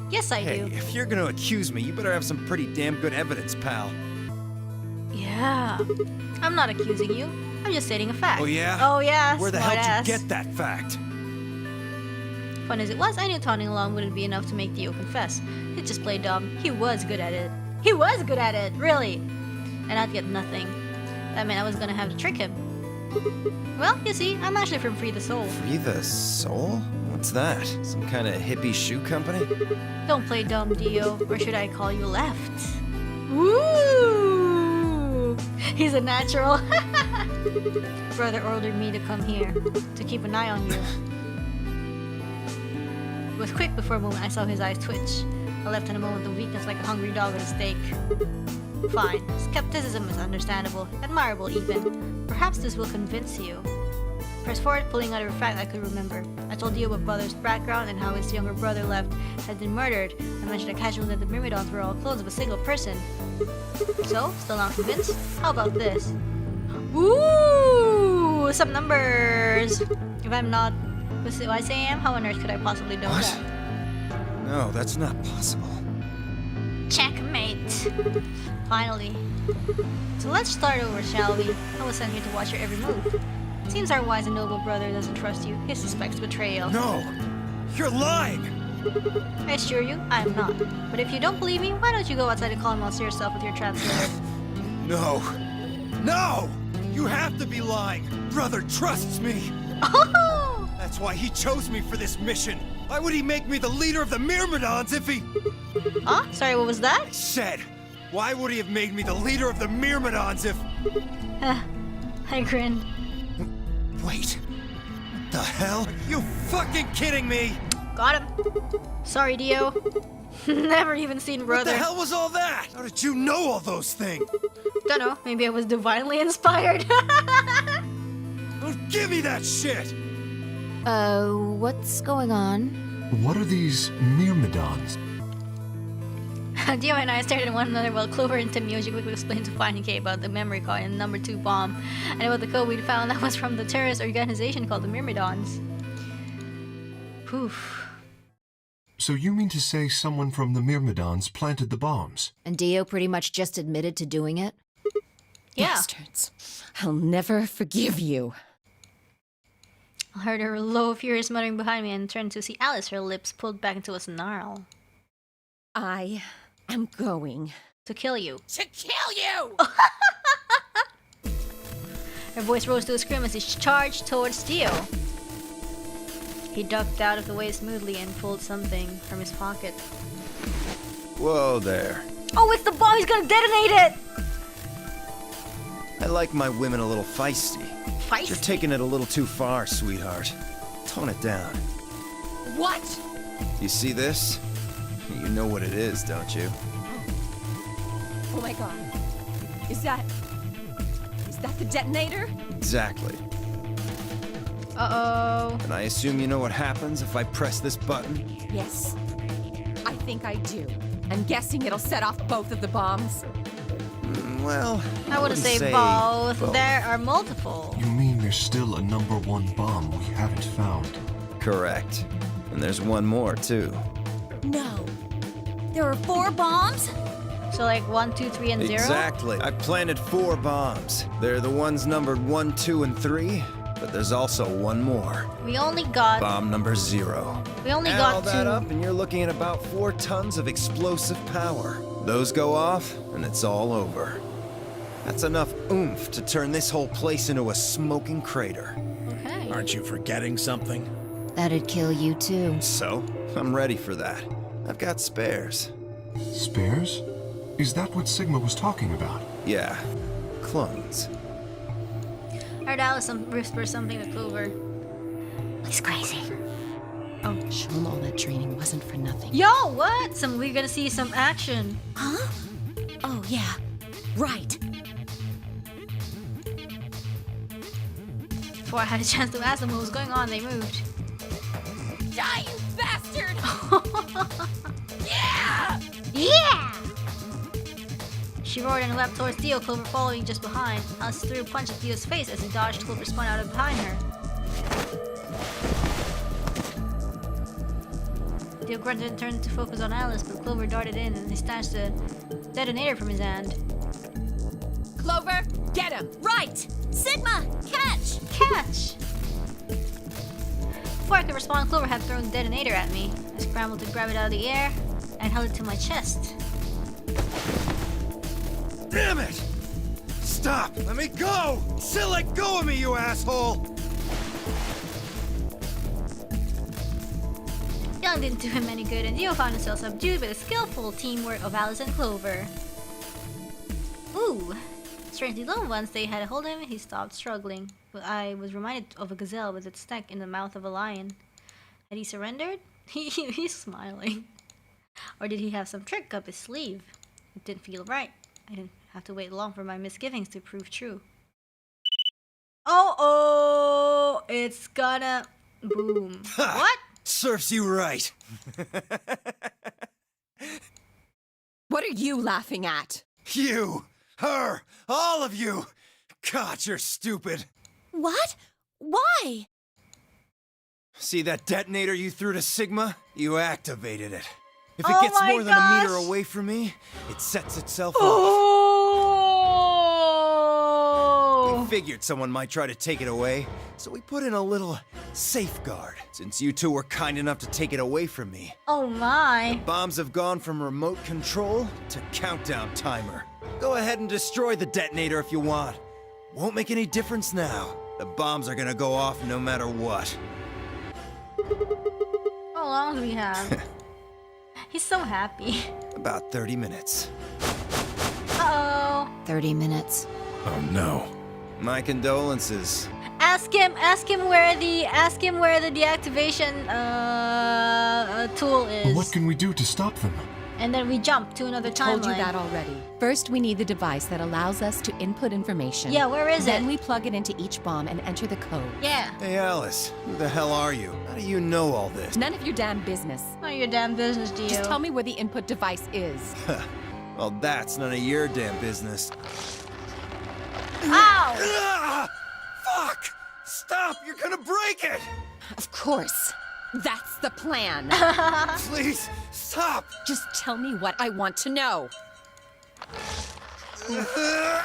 [SPEAKER 1] Yes, I
[SPEAKER 9] Hey,
[SPEAKER 1] do.
[SPEAKER 9] if you're gonna accuse me, you better have some pretty damn good evidence, pal.
[SPEAKER 1] Yeah. I'm not accusing you. I'm just stating a fact.
[SPEAKER 9] Oh, yeah?
[SPEAKER 1] Oh, yeah.
[SPEAKER 9] Where the
[SPEAKER 1] smart
[SPEAKER 9] hell
[SPEAKER 1] ass.
[SPEAKER 9] did you get that fact?
[SPEAKER 1] fun as it was, I knew taunting along wouldn't be enough to make Dio confess. He'd just play dumb. He was good at it. He was good at it, really! And I'd get nothing. That meant I was gonna have to trick him. Well, you see, I'm actually from Free the Soul.
[SPEAKER 9] Free the Soul? What's that? Some kind of hippie shoe company?
[SPEAKER 1] Don't play dumb, Dio, or should I call you left? Woo! He's a natural. Brother ordered me to come here, to keep an eye on you. It was quick before a moment I saw his eyes twitch. I left in a moment of weakness like a hungry dog with a steak. Fine. Skepticism is understandable, admirable even. Perhaps this will convince you. Press forward, pulling out every fact I could remember. I told you about brother's background and how his younger brother left had been murdered. I mentioned casually that the Myrmidons were all clones of a single person. So, still not convinced? How about this? Ooh, some numbers! If I'm not who I say I am, how on earth could I possibly know that?
[SPEAKER 9] No, that's not possible.
[SPEAKER 1] Checkmate! Finally. So let's start over, shall we? I was sent here to watch your every move. Seems our wise and noble brother doesn't trust you. He suspects betrayal.
[SPEAKER 7] No! You're lying!
[SPEAKER 1] I assure you, I am not. But if you don't believe me, why don't you go outside and call him out to yourself with your translator?
[SPEAKER 7] No! No! You have to be lying! Brother trusts me!
[SPEAKER 1] Oh!
[SPEAKER 7] That's why he chose me for this mission! Why would he make me the leader of the Myrmidons if he...
[SPEAKER 1] Huh? Sorry, what was that?
[SPEAKER 7] I said, why would he have made me the leader of the Myrmidons if...
[SPEAKER 1] I grinned.
[SPEAKER 7] Wait. What the hell? Are you fucking kidding me?
[SPEAKER 1] Got him. Sorry, Dio. Never even seen brother.
[SPEAKER 7] What the hell was all that? How did you know all those things?
[SPEAKER 1] Dunno, maybe I was divinely inspired.
[SPEAKER 7] Don't give me that shit!
[SPEAKER 2] What's going on?
[SPEAKER 3] What are these Myrmidons?
[SPEAKER 1] Dio and I stared at one another while Clover and Timyoji quickly explained to Finding K about the memory card and number 2 bomb, and about the code we'd found that was from the terrorist organization called the Myrmidons. Poof.
[SPEAKER 3] So you mean to say someone from the Myrmidons planted the bombs?
[SPEAKER 2] And Dio pretty much just admitted to doing it?
[SPEAKER 1] Yeah.
[SPEAKER 8] Bastards. I'll never forgive you.
[SPEAKER 1] I heard her low, furious muttering behind me and turned to see Alice, her lips pulled back into a snarl.
[SPEAKER 8] I am going
[SPEAKER 1] to kill you.
[SPEAKER 8] To kill you!
[SPEAKER 1] Her voice rose to a scream as he charged towards Dio. He ducked out of the way smoothly and pulled something from his pocket.
[SPEAKER 9] Whoa there.
[SPEAKER 1] Oh, it's the bomb! He's gonna detonate it!
[SPEAKER 9] I like my women a little feisty.
[SPEAKER 1] Feisty?
[SPEAKER 9] You're taking it a little too far, sweetheart. Tone it down.
[SPEAKER 8] What?
[SPEAKER 9] You see this? You know what it is, don't you?
[SPEAKER 8] Oh my god. Is that the detonator?
[SPEAKER 9] Exactly.
[SPEAKER 1] Uh-oh.
[SPEAKER 9] And I assume you know what happens if I press this button?
[SPEAKER 8] Yes. I think I do. I'm guessing it'll set off both of the bombs.
[SPEAKER 9] Well,
[SPEAKER 1] I wouldn't say both. There are multiple.
[SPEAKER 3] You mean there's still a number 1 bomb we haven't found?
[SPEAKER 9] Correct. And there's one more, too.
[SPEAKER 6] No. There are 4 bombs?
[SPEAKER 1] So like 1, 2, 3, and 0?
[SPEAKER 9] Exactly. I planted 4 bombs. They're the ones numbered 1, 2, and 3. But there's also one more.
[SPEAKER 1] We only got...
[SPEAKER 9] Bomb number 0.
[SPEAKER 1] We only
[SPEAKER 9] Add
[SPEAKER 1] got
[SPEAKER 9] all
[SPEAKER 1] 2.
[SPEAKER 9] that up and you're looking at about 4 tons of explosive power. Those go off and it's all over. That's enough oomph to turn this whole place into a smoking crater.
[SPEAKER 1] Okay.
[SPEAKER 11] Aren't you forgetting something?
[SPEAKER 2] That'd kill you too.
[SPEAKER 9] So, I'm ready for that. I've got spares.
[SPEAKER 3] Spares? Is that what Sigma was talking about?
[SPEAKER 9] Yeah, clones.
[SPEAKER 1] I heard Alice whisper something to Clover. He's crazy.
[SPEAKER 8] Oh, show him all that training wasn't for nothing.
[SPEAKER 1] Yo, what? We're gonna see some action.
[SPEAKER 6] Huh? Oh, yeah. Right.
[SPEAKER 1] Before I had a chance to ask them what was going on, they moved.
[SPEAKER 8] Die, you bastard!
[SPEAKER 1] Yeah! Yeah! She roared and leapt towards Dio, Clover following just behind. Alice threw a punch at Dio's face as he dodged. Clover spun out of behind her. Dio grunted and turned to focus on Alice, but Clover darted in and he snatched the detonator from his hand.
[SPEAKER 8] Clover, get him!
[SPEAKER 6] Right! Sigma, catch!
[SPEAKER 1] Catch! Before I could respond, Clover had thrown the detonator at me. I scrambled to grab it out of the air and held it to my chest.
[SPEAKER 7] Damn it! Stop! Let me go! Still let go of me, you asshole!
[SPEAKER 1] Yelling didn't do him any good, and Dio found himself subdued by the skillful teamwork of Alice and Clover. Ooh! Strangely though, once they had a hold of him, he stopped struggling. But I was reminded of a gazelle with its neck in the mouth of a lion. Had he surrendered? He's smiling. Or did he have some trick up his sleeve? It didn't feel right. I didn't have to wait long for my misgivings to prove true. Oh, it's gonna boom. What?
[SPEAKER 7] Serves you right.
[SPEAKER 8] What are you laughing at?
[SPEAKER 7] You, her, all of you. God, you're stupid.
[SPEAKER 6] What? Why?
[SPEAKER 7] See that detonator you threw to Sigma? You activated it. If it
[SPEAKER 1] Oh
[SPEAKER 7] gets
[SPEAKER 1] my
[SPEAKER 7] more than a meter
[SPEAKER 1] gosh.
[SPEAKER 7] away from me, it sets itself off.
[SPEAKER 1] Oh!
[SPEAKER 7] We figured someone might try to take it away, so we put in a little safeguard. Since you two were kind enough to take it away from me,
[SPEAKER 1] Oh my.
[SPEAKER 7] bombs have gone from remote control to countdown timer. Go ahead and destroy the detonator if you want. Won't make any difference now. The bombs are gonna go off no matter what.
[SPEAKER 1] How long do we have? He's so happy.
[SPEAKER 7] About 30 minutes.
[SPEAKER 1] Uh-oh.
[SPEAKER 2] 30 minutes.
[SPEAKER 11] Oh no.
[SPEAKER 7] My condolences.
[SPEAKER 1] Ask him where the deactivation tool is.
[SPEAKER 3] But what can we do to stop them?
[SPEAKER 1] And then we jump to another timeline.
[SPEAKER 8] Told you that already. First, we need the device that allows us to input information.
[SPEAKER 1] Yeah, where is
[SPEAKER 8] Then
[SPEAKER 1] it?
[SPEAKER 8] we plug it into each bomb and enter the code.
[SPEAKER 1] Yeah.
[SPEAKER 7] Hey Alice, who the hell are you? How do you know all this?
[SPEAKER 8] None of your damn business.
[SPEAKER 1] None of your damn business, Dio.
[SPEAKER 8] Just tell me where the input device is.
[SPEAKER 7] Well, that's none of your damn business.
[SPEAKER 1] Ow!
[SPEAKER 7] Ah! Fuck! Stop! You're gonna break it!
[SPEAKER 8] Of course. That's the plan.
[SPEAKER 7] Please, stop!
[SPEAKER 8] Just tell me what I want to know.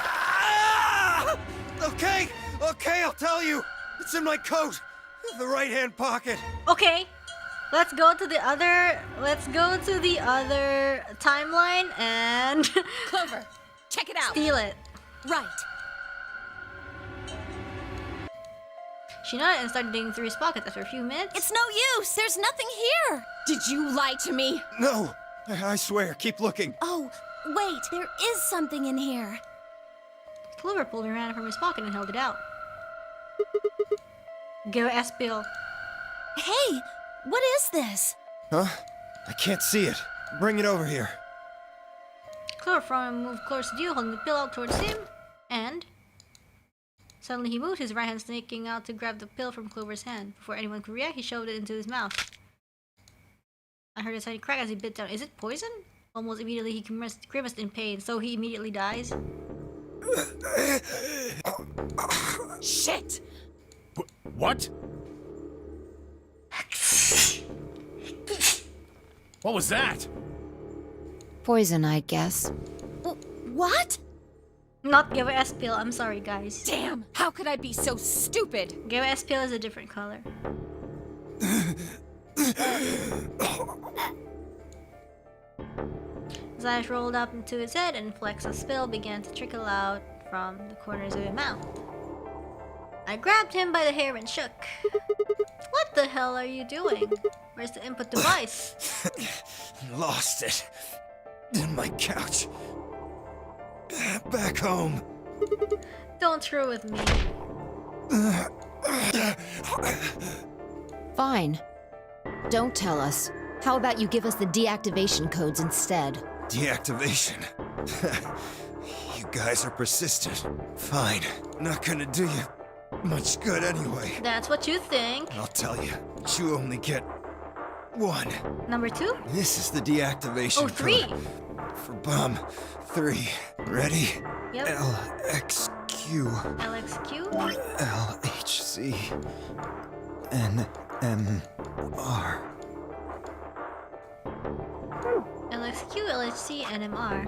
[SPEAKER 7] Ah! Okay, I'll tell you. It's in my coat, the right-hand pocket.
[SPEAKER 1] Okay. Let's go to the other timeline and
[SPEAKER 8] Clover, check it out.
[SPEAKER 1] steal it.
[SPEAKER 8] Right.
[SPEAKER 1] She nodded and started digging through his pockets after a few minutes.
[SPEAKER 6] It's no use. There's nothing here.
[SPEAKER 8] Did you lie to me?
[SPEAKER 7] No, I swear, keep looking.
[SPEAKER 6] Oh, wait. There is something in here.
[SPEAKER 1] Clover pulled her hand from his pocket and held it out. Go ask Bill.
[SPEAKER 6] Hey, what is this?
[SPEAKER 7] Huh? I can't see it. Bring it over here.
[SPEAKER 1] Clover front and moved closer to Dio, holding the pill out towards him, and suddenly he moved, his right hand sneaking out to grab the pill from Clover's hand. Before anyone could react, he shoved it into his mouth. I heard a tiny crack as he bit down. Is it poison? Almost immediately he grimaced in pain, so he immediately dies.
[SPEAKER 8] Shit!
[SPEAKER 11] What? What was that?
[SPEAKER 2] Poison, I guess.
[SPEAKER 6] What?
[SPEAKER 1] Not Give S pill, I'm sorry guys.
[SPEAKER 8] Damn! How could I be so stupid?
[SPEAKER 1] Give S pill is a different color. His eyes rolled up into his head and flecks of spill began to trickle out from the corners of his mouth. I grabbed him by the hair and shook. What the hell are you doing? Where's the input device?
[SPEAKER 7] Lost it. In my couch. Back home.
[SPEAKER 1] Don't screw with me.
[SPEAKER 2] Fine. Don't tell us. How about you give us the deactivation codes instead?
[SPEAKER 7] Deactivation. You guys are persistent. Fine. Not gonna do you much good anyway.
[SPEAKER 1] That's what you think.
[SPEAKER 7] I'll tell you. You only get one.
[SPEAKER 1] Number 2?
[SPEAKER 7] This is the deactivation
[SPEAKER 1] Oh, 3.
[SPEAKER 7] code for bomb 3. Ready?
[SPEAKER 1] Yep.
[SPEAKER 7] LXQ.
[SPEAKER 1] LXQ?
[SPEAKER 7] LHC. NMR.
[SPEAKER 1] LXQ, LHC, NMR.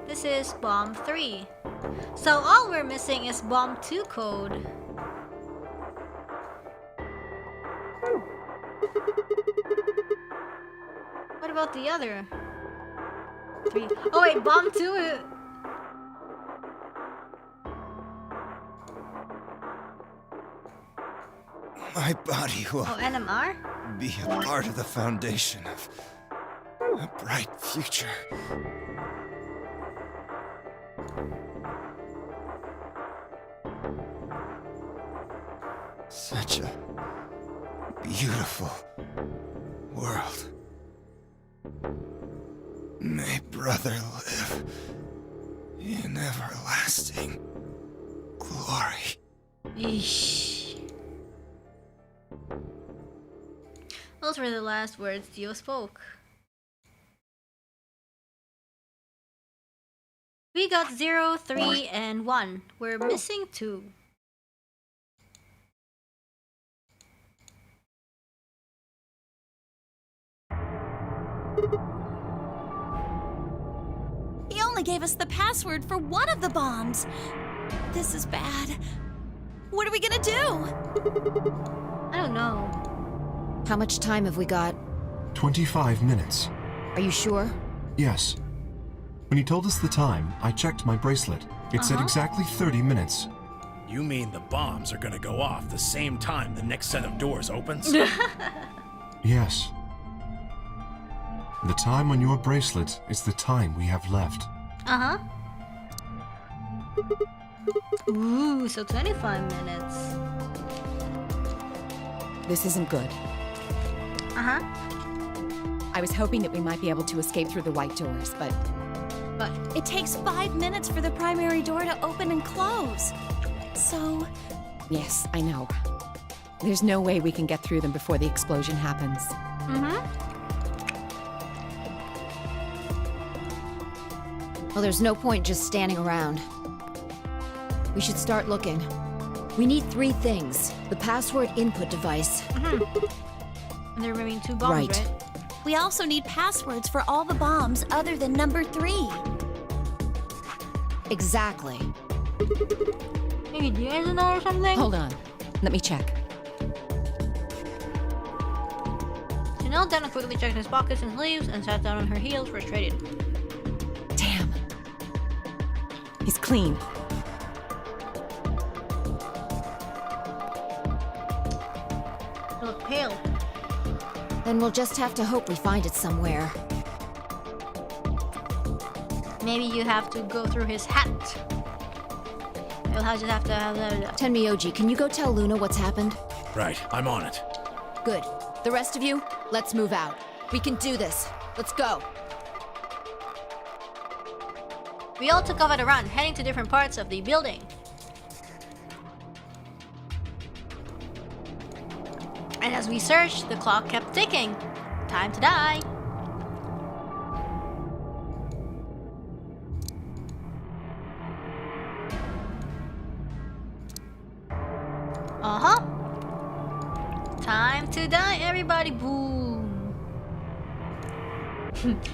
[SPEAKER 1] This is bomb 3. So all we're missing is bomb 2 code. What about the other 3? Oh wait, bomb 2.
[SPEAKER 7] My body will
[SPEAKER 1] Oh, NMR?
[SPEAKER 7] be a part of the foundation of a bright future. Such a beautiful world. May brother live in everlasting glory.
[SPEAKER 1] Eesh. Those were the last words Dio spoke. We got 0, 3, and 1. We're missing 2.
[SPEAKER 6] He only gave us the password for one of the bombs. This is bad. What are we gonna do?
[SPEAKER 1] I don't know.
[SPEAKER 2] How much time have we got?
[SPEAKER 3] 25 minutes.
[SPEAKER 2] Are you sure?
[SPEAKER 3] Yes. When he told us the time, I checked my bracelet. It said exactly 30 minutes.
[SPEAKER 11] You mean the bombs are gonna go off the same time the next set of doors opens?
[SPEAKER 3] Yes. The time on your bracelet is the time we have left.
[SPEAKER 1] Uh-huh. Ooh, so 25 minutes.
[SPEAKER 8] This isn't good.
[SPEAKER 1] Uh-huh.
[SPEAKER 8] I was hoping that we might be able to escape through the white doors, but
[SPEAKER 6] It takes 5 minutes for the primary door to open and close. So,
[SPEAKER 8] yes, I know. There's no way we can get through them before the explosion happens.
[SPEAKER 2] Well, there's no point just standing around. We should start looking. We need 3 things. The password input device.
[SPEAKER 1] And there remain 2 bombs, right?
[SPEAKER 6] we also need passwords for all the bombs other than number 3.
[SPEAKER 2] Exactly.
[SPEAKER 1] Maybe do you guys know or something?
[SPEAKER 8] Hold on. Let me check.
[SPEAKER 1] She knelt down and quickly checked his pockets and sleeves and sat down on her heels, frustrated.
[SPEAKER 8] Damn. He's clean.
[SPEAKER 1] You look pale.
[SPEAKER 2] Then we'll just have to hope we find it somewhere.
[SPEAKER 1] Maybe you have to go through his hat. You'll just have to have
[SPEAKER 2] Tenmyoji, can you go tell Luna what's happened?
[SPEAKER 11] Right, I'm on it.
[SPEAKER 2] Good. The rest of you, let's move out. We can do this. Let's go.
[SPEAKER 1] We all took off at a run, heading to different parts of the building. And as we searched, the clock kept ticking. Time to die. Uh-huh. Time to die, everybody. Boom.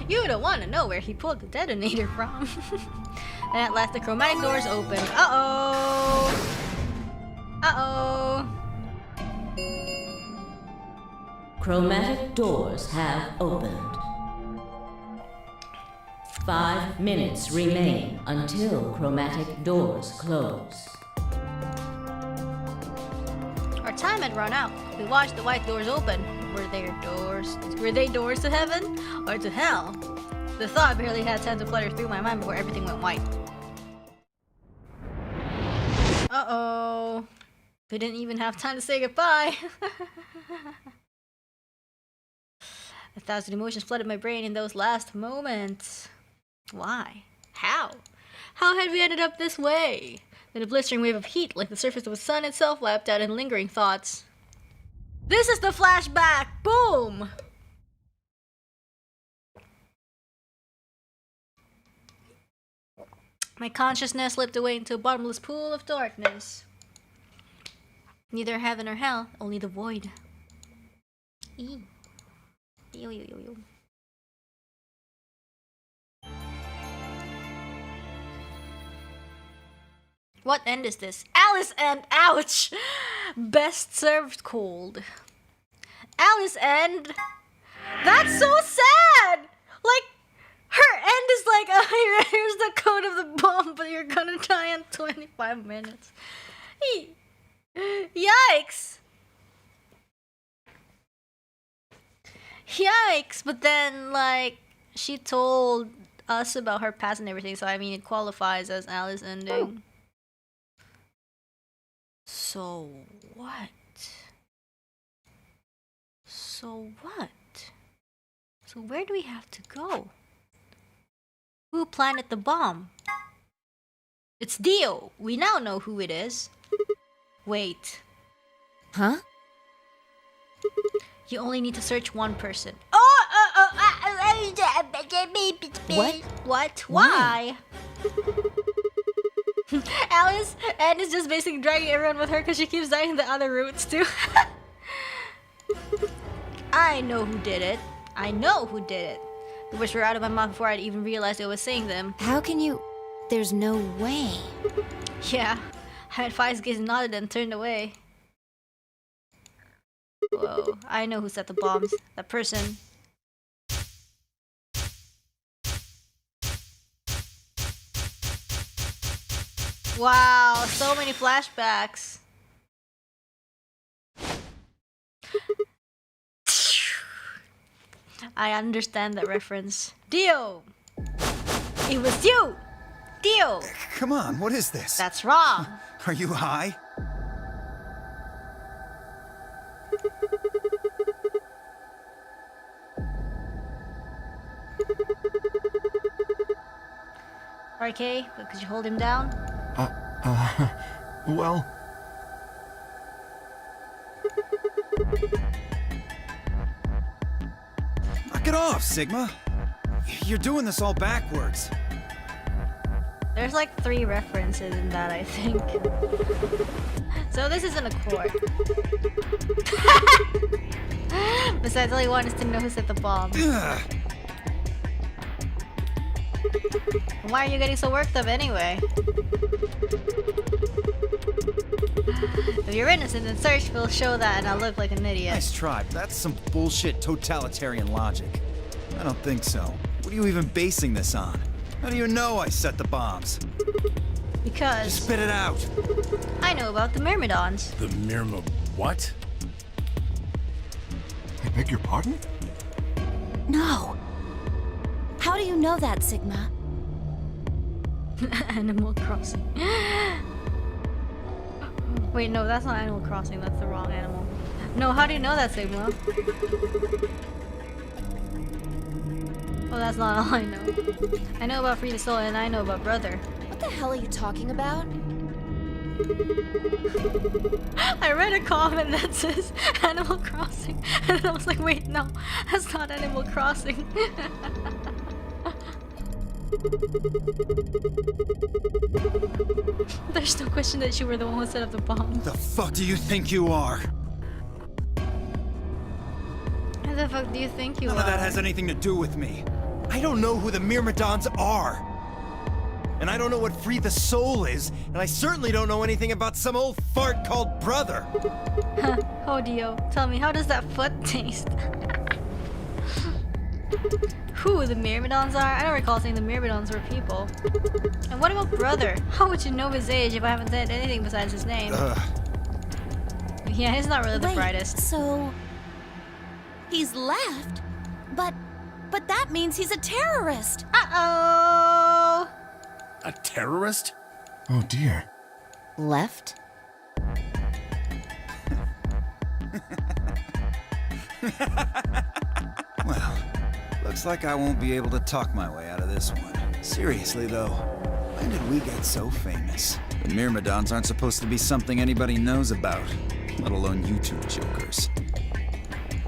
[SPEAKER 1] You don't want to know where he pulled the detonator from. And at last the chromatic doors opened. Uh-oh. Uh-oh.
[SPEAKER 4] Chromatic doors have opened. 5 minutes remain until chromatic doors close.
[SPEAKER 1] Our time had run out. We watched the white doors open. Were they doors to heaven or to hell? The thought barely had time to flutter through my mind before everything went white. Uh-oh. We didn't even have time to say goodbye. 1,000 emotions flooded my brain in those last moments. Why? How? How had we ended up this way? Then a blistering wave of heat, like the surface of the sun itself, lapped out in lingering thoughts. This is the flashback! Boom! My consciousness slipped away into a bottomless pool of darkness. Neither heaven or hell, only the void. Ew. Ew, ew, ew, ew. What end is this? Alice and ouch! Best served cold. Alice end. That's so sad. Like, her end is like, here's the code of the bomb, but you're gonna die in 25 minutes. Yikes. Yikes. But then, like, she told us about her past and everything, so I mean, it qualifies as Alice ending. So what? So what? So where do we have to go? Who planted the bomb? It's Dio. We now know who it is. Wait.
[SPEAKER 2] Huh?
[SPEAKER 1] You only need to search one person.
[SPEAKER 2] What?
[SPEAKER 1] What? Why? Alice and is just basically dragging everyone with her because she keeps dying in the other routes too. I know who did it. I know who did it. The words were out of my mouth before I'd even realized I was saying them.
[SPEAKER 2] How can you... There's no way.
[SPEAKER 1] Yeah, I had Five's gaze nodded and turned away. Whoa, I know who set the bombs. That person. Wow, so many flashbacks. I understand that reference. Dio! It was you! Dio!
[SPEAKER 7] Come on, what is this?
[SPEAKER 1] That's wrong.
[SPEAKER 7] Are you high?
[SPEAKER 1] RK, but could you hold him down?
[SPEAKER 3] Well...
[SPEAKER 7] Knock it off, Sigma. You're doing this all backwards.
[SPEAKER 1] There's like 3 references in that, I think. So this isn't a chord. Besides, all he wanted is to know who set the bomb. Why are you getting so worked up anyway? If you're innocent, then search will show that and I'll look like an idiot.
[SPEAKER 9] Nice try, but that's some bullshit totalitarian logic. I don't think so. What are you even basing this on? How do you know I set the bombs?
[SPEAKER 1] Because...
[SPEAKER 7] Just spit it out.
[SPEAKER 1] I know about the Myrmidons.
[SPEAKER 11] The Myrma... what?
[SPEAKER 3] I beg your pardon?
[SPEAKER 6] No. How do you know that, Sigma?
[SPEAKER 1] Animal Crossing. Wait, no, that's not Animal Crossing. That's the wrong animal. No, how do you know that, Sigma? Oh, that's not all I know. I know about Free the Soul and I know about Brother.
[SPEAKER 2] What the hell are you talking about?
[SPEAKER 1] I read a comment that says Animal Crossing and I was like, wait, no, that's not Animal Crossing. There's no question that you were the one who set up the bomb.
[SPEAKER 7] The fuck do you think you are?
[SPEAKER 1] Who the fuck do you think you are?
[SPEAKER 7] None of that has anything to do with me. I don't know who the Myrmidons are. And I don't know what Free the Soul is, and I certainly don't know anything about some old fart called Brother.
[SPEAKER 1] Oh, Dio, tell me, how does that foot taste? Who the Myrmidons are? I don't recall saying the Myrmidons were people. And what about Brother? How would you know his age if I haven't said anything besides his name? Yeah, he's not really the brightest.
[SPEAKER 6] So... he's left? But that means he's a terrorist!
[SPEAKER 1] Uh-oh!
[SPEAKER 11] A terrorist?
[SPEAKER 3] Oh dear.
[SPEAKER 2] Left?
[SPEAKER 9] Well, looks like I won't be able to talk my way out of this one. Seriously though, when did we get so famous? The Myrmidons aren't supposed to be something anybody knows about, let alone you two jokers.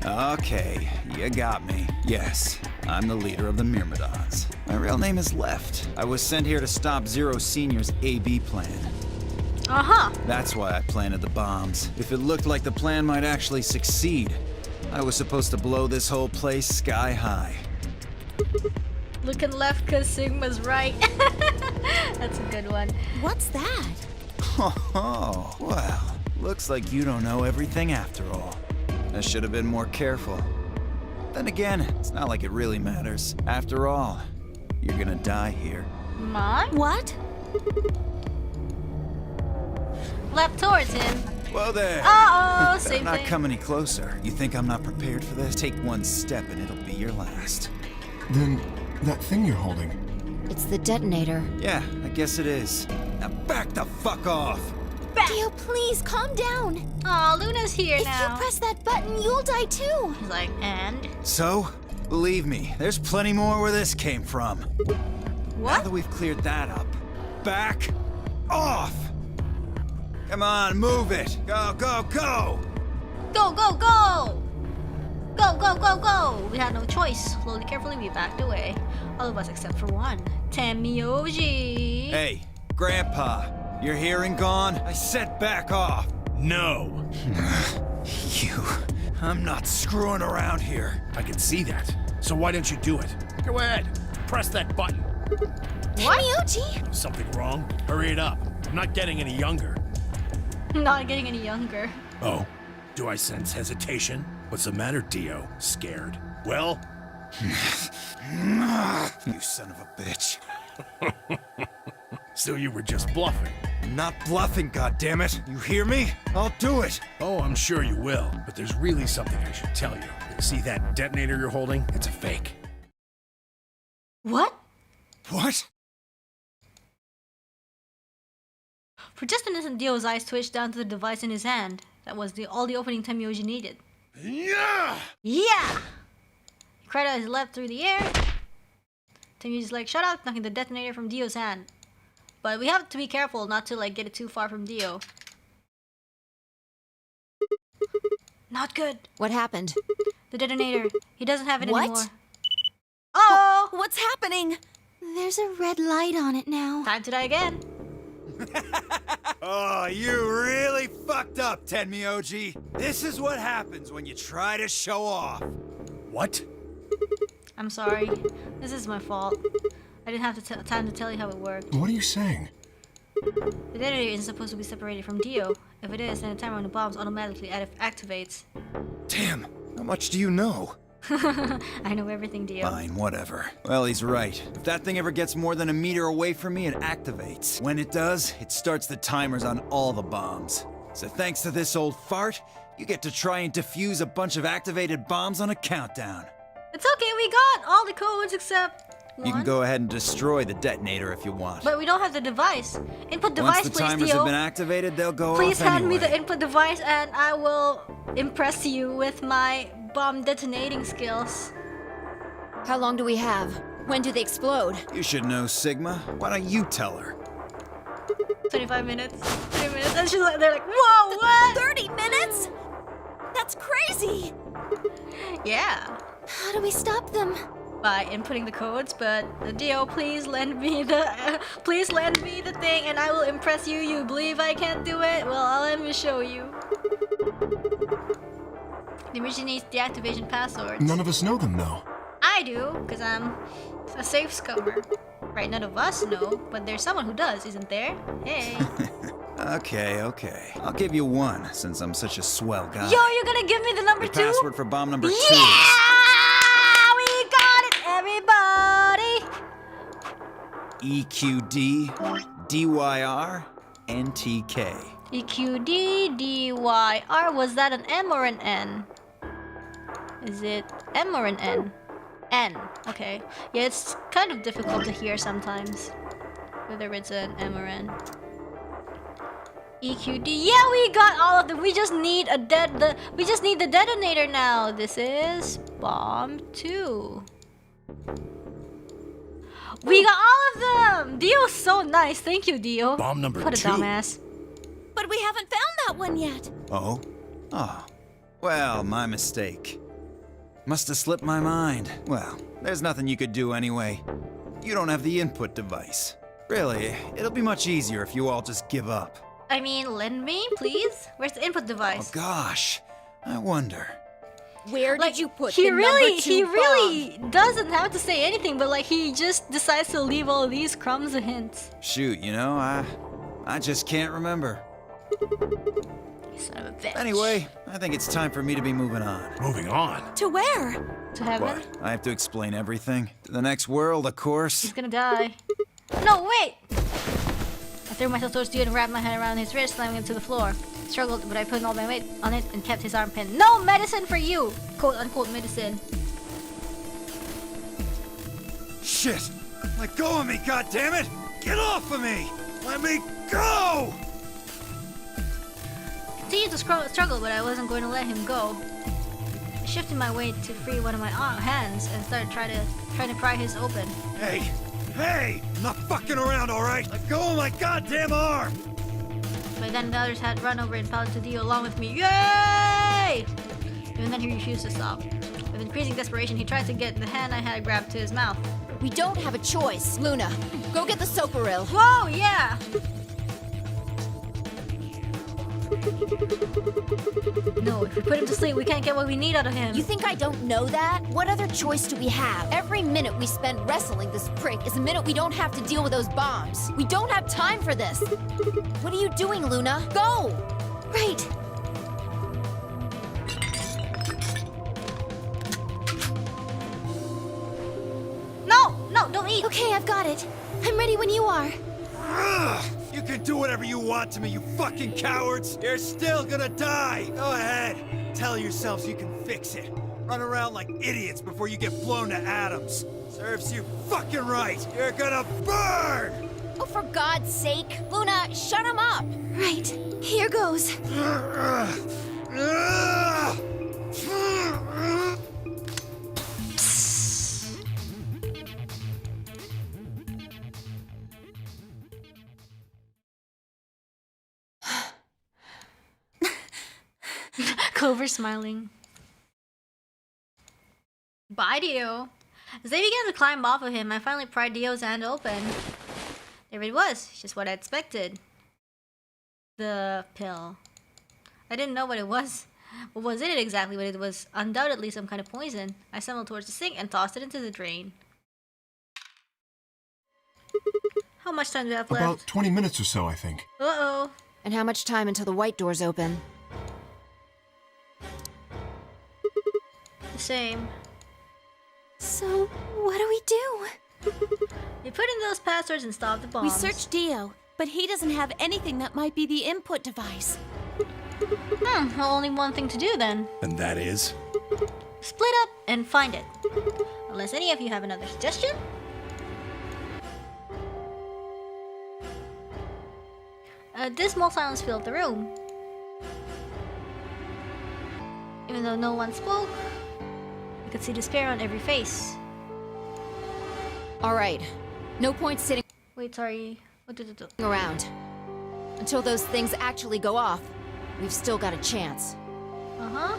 [SPEAKER 9] Okay, you got me. Yes, I'm the leader of the Myrmidons. My real name is Left. I was sent here to stop Zero Senior's AB plan.
[SPEAKER 1] Uh-huh.
[SPEAKER 9] That's why I planted the bombs. If it looked like the plan might actually succeed, I was supposed to blow this whole place sky high.
[SPEAKER 1] Looking left cause Sigma's right. That's a good one.
[SPEAKER 6] What's that?
[SPEAKER 9] Oh, well, looks like you don't know everything after all. I should have been more careful. Then again, it's not like it really matters. After all, you're gonna die here.
[SPEAKER 1] Mom?
[SPEAKER 6] What?
[SPEAKER 1] Left towards him.
[SPEAKER 9] Whoa there!
[SPEAKER 1] Uh-oh,
[SPEAKER 9] Better
[SPEAKER 1] same
[SPEAKER 9] not
[SPEAKER 1] thing.
[SPEAKER 9] come any closer. You think I'm not prepared for this? Take one step and it'll be your last.
[SPEAKER 3] Then, that thing you're holding.
[SPEAKER 2] It's the detonator.
[SPEAKER 9] Yeah, I guess it is. Now back the fuck off!
[SPEAKER 6] Dio, please calm down.
[SPEAKER 1] Aw, Luna's here
[SPEAKER 6] If
[SPEAKER 1] now.
[SPEAKER 6] you press that button, you'll die too.
[SPEAKER 1] He's like, and?
[SPEAKER 9] So, believe me, there's plenty more where this came from. Now
[SPEAKER 1] What?
[SPEAKER 9] that we've cleared that up, back off! Come on, move it! Go, go, go!
[SPEAKER 1] Go, go, go! Go, go, go, go! We had no choice. Slowly, carefully, we backed away. All of us except for one. Tenmyoji!
[SPEAKER 9] Hey, Grandpa, you're here and gone? I said back off!
[SPEAKER 11] No.
[SPEAKER 9] You... I'm not screwing around here.
[SPEAKER 11] I can see that. So why don't you do it? Go ahead. Press that button.
[SPEAKER 1] What?
[SPEAKER 6] Tenmyoji!
[SPEAKER 11] Something wrong? Hurry it up. I'm not getting any younger.
[SPEAKER 1] Not getting any younger.
[SPEAKER 11] Oh, do I sense hesitation? What's the matter, Dio? Scared? Well?
[SPEAKER 9] You son of a bitch.
[SPEAKER 11] So you were just bluffing.
[SPEAKER 9] Not bluffing, goddammit. You hear me? I'll do it.
[SPEAKER 11] Oh, I'm sure you will, but there's really something I should tell you. See that detonator you're holding? It's a fake.
[SPEAKER 1] What?
[SPEAKER 9] What?
[SPEAKER 1] For just an instant, Dio's eyes twitched down to the device in his hand. That was all the opening Tenmyoji needed.
[SPEAKER 11] Yeah!
[SPEAKER 1] Yeah! He cried out his left through the air. Tenmyoji's like, shut up, knocking the detonator from Dio's hand. But we have to be careful not to like get it too far from Dio. Not good.
[SPEAKER 2] What happened?
[SPEAKER 1] The detonator. He doesn't have it
[SPEAKER 6] What?
[SPEAKER 1] anymore. Oh!
[SPEAKER 6] What's happening? There's a red light on it now.
[SPEAKER 1] Time to die again.
[SPEAKER 9] Oh, you really fucked up, Tenmyoji. This is what happens when you try to show off.
[SPEAKER 11] What?
[SPEAKER 1] I'm sorry. This is my fault. I didn't have time to tell you how it worked.
[SPEAKER 3] What are you saying?
[SPEAKER 1] The detonator isn't supposed to be separated from Dio. If it is, then the timer on the bombs automatically activates.
[SPEAKER 9] Damn, how much do you know?
[SPEAKER 1] I know everything, Dio.
[SPEAKER 9] Fine, whatever. Well, he's right. If that thing ever gets more than a meter away from me, it activates. When it does, it starts the timers on all the bombs. So thanks to this old fart, you get to try and defuse a bunch of activated bombs on a countdown.
[SPEAKER 1] It's okay, we got all the codes except one.
[SPEAKER 9] You can go ahead and destroy the detonator if you want.
[SPEAKER 1] But we don't have the device. Input device,
[SPEAKER 9] Once the
[SPEAKER 1] please,
[SPEAKER 9] timers
[SPEAKER 1] Dio.
[SPEAKER 9] have been activated, they'll go
[SPEAKER 1] Please
[SPEAKER 9] off
[SPEAKER 1] hand me
[SPEAKER 9] anyway.
[SPEAKER 1] the input device and I will impress you with my bomb detonating skills.
[SPEAKER 2] How long do we have? When do they explode?
[SPEAKER 9] You should know, Sigma. Why don't you tell her?
[SPEAKER 1] 25 minutes. 30 minutes. And she's like, they're like, whoa, what?
[SPEAKER 6] 30 minutes? That's crazy!
[SPEAKER 1] Yeah.
[SPEAKER 6] How do we stop them?
[SPEAKER 1] By inputting the codes, but Dio, please lend me the thing and I will impress you. You believe I can't do it? Well, let me show you. The mission needs deactivation passwords.
[SPEAKER 3] None of us know them, though.
[SPEAKER 1] I do, because I'm a safe scummer. Right, none of us know, but there's someone who does, isn't there? Hey.
[SPEAKER 9] Okay. I'll give you one, since I'm such a swell guy.
[SPEAKER 1] Yo, you're gonna give me the number
[SPEAKER 9] The
[SPEAKER 1] 2?
[SPEAKER 9] password for bomb number 2
[SPEAKER 1] Yeah! We got it, everybody!
[SPEAKER 9] is EQDDYRNTK.
[SPEAKER 1] EQDDYR, was that an M or an N? Is it M or an N? N, okay. Yeah, it's kind of difficult to hear sometimes, whether it's an M or N. EQD, yeah, we got all of them. We just need the detonator now. This is bomb 2. We got all of them. Dio's so nice. Thank you, Dio.
[SPEAKER 11] Bomb number
[SPEAKER 1] What a
[SPEAKER 11] 2.
[SPEAKER 1] dumbass.
[SPEAKER 6] But we haven't found that one yet.
[SPEAKER 9] Oh? Well, my mistake. Must have slipped my mind. Well, there's nothing you could do anyway. You don't have the input device. Really, it'll be much easier if you all just give up.
[SPEAKER 1] I mean, lend me, please? Where's the input
[SPEAKER 9] Oh
[SPEAKER 1] device?
[SPEAKER 9] gosh, I wonder.
[SPEAKER 2] Where did you put
[SPEAKER 1] he
[SPEAKER 2] the
[SPEAKER 1] really,
[SPEAKER 2] number 2
[SPEAKER 1] he
[SPEAKER 2] bomb?
[SPEAKER 1] really doesn't have to say anything, but like he just decides to leave all these crumbs of hints.
[SPEAKER 9] Shoot, I just can't remember.
[SPEAKER 1] Son of a bitch.
[SPEAKER 9] Anyway, I think it's time for me to be moving on.
[SPEAKER 11] Moving on.
[SPEAKER 6] To where?
[SPEAKER 1] To heaven?
[SPEAKER 9] What? I have to explain everything? To the next world, of course.
[SPEAKER 1] He's gonna die. No, wait! I threw myself towards Dio and wrapped my hand around his wrist, slamming him to the floor. Struggled, but I put all my weight on it and kept his arm pinned. No medicine for you! Quote unquote medicine.
[SPEAKER 7] Shit! Let go of me, goddammit! Get off of me! Let me go!
[SPEAKER 1] Continued to struggle, but I wasn't going to let him go. I shifted my weight to free one of my hands and started trying to pry his open.
[SPEAKER 7] Hey! Hey! I'm not fucking around, alright? Let go of my goddamn arm!
[SPEAKER 1] By then, the others had run over and fell into Dio along with me. Yay! Even then, he refused to stop. With increasing desperation, he tried to get the hand I had grabbed to his mouth.
[SPEAKER 2] We don't have a choice. Luna, go get the soparil.
[SPEAKER 1] Whoa, yeah! No, if we put him to sleep, we can't get what we need out of him.
[SPEAKER 2] You think I don't know that? What other choice do we have? Every minute we spend wrestling this prick is a minute we don't have to deal with those bombs. We don't have time for this. What are you doing, Luna? Go!
[SPEAKER 6] Right.
[SPEAKER 1] No, don't eat!
[SPEAKER 6] Okay, I've got it. I'm ready when you are.
[SPEAKER 7] Ugh! You can do whatever you want to me, you fucking cowards! You're still gonna die! Go ahead! Tell yourselves you can fix it. Run around like idiots before you get blown to atoms. Serves you fucking right! You're gonna burn!
[SPEAKER 2] Oh, for God's sake. Luna, shut him up!
[SPEAKER 6] Right. Here goes.
[SPEAKER 1] Clover smiling. Bye, Dio. As they began to climb off of him, I finally pried Dio's hand open. There it was, just what I expected. The pill. I didn't know what it was. What was in it exactly, but it was undoubtedly some kind of poison. I stumbled towards the sink and tossed it into the drain. How much time do we have left?
[SPEAKER 3] About 20 minutes or so, I think.
[SPEAKER 1] Uh-oh.
[SPEAKER 2] And how much time until the white doors open?
[SPEAKER 1] The same.
[SPEAKER 6] So, what do we do?
[SPEAKER 1] We put in those passwords and stop the bombs.
[SPEAKER 6] We searched Dio, but he doesn't have anything that might be the input device.
[SPEAKER 1] Well, only one thing to do then.
[SPEAKER 11] And that is?
[SPEAKER 1] Split up and find it. Unless any of you have another suggestion? A dismal silence filled the room. Even though no one spoke, I could see despair on every face.
[SPEAKER 2] All right. No point sitting
[SPEAKER 1] Wait, sorry. What did it do?
[SPEAKER 2] around. Until those things actually go off, we've still got a chance.
[SPEAKER 1] Uh-huh.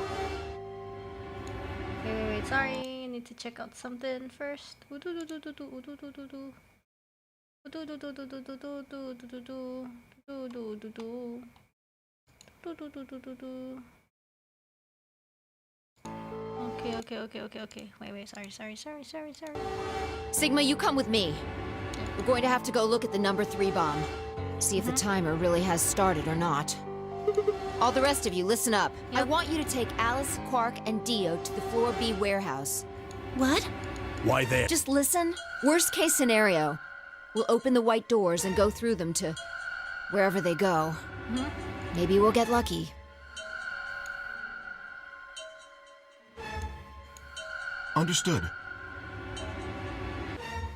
[SPEAKER 1] Wait, sorry. I need to check out something first. Okay. Wait, sorry.
[SPEAKER 2] Sigma, you come with me. We're going to have to go look at the number 3 bomb. See if the timer really has started or not. All the rest of you, listen up. I want you to take Alice, Quark, and Dio to the floor B warehouse.
[SPEAKER 6] What?
[SPEAKER 11] Why there?
[SPEAKER 2] Just listen. Worst case scenario. We'll open the white doors and go through them to wherever they go. Maybe we'll get lucky.
[SPEAKER 3] Understood.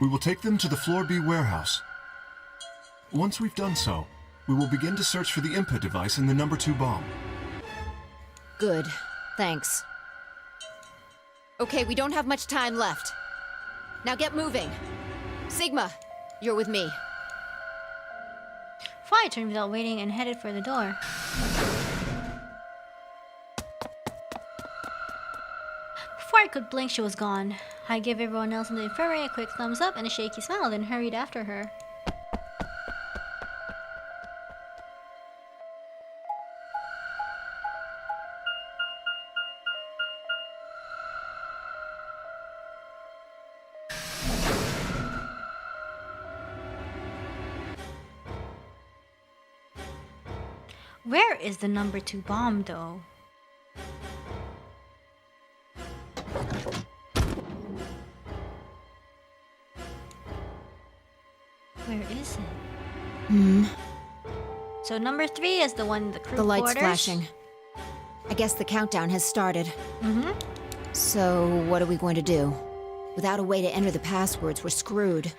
[SPEAKER 3] We will take them to the Floor B warehouse. Once we've done so, we will begin to search for the input device in the number 2 bomb.
[SPEAKER 2] Good. Thanks. Okay, we don't have much time left. Now get moving. Sigma, you're with me.
[SPEAKER 1] Fly turned without waiting and headed for the door. Before I could blink, she was gone. I gave everyone else in the infirmary a quick thumbs up and a shaky smile, then hurried after her. Where is the number 2 bomb, though? Where is it? So number 3 is the one in the crew
[SPEAKER 2] The light's
[SPEAKER 1] quarters.
[SPEAKER 2] flashing. I guess the countdown has started. So, what are we going to do? Without a way to enter the passwords, we're screwed.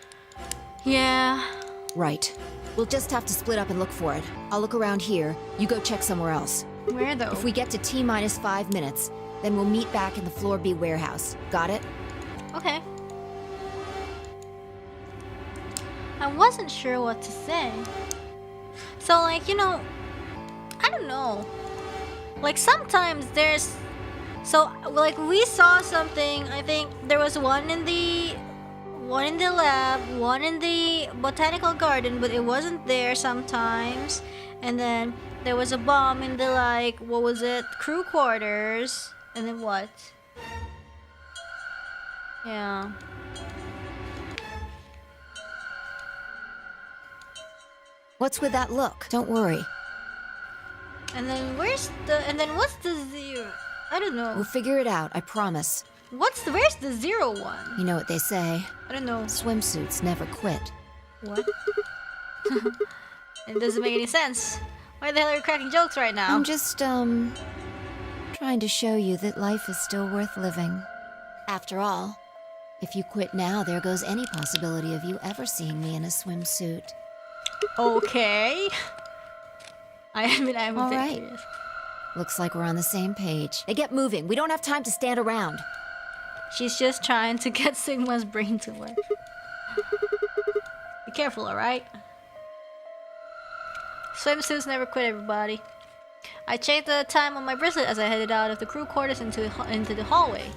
[SPEAKER 1] Yeah.
[SPEAKER 2] Right. We'll just have to split up and look for it. I'll look around here. You go check somewhere else.
[SPEAKER 1] Where though?
[SPEAKER 2] If we get to T-minus 5 minutes, then we'll meet back in the floor B warehouse. Got it?
[SPEAKER 1] Okay. I wasn't sure what to say. So like, you know, I don't know. Like sometimes there's, so like we saw something, I think there was one in the lab, one in the botanical garden, but it wasn't there sometimes. And then there was a bomb in the, like, what was it, crew quarters. And then what? Yeah.
[SPEAKER 2] What's with that look? Don't worry.
[SPEAKER 1] And then where's the, and then what's the 0? I don't know.
[SPEAKER 2] We'll figure it out, I promise.
[SPEAKER 1] Where's the 0 one?
[SPEAKER 2] You know what they say.
[SPEAKER 1] I don't know.
[SPEAKER 2] Swimsuits never quit.
[SPEAKER 1] What? It doesn't make any sense. Why the hell are you cracking jokes right now?
[SPEAKER 2] I'm just, trying to show you that life is still worth living. After all, if you quit now, there goes any possibility of you ever seeing me in a swimsuit.
[SPEAKER 1] Okay. I'm a
[SPEAKER 2] All
[SPEAKER 1] bit
[SPEAKER 2] right.
[SPEAKER 1] curious.
[SPEAKER 2] Looks like we're on the same page. Hey, get moving. We don't have time to stand around.
[SPEAKER 1] She's just trying to get Sigma's brain to work. Be careful, alright? Swimsuits never quit, everybody. I checked the time on my bracelet as I headed out of the crew quarters into the hallway.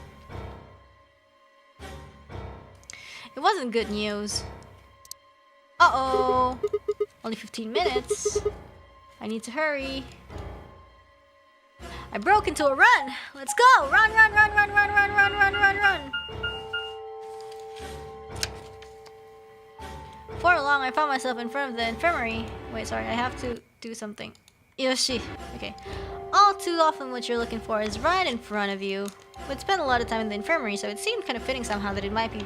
[SPEAKER 1] It wasn't good news. Uh-oh! Only 15 minutes. I need to hurry. I broke into a run! Let's go! Run, run, run, run, run, run, run, run, run, run! Before long, I found myself in front of the infirmary. Wait, sorry, I have to do something. Yoshi. Okay. All too often what you're looking for is right in front of you. We'd spent a lot of time in the infirmary, so it seemed kind of fitting somehow that it might be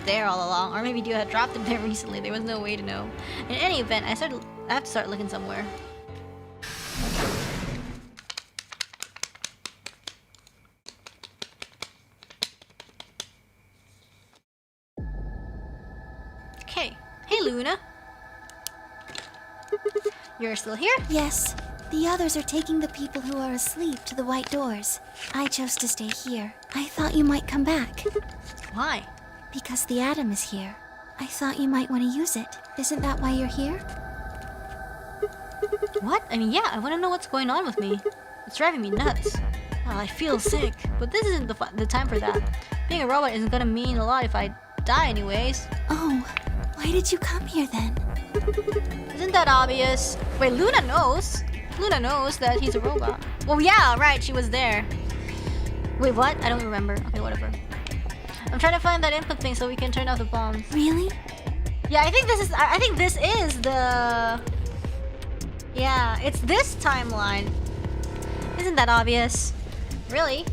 [SPEAKER 1] there all along. Or maybe you had dropped it there recently. There was no way to know. In any event, I have to start looking somewhere. Okay. Hey, Luna. You're still here?
[SPEAKER 6] Yes. The others are taking the people who are asleep to the white doors. I chose to stay here. I thought you might come back.
[SPEAKER 1] Why?
[SPEAKER 6] Because the atom is here. I thought you might want to use it. Isn't that why you're here?
[SPEAKER 1] What? I mean, yeah, I want to know what's going on with me. It's driving me nuts. Well, I feel sick, but this isn't the time for that. Being a robot isn't gonna mean a lot if I die anyways.
[SPEAKER 6] Oh, why did you come here then?
[SPEAKER 1] Isn't that obvious? Wait, Luna knows. Luna knows that he's a robot. Oh yeah, right, she was there. Wait, what? I don't remember. Okay, whatever. I'm trying to find that input thing so we can turn off the bombs.
[SPEAKER 6] Really?
[SPEAKER 1] Yeah, I think this is the... Yeah, it's this timeline. Isn't that obvious? Really?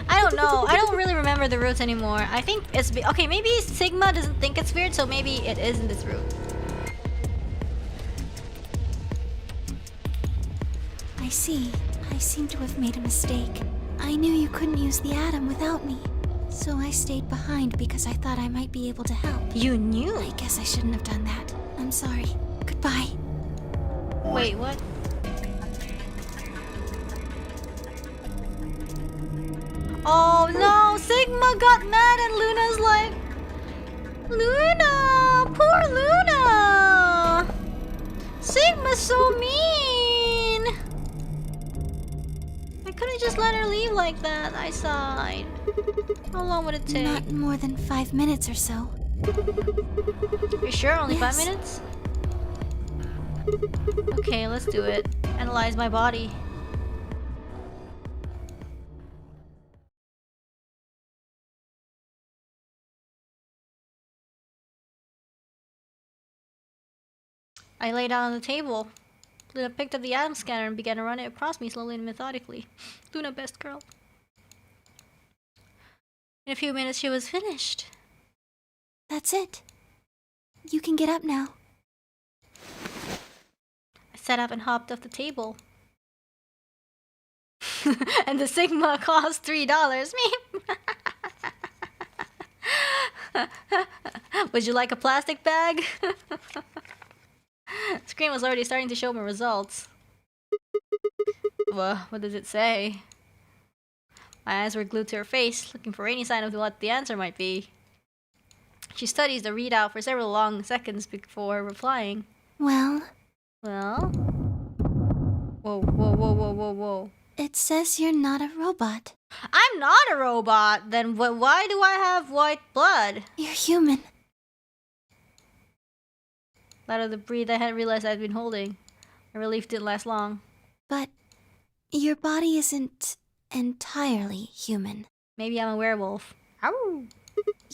[SPEAKER 1] I don't know. I don't really remember the routes anymore. I think it's... Okay, maybe Sigma doesn't think it's weird, so maybe it is in this route.
[SPEAKER 6] I see. I seem to have made a mistake. I knew you couldn't use the atom without me. So I stayed behind because I thought I might be able to help.
[SPEAKER 1] You knew?
[SPEAKER 6] I guess I shouldn't have done that. I'm sorry. Goodbye.
[SPEAKER 1] Wait, what? Oh no! Sigma got mad and Luna's like... Luna! Poor Luna! Sigma's so mean! I couldn't just let her leave like that. I sighed. How long would it take?
[SPEAKER 6] Not more than 5 minutes or so.
[SPEAKER 1] You sure? Only
[SPEAKER 6] Yes.
[SPEAKER 1] 5 minutes? Okay, let's do it. Analyze my body. I lay down on the table. Luna picked up the atom scanner and began to run it across me slowly and methodically. Luna, best girl. In a few minutes, she was finished.
[SPEAKER 6] That's it. You can get up now.
[SPEAKER 1] I sat up and hopped off the table. And the Sigma cost $3. Would you like a plastic bag? The screen was already starting to show me results. Well, what does it say? My eyes were glued to her face, looking for any sign of what the answer might be. She studies the readout for several long seconds before replying.
[SPEAKER 6] Well?
[SPEAKER 1] Well? Whoa.
[SPEAKER 6] It says you're not a robot.
[SPEAKER 1] I'm not a robot! Then why do I have white blood?
[SPEAKER 6] You're human.
[SPEAKER 1] That of the breed I hadn't realized I'd been holding. My relief didn't last long.
[SPEAKER 6] But your body isn't entirely human.
[SPEAKER 1] Maybe I'm a werewolf. Ow!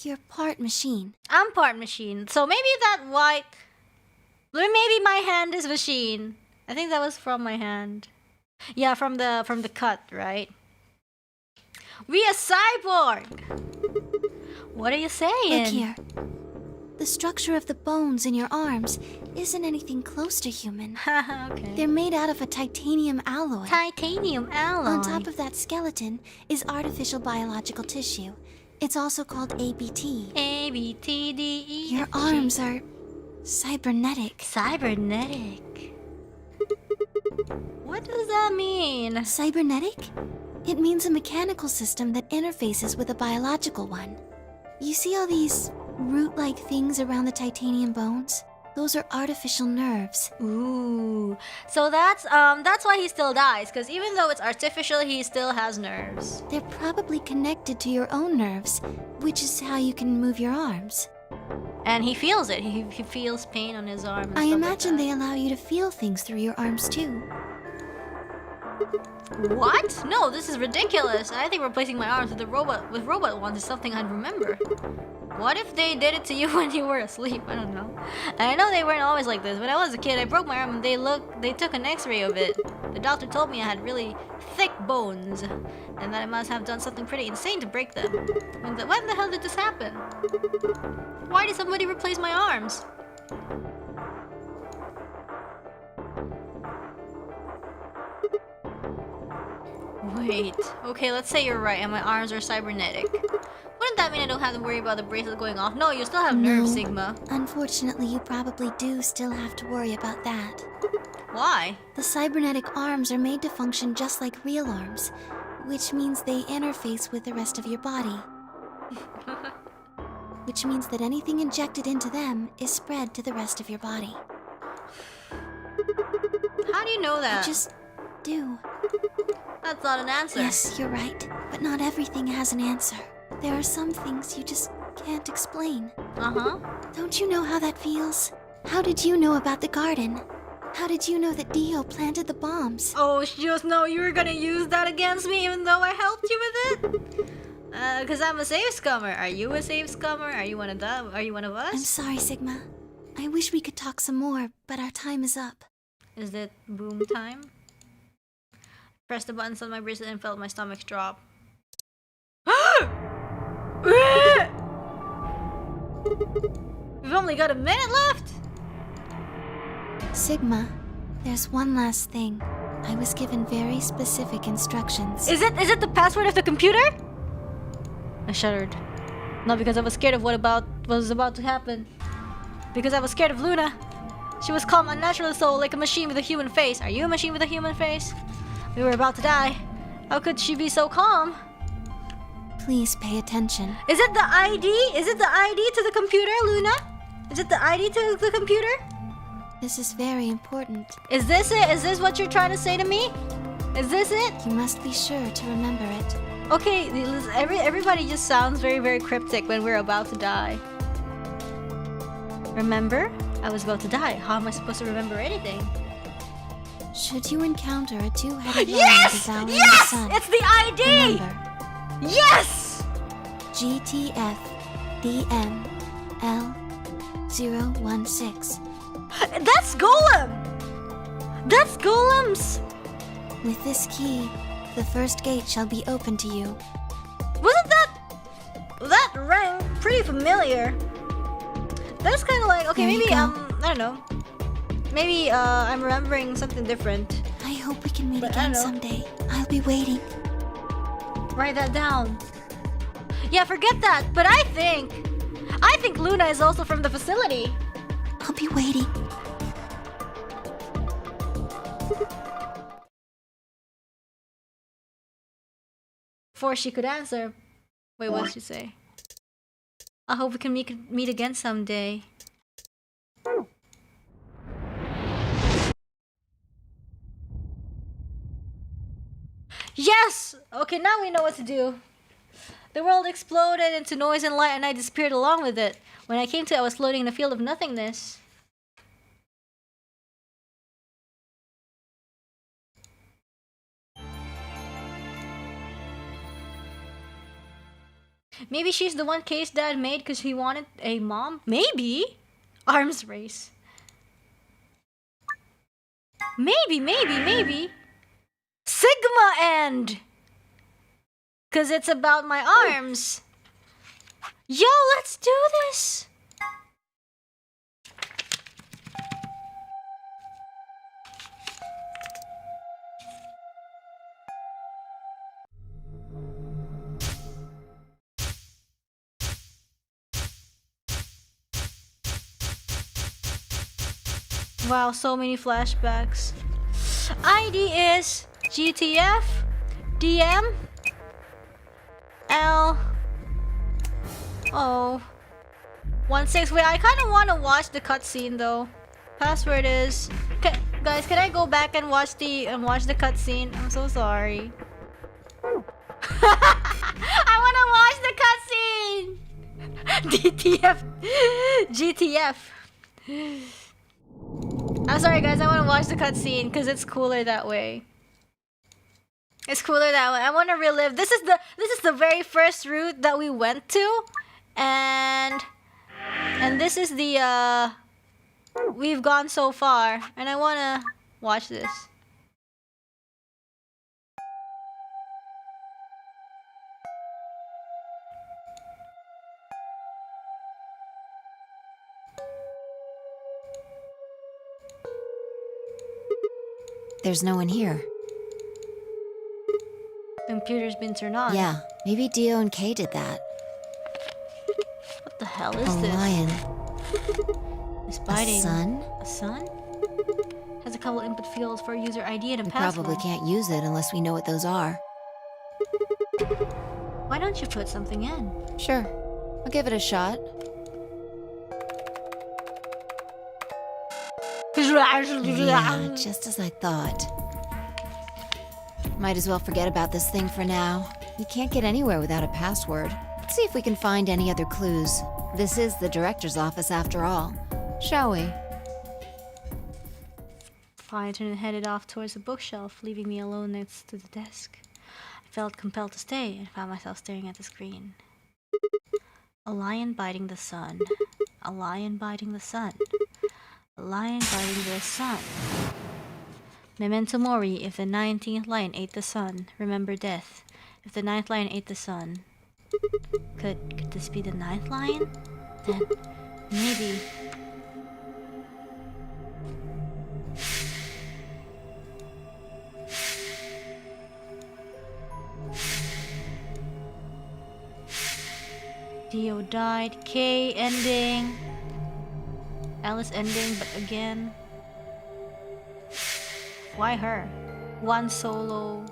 [SPEAKER 6] You're part machine.
[SPEAKER 1] I'm part machine. So maybe that white... Maybe my hand is machine. I think that was from my hand. Yeah, from the cut, right? We a cyborg! What are you saying?
[SPEAKER 6] Look here. The structure of the bones in your arms isn't anything close to human.
[SPEAKER 1] Okay.
[SPEAKER 6] They're made out of a titanium alloy.
[SPEAKER 1] Titanium alloy?
[SPEAKER 6] On top of that skeleton is artificial biological tissue. It's also called ABT.
[SPEAKER 1] ABTDE.
[SPEAKER 6] Your arms are cybernetic.
[SPEAKER 1] Cybernetic? What does that mean?
[SPEAKER 6] Cybernetic? It means a mechanical system that interfaces with a biological one. You see all these root-like things around the titanium bones? Those are artificial nerves.
[SPEAKER 1] Ooh. So that's why he still dies, because even though it's artificial, he still has nerves.
[SPEAKER 6] They're probably connected to your own nerves, which is how you can move your arms.
[SPEAKER 1] And he feels it. He feels pain on his arm.
[SPEAKER 6] I imagine they allow you to feel things through your arms too.
[SPEAKER 1] What? No, this is ridiculous. I think replacing my arms with robot ones is something I'd remember. What if they did it to you when you were asleep? I don't know. And I know they weren't always like this. When I was a kid, I broke my arm and they took an x-ray of it. The doctor told me I had really thick bones and that I must have done something pretty insane to break them. When the hell did this happen? Why did somebody replace my arms? Wait. Okay, let's say you're right and my arms are cybernetic. Wouldn't that mean I don't have to worry about the bracelet going off? No, you still have nerves, Sigma.
[SPEAKER 6] Unfortunately, you probably do still have to worry about that.
[SPEAKER 1] Why?
[SPEAKER 6] The cybernetic arms are made to function just like real arms, which means they interface with the rest of your body. Which means that anything injected into them is spread to the rest of your body.
[SPEAKER 1] How do you know that?
[SPEAKER 6] I just do.
[SPEAKER 1] That's not an answer.
[SPEAKER 6] Yes, you're right. But not everything has an answer. There are some things you just can't explain.
[SPEAKER 1] Uh-huh.
[SPEAKER 6] Don't you know how that feels? How did you know about the garden? How did you know that Dio planted the bombs?
[SPEAKER 1] Oh, just know you were gonna use that against me even though I helped you with it? Cause I'm a safe scummer. Are you a safe scummer? Are you one of them? Are you one of us?
[SPEAKER 6] I'm sorry, Sigma. I wish we could talk some more, but our time is up.
[SPEAKER 1] Is it boom time? Pressed the buttons on my bracelet and felt my stomach drop. We've only got a minute left?
[SPEAKER 6] Sigma, there's one last thing. I was given very specific instructions.
[SPEAKER 1] Is it the password of the computer? I shuddered. Not because I was scared of what was about to happen. Because I was scared of Luna. She was calm, unnatural soul, like a machine with a human face. Are you a machine with a human face? We were about to die. How could she be so calm?
[SPEAKER 6] Please pay attention.
[SPEAKER 1] Is it the ID? Is it the ID to the computer, Luna? Is it the ID to the computer?
[SPEAKER 6] This is very important.
[SPEAKER 1] Is this it? Is this what you're trying to say to me? Is this it?
[SPEAKER 6] You must be sure to remember it.
[SPEAKER 1] Okay, everybody just sounds very, very cryptic when we're about to die. Remember? I was about to die. How am I supposed to remember anything?
[SPEAKER 6] Should you encounter a two-headed lion
[SPEAKER 1] Yes!
[SPEAKER 6] devouring the
[SPEAKER 1] Yes!
[SPEAKER 6] sun,
[SPEAKER 1] It's the ID!
[SPEAKER 6] remember,
[SPEAKER 1] Yes!
[SPEAKER 6] GTF DML 016.
[SPEAKER 1] That's Golem! That's Golem's!
[SPEAKER 6] With this key, the first gate shall be open to you.
[SPEAKER 1] Wasn't that rang pretty familiar? That's kind of like, okay,
[SPEAKER 6] There you
[SPEAKER 1] maybe,
[SPEAKER 6] go.
[SPEAKER 1] I don't know. Maybe, I'm remembering something different.
[SPEAKER 6] I hope we can meet
[SPEAKER 1] But I
[SPEAKER 6] again
[SPEAKER 1] know.
[SPEAKER 6] someday. I'll be waiting.
[SPEAKER 1] Write that down. Yeah, forget that, but I think Luna is also from the facility.
[SPEAKER 6] I'll be waiting.
[SPEAKER 1] Before she could answer. Wait, what did she say? I hope we can meet again someday. Yes! Okay, now we know what to do. The world exploded into noise and light and I disappeared along with it. When I came to it, I was floating in a field of nothingness. Maybe she's the one Kay's dad made because he wanted a mom? Maybe? Arms race. Maybe. Sigma end! Because it's about my arms. Yo, let's do this! Wow, so many flashbacks. ID is GTF DM L O 16. Wait, I kind of want to watch the cutscene though. Password is guys. Can I go back and watch the cutscene? I'm so sorry. I want to watch the cutscene. GTF. I'm sorry guys, I want to watch the cutscene because it's cooler that way. It's cooler that way. I want to relive. This is the very first route that we went to, and this is the we've gone so far, and I want to watch this.
[SPEAKER 2] There's no one here.
[SPEAKER 1] Computer's been turned on.
[SPEAKER 2] Yeah, maybe Dio and Kay did that.
[SPEAKER 1] What the hell is
[SPEAKER 2] A
[SPEAKER 1] this?
[SPEAKER 2] lion.
[SPEAKER 1] It's biting.
[SPEAKER 2] A sun?
[SPEAKER 1] A sun? Has a couple input fields for user ID and a
[SPEAKER 2] We
[SPEAKER 1] password.
[SPEAKER 2] probably can't use it unless we know what those are.
[SPEAKER 1] Why don't you put something in?
[SPEAKER 2] Sure, I'll give it a shot. Yeah, just as I thought. Might as well forget about this thing for now. We can't get anywhere without a password. Let's see if we can find any other clues. This is the director's office after all. Shall we?
[SPEAKER 1] I turned and headed off towards the bookshelf, leaving me alone next to the desk. I felt compelled to stay and found myself staring at the screen. A lion biting the sun. A lion biting the sun. A lion biting the sun. Memento mori, if the 19th lion ate the sun, remember death. If the 9th lion ate the sun. Could this be the 9th lion? Then, maybe... Dio died, K ending, Alice ending, but again, why her? One solo.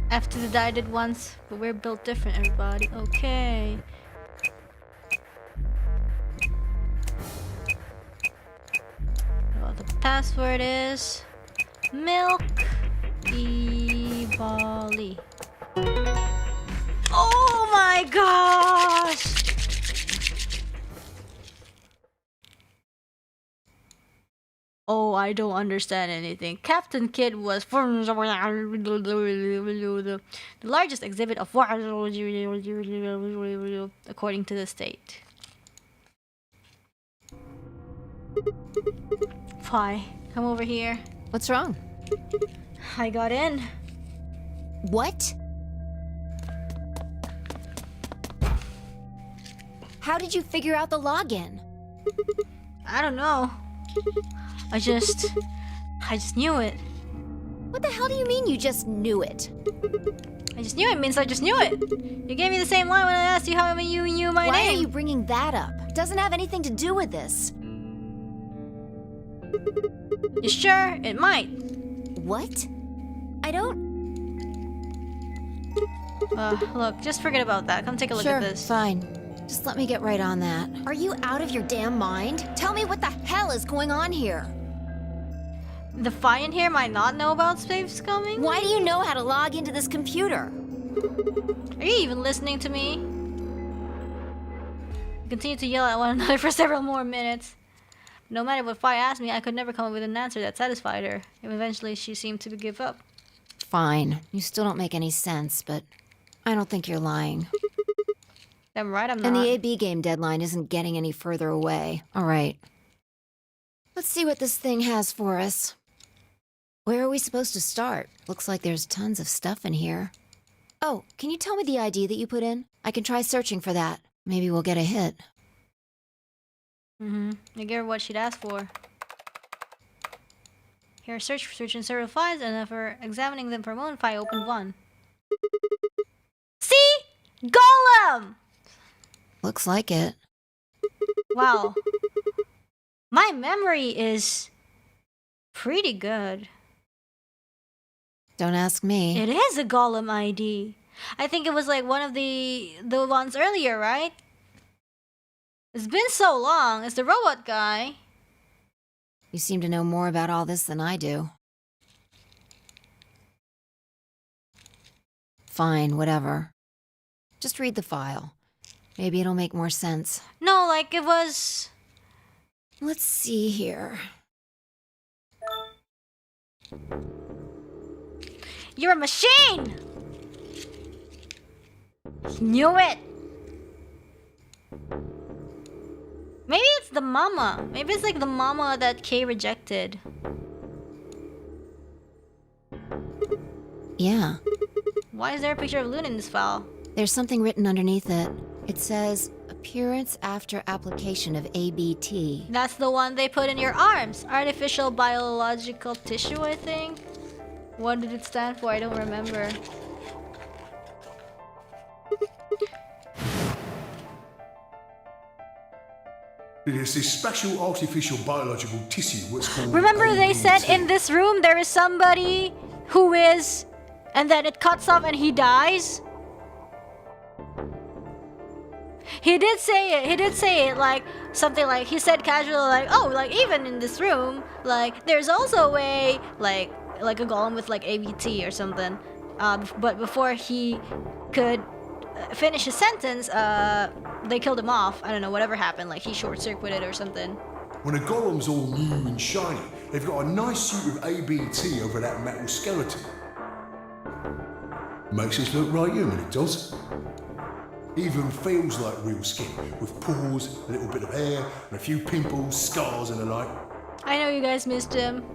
[SPEAKER 1] After the die did once, but we're built different, everybody. Okay. Well, the password is milk Bali. Oh my gosh! Oh, I don't understand anything. Captain Kidd was the largest exhibit of according to the state. Phi, come over here.
[SPEAKER 2] What's wrong?
[SPEAKER 1] I got in.
[SPEAKER 2] What? How did you figure out the login?
[SPEAKER 1] I don't know. I just knew it.
[SPEAKER 2] What the hell do you mean you just knew it?
[SPEAKER 1] I just knew it means I just knew it. You gave me the same line when I asked you how you knew my name.
[SPEAKER 2] Why are you bringing that up? It doesn't have anything to do with this.
[SPEAKER 1] You sure? It might.
[SPEAKER 2] What? I don't...
[SPEAKER 1] Look, just forget about that. Come take a look at this.
[SPEAKER 2] Fine. Just let me get right on that. Are you out of your damn mind? Tell me what the hell is going on here.
[SPEAKER 1] The Phi in here might not know about space coming?
[SPEAKER 2] Why do you know how to log into this computer?
[SPEAKER 1] Are you even listening to me? We continued to yell at one another for several more minutes. No matter what Phi asked me, I could never come up with an answer that satisfied her. And eventually, she seemed to give up.
[SPEAKER 2] Fine. You still don't make any sense, but I don't think you're lying.
[SPEAKER 1] I'm right, I'm not.
[SPEAKER 2] And the AB game deadline isn't getting any further away. All right. Let's see what this thing has for us. Where are we supposed to start? Looks like there's tons of stuff in here. Oh, can you tell me the ID that you put in? I can try searching for that. Maybe we'll get a hit.
[SPEAKER 1] I gave her what she'd asked for. Here, searching several files, and after examining them for a moment, Phi opened one. See? Golem!
[SPEAKER 2] Looks like it.
[SPEAKER 1] Wow. My memory is pretty good.
[SPEAKER 2] Don't ask me.
[SPEAKER 1] It is a Golem ID. I think it was like one of the ones earlier, right? It's been so long. It's the robot guy.
[SPEAKER 2] You seem to know more about all this than I do. Fine, whatever. Just read the file. Maybe it'll make more sense.
[SPEAKER 1] No, like it was...
[SPEAKER 2] Let's see here.
[SPEAKER 1] You're a machine! Knew it! Maybe it's the mama. Maybe it's like the mama that Kay rejected.
[SPEAKER 2] Yeah.
[SPEAKER 1] Why is there a picture of Luna in this file?
[SPEAKER 2] There's something written underneath it. It says, appearance after application of ABT.
[SPEAKER 1] That's the one they put in your arms. Artificial biological tissue, I think. What did it stand for? I don't remember.
[SPEAKER 13] It is this special artificial biological tissue what's called...
[SPEAKER 1] Remember they said in this room there is somebody who is... And then it cuts off and he dies? He did say it like something like, he said casually like, oh, like even in this room, like there's also a like a golem with like ABT or something. But before he could finish his sentence, they killed him off. I don't know, whatever happened, like he short-circuited or something.
[SPEAKER 13] When a golem's all new and shiny, they've got a nice suit of ABT over that metal skeleton. Makes us look right human, it does. Even feels like real skin, with pores, a little bit of hair, and a few pimples, scars and the like.
[SPEAKER 1] I know you guys missed him.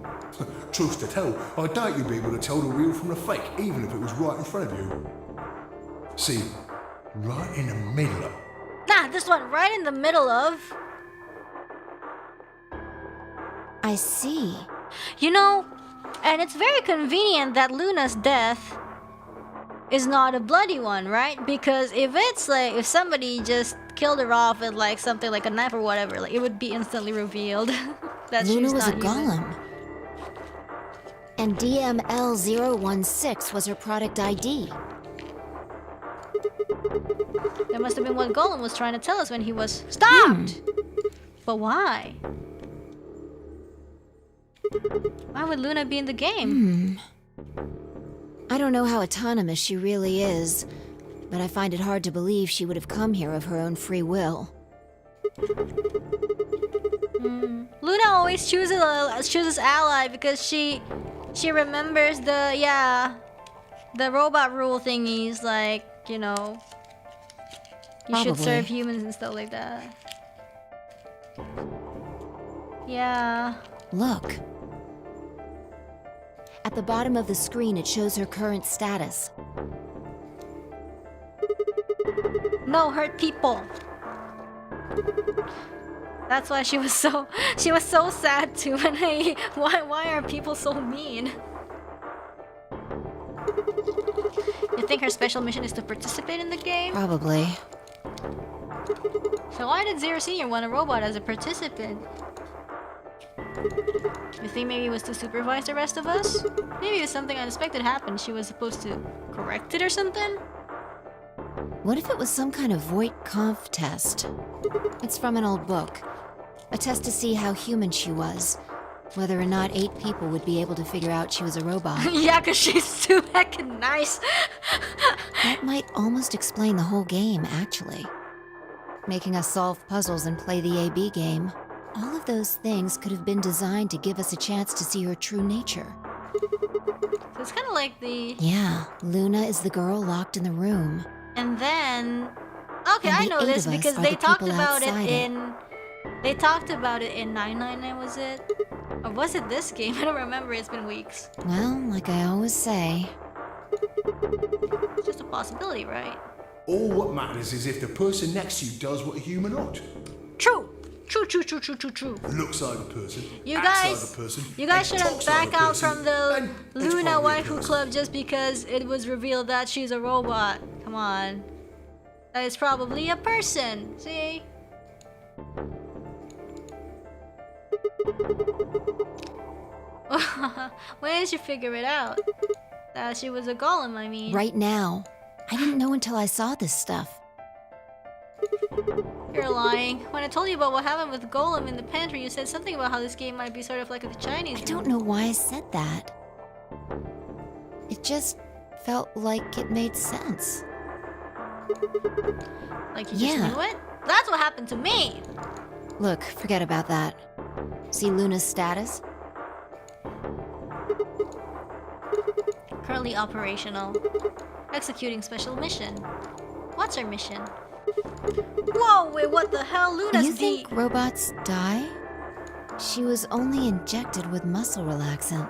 [SPEAKER 13] Truth to tell, I doubt you'd be able to tell the real from the fake, even if it was right in front of you. See, right in the middle of...
[SPEAKER 1] Nah, this one right in the middle of...
[SPEAKER 2] I see.
[SPEAKER 1] You know, and it's very convenient that Luna's death is not a bloody one, right? Because if it's like, if somebody just killed her off with like something like a knife or whatever, like it would be instantly revealed that
[SPEAKER 2] Luna
[SPEAKER 1] she's
[SPEAKER 2] was a
[SPEAKER 1] not human.
[SPEAKER 2] golem. And DML016 was her product ID.
[SPEAKER 1] That must have been what Golem was trying to tell us when he was stopped. But why? Why would Luna be in the game?
[SPEAKER 2] I don't know how autonomous she really is, but I find it hard to believe she would have come here of her own free will.
[SPEAKER 1] Luna always chooses ally because she remembers the robot rule thingies, like, you know, you should
[SPEAKER 2] Probably.
[SPEAKER 1] serve humans and stuff like that. Yeah.
[SPEAKER 2] Look. At the bottom of the screen, it shows her current status.
[SPEAKER 1] No, hurt people. That's why she was so sad too when why are people so mean? You think her special mission is to participate in the game?
[SPEAKER 2] Probably.
[SPEAKER 1] So why did Zero Senior want a robot as a participant? You think maybe it was to supervise the rest of us? Maybe if something unexpected happened, she was supposed to correct it or something?
[SPEAKER 2] What if it was some kind of Voight-Kampff test? It's from an old book. A test to see how human she was. Whether or not 8 people would be able to figure out she was a robot.
[SPEAKER 1] Yeah, cause she's too heckin' nice.
[SPEAKER 2] That might almost explain the whole game, actually. Making us solve puzzles and play the AB game. All of those things could have been designed to give us a chance to see her true nature.
[SPEAKER 1] So it's kind of like the...
[SPEAKER 2] Yeah, Luna is the girl locked in the room.
[SPEAKER 1] And then... Okay,
[SPEAKER 2] And
[SPEAKER 1] I
[SPEAKER 2] the
[SPEAKER 1] know
[SPEAKER 2] 8
[SPEAKER 1] this
[SPEAKER 2] of us
[SPEAKER 1] because
[SPEAKER 2] are
[SPEAKER 1] they
[SPEAKER 2] the
[SPEAKER 1] talked
[SPEAKER 2] people
[SPEAKER 1] about it
[SPEAKER 2] outside
[SPEAKER 1] in... They talked about it in 999, was it? Or was it this game? I don't remember, it's been weeks.
[SPEAKER 2] Well, like I always say,
[SPEAKER 1] It's just a possibility, right?
[SPEAKER 13] All what matters is if the person next to you does what a human ought.
[SPEAKER 1] True! True.
[SPEAKER 13] Looks like a person,
[SPEAKER 1] You
[SPEAKER 13] acts
[SPEAKER 1] guys,
[SPEAKER 13] like a person,
[SPEAKER 1] you guys
[SPEAKER 13] and
[SPEAKER 1] shouldn't
[SPEAKER 13] talks like
[SPEAKER 1] back
[SPEAKER 13] a
[SPEAKER 1] out
[SPEAKER 13] person,
[SPEAKER 1] from the
[SPEAKER 13] and it's
[SPEAKER 1] Luna
[SPEAKER 13] probably a
[SPEAKER 1] Waifu
[SPEAKER 13] person.
[SPEAKER 1] Club just because it was revealed that she's a robot. Come on. That is probably a person. See? When did you figure it out? That she was a golem, I mean.
[SPEAKER 2] right now. I didn't know until I saw this stuff.
[SPEAKER 1] You're lying. When I told you about what happened with Golem in the pantry, you said something about how this game might be sort of like the Chinese
[SPEAKER 2] I don't know why I said that. It just felt like it made sense.
[SPEAKER 1] Like you just
[SPEAKER 2] Yeah.
[SPEAKER 1] knew it? That's what happened to me!
[SPEAKER 2] Look, forget about that. See Luna's status?
[SPEAKER 1] Currently operational. Executing special mission. What's her mission? Whoa, wait, what the hell? Luna's
[SPEAKER 2] You think robots die? She was only injected with muscle relaxant.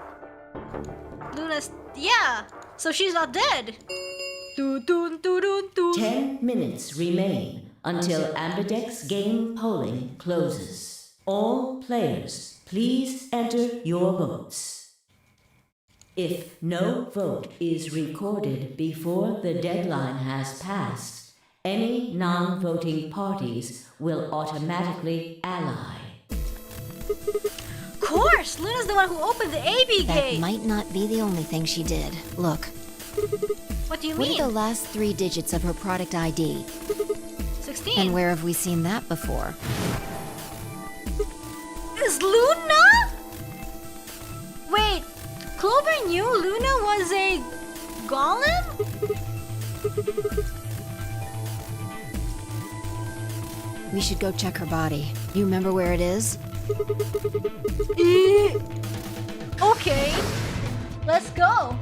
[SPEAKER 1] Luna's... Yeah! So she's not dead! Doo doo doo doo doo.
[SPEAKER 4] 10 minutes remain until Ambidex game polling closes. All players, please enter your votes. If no vote is recorded before the deadline has passed, any non-voting parties will automatically ally.
[SPEAKER 1] Of course! Luna's the one who opened the AB
[SPEAKER 2] That
[SPEAKER 1] gate!
[SPEAKER 2] might not be the only thing she did. Look,
[SPEAKER 1] What do you
[SPEAKER 2] what
[SPEAKER 1] mean?
[SPEAKER 2] are the last 3 digits of her product ID?
[SPEAKER 1] 16.
[SPEAKER 2] And where have we seen that before?
[SPEAKER 1] Is Luna? Wait, Clover knew Luna was a golem?
[SPEAKER 2] We should go check her body. You remember where it is?
[SPEAKER 1] Okay, let's go.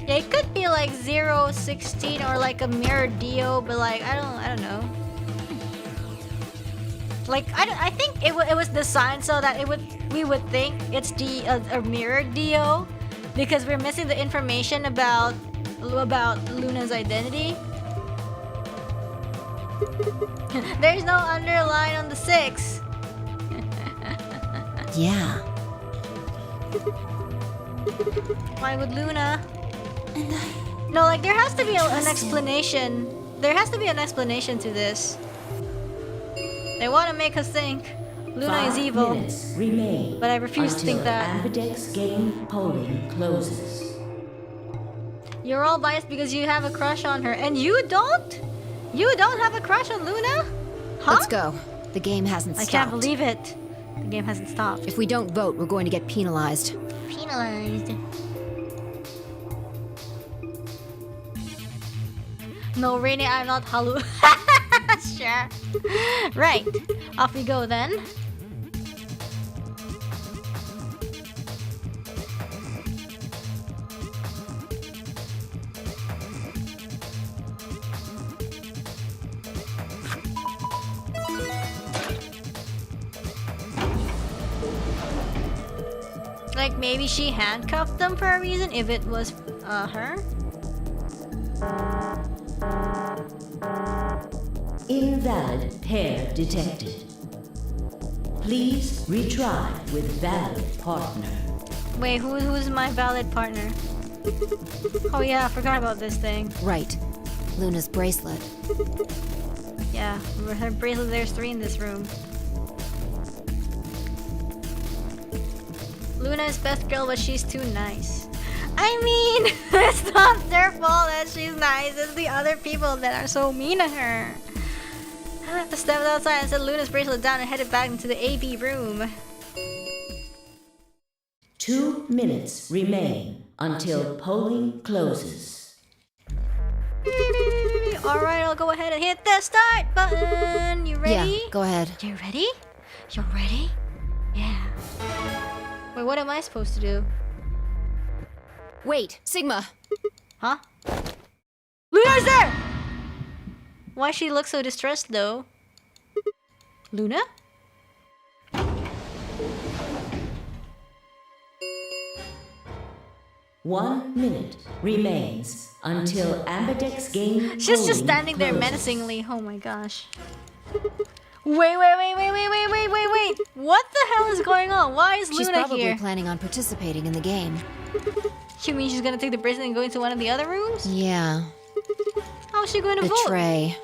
[SPEAKER 1] Yeah, it could be like 016 or like a mirror Dio, but like I don't know. Like I think it was designed so that we would think it's a mirror Dio because we're missing the information about Luna's identity. There's no underline on the 6.
[SPEAKER 2] Yeah.
[SPEAKER 1] Why would Luna? No, like there has to be an explanation. There has to be an explanation to this. They want to make us think Luna is
[SPEAKER 4] 5
[SPEAKER 1] evil,
[SPEAKER 4] minutes remain
[SPEAKER 1] but I refuse to think
[SPEAKER 4] until
[SPEAKER 1] that.
[SPEAKER 4] Ambidex game polling closes.
[SPEAKER 1] You're all biased because you have a crush on her, and you don't? You don't have a crush on Luna? Huh?
[SPEAKER 2] Let's go. The game hasn't
[SPEAKER 1] I
[SPEAKER 2] stopped.
[SPEAKER 1] can't believe it. The game hasn't stopped.
[SPEAKER 2] If we don't vote, we're going to get penalized.
[SPEAKER 1] Penalized. No, Rainy, I'm not Halu. Sure. Right. Off we go then. Like maybe she handcuffed them for a reason if it was her.
[SPEAKER 4] Invalid pair detected. Please retry with valid partner.
[SPEAKER 1] Wait, who's my valid partner? Oh yeah, I forgot about this thing.
[SPEAKER 2] Right. Luna's bracelet.
[SPEAKER 1] Yeah, her bracelet, there's 3 in this room. Luna is best girl, but she's too nice. I mean, it's not their fault that she's nice. It's the other people that are so mean to her. I stepped outside and set Luna's bracelet down and headed back into the AB room.
[SPEAKER 4] 2 minutes remain until polling closes.
[SPEAKER 1] Alright, I'll go ahead and hit the start button. You ready?
[SPEAKER 2] Yeah, go ahead.
[SPEAKER 1] You ready? You ready? Yeah. Wait, what am I supposed to do?
[SPEAKER 2] Wait, Sigma.
[SPEAKER 1] Huh? Luna's there! Why she look so distressed though? Luna?
[SPEAKER 4] One minute remains until Ambidex game.
[SPEAKER 1] She's just standing there
[SPEAKER 4] closes.
[SPEAKER 1] menacingly. Oh my gosh. Wait. What the hell is going on? Why is
[SPEAKER 2] She's
[SPEAKER 1] Luna
[SPEAKER 2] probably
[SPEAKER 1] here?
[SPEAKER 2] planning on participating in the game.
[SPEAKER 1] You mean she's gonna take the bracelet and go into one of the other rooms?
[SPEAKER 2] Yeah.
[SPEAKER 1] How is she going to vote?
[SPEAKER 2] Betray.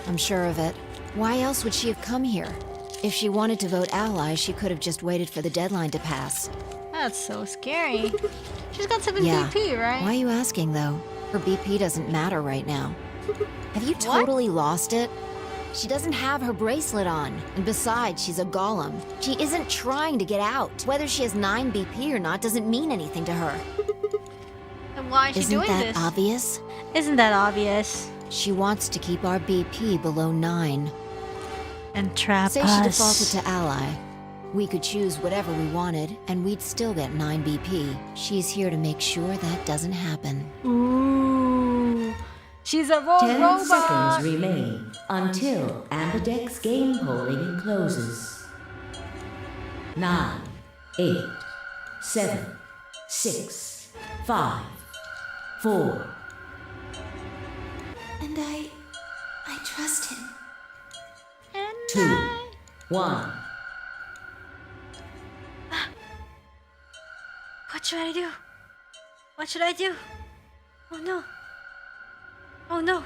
[SPEAKER 2] I'm sure of it. Why else would she have come here? If she wanted to vote ally, she could have just waited for the deadline to pass.
[SPEAKER 1] That's so scary. She's got 7
[SPEAKER 2] Yeah.
[SPEAKER 1] BP, right?
[SPEAKER 2] Why are you asking, though? Her BP doesn't matter right now. Have you totally lost it? She doesn't have her bracelet on. And besides, she's a golem. She isn't trying to get out. Whether she has 9 BP or not doesn't mean anything to her.
[SPEAKER 1] And why is she
[SPEAKER 2] Isn't
[SPEAKER 1] doing
[SPEAKER 2] that
[SPEAKER 1] this?
[SPEAKER 2] obvious?
[SPEAKER 1] Isn't that obvious?
[SPEAKER 2] She wants to keep our BP below 9.
[SPEAKER 1] And trap
[SPEAKER 2] Say
[SPEAKER 1] us.
[SPEAKER 2] she defaulted to ally. We could choose whatever we wanted, and we'd still get 9 BP. She's here to make sure that doesn't happen.
[SPEAKER 1] Ooh. She's a
[SPEAKER 4] 10
[SPEAKER 1] robot.
[SPEAKER 4] seconds remain until Ambidex game polling closes. 9, 8, 7, 6, 5, 4.
[SPEAKER 10] And I trust him.
[SPEAKER 4] 2, 1.
[SPEAKER 1] What should I do? What should I do? Oh no. Oh no.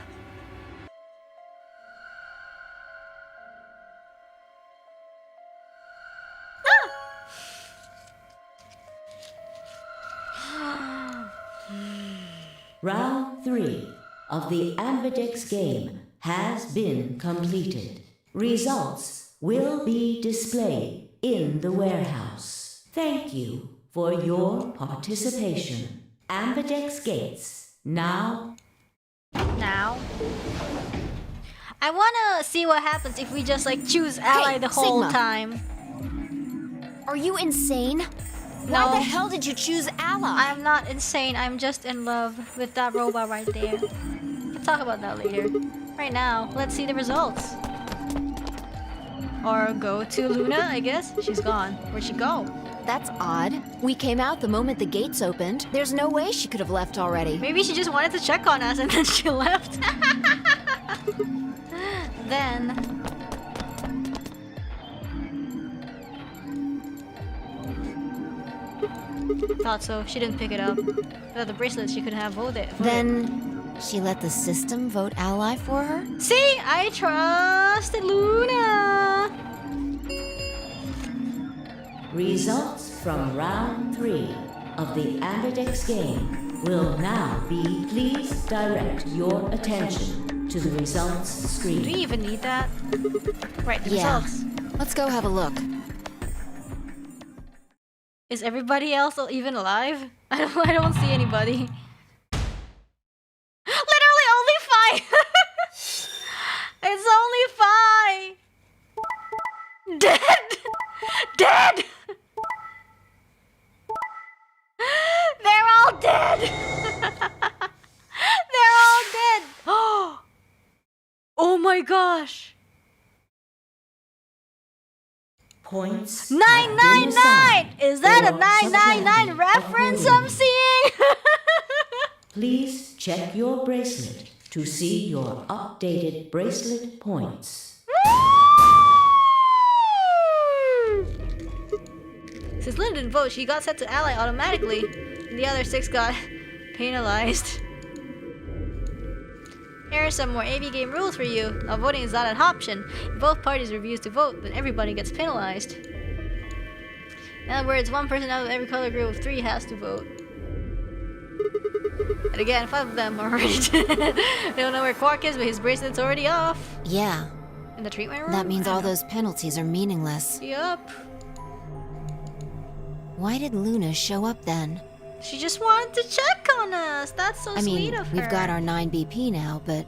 [SPEAKER 4] Round 3 of the Ambidex game has been completed. Results will be displayed in the warehouse. Thank you for your participation. Ambidex gates now.
[SPEAKER 1] I wanna see what happens if we just like choose ally
[SPEAKER 2] Hey,
[SPEAKER 1] the whole
[SPEAKER 2] Sigma.
[SPEAKER 1] time.
[SPEAKER 2] Are you insane?
[SPEAKER 1] No.
[SPEAKER 2] Why the hell did you choose ally?
[SPEAKER 1] I'm not insane. I'm just in love with that robot right there. We'll talk about that later. Right now, let's see the results. Or go to Luna, I guess. She's gone. Where'd she go?
[SPEAKER 2] That's odd. We came out the moment the gates opened. There's no way she could have left already.
[SPEAKER 1] Maybe she just wanted to check on us and then she left. Then... Thought so. She didn't pick it up. Without the bracelet, she could have voted.
[SPEAKER 2] Then she let the system vote ally for her?
[SPEAKER 1] See? I trusted Luna!
[SPEAKER 4] Results from round 3 of the Ambidex game will now be. Please direct your attention to the results
[SPEAKER 1] Do
[SPEAKER 4] screen.
[SPEAKER 1] we even need that? Right, the
[SPEAKER 2] Yeah.
[SPEAKER 1] results.
[SPEAKER 2] Let's go have a look.
[SPEAKER 1] Is everybody else even alive? I don't see anybody. Literally only 5! It's only dead! Dead! They're all dead! They're all dead! Oh my gosh!
[SPEAKER 4] Points.
[SPEAKER 1] 999! Is that a 999 reference I'm seeing?
[SPEAKER 4] Please check your bracelet to see your updated bracelet points.
[SPEAKER 1] Since Luna didn't vote, she got set to ally automatically, and the other 6 got penalized. Here are some more AV game rules for you. Now, voting is not an option. If both parties refuse to vote, then everybody gets penalized. In other words, one person out of every color group of 3 has to vote. And again, 5 of them are already dead. They don't know where Quark is, but his bracelet's already off.
[SPEAKER 2] Yeah.
[SPEAKER 1] In the treatment room?
[SPEAKER 2] That means all those penalties are meaningless.
[SPEAKER 1] Yup.
[SPEAKER 2] Why did Luna show up then?
[SPEAKER 1] She just wanted to check on us. That's so sweet of her.
[SPEAKER 2] We've got our 9 BP now, but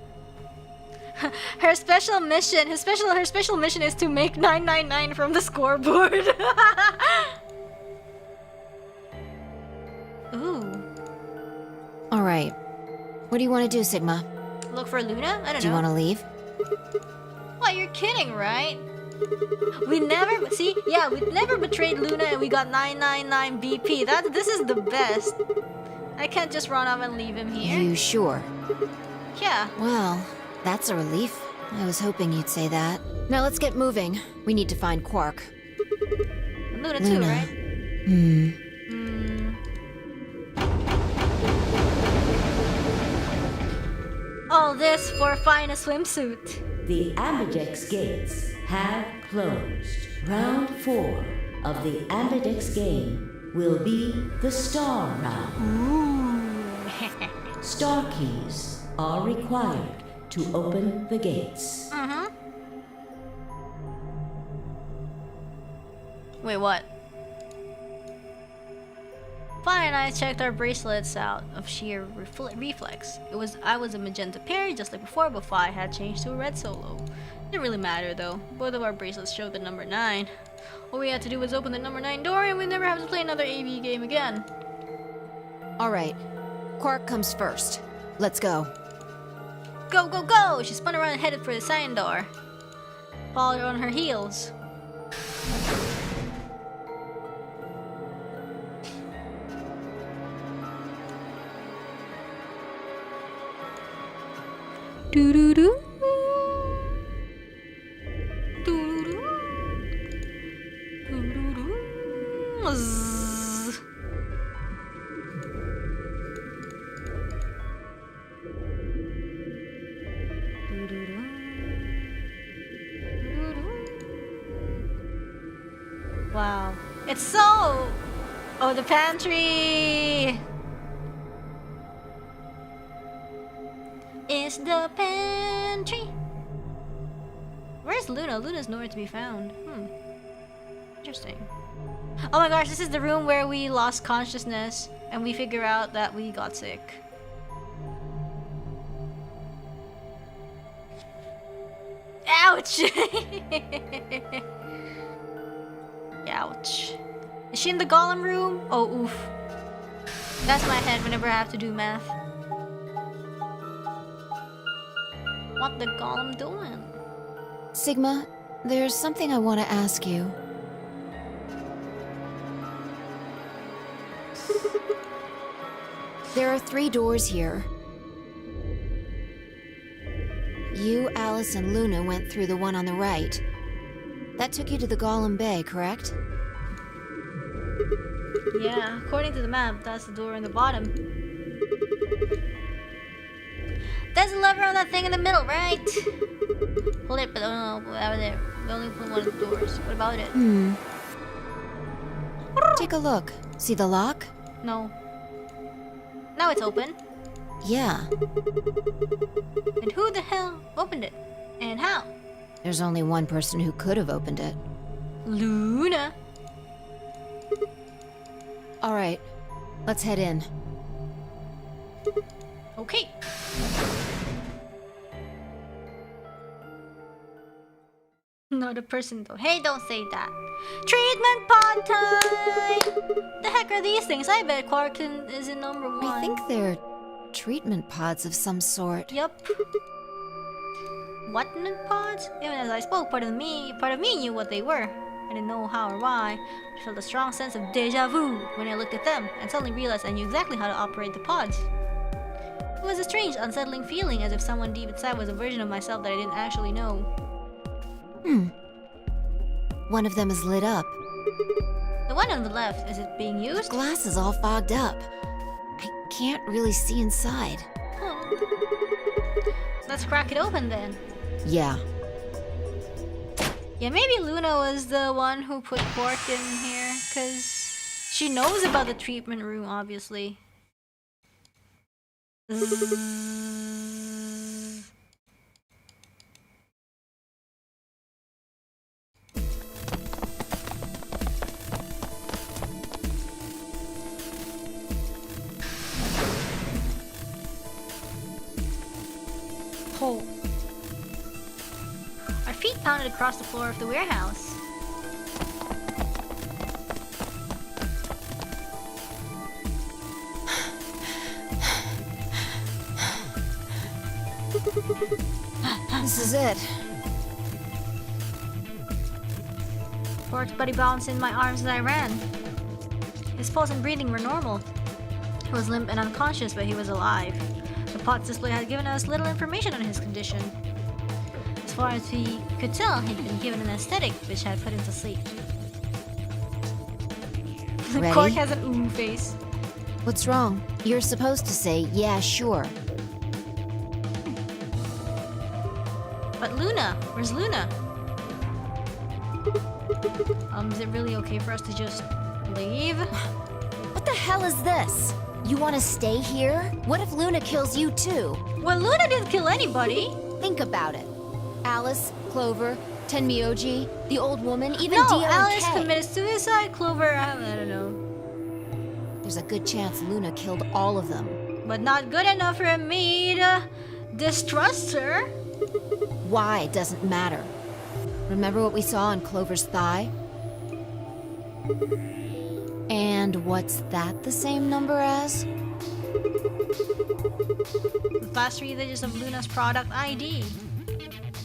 [SPEAKER 1] her special mission, her special mission is to make 999 from the scoreboard. Ooh.
[SPEAKER 2] all right. What do you want to do, Sigma?
[SPEAKER 1] Look for Luna? I don't know.
[SPEAKER 2] Do you want to leave?
[SPEAKER 1] What, you're kidding, right? We never betrayed Luna and we got 999 BP. This is the best. I can't just run off and leave him here.
[SPEAKER 2] You sure?
[SPEAKER 1] Yeah.
[SPEAKER 2] Well, that's a relief. I was hoping you'd say that. Now let's get moving. We need to find Quark.
[SPEAKER 1] And Luna too, right? All this for finding a swimsuit.
[SPEAKER 4] The Ambidex gates have closed. Round 4 of the Ambidex game will be the Star Round. Star keys are required to open the gates.
[SPEAKER 1] Wait, what? Fine, and I checked our bracelets out of sheer reflex. I was a magenta pair just like before, but Phi had changed to a red solo. Didn't really matter though. Both of our bracelets showed the number 9. All we had to do was open the number 9 door and we'd never have to play another AV game again.
[SPEAKER 2] Alright. Quark comes first. Let's go.
[SPEAKER 1] Go, go, go! She spun around and headed for the sign door. Followed on her heels. Doo-doo-doo. Doo-doo-doo. Doo-doo-doo. Zzz. Doo-doo-doo. Doo-doo-doo. Wow. It's so... Oh, the pantry! It's the pantry. Where's Luna? Luna's nowhere to be found. Interesting. Oh my gosh, this is the room where we lost consciousness and we figure out that we got sick. Ouch! Ouch. Is she in the golem room? Oh, oof. That's my head whenever I have to do math. What the golem doing?
[SPEAKER 2] Sigma, there's something I want to ask you. There are 3 doors here. You, Alice, and Luna went through the one on the right. That took you to the Golem Bay, correct?
[SPEAKER 1] Yeah, according to the map, that's the door in the bottom. There's a lever on that thing in the middle, right? Hold it, but over there. We only put one of the doors. What about it?
[SPEAKER 2] Take a look. See the lock?
[SPEAKER 1] No. Now it's open.
[SPEAKER 2] Yeah.
[SPEAKER 1] And who the hell opened it? And how?
[SPEAKER 2] There's only one person who could have opened it.
[SPEAKER 1] Luna.
[SPEAKER 2] Alright, let's head in.
[SPEAKER 1] No, the person though. Hey, don't say that. Treatment pod time! The heck are these things? I bet Quark is in number 1.
[SPEAKER 2] I think they're treatment pods of some sort.
[SPEAKER 1] Yup. What pods? Even as I spoke, part of me knew what they were. I didn't know how or why. I felt a strong sense of deja vu when I looked at them, and suddenly realized I knew exactly how to operate the pods. It was a strange, unsettling feeling, as if someone deep inside was a version of myself that I didn't actually know.
[SPEAKER 2] One of them is lit up.
[SPEAKER 1] The one on the left, is it being used?
[SPEAKER 2] Glass is all fogged up. I can't really see inside.
[SPEAKER 1] Let's crack it open then.
[SPEAKER 2] Yeah.
[SPEAKER 1] Yeah, maybe Luna was the one who put Quark in here, because she knows about the treatment room, obviously. Oh. Our feet pounded across the floor of the warehouse.
[SPEAKER 2] This is it.
[SPEAKER 1] Quark's body bounced in my arms as I ran. His pulse and breathing were normal. He was limp and unconscious, but he was alive. The pot's display had given us little information on his condition. As far as we could tell, he'd been given an anesthetic, which had put him to sleep.
[SPEAKER 2] Ready?
[SPEAKER 1] Quark has an ooh face.
[SPEAKER 2] What's wrong? You're supposed to say, yeah, sure.
[SPEAKER 1] But Luna, where's Luna? Is it really okay for us to just leave?
[SPEAKER 2] What the hell is this? You want to stay here? What if Luna kills you too?
[SPEAKER 1] Well, Luna didn't kill anybody.
[SPEAKER 2] Think about it. Alice, Clover, Tenmyoji, the old woman, even
[SPEAKER 1] No,
[SPEAKER 2] Dio
[SPEAKER 1] Alice
[SPEAKER 2] and Kay.
[SPEAKER 1] committed suicide. Clover, I don't know.
[SPEAKER 2] There's a good chance Luna killed all of them.
[SPEAKER 1] But not good enough for me to distrust her.
[SPEAKER 2] Why doesn't matter. Remember what we saw on Clover's thigh? And what's that the same number as?
[SPEAKER 1] The last 3 digits of Luna's product ID.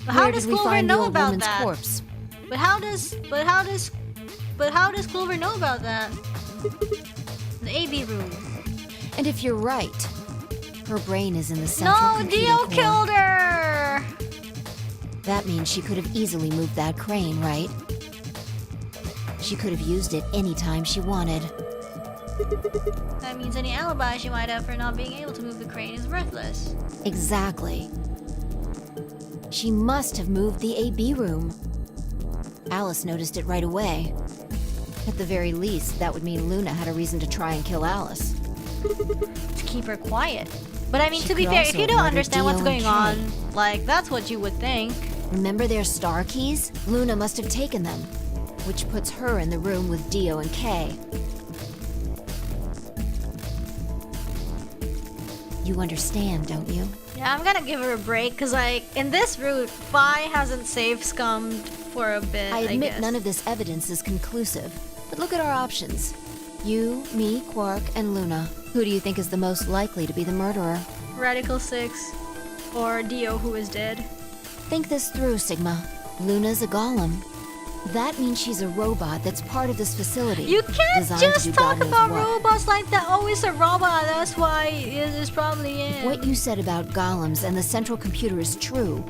[SPEAKER 1] But
[SPEAKER 2] Where
[SPEAKER 1] how does
[SPEAKER 2] did we
[SPEAKER 1] Clover
[SPEAKER 2] find the
[SPEAKER 1] know
[SPEAKER 2] old
[SPEAKER 1] about
[SPEAKER 2] woman's
[SPEAKER 1] that?
[SPEAKER 2] corpse?
[SPEAKER 1] But how does Clover know about that? The AB room.
[SPEAKER 2] And if you're right, her brain is in the central
[SPEAKER 1] No,
[SPEAKER 2] computer
[SPEAKER 1] Dio
[SPEAKER 2] core.
[SPEAKER 1] killed her.
[SPEAKER 2] That means she could have easily moved that crane, right? She could have used it anytime she wanted.
[SPEAKER 1] That means any alibi she might have for not being able to move the crane is worthless.
[SPEAKER 2] Exactly. She must have moved the AB room. Alice noticed it right away. At the very least, that would mean Luna had a reason to try and kill Alice.
[SPEAKER 1] To keep her quiet. But I mean,
[SPEAKER 2] She
[SPEAKER 1] to be
[SPEAKER 2] could
[SPEAKER 1] fair,
[SPEAKER 2] also
[SPEAKER 1] if you don't
[SPEAKER 2] murder
[SPEAKER 1] understand what's
[SPEAKER 2] Dio and
[SPEAKER 1] going
[SPEAKER 2] Kay.
[SPEAKER 1] on, like, that's what you would think.
[SPEAKER 2] Remember their star keys? Luna must have taken them, which puts her in the room with Dio and Kay. You understand, don't you?
[SPEAKER 1] Yeah, I'm gonna give her a break, because, like, in this route, Phi hasn't saved scummed for a bit,
[SPEAKER 2] I admit
[SPEAKER 1] guess.
[SPEAKER 2] none of this evidence is conclusive, but look at our options. You, me, Quark, and Luna. Who do you think is the most likely to be the murderer?
[SPEAKER 1] Radical 6, or Dio, who is dead.
[SPEAKER 2] Think this through, Sigma. Luna's a golem. That means she's a robot that's part of this facility.
[SPEAKER 1] You can't
[SPEAKER 2] designed to
[SPEAKER 1] just
[SPEAKER 2] do
[SPEAKER 1] talk
[SPEAKER 2] God knows
[SPEAKER 1] about
[SPEAKER 2] what.
[SPEAKER 1] robots like that. Oh, it's a robot, that's why it is probably in.
[SPEAKER 2] What you said about golems and the central computer is true.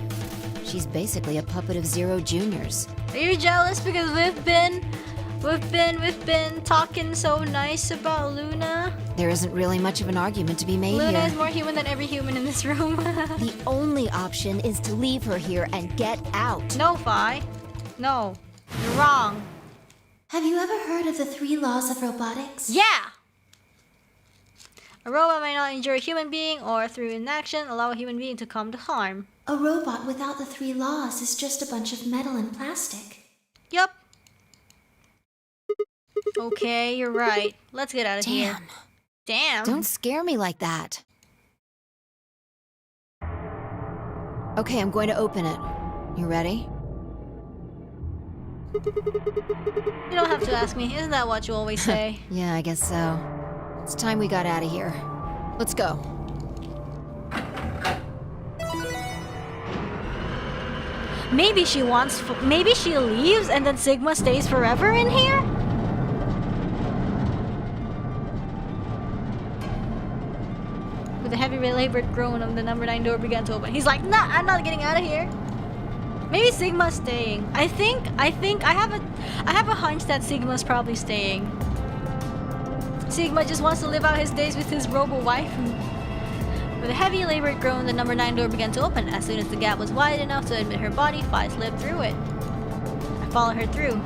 [SPEAKER 2] She's basically a puppet of Zero Juniors.
[SPEAKER 1] Are you jealous because we've been talking so nice about Luna?
[SPEAKER 2] There isn't really much of an argument to be made
[SPEAKER 1] Luna
[SPEAKER 2] here.
[SPEAKER 1] is more human than every human in this room.
[SPEAKER 2] The only option is to leave her here and get out.
[SPEAKER 1] No, Phi. No. You're wrong.
[SPEAKER 6] Have you ever heard of the 3 laws of robotics?
[SPEAKER 1] Yeah! A robot may not injure a human being or through inaction allow a human being to come to harm.
[SPEAKER 6] A robot without the 3 laws is just a bunch of metal and plastic.
[SPEAKER 1] Yup. Okay, you're right. Let's get out of here. Damn.
[SPEAKER 2] Don't scare me like that. Okay, I'm going to open it. You ready?
[SPEAKER 1] You don't have to ask me. Isn't that what you always say?
[SPEAKER 2] Yeah, I guess so. It's time we got out of here. Let's go.
[SPEAKER 1] Maybe she wants. Maybe she leaves and then Sigma stays forever in here? With a heavy labored groan of the number 9 door began to open. He's like, nah, I'm not getting out of here. Maybe Sigma's staying. I have a hunch that Sigma's probably staying. Sigma just wants to live out his days with his robo-waifu. With a heavy labored groan, the number 9 door began to open. As soon as the gap was wide enough to admit her body, Fi slipped through it. I followed her through.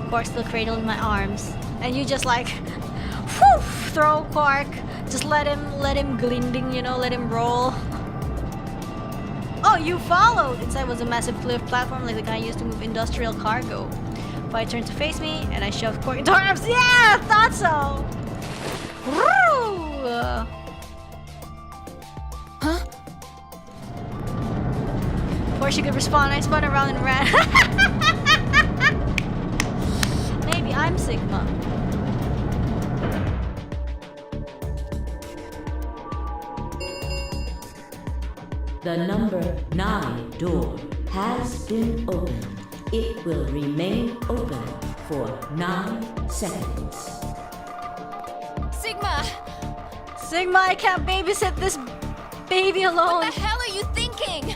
[SPEAKER 1] Quark still cradled in my arms. And you just like, whew, throw Quark. Just let him glinding, you know, let him roll. Oh, you followed! Inside was a massive cliff platform like the kind used to move industrial cargo. Fi turned to face me, and I shoved Quark into her arms. Yeah, I thought so! Woo!
[SPEAKER 2] Huh?
[SPEAKER 1] Before she could respond, I spun around and ran. Maybe I'm Sigma.
[SPEAKER 4] The number 9 door has been opened. It will remain open for 9 seconds.
[SPEAKER 10] Sigma!
[SPEAKER 1] Sigma, I can't babysit this baby alone.
[SPEAKER 10] What the hell are you thinking?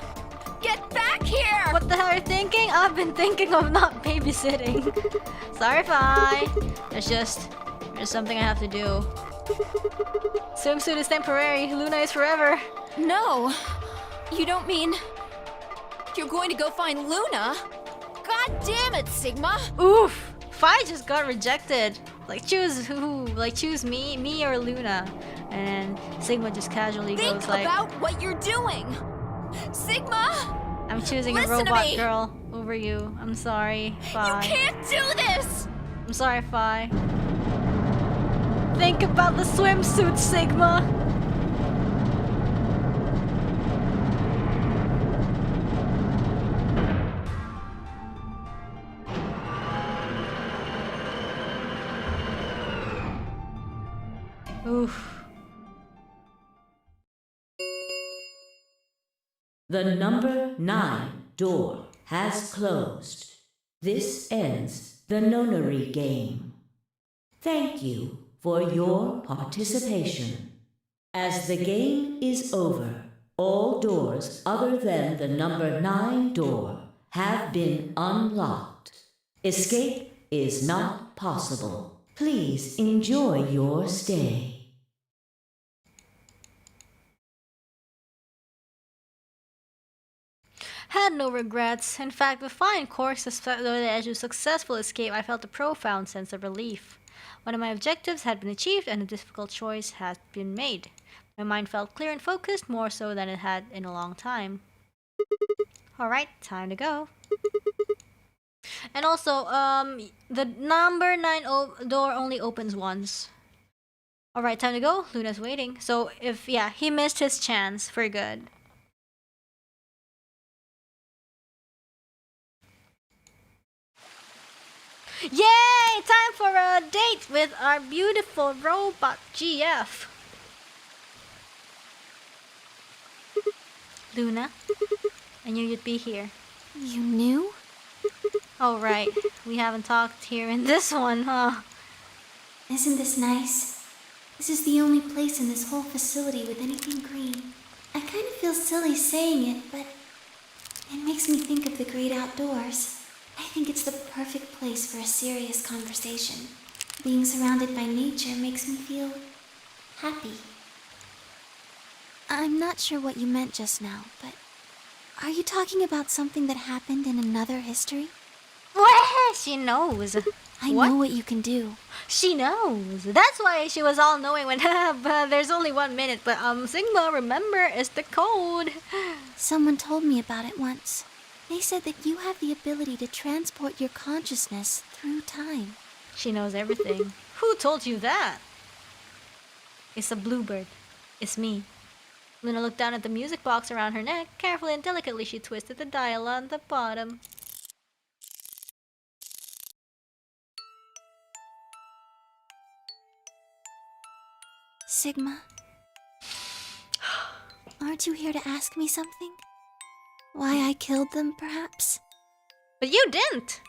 [SPEAKER 10] Get back here!
[SPEAKER 1] What the hell are you thinking? I've been thinking of not babysitting. Sorry, Fi. There's something I have to do. Swimsuit is temporary. Luna is forever.
[SPEAKER 10] No! You don't mean... You're going to go find Luna? God damn it, Sigma!
[SPEAKER 1] Oof! Fi just got rejected. Like, choose who? Like, choose me or Luna? And Sigma just casually
[SPEAKER 10] Think
[SPEAKER 1] goes like...
[SPEAKER 10] about what you're doing! Sigma!
[SPEAKER 1] I'm choosing a
[SPEAKER 10] Listen to
[SPEAKER 1] robot
[SPEAKER 10] me.
[SPEAKER 1] girl over you. I'm sorry, Fi.
[SPEAKER 10] You can't do this!
[SPEAKER 1] I'm sorry, Fi. Think about the swimsuit, Sigma! Oof.
[SPEAKER 4] The number 9 door has closed. This ends the Nonary game. Thank you for your participation. As the game is over, all doors other than the number 9 door have been unlocked. Escape is not possible. Please enjoy your stay.
[SPEAKER 1] Had no regrets. In fact, with fine course of successful escape, I felt a profound sense of relief. One of my objectives had been achieved and a difficult choice had been made. My mind felt clear and focused, more so than it had in a long time. Alright, time to go. And also, the number 9 door only opens once. Alright, time to go. Luna's waiting. So, he missed his chance for good. Yay! Time for a date with our beautiful robot GF. Luna, I knew you'd be here.
[SPEAKER 6] You knew?
[SPEAKER 1] Oh, right. We haven't talked here in this one, huh?
[SPEAKER 6] Isn't this nice? This is the only place in this whole facility with anything green. I kind of feel silly saying it, but it makes me think of the great outdoors. I think it's the perfect place for a serious conversation. Being surrounded by nature makes me feel happy. I'm not sure what you meant just now, but are you talking about something that happened in another history?
[SPEAKER 1] Well, she knows.
[SPEAKER 6] I know what you can do.
[SPEAKER 1] She knows. That's why she was all knowing when there's only 1 minute. But Sigma, remember, is the code.
[SPEAKER 6] Someone told me about it once. They said that you have the ability to transport your consciousness through time.
[SPEAKER 1] She knows everything. Who told you that? It's a bluebird. It's me. Luna looked down at the music box around her neck. Carefully and delicately, she twisted the dial on the bottom.
[SPEAKER 6] Sigma. Aren't you here to ask me something? Why I killed them, perhaps?
[SPEAKER 1] But you didn't!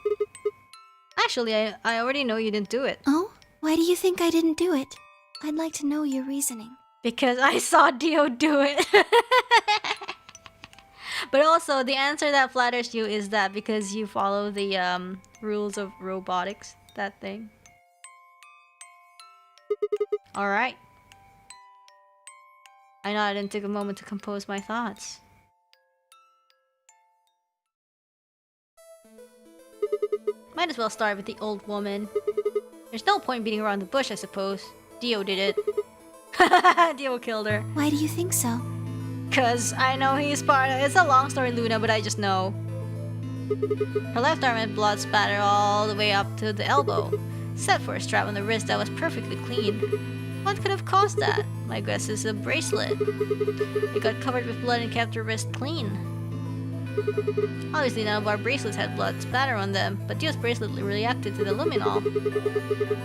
[SPEAKER 1] Actually, I already know you didn't do it.
[SPEAKER 6] Oh? Why do you think I didn't do it? I'd like to know your reasoning.
[SPEAKER 1] Because I saw Dio do it. But also, the answer that flatters you is that because you follow the rules of robotics, that thing. Alright. I know I didn't take a moment to compose my thoughts. Might as well start with the old woman. There's no point beating around the bush, I suppose. Dio did it. Dio killed her.
[SPEAKER 6] Why do you think so?
[SPEAKER 1] Cause I know he's part of it. It's a long story, Luna, but I just know. Her left arm had blood spatter all the way up to the elbow, except for a strap on the wrist that was perfectly clean. What could have caused that? My guess is a bracelet. It got covered with blood and kept her wrist clean. Obviously none of our bracelets had blood spatter on them, but Dio's bracelet reacted to the luminol.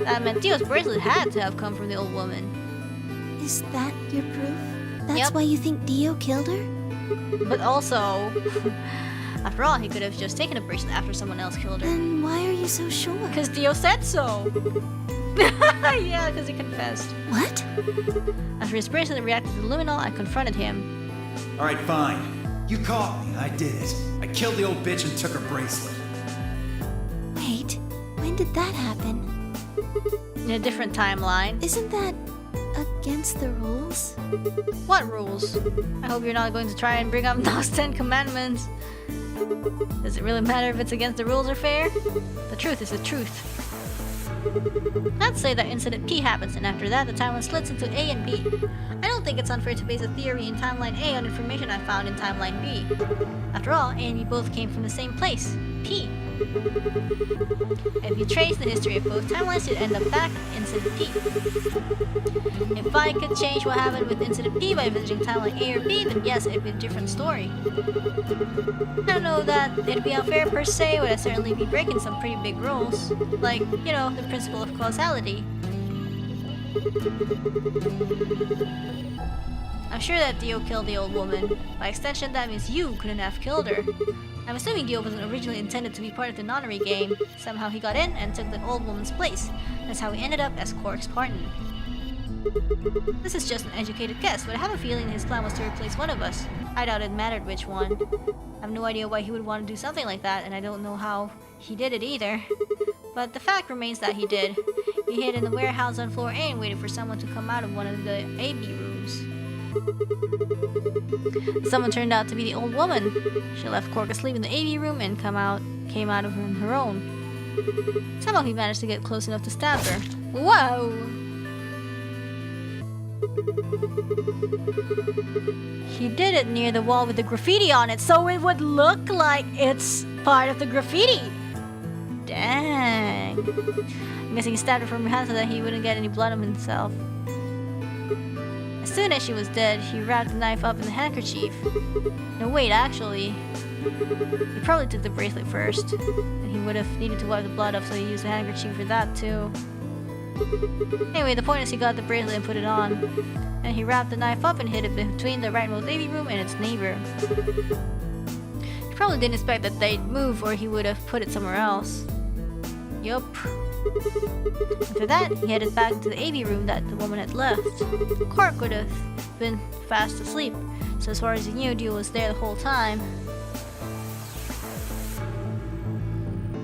[SPEAKER 1] That meant Dio's bracelet had to have come from the old woman.
[SPEAKER 6] Is that your proof? That's
[SPEAKER 1] Yep.
[SPEAKER 6] why you think Dio killed her?
[SPEAKER 1] But also, after all, he could have just taken a bracelet after someone else killed her.
[SPEAKER 6] Then why are you so sure?
[SPEAKER 1] Because Dio said so! Yeah, because he confessed.
[SPEAKER 6] What?
[SPEAKER 1] After his bracelet reacted to the luminol, I confronted him.
[SPEAKER 7] Alright, fine. You caught me, I did it. I killed the old bitch and took her bracelet.
[SPEAKER 6] Wait, when did that happen?
[SPEAKER 1] In a different timeline.
[SPEAKER 6] Isn't that against the rules?
[SPEAKER 1] What rules? I hope you're not going to try and bring up those 10 commandments. Does it really matter if it's against the rules or fair? The truth is the truth. Let's say that incident P happens, and after that the timeline splits into A and B. I don't think it's unfair to base a theory in timeline A on information I found in timeline B. After all, A and B both came from the same place, P. If you trace the history of both timelines, you'd end up back at incident P. If I could change what happened with incident P by visiting timeline A or B, then yes, it'd be a different story. I don't know that it'd be unfair per se, but I'd certainly be breaking some pretty big rules. Like, you know, the principle of causality. I'm sure that Dio killed the old woman. By extension, that means you couldn't have killed her. I'm assuming Dio wasn't originally intended to be part of the Nonary game. Somehow he got in and took the old woman's place. That's how he ended up as Quark's partner. This is just an educated guess, but I have a feeling his plan was to replace one of us. I doubt it mattered which one. I have no idea why he would want to do something like that, and I don't know how he did it either. But the fact remains that he did. He hid in the warehouse on floor A and waited for someone to come out of one of the AB rooms. Someone turned out to be the old woman. She left Quark asleep in the AV room and came out of on her own. Somehow he managed to get close enough to stab her. Whoa! He did it near the wall with the graffiti on it, so it would look like it's part of the graffiti. Dang. I'm guessing he stabbed her from behind so that he wouldn't get any blood on himself. As soon as she was dead, he wrapped the knife up in the handkerchief. No, wait, actually. He probably took the bracelet first. And he would have needed to wipe the blood off, so he used the handkerchief for that too. Anyway, the point is he got the bracelet and put it on. And he wrapped the knife up and hid it between the rightmost AV room and its neighbor. He probably didn't expect that they'd move, or he would have put it somewhere else. Yup. After that, he headed back to the AV room that the woman had left. Quark would have been fast asleep, so as far as he knew, Dio was there the whole time.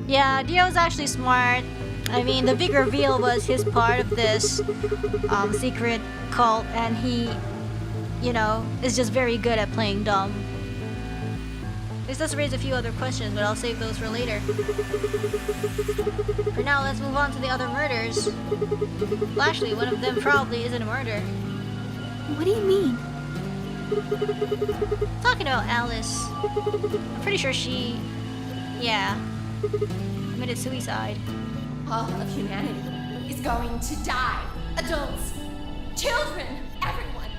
[SPEAKER 1] Yeah, Dio was actually smart. I mean, the big reveal was his part of this secret cult, and he, you know, is just very good at playing dumb. This does raise a few other questions, but I'll save those for later. For now, let's move on to the other murders. Well, actually, one of them probably isn't a murder.
[SPEAKER 6] What do you mean?
[SPEAKER 1] Talking about Alice. I'm pretty sure she... yeah. Committed suicide.
[SPEAKER 10] All of humanity is going to die. Adults, children, everyone.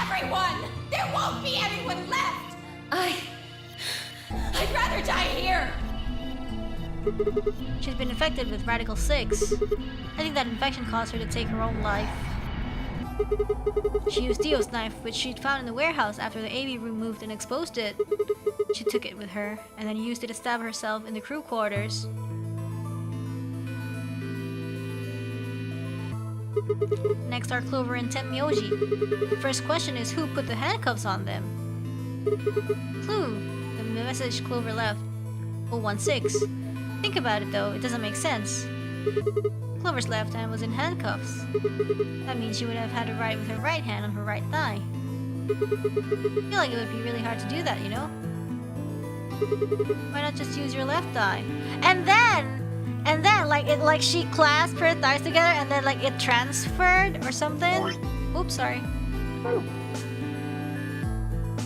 [SPEAKER 10] Everyone! There won't be anyone left! I'd rather die here!
[SPEAKER 1] She's been infected with Radical 6. I think that infection caused her to take her own life. She used Dio's knife, which she'd found in the warehouse after the AB removed and exposed it. She took it with her, and then used it to stab herself in the crew quarters. Next are Clover and Tenmyoji. The first question is who put the handcuffs on them? Clue. The message Clover left. 016. Think about it though, it doesn't make sense. Clover's left hand was in handcuffs. That means she would have had to write with her right hand on her right thigh. I feel like it would be really hard to do that, you know? Why not just use your left thigh? And then like she clasped her thighs together and then like it transferred or something? Oops, sorry.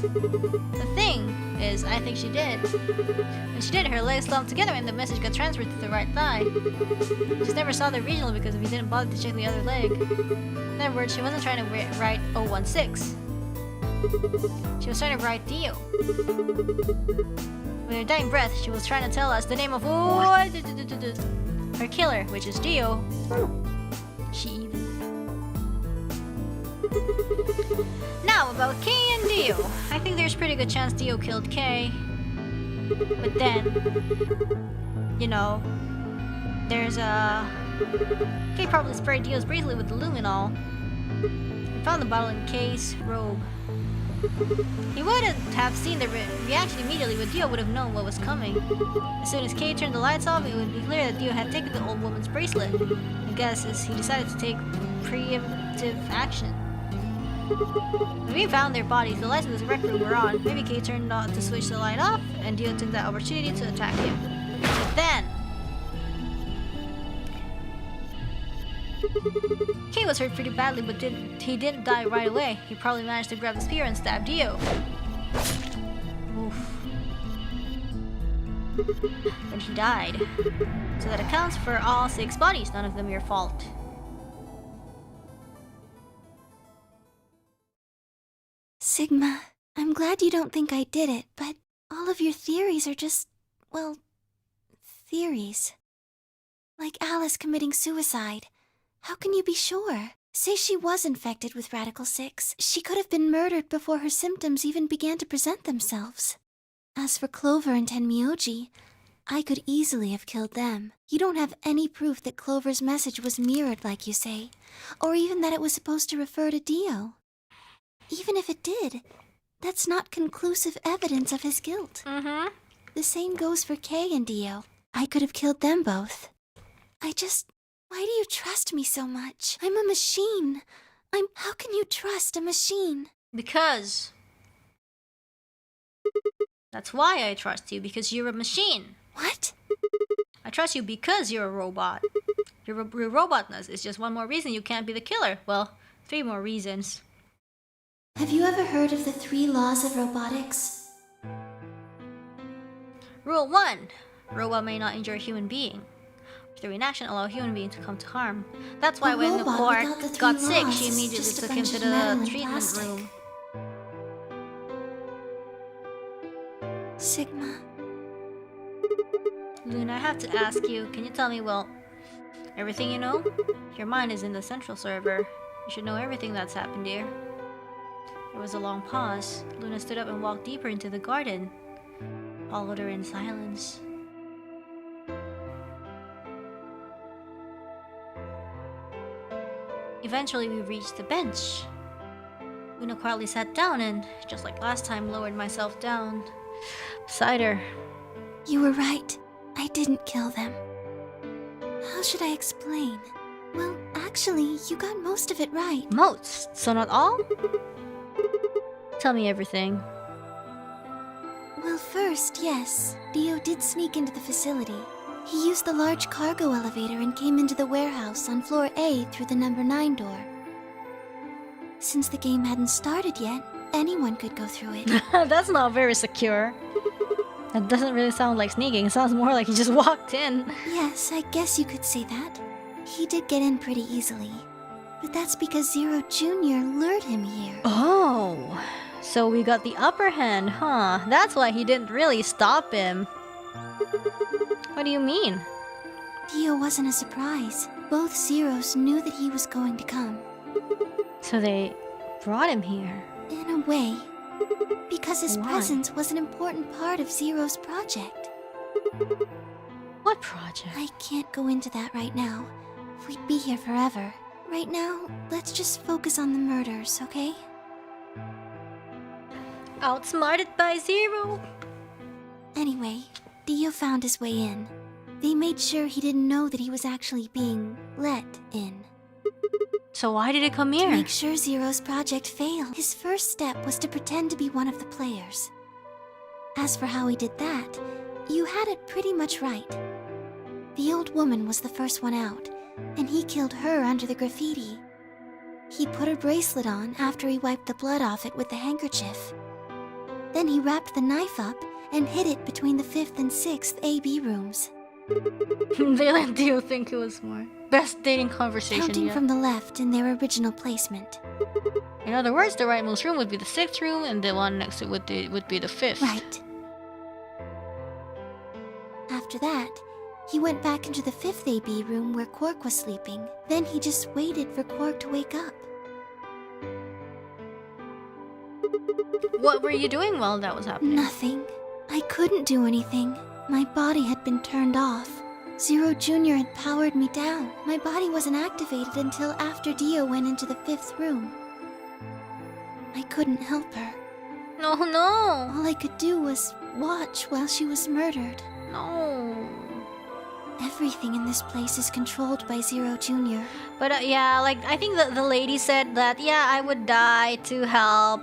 [SPEAKER 1] The thing is, I think she did. When she did, her legs slumped together and the message got transferred to the right thigh. We just never saw the regional because we didn't bother to check the other leg. In other words, she wasn't trying to write 016. She was trying to write Dio. With her dying breath, she was trying to tell us the name of her killer, which is Dio. She even. Now about K and Dio. I think there's a pretty good chance Dio killed K. But then, you know, there's K probably sprayed Dio's bracelet with the luminol. He found the bottle in K's robe. He wouldn't have seen the reaction immediately, but Dio would have known what was coming. As soon as K turned the lights off, it would be clear that Dio had taken the old woman's bracelet. I guess as he decided to take preemptive action. When we found their bodies, the lights in the rec room were on. Maybe K turned on to switch the light off, and Dio took that opportunity to attack him. But then K was hurt pretty badly, but he didn't die right away. He probably managed to grab the spear and stab Dio. Oof. But he died. So that accounts for all 6 bodies, none of them your fault.
[SPEAKER 6] Sigma, I'm glad you don't think I did it, but all of your theories are just, well, theories. Like Alice committing suicide. How can you be sure? Say she was infected with Radical 6. She could have been murdered before her symptoms even began to present themselves. As for Clover and Tenmyoji, I could easily have killed them. You don't have any proof that Clover's message was mirrored like you say, or even that it was supposed to refer to Dio. Even if it did, that's not conclusive evidence of his guilt. The same goes for Kay and Dio. I could have killed them both. Why do you trust me so much? I'm a machine. How can you trust a machine?
[SPEAKER 1] Because. That's why I trust you, because you're a machine.
[SPEAKER 6] What?
[SPEAKER 1] I trust you because you're a robot. Your robotness is just one more reason you can't be the killer. Well, 3 more reasons.
[SPEAKER 6] Have you ever heard of the 3 laws of robotics?
[SPEAKER 1] Rule 1. Robot may not injure a human being. Their inaction allow a human being to come to harm. That's why when the Quark got sick, she immediately took him to the treatment room.
[SPEAKER 6] Sigma.
[SPEAKER 1] Luna, I have to ask you, can you tell me, well, everything you know? Your mind is in the central server. You should know everything that's happened here. There was a long pause. Luna stood up and walked deeper into the garden. Followed her in silence. Eventually, we reached the bench. Luna quietly sat down and, just like last time, lowered myself down beside her.
[SPEAKER 6] You were right. I didn't kill them. How should I explain? Well, actually, you got most of it right.
[SPEAKER 1] Most? So not all? Tell me everything.
[SPEAKER 6] Well, first, yes. Dio did sneak into the facility. He used the large cargo elevator and came into the warehouse on floor A through the number 9 door. Since the game hadn't started yet, anyone could go through it.
[SPEAKER 1] That's not very secure. That doesn't really sound like sneaking. It sounds more like he just walked in.
[SPEAKER 6] Yes, I guess you could say that. He did get in pretty easily. But that's because Zero Jr. lured him here.
[SPEAKER 1] Oh, so we got the upper hand, huh? That's why he didn't really stop him. What do you mean?
[SPEAKER 6] Dio wasn't a surprise. Both Zeros knew that he was going to come.
[SPEAKER 1] So they brought him here.
[SPEAKER 6] In a way. Because his
[SPEAKER 1] Why?
[SPEAKER 6] presence was an important part of Zero's project.
[SPEAKER 1] What project?
[SPEAKER 6] I can't go into that right now. We'd be here forever. Right now, let's just focus on the murders, okay?
[SPEAKER 1] Outsmarted by Zero.
[SPEAKER 6] Anyway, Dio found his way in. They made sure he didn't know that he was actually being let in.
[SPEAKER 1] So why did he come
[SPEAKER 6] To
[SPEAKER 1] here?
[SPEAKER 6] make sure Zero's project failed, his first step was to pretend to be one of the players. As for how he did that, you had it pretty much right. The old woman was the first one out, and he killed her under the graffiti. He put her bracelet on after he wiped the blood off it with the handkerchief. Then he wrapped the knife up and hid it between the 5th and 6th AB rooms.
[SPEAKER 1] They let Dio think it was more. Best dating conversation
[SPEAKER 6] Counting
[SPEAKER 1] yet.
[SPEAKER 6] from the left in their original placement.
[SPEAKER 1] In other words, the rightmost room would be the 6th room, and the one next to it would be the 5th.
[SPEAKER 6] Right. After that, he went back into the 5th AB room where Quark was sleeping. Then he just waited for Quark to wake up.
[SPEAKER 1] What were you doing while that was happening?
[SPEAKER 6] Nothing. I couldn't do anything. My body had been turned off. Zero Jr. had powered me down. My body wasn't activated until after Dio went into the 5th room. I couldn't help her.
[SPEAKER 1] No, no.
[SPEAKER 6] All I could do was watch while she was murdered.
[SPEAKER 1] No.
[SPEAKER 6] Everything in this place is controlled by Zero Jr.
[SPEAKER 1] But yeah, like I think the lady said that yeah, I would die to help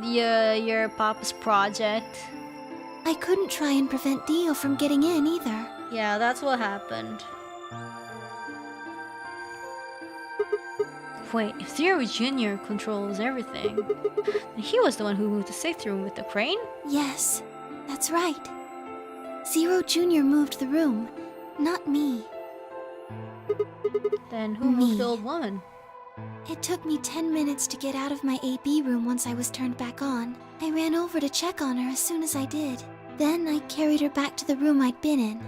[SPEAKER 1] your papa's project.
[SPEAKER 6] I couldn't try and prevent Dio from getting in either.
[SPEAKER 1] Yeah, that's what happened. Wait, if Zero Jr. controls everything, then he was the one who moved the 6th room with the crane?
[SPEAKER 6] Yes, that's right. Zero Jr. moved the room, not me.
[SPEAKER 1] Then who moved the old woman?
[SPEAKER 6] It took me 10 minutes to get out of my AB room once I was turned back on. I ran over to check on her as soon as I did. Then I carried her back to the room I'd been in.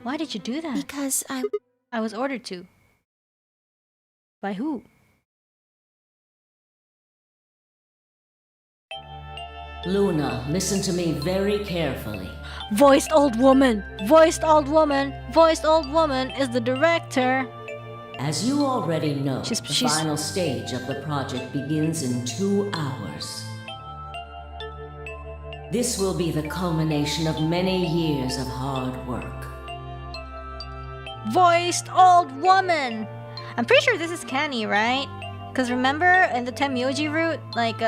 [SPEAKER 1] Why did you do that?
[SPEAKER 6] Because
[SPEAKER 1] I was ordered to. By who?
[SPEAKER 4] Luna, listen to me very carefully.
[SPEAKER 1] Voiced old woman! Voiced old woman! Voiced old woman is the director!
[SPEAKER 4] As you already know, the final stage of the project begins in 2 hours. This will be the culmination of many years of hard work.
[SPEAKER 1] Voiced old woman! I'm pretty sure this is Canny, right? Because remember in the Tenmyoji route, like,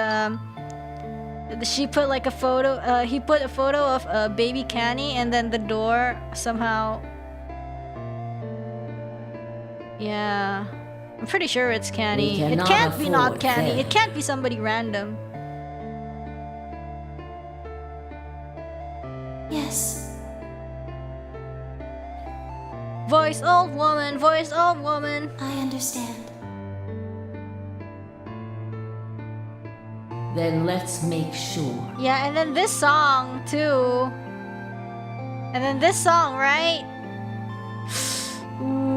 [SPEAKER 1] she put like a photo, he put a photo of baby Canny and then the door somehow... Yeah... I'm pretty sure it's Canny. It can't be not Canny. It can't be somebody random.
[SPEAKER 6] Yes.
[SPEAKER 1] Voice old woman, voice old woman.
[SPEAKER 6] I understand.
[SPEAKER 4] Then let's make sure.
[SPEAKER 1] Yeah, and then this song too. And then this song, right? Ooh.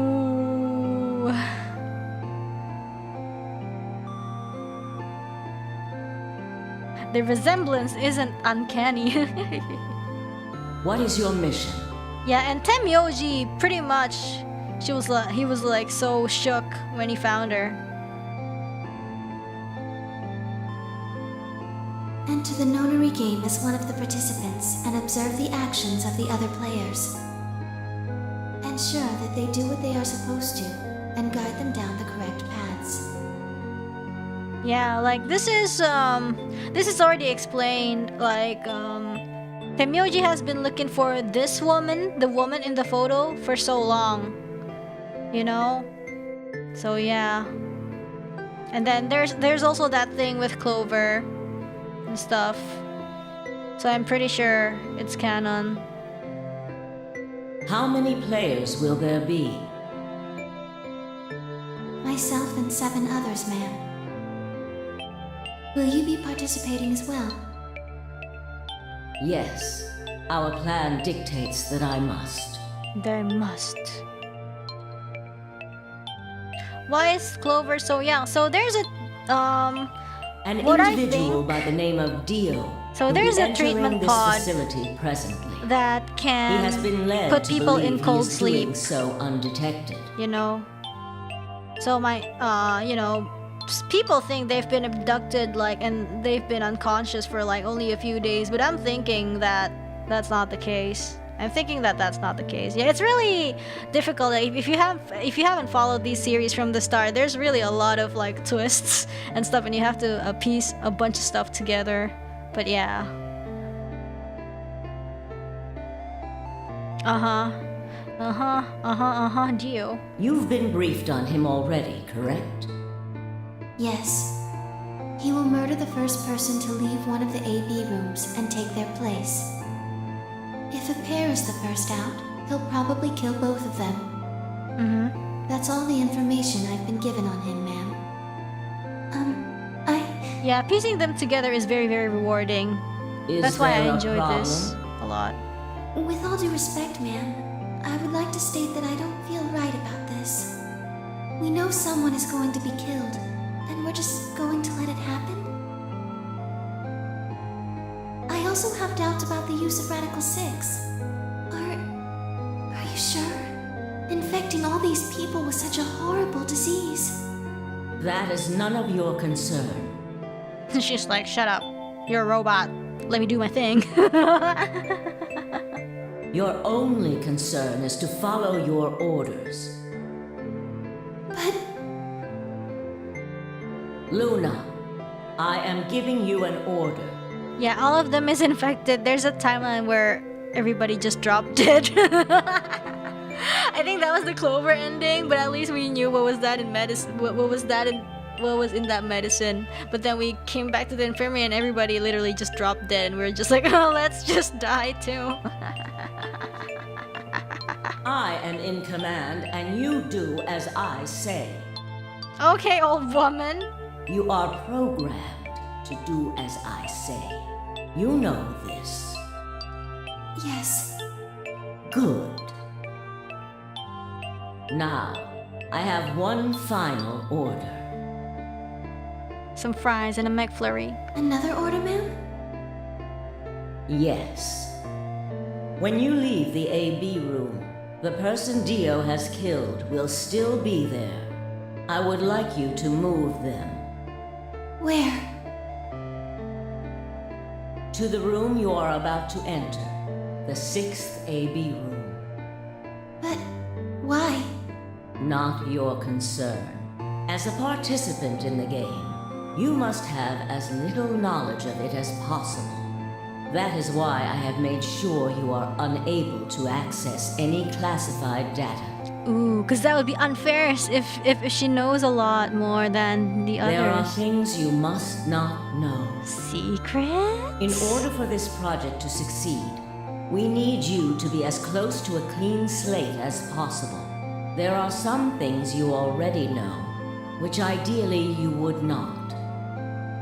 [SPEAKER 1] The resemblance isn't uncanny.
[SPEAKER 4] What is your mission?
[SPEAKER 1] Yeah, and Tenmyoji pretty much he was like so shook when he found her.
[SPEAKER 6] Enter the Nonary game as one of the participants and observe the actions of the other players. Ensure that they do what they are supposed to and guide them down the correct paths.
[SPEAKER 1] Yeah, like this is already explained. Like Tenmyoji has been looking for this woman, the woman in the photo, for so long. You know? So yeah. And then there's also that thing with Clover and stuff. So I'm pretty sure it's canon.
[SPEAKER 4] How many players will there be?
[SPEAKER 6] Myself and 7 others, ma'am. Will you be participating as well?
[SPEAKER 4] Yes. Our plan dictates that I must.
[SPEAKER 1] There must. Why is Clover so young? So there's a
[SPEAKER 4] An
[SPEAKER 1] what I
[SPEAKER 4] individual
[SPEAKER 1] think-
[SPEAKER 4] by the name of Dio.
[SPEAKER 1] So
[SPEAKER 4] will
[SPEAKER 1] there's
[SPEAKER 4] be
[SPEAKER 1] a treatment
[SPEAKER 4] entering this
[SPEAKER 1] pod
[SPEAKER 4] facility presently.
[SPEAKER 1] that
[SPEAKER 4] He
[SPEAKER 1] can
[SPEAKER 4] has been led
[SPEAKER 1] put
[SPEAKER 4] to
[SPEAKER 1] people
[SPEAKER 4] believe
[SPEAKER 1] in
[SPEAKER 4] he
[SPEAKER 1] cold
[SPEAKER 4] is
[SPEAKER 1] sleep.
[SPEAKER 4] doing so undetected.
[SPEAKER 1] You know. So my you know, people think they've been abducted like and they've been unconscious for like only a few days, but I'm thinking that that's not the case. I'm thinking that that's not the case. Yeah, it's really difficult. Like, if you haven't followed these series from the start, there's really a lot of like twists and stuff, and you have to piece a bunch of stuff together. But yeah. Dio.
[SPEAKER 4] You've been briefed on him already, correct?
[SPEAKER 6] Yes. He will murder the first person to leave one of the AB rooms and take their place. If a pair is the first out, he'll probably kill both of them. That's all the information I've been given on him, ma'am.
[SPEAKER 1] Yeah, piecing them together is very, very rewarding.
[SPEAKER 4] Is
[SPEAKER 1] That's why I
[SPEAKER 4] there a
[SPEAKER 1] enjoyed this
[SPEAKER 4] problem?
[SPEAKER 1] a lot.
[SPEAKER 6] With all due respect, ma'am, I would like to state that I don't feel right about this. We know someone is going to be killed, and we're just going to let it happen? I also have doubts about the use of Radical 6. Are you sure? Infecting all these people with such a horrible disease.
[SPEAKER 4] That is none of your concern.
[SPEAKER 1] She's like, shut up. You're a robot. Let me do my thing.
[SPEAKER 4] Your only concern is to follow your orders.
[SPEAKER 6] But...
[SPEAKER 4] Luna, I am giving you an order.
[SPEAKER 1] Yeah, all of them is infected. There's a timeline where everybody just dropped dead. I think that was the Clover ending, but at least we knew what was that in medicine. What was in that medicine. But then we came back to the infirmary and everybody literally just dropped dead, and we were just like, oh, let's just die too.
[SPEAKER 4] I am in command, and you do as I say.
[SPEAKER 1] Okay, old woman.
[SPEAKER 4] You are programmed to do as I say. You know this.
[SPEAKER 6] yes.
[SPEAKER 4] Good. Now, I have one final order.
[SPEAKER 1] Some fries and a McFlurry.
[SPEAKER 6] Another order, ma'am?
[SPEAKER 4] Yes. When you leave the AB room, the person Dio has killed will still be there. I would like you to move them.
[SPEAKER 6] Where?
[SPEAKER 4] To the room you are about to enter, the 6th AB room.
[SPEAKER 6] But why?
[SPEAKER 4] Not your concern. As a participant in the game, you must have as little knowledge of it as possible. That is why I have made sure you are unable to access any classified data.
[SPEAKER 1] Ooh, because that would be unfair if she knows a lot more than the others.
[SPEAKER 4] There are things you must not know.
[SPEAKER 1] Secrets?
[SPEAKER 4] In order for this project to succeed, we need you to be as close to a clean slate as possible. There are some things you already know, which ideally you would not.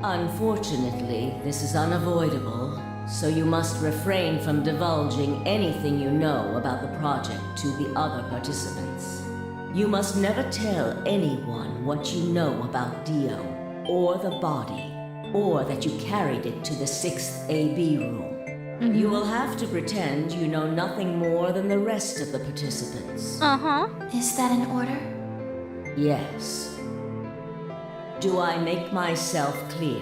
[SPEAKER 4] Unfortunately, this is unavoidable, so you must refrain from divulging anything you know about the project to the other participants. You must never tell anyone what you know about Dio, or the body, or that you carried it to the 6th AB room. You will have to pretend you know nothing more than the rest of the participants.
[SPEAKER 6] Is that an order?
[SPEAKER 4] Yes. Do I make myself clear?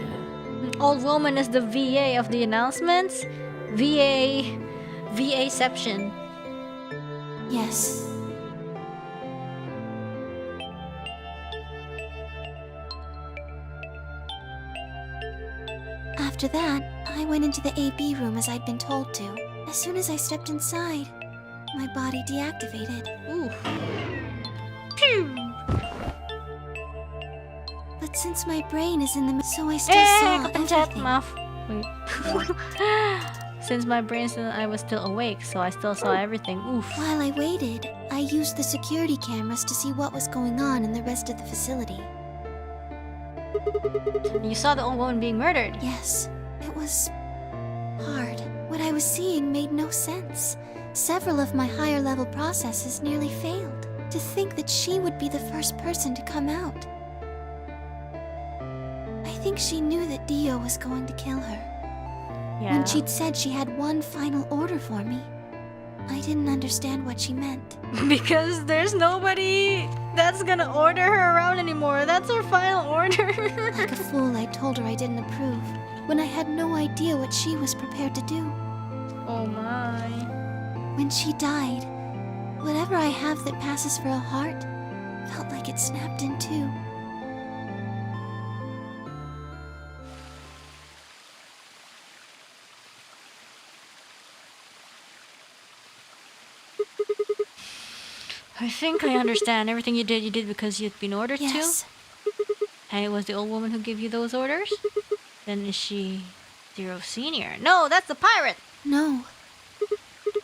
[SPEAKER 1] Old woman is the VA of the announcements. VA-ception.
[SPEAKER 6] Yes. After that, I went into the AB room as I'd been told to. As soon as I stepped inside, my body deactivated.
[SPEAKER 1] Ooh. Pew!
[SPEAKER 6] But since my brain is in the so I still saw everything.
[SPEAKER 1] Wait. Since my brain still, I was still awake, so I still saw everything. Oof.
[SPEAKER 6] While I waited, I used the security cameras to see what was going on in the rest of the facility.
[SPEAKER 1] You saw the old woman being murdered.
[SPEAKER 6] Yes, it was hard. What I was seeing made no sense. Several of my higher level processes nearly failed. To think that she would be the first person to come out. I think she knew that Dio was going to kill her.
[SPEAKER 1] Yeah.
[SPEAKER 6] When she'd said she had one final order for me, I didn't understand what she meant.
[SPEAKER 1] Because there's nobody that's gonna order her around anymore. That's her final order.
[SPEAKER 6] Like a fool, I told her I didn't approve, when I had no idea what she was prepared to do.
[SPEAKER 1] Oh my.
[SPEAKER 6] When she died, whatever I have that passes for a heart felt like it snapped in two.
[SPEAKER 1] I think I understand. Everything you did because you'd been ordered
[SPEAKER 6] Yes.
[SPEAKER 1] to? And it was the old woman who gave you those orders? Then is she Zero Senior? No, that's the pirate!
[SPEAKER 6] No.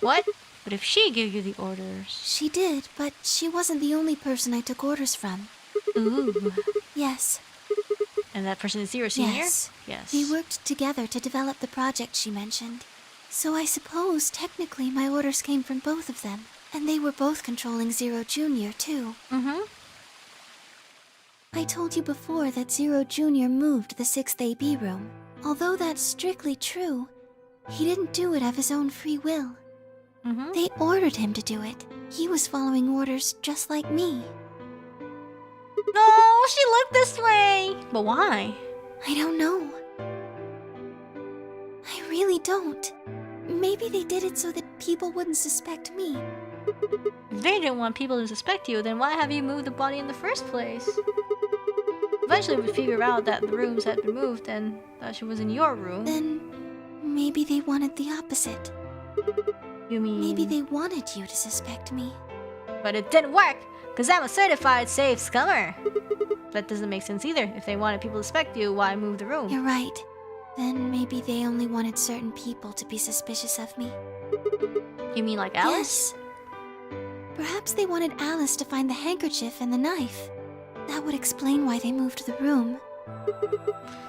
[SPEAKER 1] What? But if she gave you the orders...
[SPEAKER 6] She did, but she wasn't the only person I took orders from.
[SPEAKER 1] Ooh.
[SPEAKER 6] Yes.
[SPEAKER 1] And that person is Zero Senior?
[SPEAKER 6] Yes.
[SPEAKER 1] Yes.
[SPEAKER 6] We worked together to develop the project she mentioned. So I suppose, technically, my orders came from both of them. And they were both controlling Zero Junior, too.
[SPEAKER 1] Mm-hmm.
[SPEAKER 6] I told you before that Zero Junior moved the 6th AB room. Although that's strictly true, he didn't do it of his own free will.
[SPEAKER 1] Mm-hmm.
[SPEAKER 6] They ordered him to do it. He was following orders just like me.
[SPEAKER 1] No, she looked this way! But why?
[SPEAKER 6] I don't know. I really don't. Maybe they did it so that people wouldn't suspect me.
[SPEAKER 1] If they didn't want people to suspect you, then why have you moved the body in the first place? Eventually we'd figure out that the rooms had been moved and that she was in your room.
[SPEAKER 6] Then maybe they wanted the opposite.
[SPEAKER 1] You mean...
[SPEAKER 6] Maybe they wanted you to suspect me.
[SPEAKER 1] But it didn't work, because I'm a certified safe scummer. That doesn't make sense either. If they wanted people to suspect you, why move the room?
[SPEAKER 6] You're right. Then maybe they only wanted certain people to be suspicious of me.
[SPEAKER 1] You mean like Alice?
[SPEAKER 6] Yes. Perhaps they wanted Alice to find the handkerchief and the knife. That would explain why they moved the room.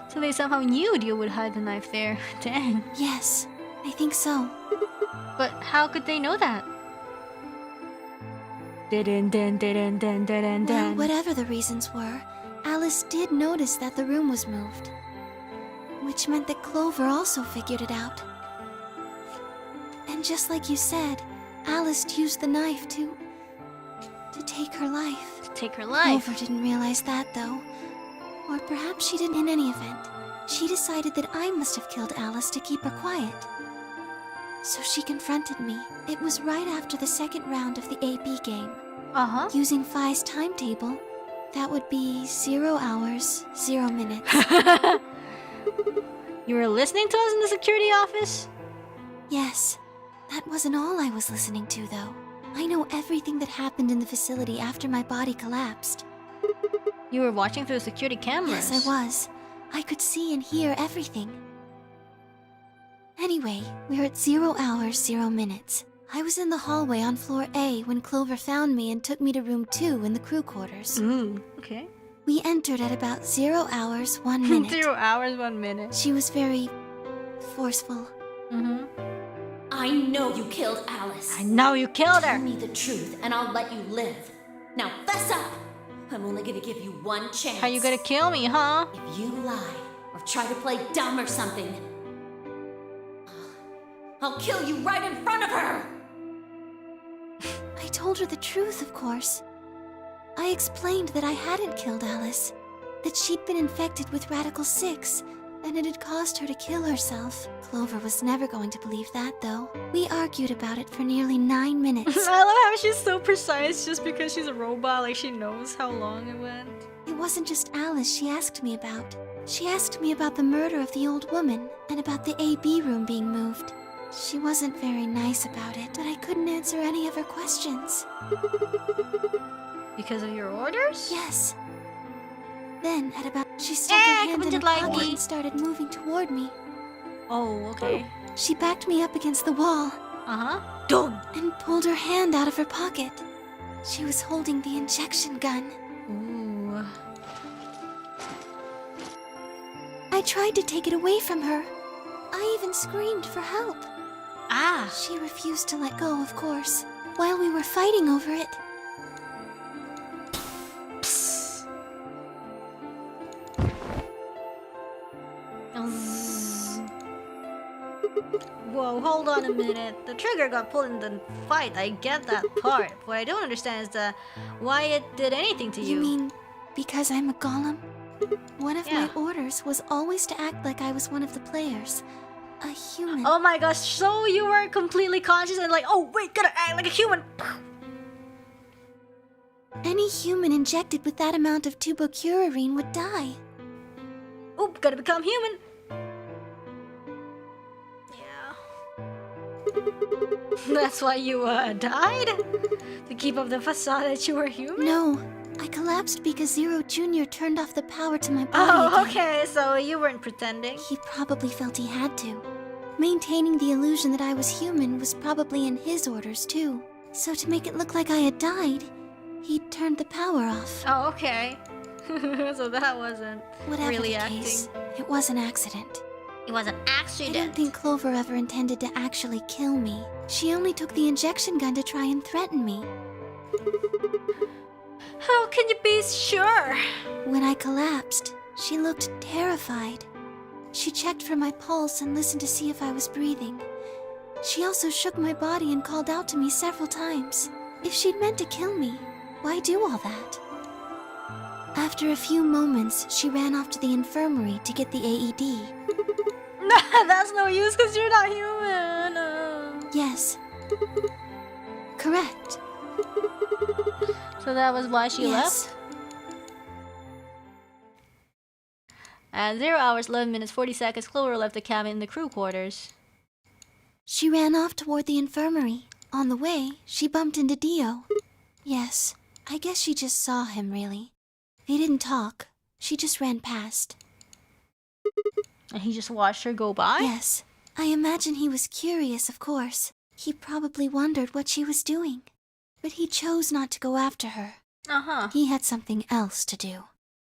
[SPEAKER 1] So they somehow knew Dio would hide the knife there. Dang.
[SPEAKER 6] Yes, I think so.
[SPEAKER 1] But how could they know that?
[SPEAKER 6] Well, whatever the reasons were, Alice did notice that the room was moved. Which meant that Clover also figured it out. And just like you said, Alice used the knife to take her life.
[SPEAKER 1] To take her life?
[SPEAKER 6] Clover didn't realize that, though. Or perhaps she didn't in any event. She decided that I must have killed Alice to keep her quiet. So she confronted me. It was right after the second round of the AB game.
[SPEAKER 1] Uh-huh.
[SPEAKER 6] Using Phi's timetable, that would be 0 hours, 0 minutes.
[SPEAKER 1] You were listening to us in the security office?
[SPEAKER 6] Yes. That wasn't all I was listening to, though. I know everything that happened in the facility after my body collapsed.
[SPEAKER 1] You were watching through the security cameras?
[SPEAKER 6] Yes, I was. I could see and hear everything. Anyway, we're at 0 hours, 0 minutes. I was in the hallway on floor A when Clover found me and took me to room 2 in the crew quarters.
[SPEAKER 1] Ooh, okay.
[SPEAKER 6] We entered at about 0 hours, 1 minute.
[SPEAKER 1] 0 hours, 1 minute.
[SPEAKER 6] She was very forceful.
[SPEAKER 1] Mm-hmm.
[SPEAKER 5] I know you killed Alice.
[SPEAKER 1] I know you killed her.
[SPEAKER 5] Tell me the truth and I'll let you live. Now fess up. I'm only gonna give you one chance.
[SPEAKER 1] How you gonna kill me, huh?
[SPEAKER 5] If you lie or try to play dumb or something, I'll kill you right in front of her.
[SPEAKER 6] I told her the truth, of course. I explained that I hadn't killed Alice, that she'd been infected with Radical 6, and it had caused her to kill herself. Clover was never going to believe that, though. We argued about it for nearly 9 minutes.
[SPEAKER 1] I love how she's so precise just because she's a robot, like she knows how long it went.
[SPEAKER 6] It wasn't just Alice she asked me about. She asked me about the murder of the old woman, and about the AB room being moved. She wasn't very nice about it, but I couldn't answer any of her questions.
[SPEAKER 1] Because of your orders?
[SPEAKER 6] Yes. Then, at about... She stuck her hand in her
[SPEAKER 1] like
[SPEAKER 6] pocket
[SPEAKER 1] me.
[SPEAKER 6] and started moving toward me.
[SPEAKER 1] Oh, okay.
[SPEAKER 6] She backed me up against the wall.
[SPEAKER 1] Uh-huh. Done.
[SPEAKER 6] And pulled her hand out of her pocket. She was holding the injection gun.
[SPEAKER 1] Ooh.
[SPEAKER 6] I tried to take it away from her. I even screamed for help.
[SPEAKER 1] Ah.
[SPEAKER 6] She refused to let go, of course, while we were fighting over it.
[SPEAKER 1] Whoa, hold on a minute. The trigger got pulled in the fight. I get that part. What I don't understand is why it did anything to you.
[SPEAKER 6] You mean because I'm a golem? One of my orders was always to act like I was one of the players. A human.
[SPEAKER 1] Oh my gosh, so you were completely conscious and like, oh wait, gotta act like a human.
[SPEAKER 6] Any human injected with that amount of tubocurarine would die.
[SPEAKER 1] Oop, gotta become human. That's why you died? To keep up the facade that you were human?
[SPEAKER 6] No, I collapsed because Zero Jr. turned off the power to my body.
[SPEAKER 1] Oh,
[SPEAKER 6] again.
[SPEAKER 1] okay, so you weren't pretending.
[SPEAKER 6] He probably felt he had to. Maintaining the illusion that I was human was probably in his orders too. So to make it look like I had died, he turned the power off.
[SPEAKER 1] Oh, okay. So that wasn't
[SPEAKER 6] Whatever
[SPEAKER 1] really
[SPEAKER 6] the
[SPEAKER 1] acting.
[SPEAKER 6] case, it was an accident.
[SPEAKER 1] It was an accident.
[SPEAKER 6] I don't think Clover ever intended to actually kill me. She only took the injection gun to try and threaten me.
[SPEAKER 1] How can you be sure?
[SPEAKER 6] When I collapsed, she looked terrified. She checked for my pulse and listened to see if I was breathing. She also shook my body and called out to me several times. If she'd meant to kill me, why do all that? After a few moments, she ran off to the infirmary to get the AED.
[SPEAKER 1] That's no use because you're not human.
[SPEAKER 6] Yes. Correct.
[SPEAKER 1] So that was why she
[SPEAKER 6] Yes.
[SPEAKER 1] left? At 0 hours, 11 minutes, 40 seconds, Clover left the cabin in the crew quarters.
[SPEAKER 6] She ran off toward the infirmary. On the way, she bumped into Dio. Yes, I guess she just saw him, really. They didn't talk. She just ran past.
[SPEAKER 1] And he just watched her go by?
[SPEAKER 6] Yes. I imagine he was curious, of course. He probably wondered what she was doing. But he chose not to go after her.
[SPEAKER 1] Uh-huh.
[SPEAKER 6] He had something else to do.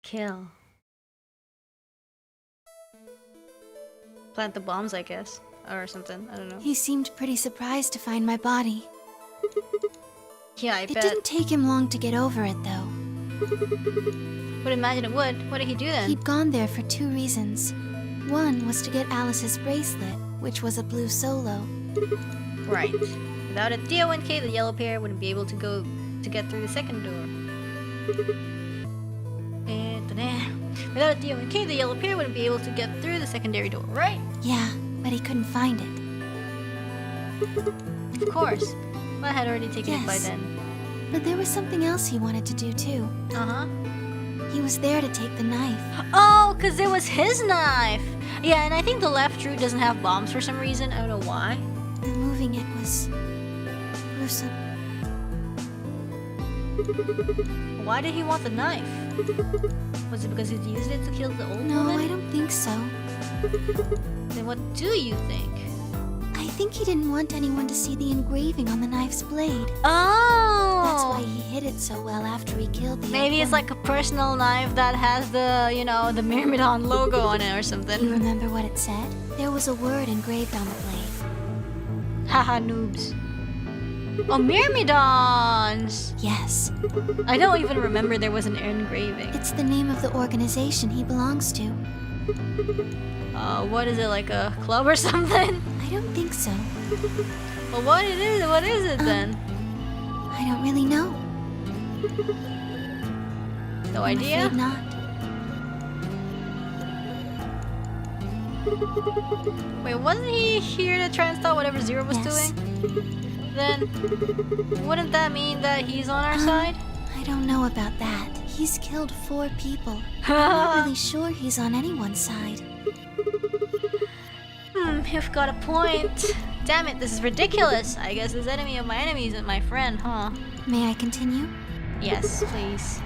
[SPEAKER 1] Kill. Plant the bombs, I guess. Or something. I don't know.
[SPEAKER 6] He seemed pretty surprised to find my body.
[SPEAKER 1] Yeah, I
[SPEAKER 6] It
[SPEAKER 1] bet.
[SPEAKER 6] didn't take him long to get over it, though.
[SPEAKER 1] Would imagine it would. What did he do then?
[SPEAKER 6] He'd gone there for 2 reasons. One was to get Alice's bracelet, which was a blue solo.
[SPEAKER 1] Right. Without it, Dio and Kay, the yellow pair, wouldn't be able to get through the second door. Without Dio and Kay, the yellow pair wouldn't be able to get through the secondary door, right?
[SPEAKER 6] Yeah, but he couldn't find it.
[SPEAKER 1] Of course. I had already taken it by
[SPEAKER 6] Yes.
[SPEAKER 1] then.
[SPEAKER 6] But there was something else he wanted to do, too.
[SPEAKER 1] Uh-huh.
[SPEAKER 6] He was there to take the knife.
[SPEAKER 1] Oh, because it was his knife! Yeah, and I think the left root doesn't have bombs for some reason. I don't know why.
[SPEAKER 6] Removing it was gruesome.
[SPEAKER 1] Why did he want the knife? Was it because he used it to kill the old
[SPEAKER 6] No,
[SPEAKER 1] woman?
[SPEAKER 6] I don't think so.
[SPEAKER 1] Then what do you think?
[SPEAKER 6] I think he didn't want anyone to see the engraving on the knife's blade.
[SPEAKER 1] Oh!
[SPEAKER 6] That's why he hid it so well after he killed the
[SPEAKER 1] Maybe
[SPEAKER 6] old
[SPEAKER 1] it's like a personal knife that has the, the Myrmidon logo on it or
[SPEAKER 6] You
[SPEAKER 1] something.
[SPEAKER 6] remember what it said? There was a word engraved on the blade.
[SPEAKER 1] Haha, noobs. Oh, Myrmidons!
[SPEAKER 6] Yes.
[SPEAKER 1] I don't even remember there was an engraving.
[SPEAKER 6] It's the name of the organization he belongs to.
[SPEAKER 1] What is it, like a club or something?
[SPEAKER 6] I don't think so.
[SPEAKER 1] Well, what is it then?
[SPEAKER 6] I don't really know.
[SPEAKER 1] No
[SPEAKER 6] I'm
[SPEAKER 1] idea?
[SPEAKER 6] afraid not.
[SPEAKER 1] Wait, wasn't he here to try and stop whatever Zero was
[SPEAKER 6] Yes.
[SPEAKER 1] doing? Then, wouldn't that mean that he's on our side?
[SPEAKER 6] I don't know about that. He's killed 4 people. I'm not really sure he's on anyone's side.
[SPEAKER 1] You've got a point. Damn it, this is ridiculous. I guess this enemy of my enemy isn't my friend, huh?
[SPEAKER 6] May I continue?
[SPEAKER 1] Yes, please.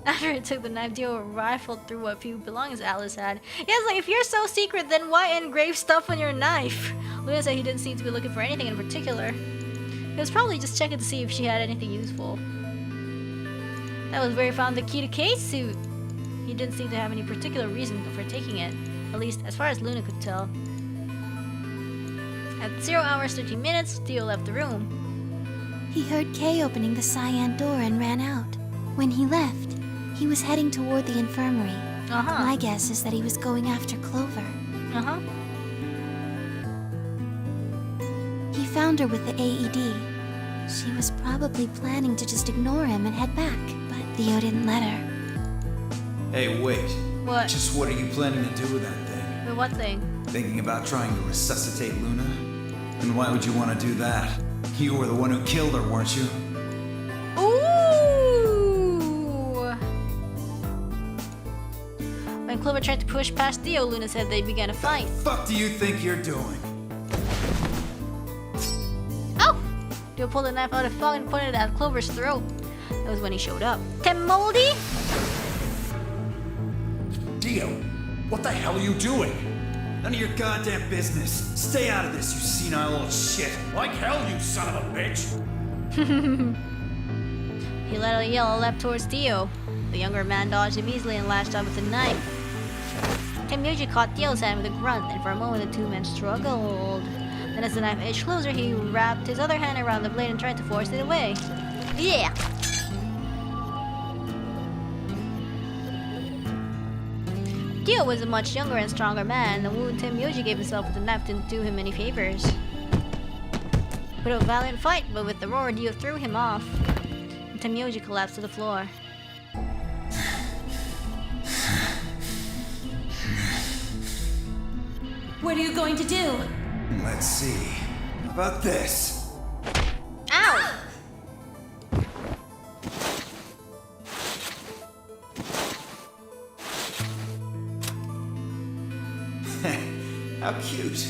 [SPEAKER 1] After it took the knife, Dio rifled through what few belongings Alice had. Yeah, it's like, if you're so secret, then why engrave stuff on your knife? Luna said he didn't seem to be looking for anything in particular. He was probably just checking to see if she had anything useful. That was where he found the key to Kay's suit. He didn't seem to have any particular reason for taking it, at least as far as Luna could tell. At 0 hours 13 minutes, Dio left the room.
[SPEAKER 6] He heard Kay opening the cyan door and ran out. When he left, he was heading toward the infirmary. My guess is that he was going after Clover. He found her with the AED. She was probably planning to just ignore him and head back, but Theo didn't let her.
[SPEAKER 9] Hey, wait.
[SPEAKER 1] What?
[SPEAKER 9] Just what are you planning to do with that thing?
[SPEAKER 1] With what thing?
[SPEAKER 9] Thinking about trying to resuscitate Luna? And why would you want to do that? You were the one who killed her, weren't you?
[SPEAKER 1] Ooh! When Clover tried to push past Theo, Luna said they began a fight.
[SPEAKER 9] The fuck do you think you're doing?
[SPEAKER 1] Oh! Theo pulled a knife out of the fog and pointed it at Clover's throat. That was when he showed up. Tim Moldy?
[SPEAKER 11] Dio, what the hell are you doing?
[SPEAKER 9] None of your goddamn business. Stay out of this, you senile old shit.
[SPEAKER 11] Like hell, you son of a bitch!
[SPEAKER 1] He let out a yell and leapt towards Theo. The younger man dodged him easily and lashed out with a knife. Tenmyuji caught Theo's hand with a grunt, and for a moment the two men struggled. Then as the knife edged closer, he wrapped his other hand around the blade and tried to force it away. Yeah! Theo was a much younger and stronger man. The wound Tenmyuji gave himself with the knife didn't do him any favors. Put up a valiant fight, but with the roar, Theo threw him off. And Tenmyuji collapsed to the floor.
[SPEAKER 10] What are you going to do?
[SPEAKER 9] Let's see. How about this?
[SPEAKER 1] Ow!
[SPEAKER 9] How cute.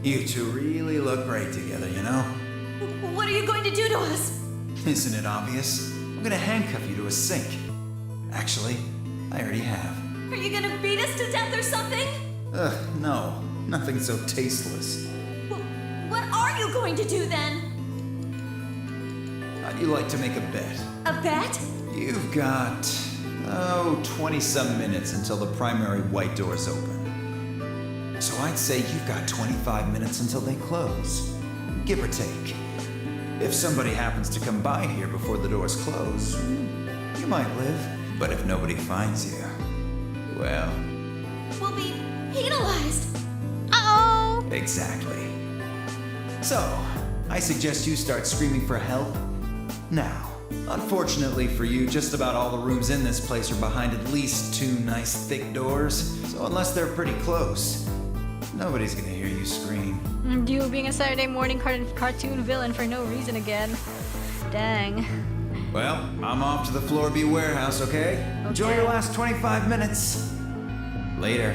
[SPEAKER 9] You two really look great together, you know?
[SPEAKER 10] What are you going to do to us?
[SPEAKER 9] Isn't it obvious? I'm gonna handcuff you to a sink. Actually, I already have.
[SPEAKER 10] Are you gonna beat us to death or something?
[SPEAKER 9] Ugh, no. Nothing so tasteless.
[SPEAKER 10] What are you going to do then?
[SPEAKER 9] How'd you like to make a bet?
[SPEAKER 10] A bet?
[SPEAKER 9] You've got, 20-some minutes until the primary white doors open. So I'd say you've got 25 minutes until they close. Give or take. If somebody happens to come by here before the doors close, you might live. But if nobody finds you, well...
[SPEAKER 10] We'll be penalized.
[SPEAKER 1] Uh-oh!
[SPEAKER 9] Exactly. So, I suggest you start screaming for help now. Unfortunately for you, just about all the rooms in this place are behind at least 2 nice thick doors, so unless they're pretty close, nobody's gonna hear you scream.
[SPEAKER 1] You being a Saturday morning cartoon villain for no reason again. Dang.
[SPEAKER 9] Well, I'm off to the Floor B warehouse, okay? Enjoy your last 25 minutes. Later.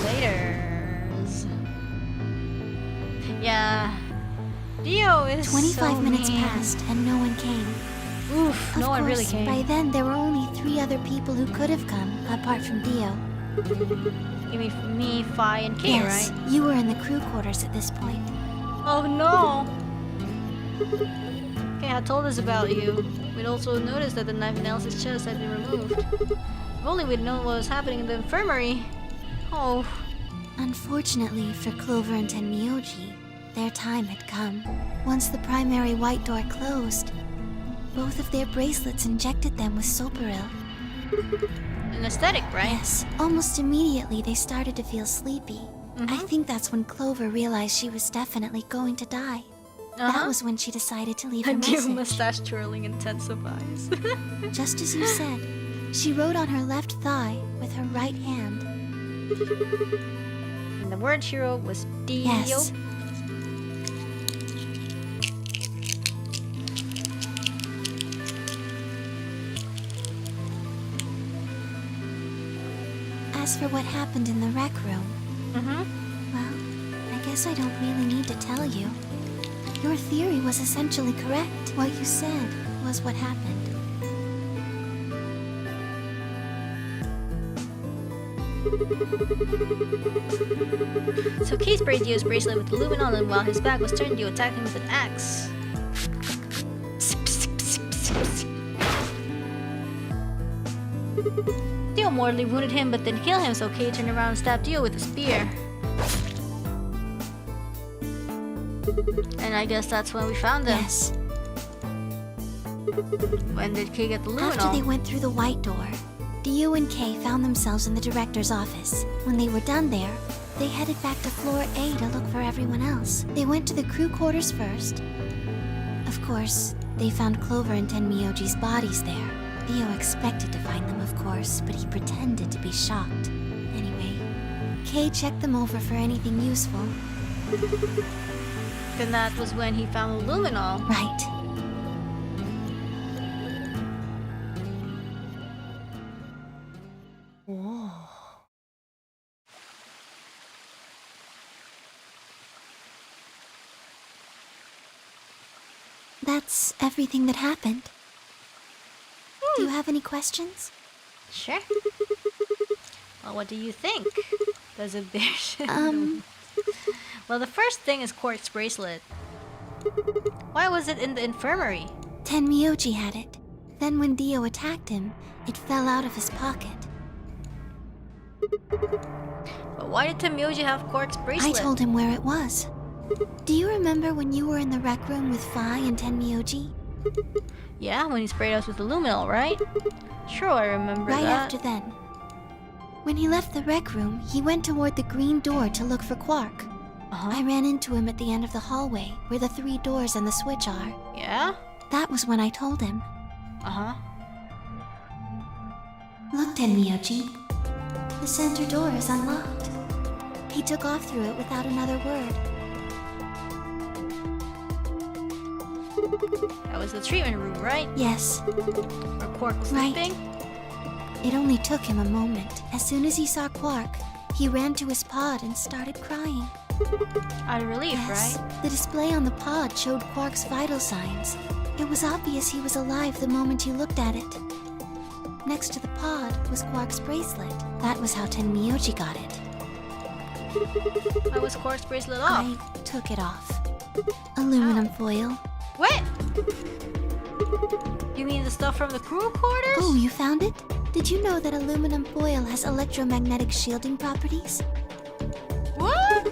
[SPEAKER 1] Laters. Yeah. Dio is
[SPEAKER 6] 25
[SPEAKER 1] so
[SPEAKER 6] minutes
[SPEAKER 1] mean.
[SPEAKER 6] passed and no one came.
[SPEAKER 1] Oof, no one really came.
[SPEAKER 6] By then there were only 3 other people who could have come, apart from Dio.
[SPEAKER 1] You mean me, Phi, and Kay,
[SPEAKER 6] Yes,
[SPEAKER 1] right?
[SPEAKER 6] you were in the crew quarters at this point.
[SPEAKER 1] Oh no! Kay had told us about you. We'd also noticed that the knife in Alice's chest had been removed. If only we'd known what was happening in the infirmary. Oh.
[SPEAKER 6] Unfortunately for Clover and Tenmyuji, their time had come. Once the primary white door closed, both of their bracelets injected them with Soparil.
[SPEAKER 1] Anesthetic, right?
[SPEAKER 6] Yes. Almost immediately they started to feel sleepy. I think that's when Clover realized she was definitely going to die. That was when she decided to leave her
[SPEAKER 1] Until
[SPEAKER 6] message.
[SPEAKER 1] mustache twirling intensifies.
[SPEAKER 6] Just as you said, she wrote on her left thigh with her right hand.
[SPEAKER 1] And the word she wrote was Dio.
[SPEAKER 6] Yes. As for what happened in the rec room, well, I guess I don't really need to tell you. Your theory was essentially correct. What you said was what happened.
[SPEAKER 1] So Kay sprayed Dio's bracelet with luminol, and while his back was turned, Dio attacked him with an axe. Dio mortally wounded him but didn't kill him, so Kay turned around and stabbed Dio with a spear. And I guess that's when we found them.
[SPEAKER 6] Yes.
[SPEAKER 1] When did Kay get the luminol?
[SPEAKER 6] After they went through the white door, Dio and Kay found themselves in the director's office. When they were done there, they headed back to floor A to look for everyone else. They went to the crew quarters first. Of course, they found Clover and Tenmyoji's bodies there. Dio expected to find them, of course, but he pretended to be shocked. Anyway, Kay checked them over for anything useful.
[SPEAKER 1] Then that was when he found luminol.
[SPEAKER 6] Right. That's everything that happened. Do you have any questions?
[SPEAKER 1] Sure. Well, what do you think? Does it bear shit? Well, the first thing is Quark's bracelet. Why was it in the infirmary?
[SPEAKER 6] Tenmyoji had it. Then when Dio attacked him, it fell out of his pocket.
[SPEAKER 1] But why did Tenmyoji have Quark's bracelet?
[SPEAKER 6] I told him where it was. Do you remember when you were in the rec room with Fi and Tenmyoji?
[SPEAKER 1] Yeah, when he sprayed us with luminol, right? Sure, I remember that.
[SPEAKER 6] Right after then. When he left the rec room, he went toward the green door to look for Quark. I ran into him at the end of the hallway, where the 3 doors and the switch are.
[SPEAKER 1] Yeah?
[SPEAKER 6] That was when I told him.
[SPEAKER 1] Uh-huh.
[SPEAKER 6] Look, Tenmyoji. The center door is unlocked. He took off through it without another word.
[SPEAKER 1] That was the treatment room, right?
[SPEAKER 6] Yes.
[SPEAKER 1] Where Quark was
[SPEAKER 6] Right.
[SPEAKER 1] sleeping?
[SPEAKER 6] It only took him a moment. As soon as he saw Quark, he ran to his pod and started crying.
[SPEAKER 1] Out of relief,
[SPEAKER 6] Yes.
[SPEAKER 1] right?
[SPEAKER 6] The display on the pod showed Quark's vital signs. It was obvious he was alive the moment you looked at it. Next to the pod was Quark's bracelet. That was how Tenmyoji got it.
[SPEAKER 1] How was Quark's bracelet off?
[SPEAKER 6] I took it off. Aluminum foil.
[SPEAKER 1] What? You mean the stuff from the crew quarters?
[SPEAKER 6] Oh, you found it? Did you know that aluminum foil has electromagnetic shielding properties?
[SPEAKER 1] What?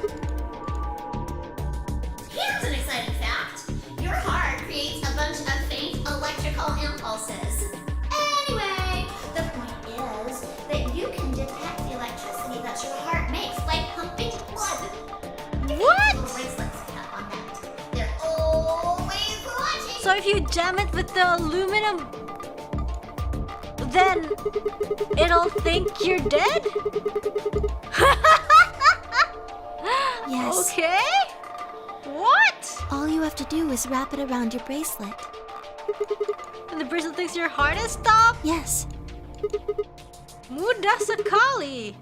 [SPEAKER 5] Here's an exciting fact. Your heart creates a bunch of faint electrical impulses. Anyway, the point is that you can detect the electricity that your heart makes by pumping blood.
[SPEAKER 1] What?
[SPEAKER 5] Little bracelets have on that. They're always watching.
[SPEAKER 1] So if you jam it with the aluminum, then it'll think you're dead?
[SPEAKER 6] Yes.
[SPEAKER 1] Okay. What?
[SPEAKER 6] All you have to do is wrap it around your bracelet.
[SPEAKER 1] And the bracelet thinks your heart has stopped?
[SPEAKER 6] Yes.
[SPEAKER 1] Muda sekali.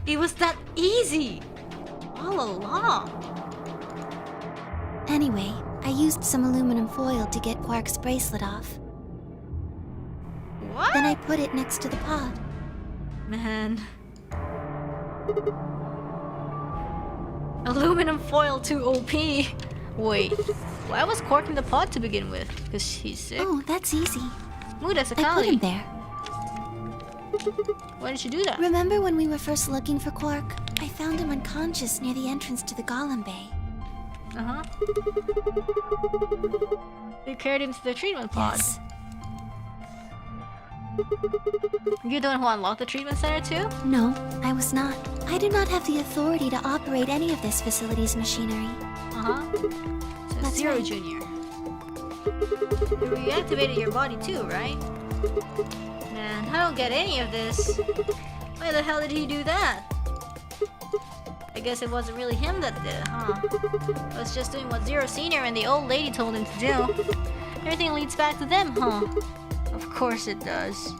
[SPEAKER 1] It was that easy. All along.
[SPEAKER 6] Anyway, I used some aluminum foil to get Quark's bracelet off.
[SPEAKER 1] What?
[SPEAKER 6] Then I put it next to the pod.
[SPEAKER 1] Man. Aluminum foil too OP. Wait, why was Quark in the pod to begin with? Because he's sick?
[SPEAKER 6] Oh, that's easy.
[SPEAKER 1] Muda
[SPEAKER 6] I put
[SPEAKER 1] sekali.
[SPEAKER 6] him there.
[SPEAKER 1] Why did you do that?
[SPEAKER 6] Remember when we were first looking for Quark? I found him unconscious near the entrance to the Golem Bay.
[SPEAKER 1] Uh-huh. You carried him to the treatment pod.
[SPEAKER 6] Yes.
[SPEAKER 1] You're the one who unlocked the treatment center too?
[SPEAKER 6] No, I was not. I do not have the authority to operate any of this facility's machinery.
[SPEAKER 1] Uh-huh. So
[SPEAKER 6] That's
[SPEAKER 1] Zero
[SPEAKER 6] right.
[SPEAKER 1] Junior. You reactivated your body too, right? Man, I don't get any of this. Why the hell did he do that? I guess it wasn't really him that did it, huh? He was just doing what Zero Senior and the old lady told him to do. Everything leads back to them, huh? Of course it does.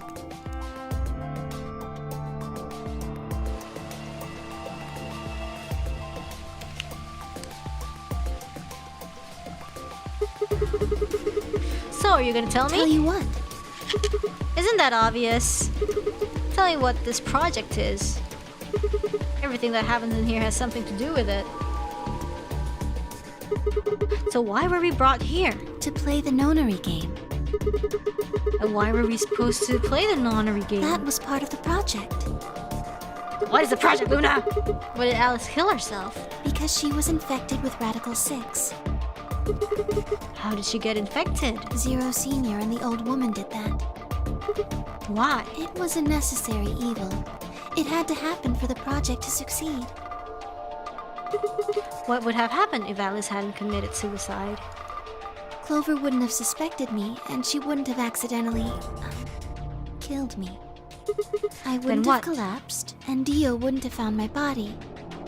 [SPEAKER 1] So, are you gonna tell me?
[SPEAKER 6] Tell you what?
[SPEAKER 1] Isn't that obvious? Tell me what this project is. Everything that happens in here has something to do with it. So why were we brought here?
[SPEAKER 6] To play the Nonary game.
[SPEAKER 1] And why were we supposed to play the Nonary game?
[SPEAKER 6] That was part of the project.
[SPEAKER 1] What is the project, Luna? Why did Alice kill herself?
[SPEAKER 6] Because she was infected with Radical 6.
[SPEAKER 1] How did she get infected?
[SPEAKER 6] Zero Senior and the old woman did that.
[SPEAKER 1] Why?
[SPEAKER 6] It was a necessary evil. It had to happen for the project to succeed.
[SPEAKER 1] What would have happened if Alice hadn't committed suicide?
[SPEAKER 6] Clover wouldn't have suspected me, and she wouldn't have accidentally killed me. I wouldn't have
[SPEAKER 1] what?
[SPEAKER 6] collapsed, and Dio wouldn't have found my body.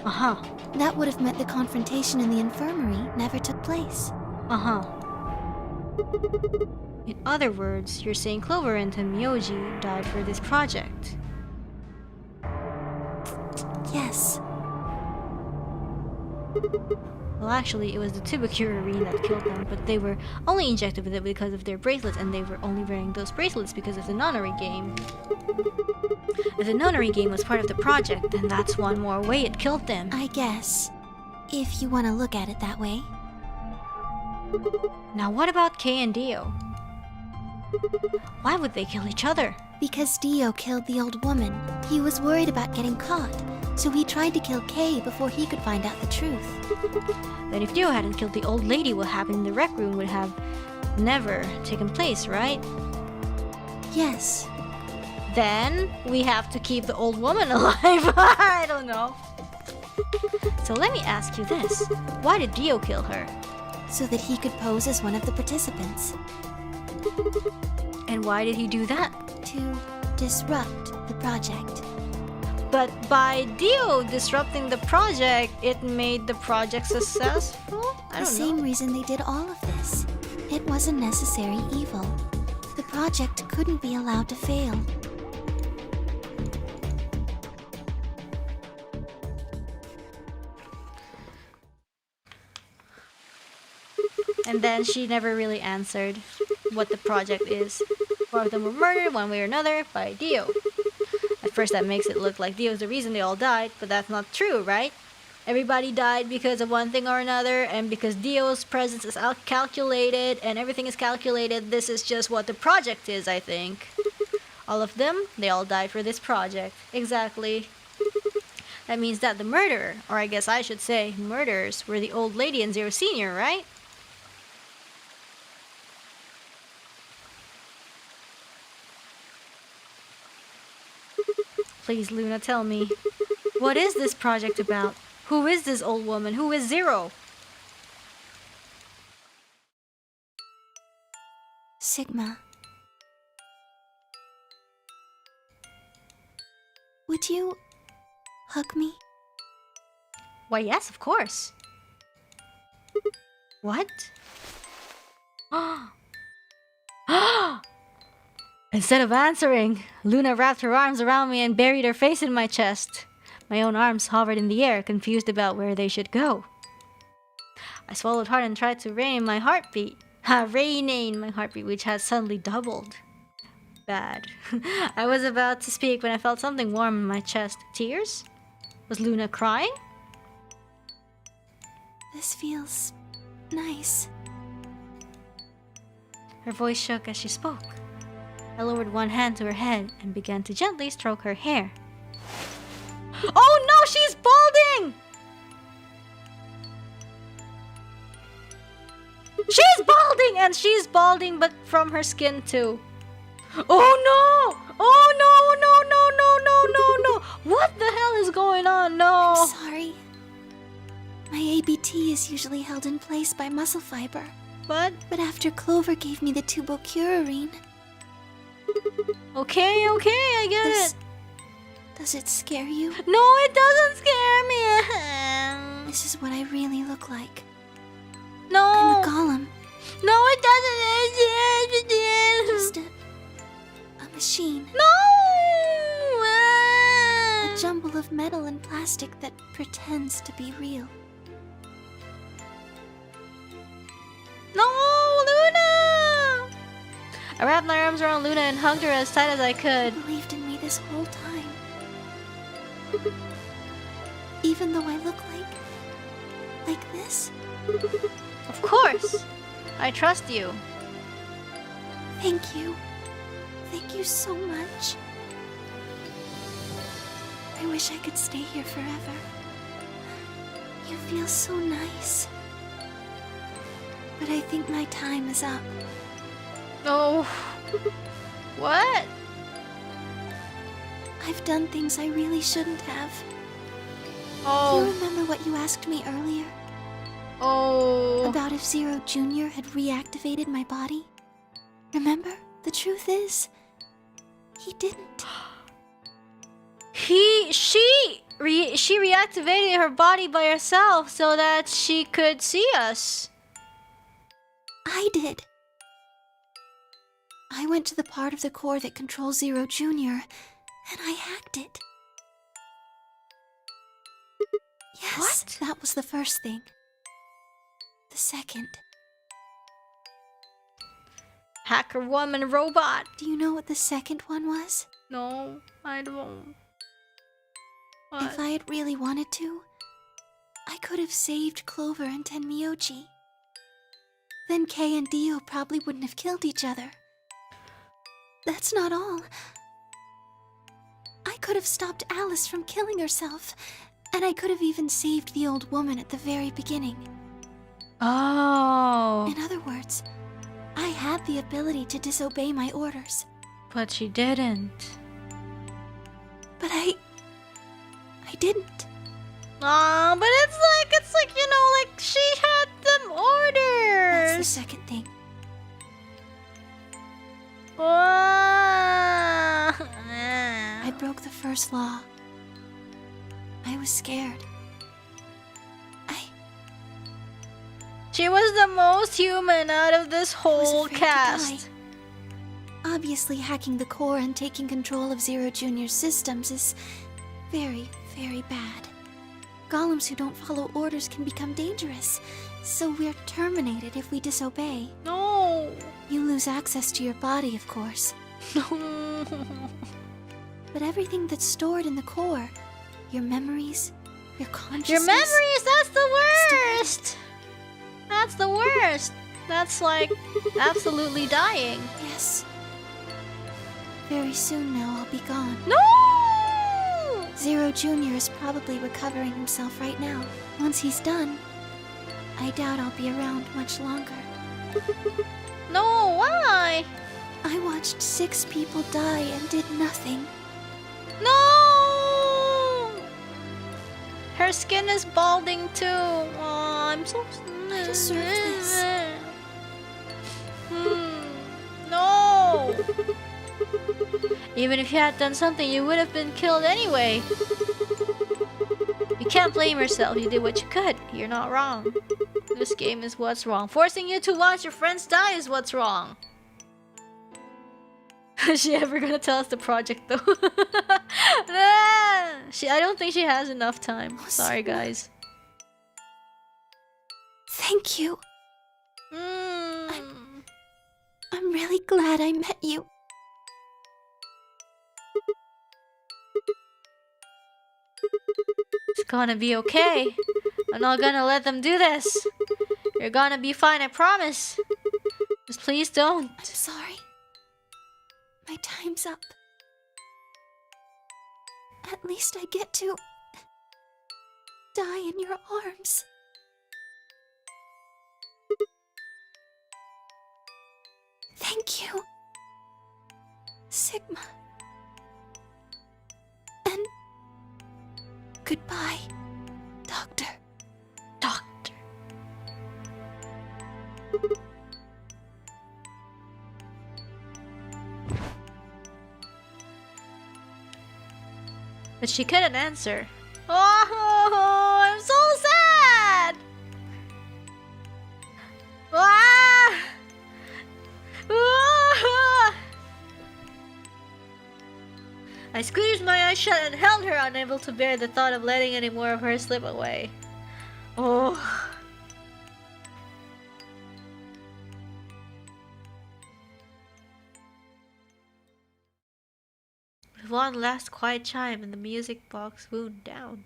[SPEAKER 1] Uh-huh.
[SPEAKER 6] That would have meant the confrontation in the infirmary never took place.
[SPEAKER 1] Uh-huh. In other words, you're saying Clover and Miyoji died for this project.
[SPEAKER 6] Yes.
[SPEAKER 1] Well, actually, it was the tubercularine that killed them, but they were only injected with it because of their bracelets, and they were only wearing those bracelets because of the Nonary game. If the Nonary game was part of the project, then that's one more way it killed them.
[SPEAKER 6] I guess. If you want to look at it that way.
[SPEAKER 1] Now what about Kay and Dio? Why would they kill each other?
[SPEAKER 6] Because Dio killed the old woman. He was worried about getting caught, so he tried to kill Kay before he could find out the truth.
[SPEAKER 1] Then if Dio hadn't killed the old lady, what happened in the rec room would have never taken place, right?
[SPEAKER 6] Yes.
[SPEAKER 1] Then we have to keep the old woman alive. I don't know. So let me ask you this. Why did Dio kill her?
[SPEAKER 6] So that he could pose as one of the participants.
[SPEAKER 1] And why did he do that?
[SPEAKER 6] To disrupt the project.
[SPEAKER 1] But by Dio disrupting the project, it made the project successful? I
[SPEAKER 6] The
[SPEAKER 1] don't
[SPEAKER 6] same
[SPEAKER 1] know.
[SPEAKER 6] reason they did all of this. It was a necessary evil. The project couldn't be allowed to fail.
[SPEAKER 1] And then she never really answered what the project is. Four of them were murdered one way or another by Dio. At first that makes it look like Dio's the reason they all died, but that's not true, right? Everybody died because of one thing or another, and because Dio's presence is calculated and everything is calculated, this is just what the project is, I think. All of them, they all died for this project. Exactly. That means that the murderer, or I guess I should say murderers, were the old lady and Zero Senior, right? Please, Luna, tell me. What is this project about? Who is this old woman? Who is Zero?
[SPEAKER 6] Sigma. Would you hug me?
[SPEAKER 1] Why, yes, of course. What? Instead of answering, Luna wrapped her arms around me and buried her face in my chest. My own arms hovered in the air, confused about where they should go. I swallowed hard and tried to rein in my heartbeat. Rein in my heartbeat, which had suddenly doubled. Bad. I was about to speak when I felt something warm in my chest. Tears? Was Luna crying?
[SPEAKER 6] This feels nice.
[SPEAKER 1] Her voice shook as she spoke. I lowered one hand to her head and began to gently stroke her hair. Oh no, she's balding! She's balding! And she's balding, but from her skin too. Oh no! Oh no, no, no, no, no, no, no! What the hell is going on? No!
[SPEAKER 6] I'm sorry. My ABT is usually held in place by muscle fiber.
[SPEAKER 1] But
[SPEAKER 6] after Clover gave me the tubocurarine...
[SPEAKER 1] Okay, I get it.
[SPEAKER 6] Does it scare you?
[SPEAKER 1] No, it doesn't scare me.
[SPEAKER 6] This is what I really look like.
[SPEAKER 1] No.
[SPEAKER 6] I'm a golem.
[SPEAKER 1] No, it doesn't.
[SPEAKER 6] Just a machine.
[SPEAKER 1] No.
[SPEAKER 6] A jumble of metal and plastic that pretends to be real.
[SPEAKER 1] No, Luna! I wrapped my arms around Luna and hugged her as tight as I could.
[SPEAKER 6] You believed in me this whole time. Even though I look like this?
[SPEAKER 1] Of course. I trust you.
[SPEAKER 6] Thank you. Thank you so much. I wish I could stay here forever. You feel so nice. But I think my time is up.
[SPEAKER 1] Oh. What?
[SPEAKER 6] I've done things I really shouldn't have.
[SPEAKER 1] Oh.
[SPEAKER 6] Do you remember what you asked me earlier?
[SPEAKER 1] Oh.
[SPEAKER 6] About if Zero Jr. had reactivated my body? Remember? The truth is, he didn't.
[SPEAKER 1] She reactivated her body by herself so that she could see us.
[SPEAKER 6] I did. I went to the part of the core that controls Zero Jr., and I hacked it. Yes,
[SPEAKER 1] What?
[SPEAKER 6] That was the first thing. The second.
[SPEAKER 1] Hacker woman robot.
[SPEAKER 6] Do you know what the second one was?
[SPEAKER 1] No, I don't. What?
[SPEAKER 6] If I had really wanted to, I could have saved Clover and Tenmyoji. Then Kei and Dio probably wouldn't have killed each other. That's not all. I could have stopped Alice from killing herself, and I could have even saved the old woman at the very beginning.
[SPEAKER 1] Oh.
[SPEAKER 6] In other words, I had the ability to disobey my orders.
[SPEAKER 1] But she didn't.
[SPEAKER 6] But I didn't.
[SPEAKER 1] Oh, but it's like, you know, like she had them orders.
[SPEAKER 6] That's the second thing. I broke the first law. I was scared.
[SPEAKER 1] She was the most human out of this
[SPEAKER 6] I was
[SPEAKER 1] whole
[SPEAKER 6] afraid to
[SPEAKER 1] cast.
[SPEAKER 6] die. Obviously, hacking the core and taking control of Zero Jr.'s systems is very, very bad. Golems who don't follow orders can become dangerous, so we're terminated if we disobey.
[SPEAKER 1] No.
[SPEAKER 6] You lose access to your body, of course.
[SPEAKER 1] No.
[SPEAKER 6] But everything that's stored in the core, your memories, your consciousness...
[SPEAKER 1] Your memories, that's the worst. That's the worst. That's like absolutely dying.
[SPEAKER 6] Yes. Very soon now, I'll be gone.
[SPEAKER 1] No!
[SPEAKER 6] Zero Jr. is probably recovering himself right now. Once he's done, I doubt I'll be around much longer.
[SPEAKER 1] No, why?
[SPEAKER 6] I watched 6 people die and did nothing.
[SPEAKER 1] No! Her skin is balding too. Oh, I'm so...
[SPEAKER 6] I deserve this.
[SPEAKER 1] No! Even if you had done something, you would have been killed anyway. You can't blame yourself. You did what you could. You're not wrong. This game is what's wrong. Forcing you to watch your friends die is what's wrong. Is she ever gonna tell us the project though? I don't think she has enough time. Sorry, guys.
[SPEAKER 6] Thank you. I'm really glad I met you.
[SPEAKER 1] It's gonna be okay. I'm not gonna let them do this. You're gonna be fine, I promise. Just please don't.
[SPEAKER 6] I'm sorry. My time's up. At least I get to die in your arms. Thank you, Sigma. And goodbye, Doctor.
[SPEAKER 1] Doctor. But she couldn't answer. Oh, I'm so sad! Ah! Ah! I squeezed my eyes shut and held her, unable to bear the thought of letting any more of her slip away. Oh. With one last quiet chime and the music box wound down,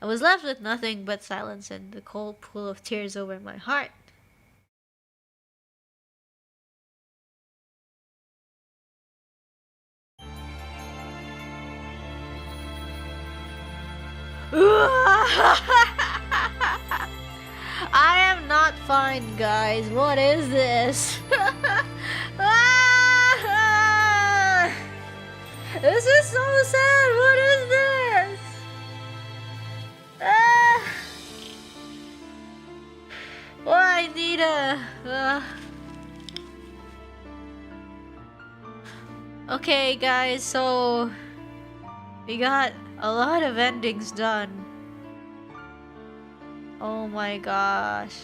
[SPEAKER 1] I was left with nothing but silence and the cold pool of tears over my heart. I am not fine, guys. What is this? This is so sad. What is this? Ah. Well, I need a. Okay, guys. So we got a lot of endings done. Oh my gosh.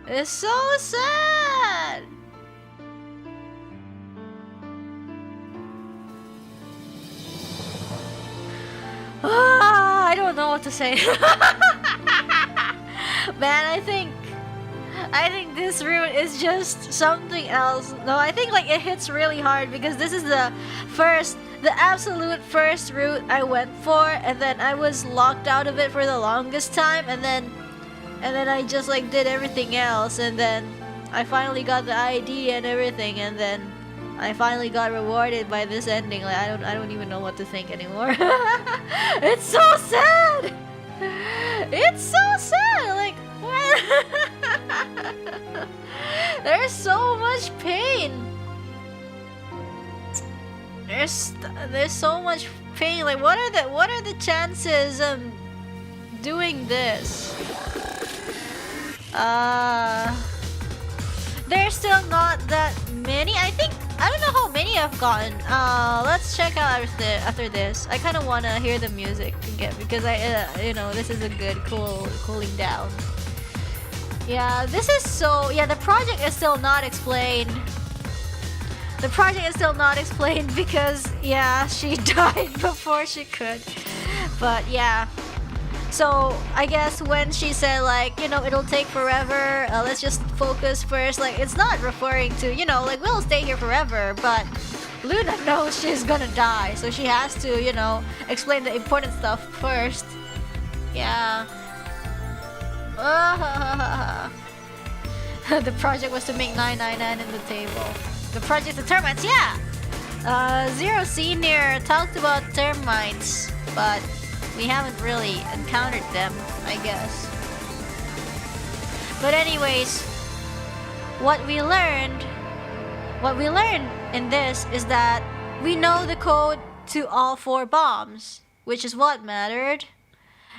[SPEAKER 1] It's so sad. I don't know what to say. Man, I think this route is just something else. No, I think like it hits really hard because this is the absolute first route I went for, and then I was locked out of it for the longest time, and then I just like did everything else, and then I finally got the ID and everything, and then I finally got rewarded by this ending. Like I don't even know what to think anymore. It's so sad. It's so sad. Like there's so much pain. There's so much pain. Like what are the chances of doing this? There's still not that many. I don't know how many I've gotten. Let's check out after this. I kind of want to hear the music again because this is a good cooling down. Yeah, this is so. Yeah, the project is still not explained. The project is still not explained because yeah, she died before she could. But yeah. So I guess when she said like, it'll take forever, let's just focus first, like it's not referring to, like we'll stay here forever, but Luna knows she's gonna die, so she has to, explain the important stuff first. Yeah. The project was to make 999 in the table. The project the termites, yeah! Zero Senior talked about termites, but we haven't really encountered them, I guess. But anyways, what we learned in this is that we know the code to all 4 bombs, which is what mattered.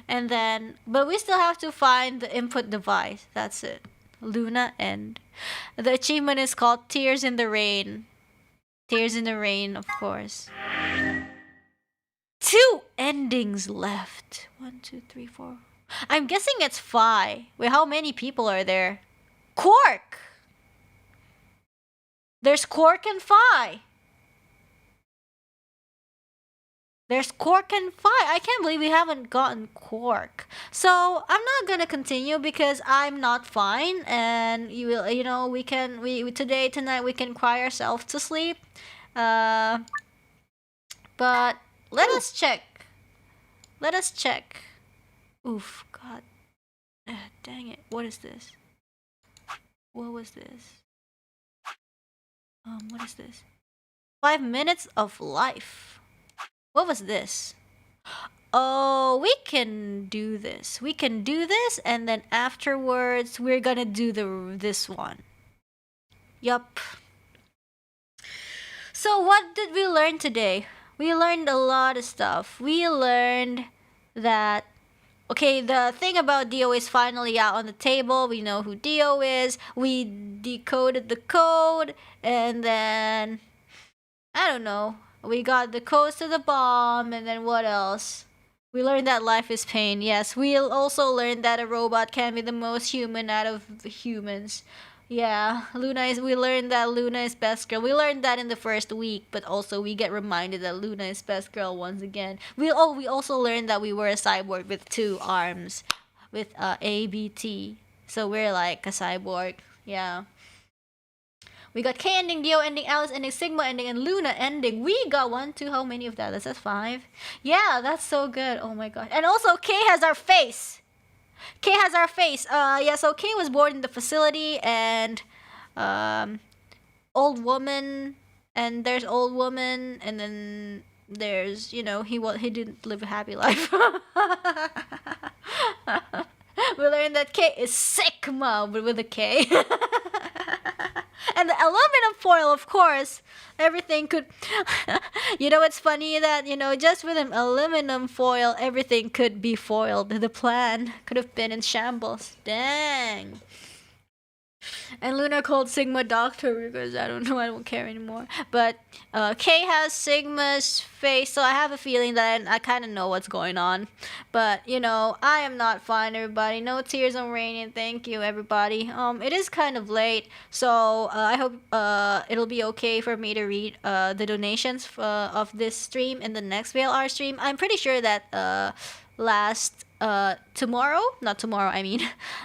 [SPEAKER 1] And then, but we still have to find the input device. That's it. Luna End. The achievement is called Tears in the Rain. Tears in the Rain, of course. 2 endings left. 1, 2, 3, 4. I'm guessing it's 5. Wait, how many people are there? Quark! There's Quark and Phi. There's Quark and Phi. I can't believe we haven't gotten Quark. So I'm not gonna continue because I'm not fine, and you will, tonight we can cry ourselves to sleep. But let us check. Oof, God. Dang it. What is this? What was this? What is this? 5 minutes of life. What was this? Oh, we can do this. And then afterwards we're gonna do this one. Yup. So what did we learn today? We learned a lot of stuff. We learned that, okay, the thing about Dio is finally out on the table. We know who Dio is. We decoded the code, and then I don't know. We got the codes to the bomb, and then what else? We learned that life is pain. Yes, we also learned that a robot can be the most human out of the humans. Yeah, we learned that Luna is best girl. We learned that in the first week, but also we get reminded that Luna is best girl once again. We also learned that we were a cyborg with 2 arms, with ABT. So we're like a cyborg. Yeah. We got K ending, Dio ending, Alice ending, Sigma ending, and Luna ending. We got 1, 2, how many of that? That's 5. Yeah, that's so good. Oh my god. And also K has our face. Yeah, so K was born in the facility, and old woman, and there's old woman, and then there's, he didn't live a happy life. We learned that K is Sigma, but with a K. And the aluminum foil, of course. Everything could... You know, it's funny that, you know, just with an aluminum foil, everything could be foiled. The plan could have been in shambles. Dang. And Luna called Sigma Doctor because I don't know, I don't care anymore. But Kay has Sigma's face, so I have a feeling that I kind of know what's going on. But you know, I am not fine, everybody. No tears on raining. Thank you, everybody. It is kind of late, so I hope it'll be okay for me to read the donations of this stream in the next VLR stream. I'm pretty sure that tomorrow, not tomorrow, I mean,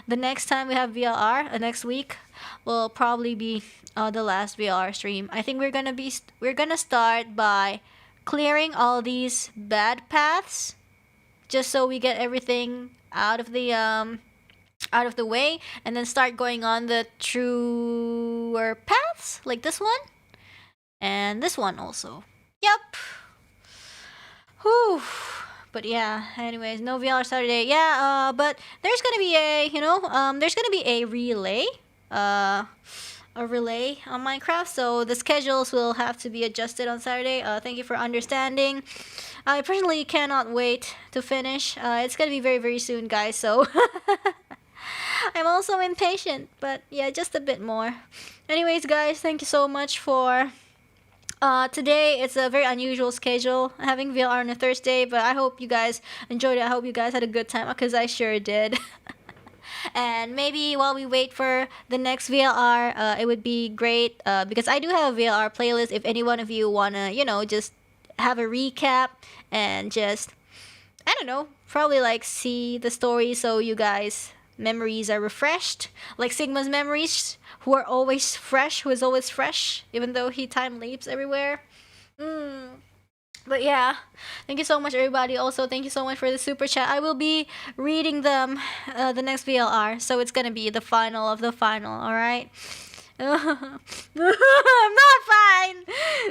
[SPEAKER 1] the next time we have VLR, next week, will probably be the last VLR stream. I think we're gonna start by clearing all these bad paths, just so we get everything out of the way, and then start going on the truer paths, like this one, and this one also. Yep. Whew. But yeah, anyways, no VLR Saturday. Yeah, but there's gonna be there's gonna be a relay on Minecraft, so the schedules will have to be adjusted on Saturday. Thank you for understanding. I personally cannot wait to finish. It's gonna be very, very soon, guys, so I'm also impatient, but yeah, just a bit more. Anyways, guys, thank you so much for today. It's a very unusual schedule, having VLR on a Thursday, but I hope you guys enjoyed it. I hope you guys had a good time, because I sure did. And maybe while we wait for the next VLR, it would be great, because I do have a VLR playlist. If any one of you wanna, just have a recap and just, I don't know, probably like see the story, so you guys' memories are refreshed, like Sigma's memories, who is always fresh, even though he time leaps everywhere. But yeah, thank you so much, everybody. Also, thank you so much for the super chat. I will be reading them the next VLR, so it's gonna be the final of the final, alright? I'm not fine.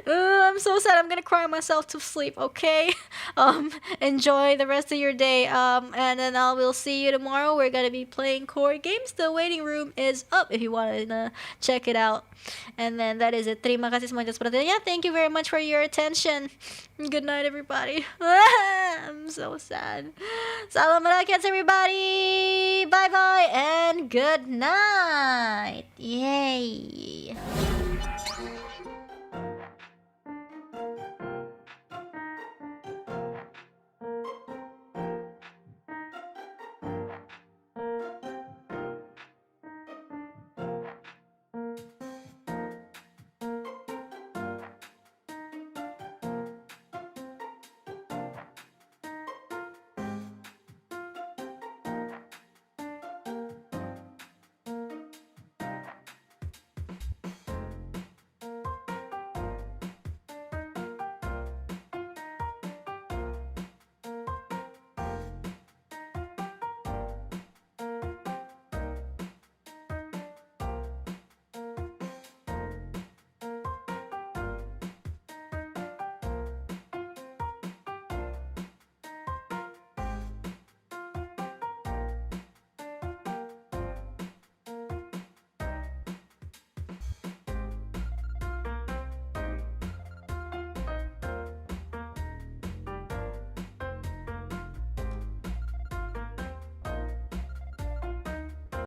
[SPEAKER 1] I'm so sad. I'm gonna cry myself to sleep. Okay. Enjoy the rest of your day. And then I will see you tomorrow. We're gonna be playing core games. The waiting room is up if you wanna check it out. And then that is it. Terima kasih semuanya por atención. Thank you very much for your attention. Good night, everybody. I'm so sad. Salam rakyat, everybody. Bye bye and good night. Yay.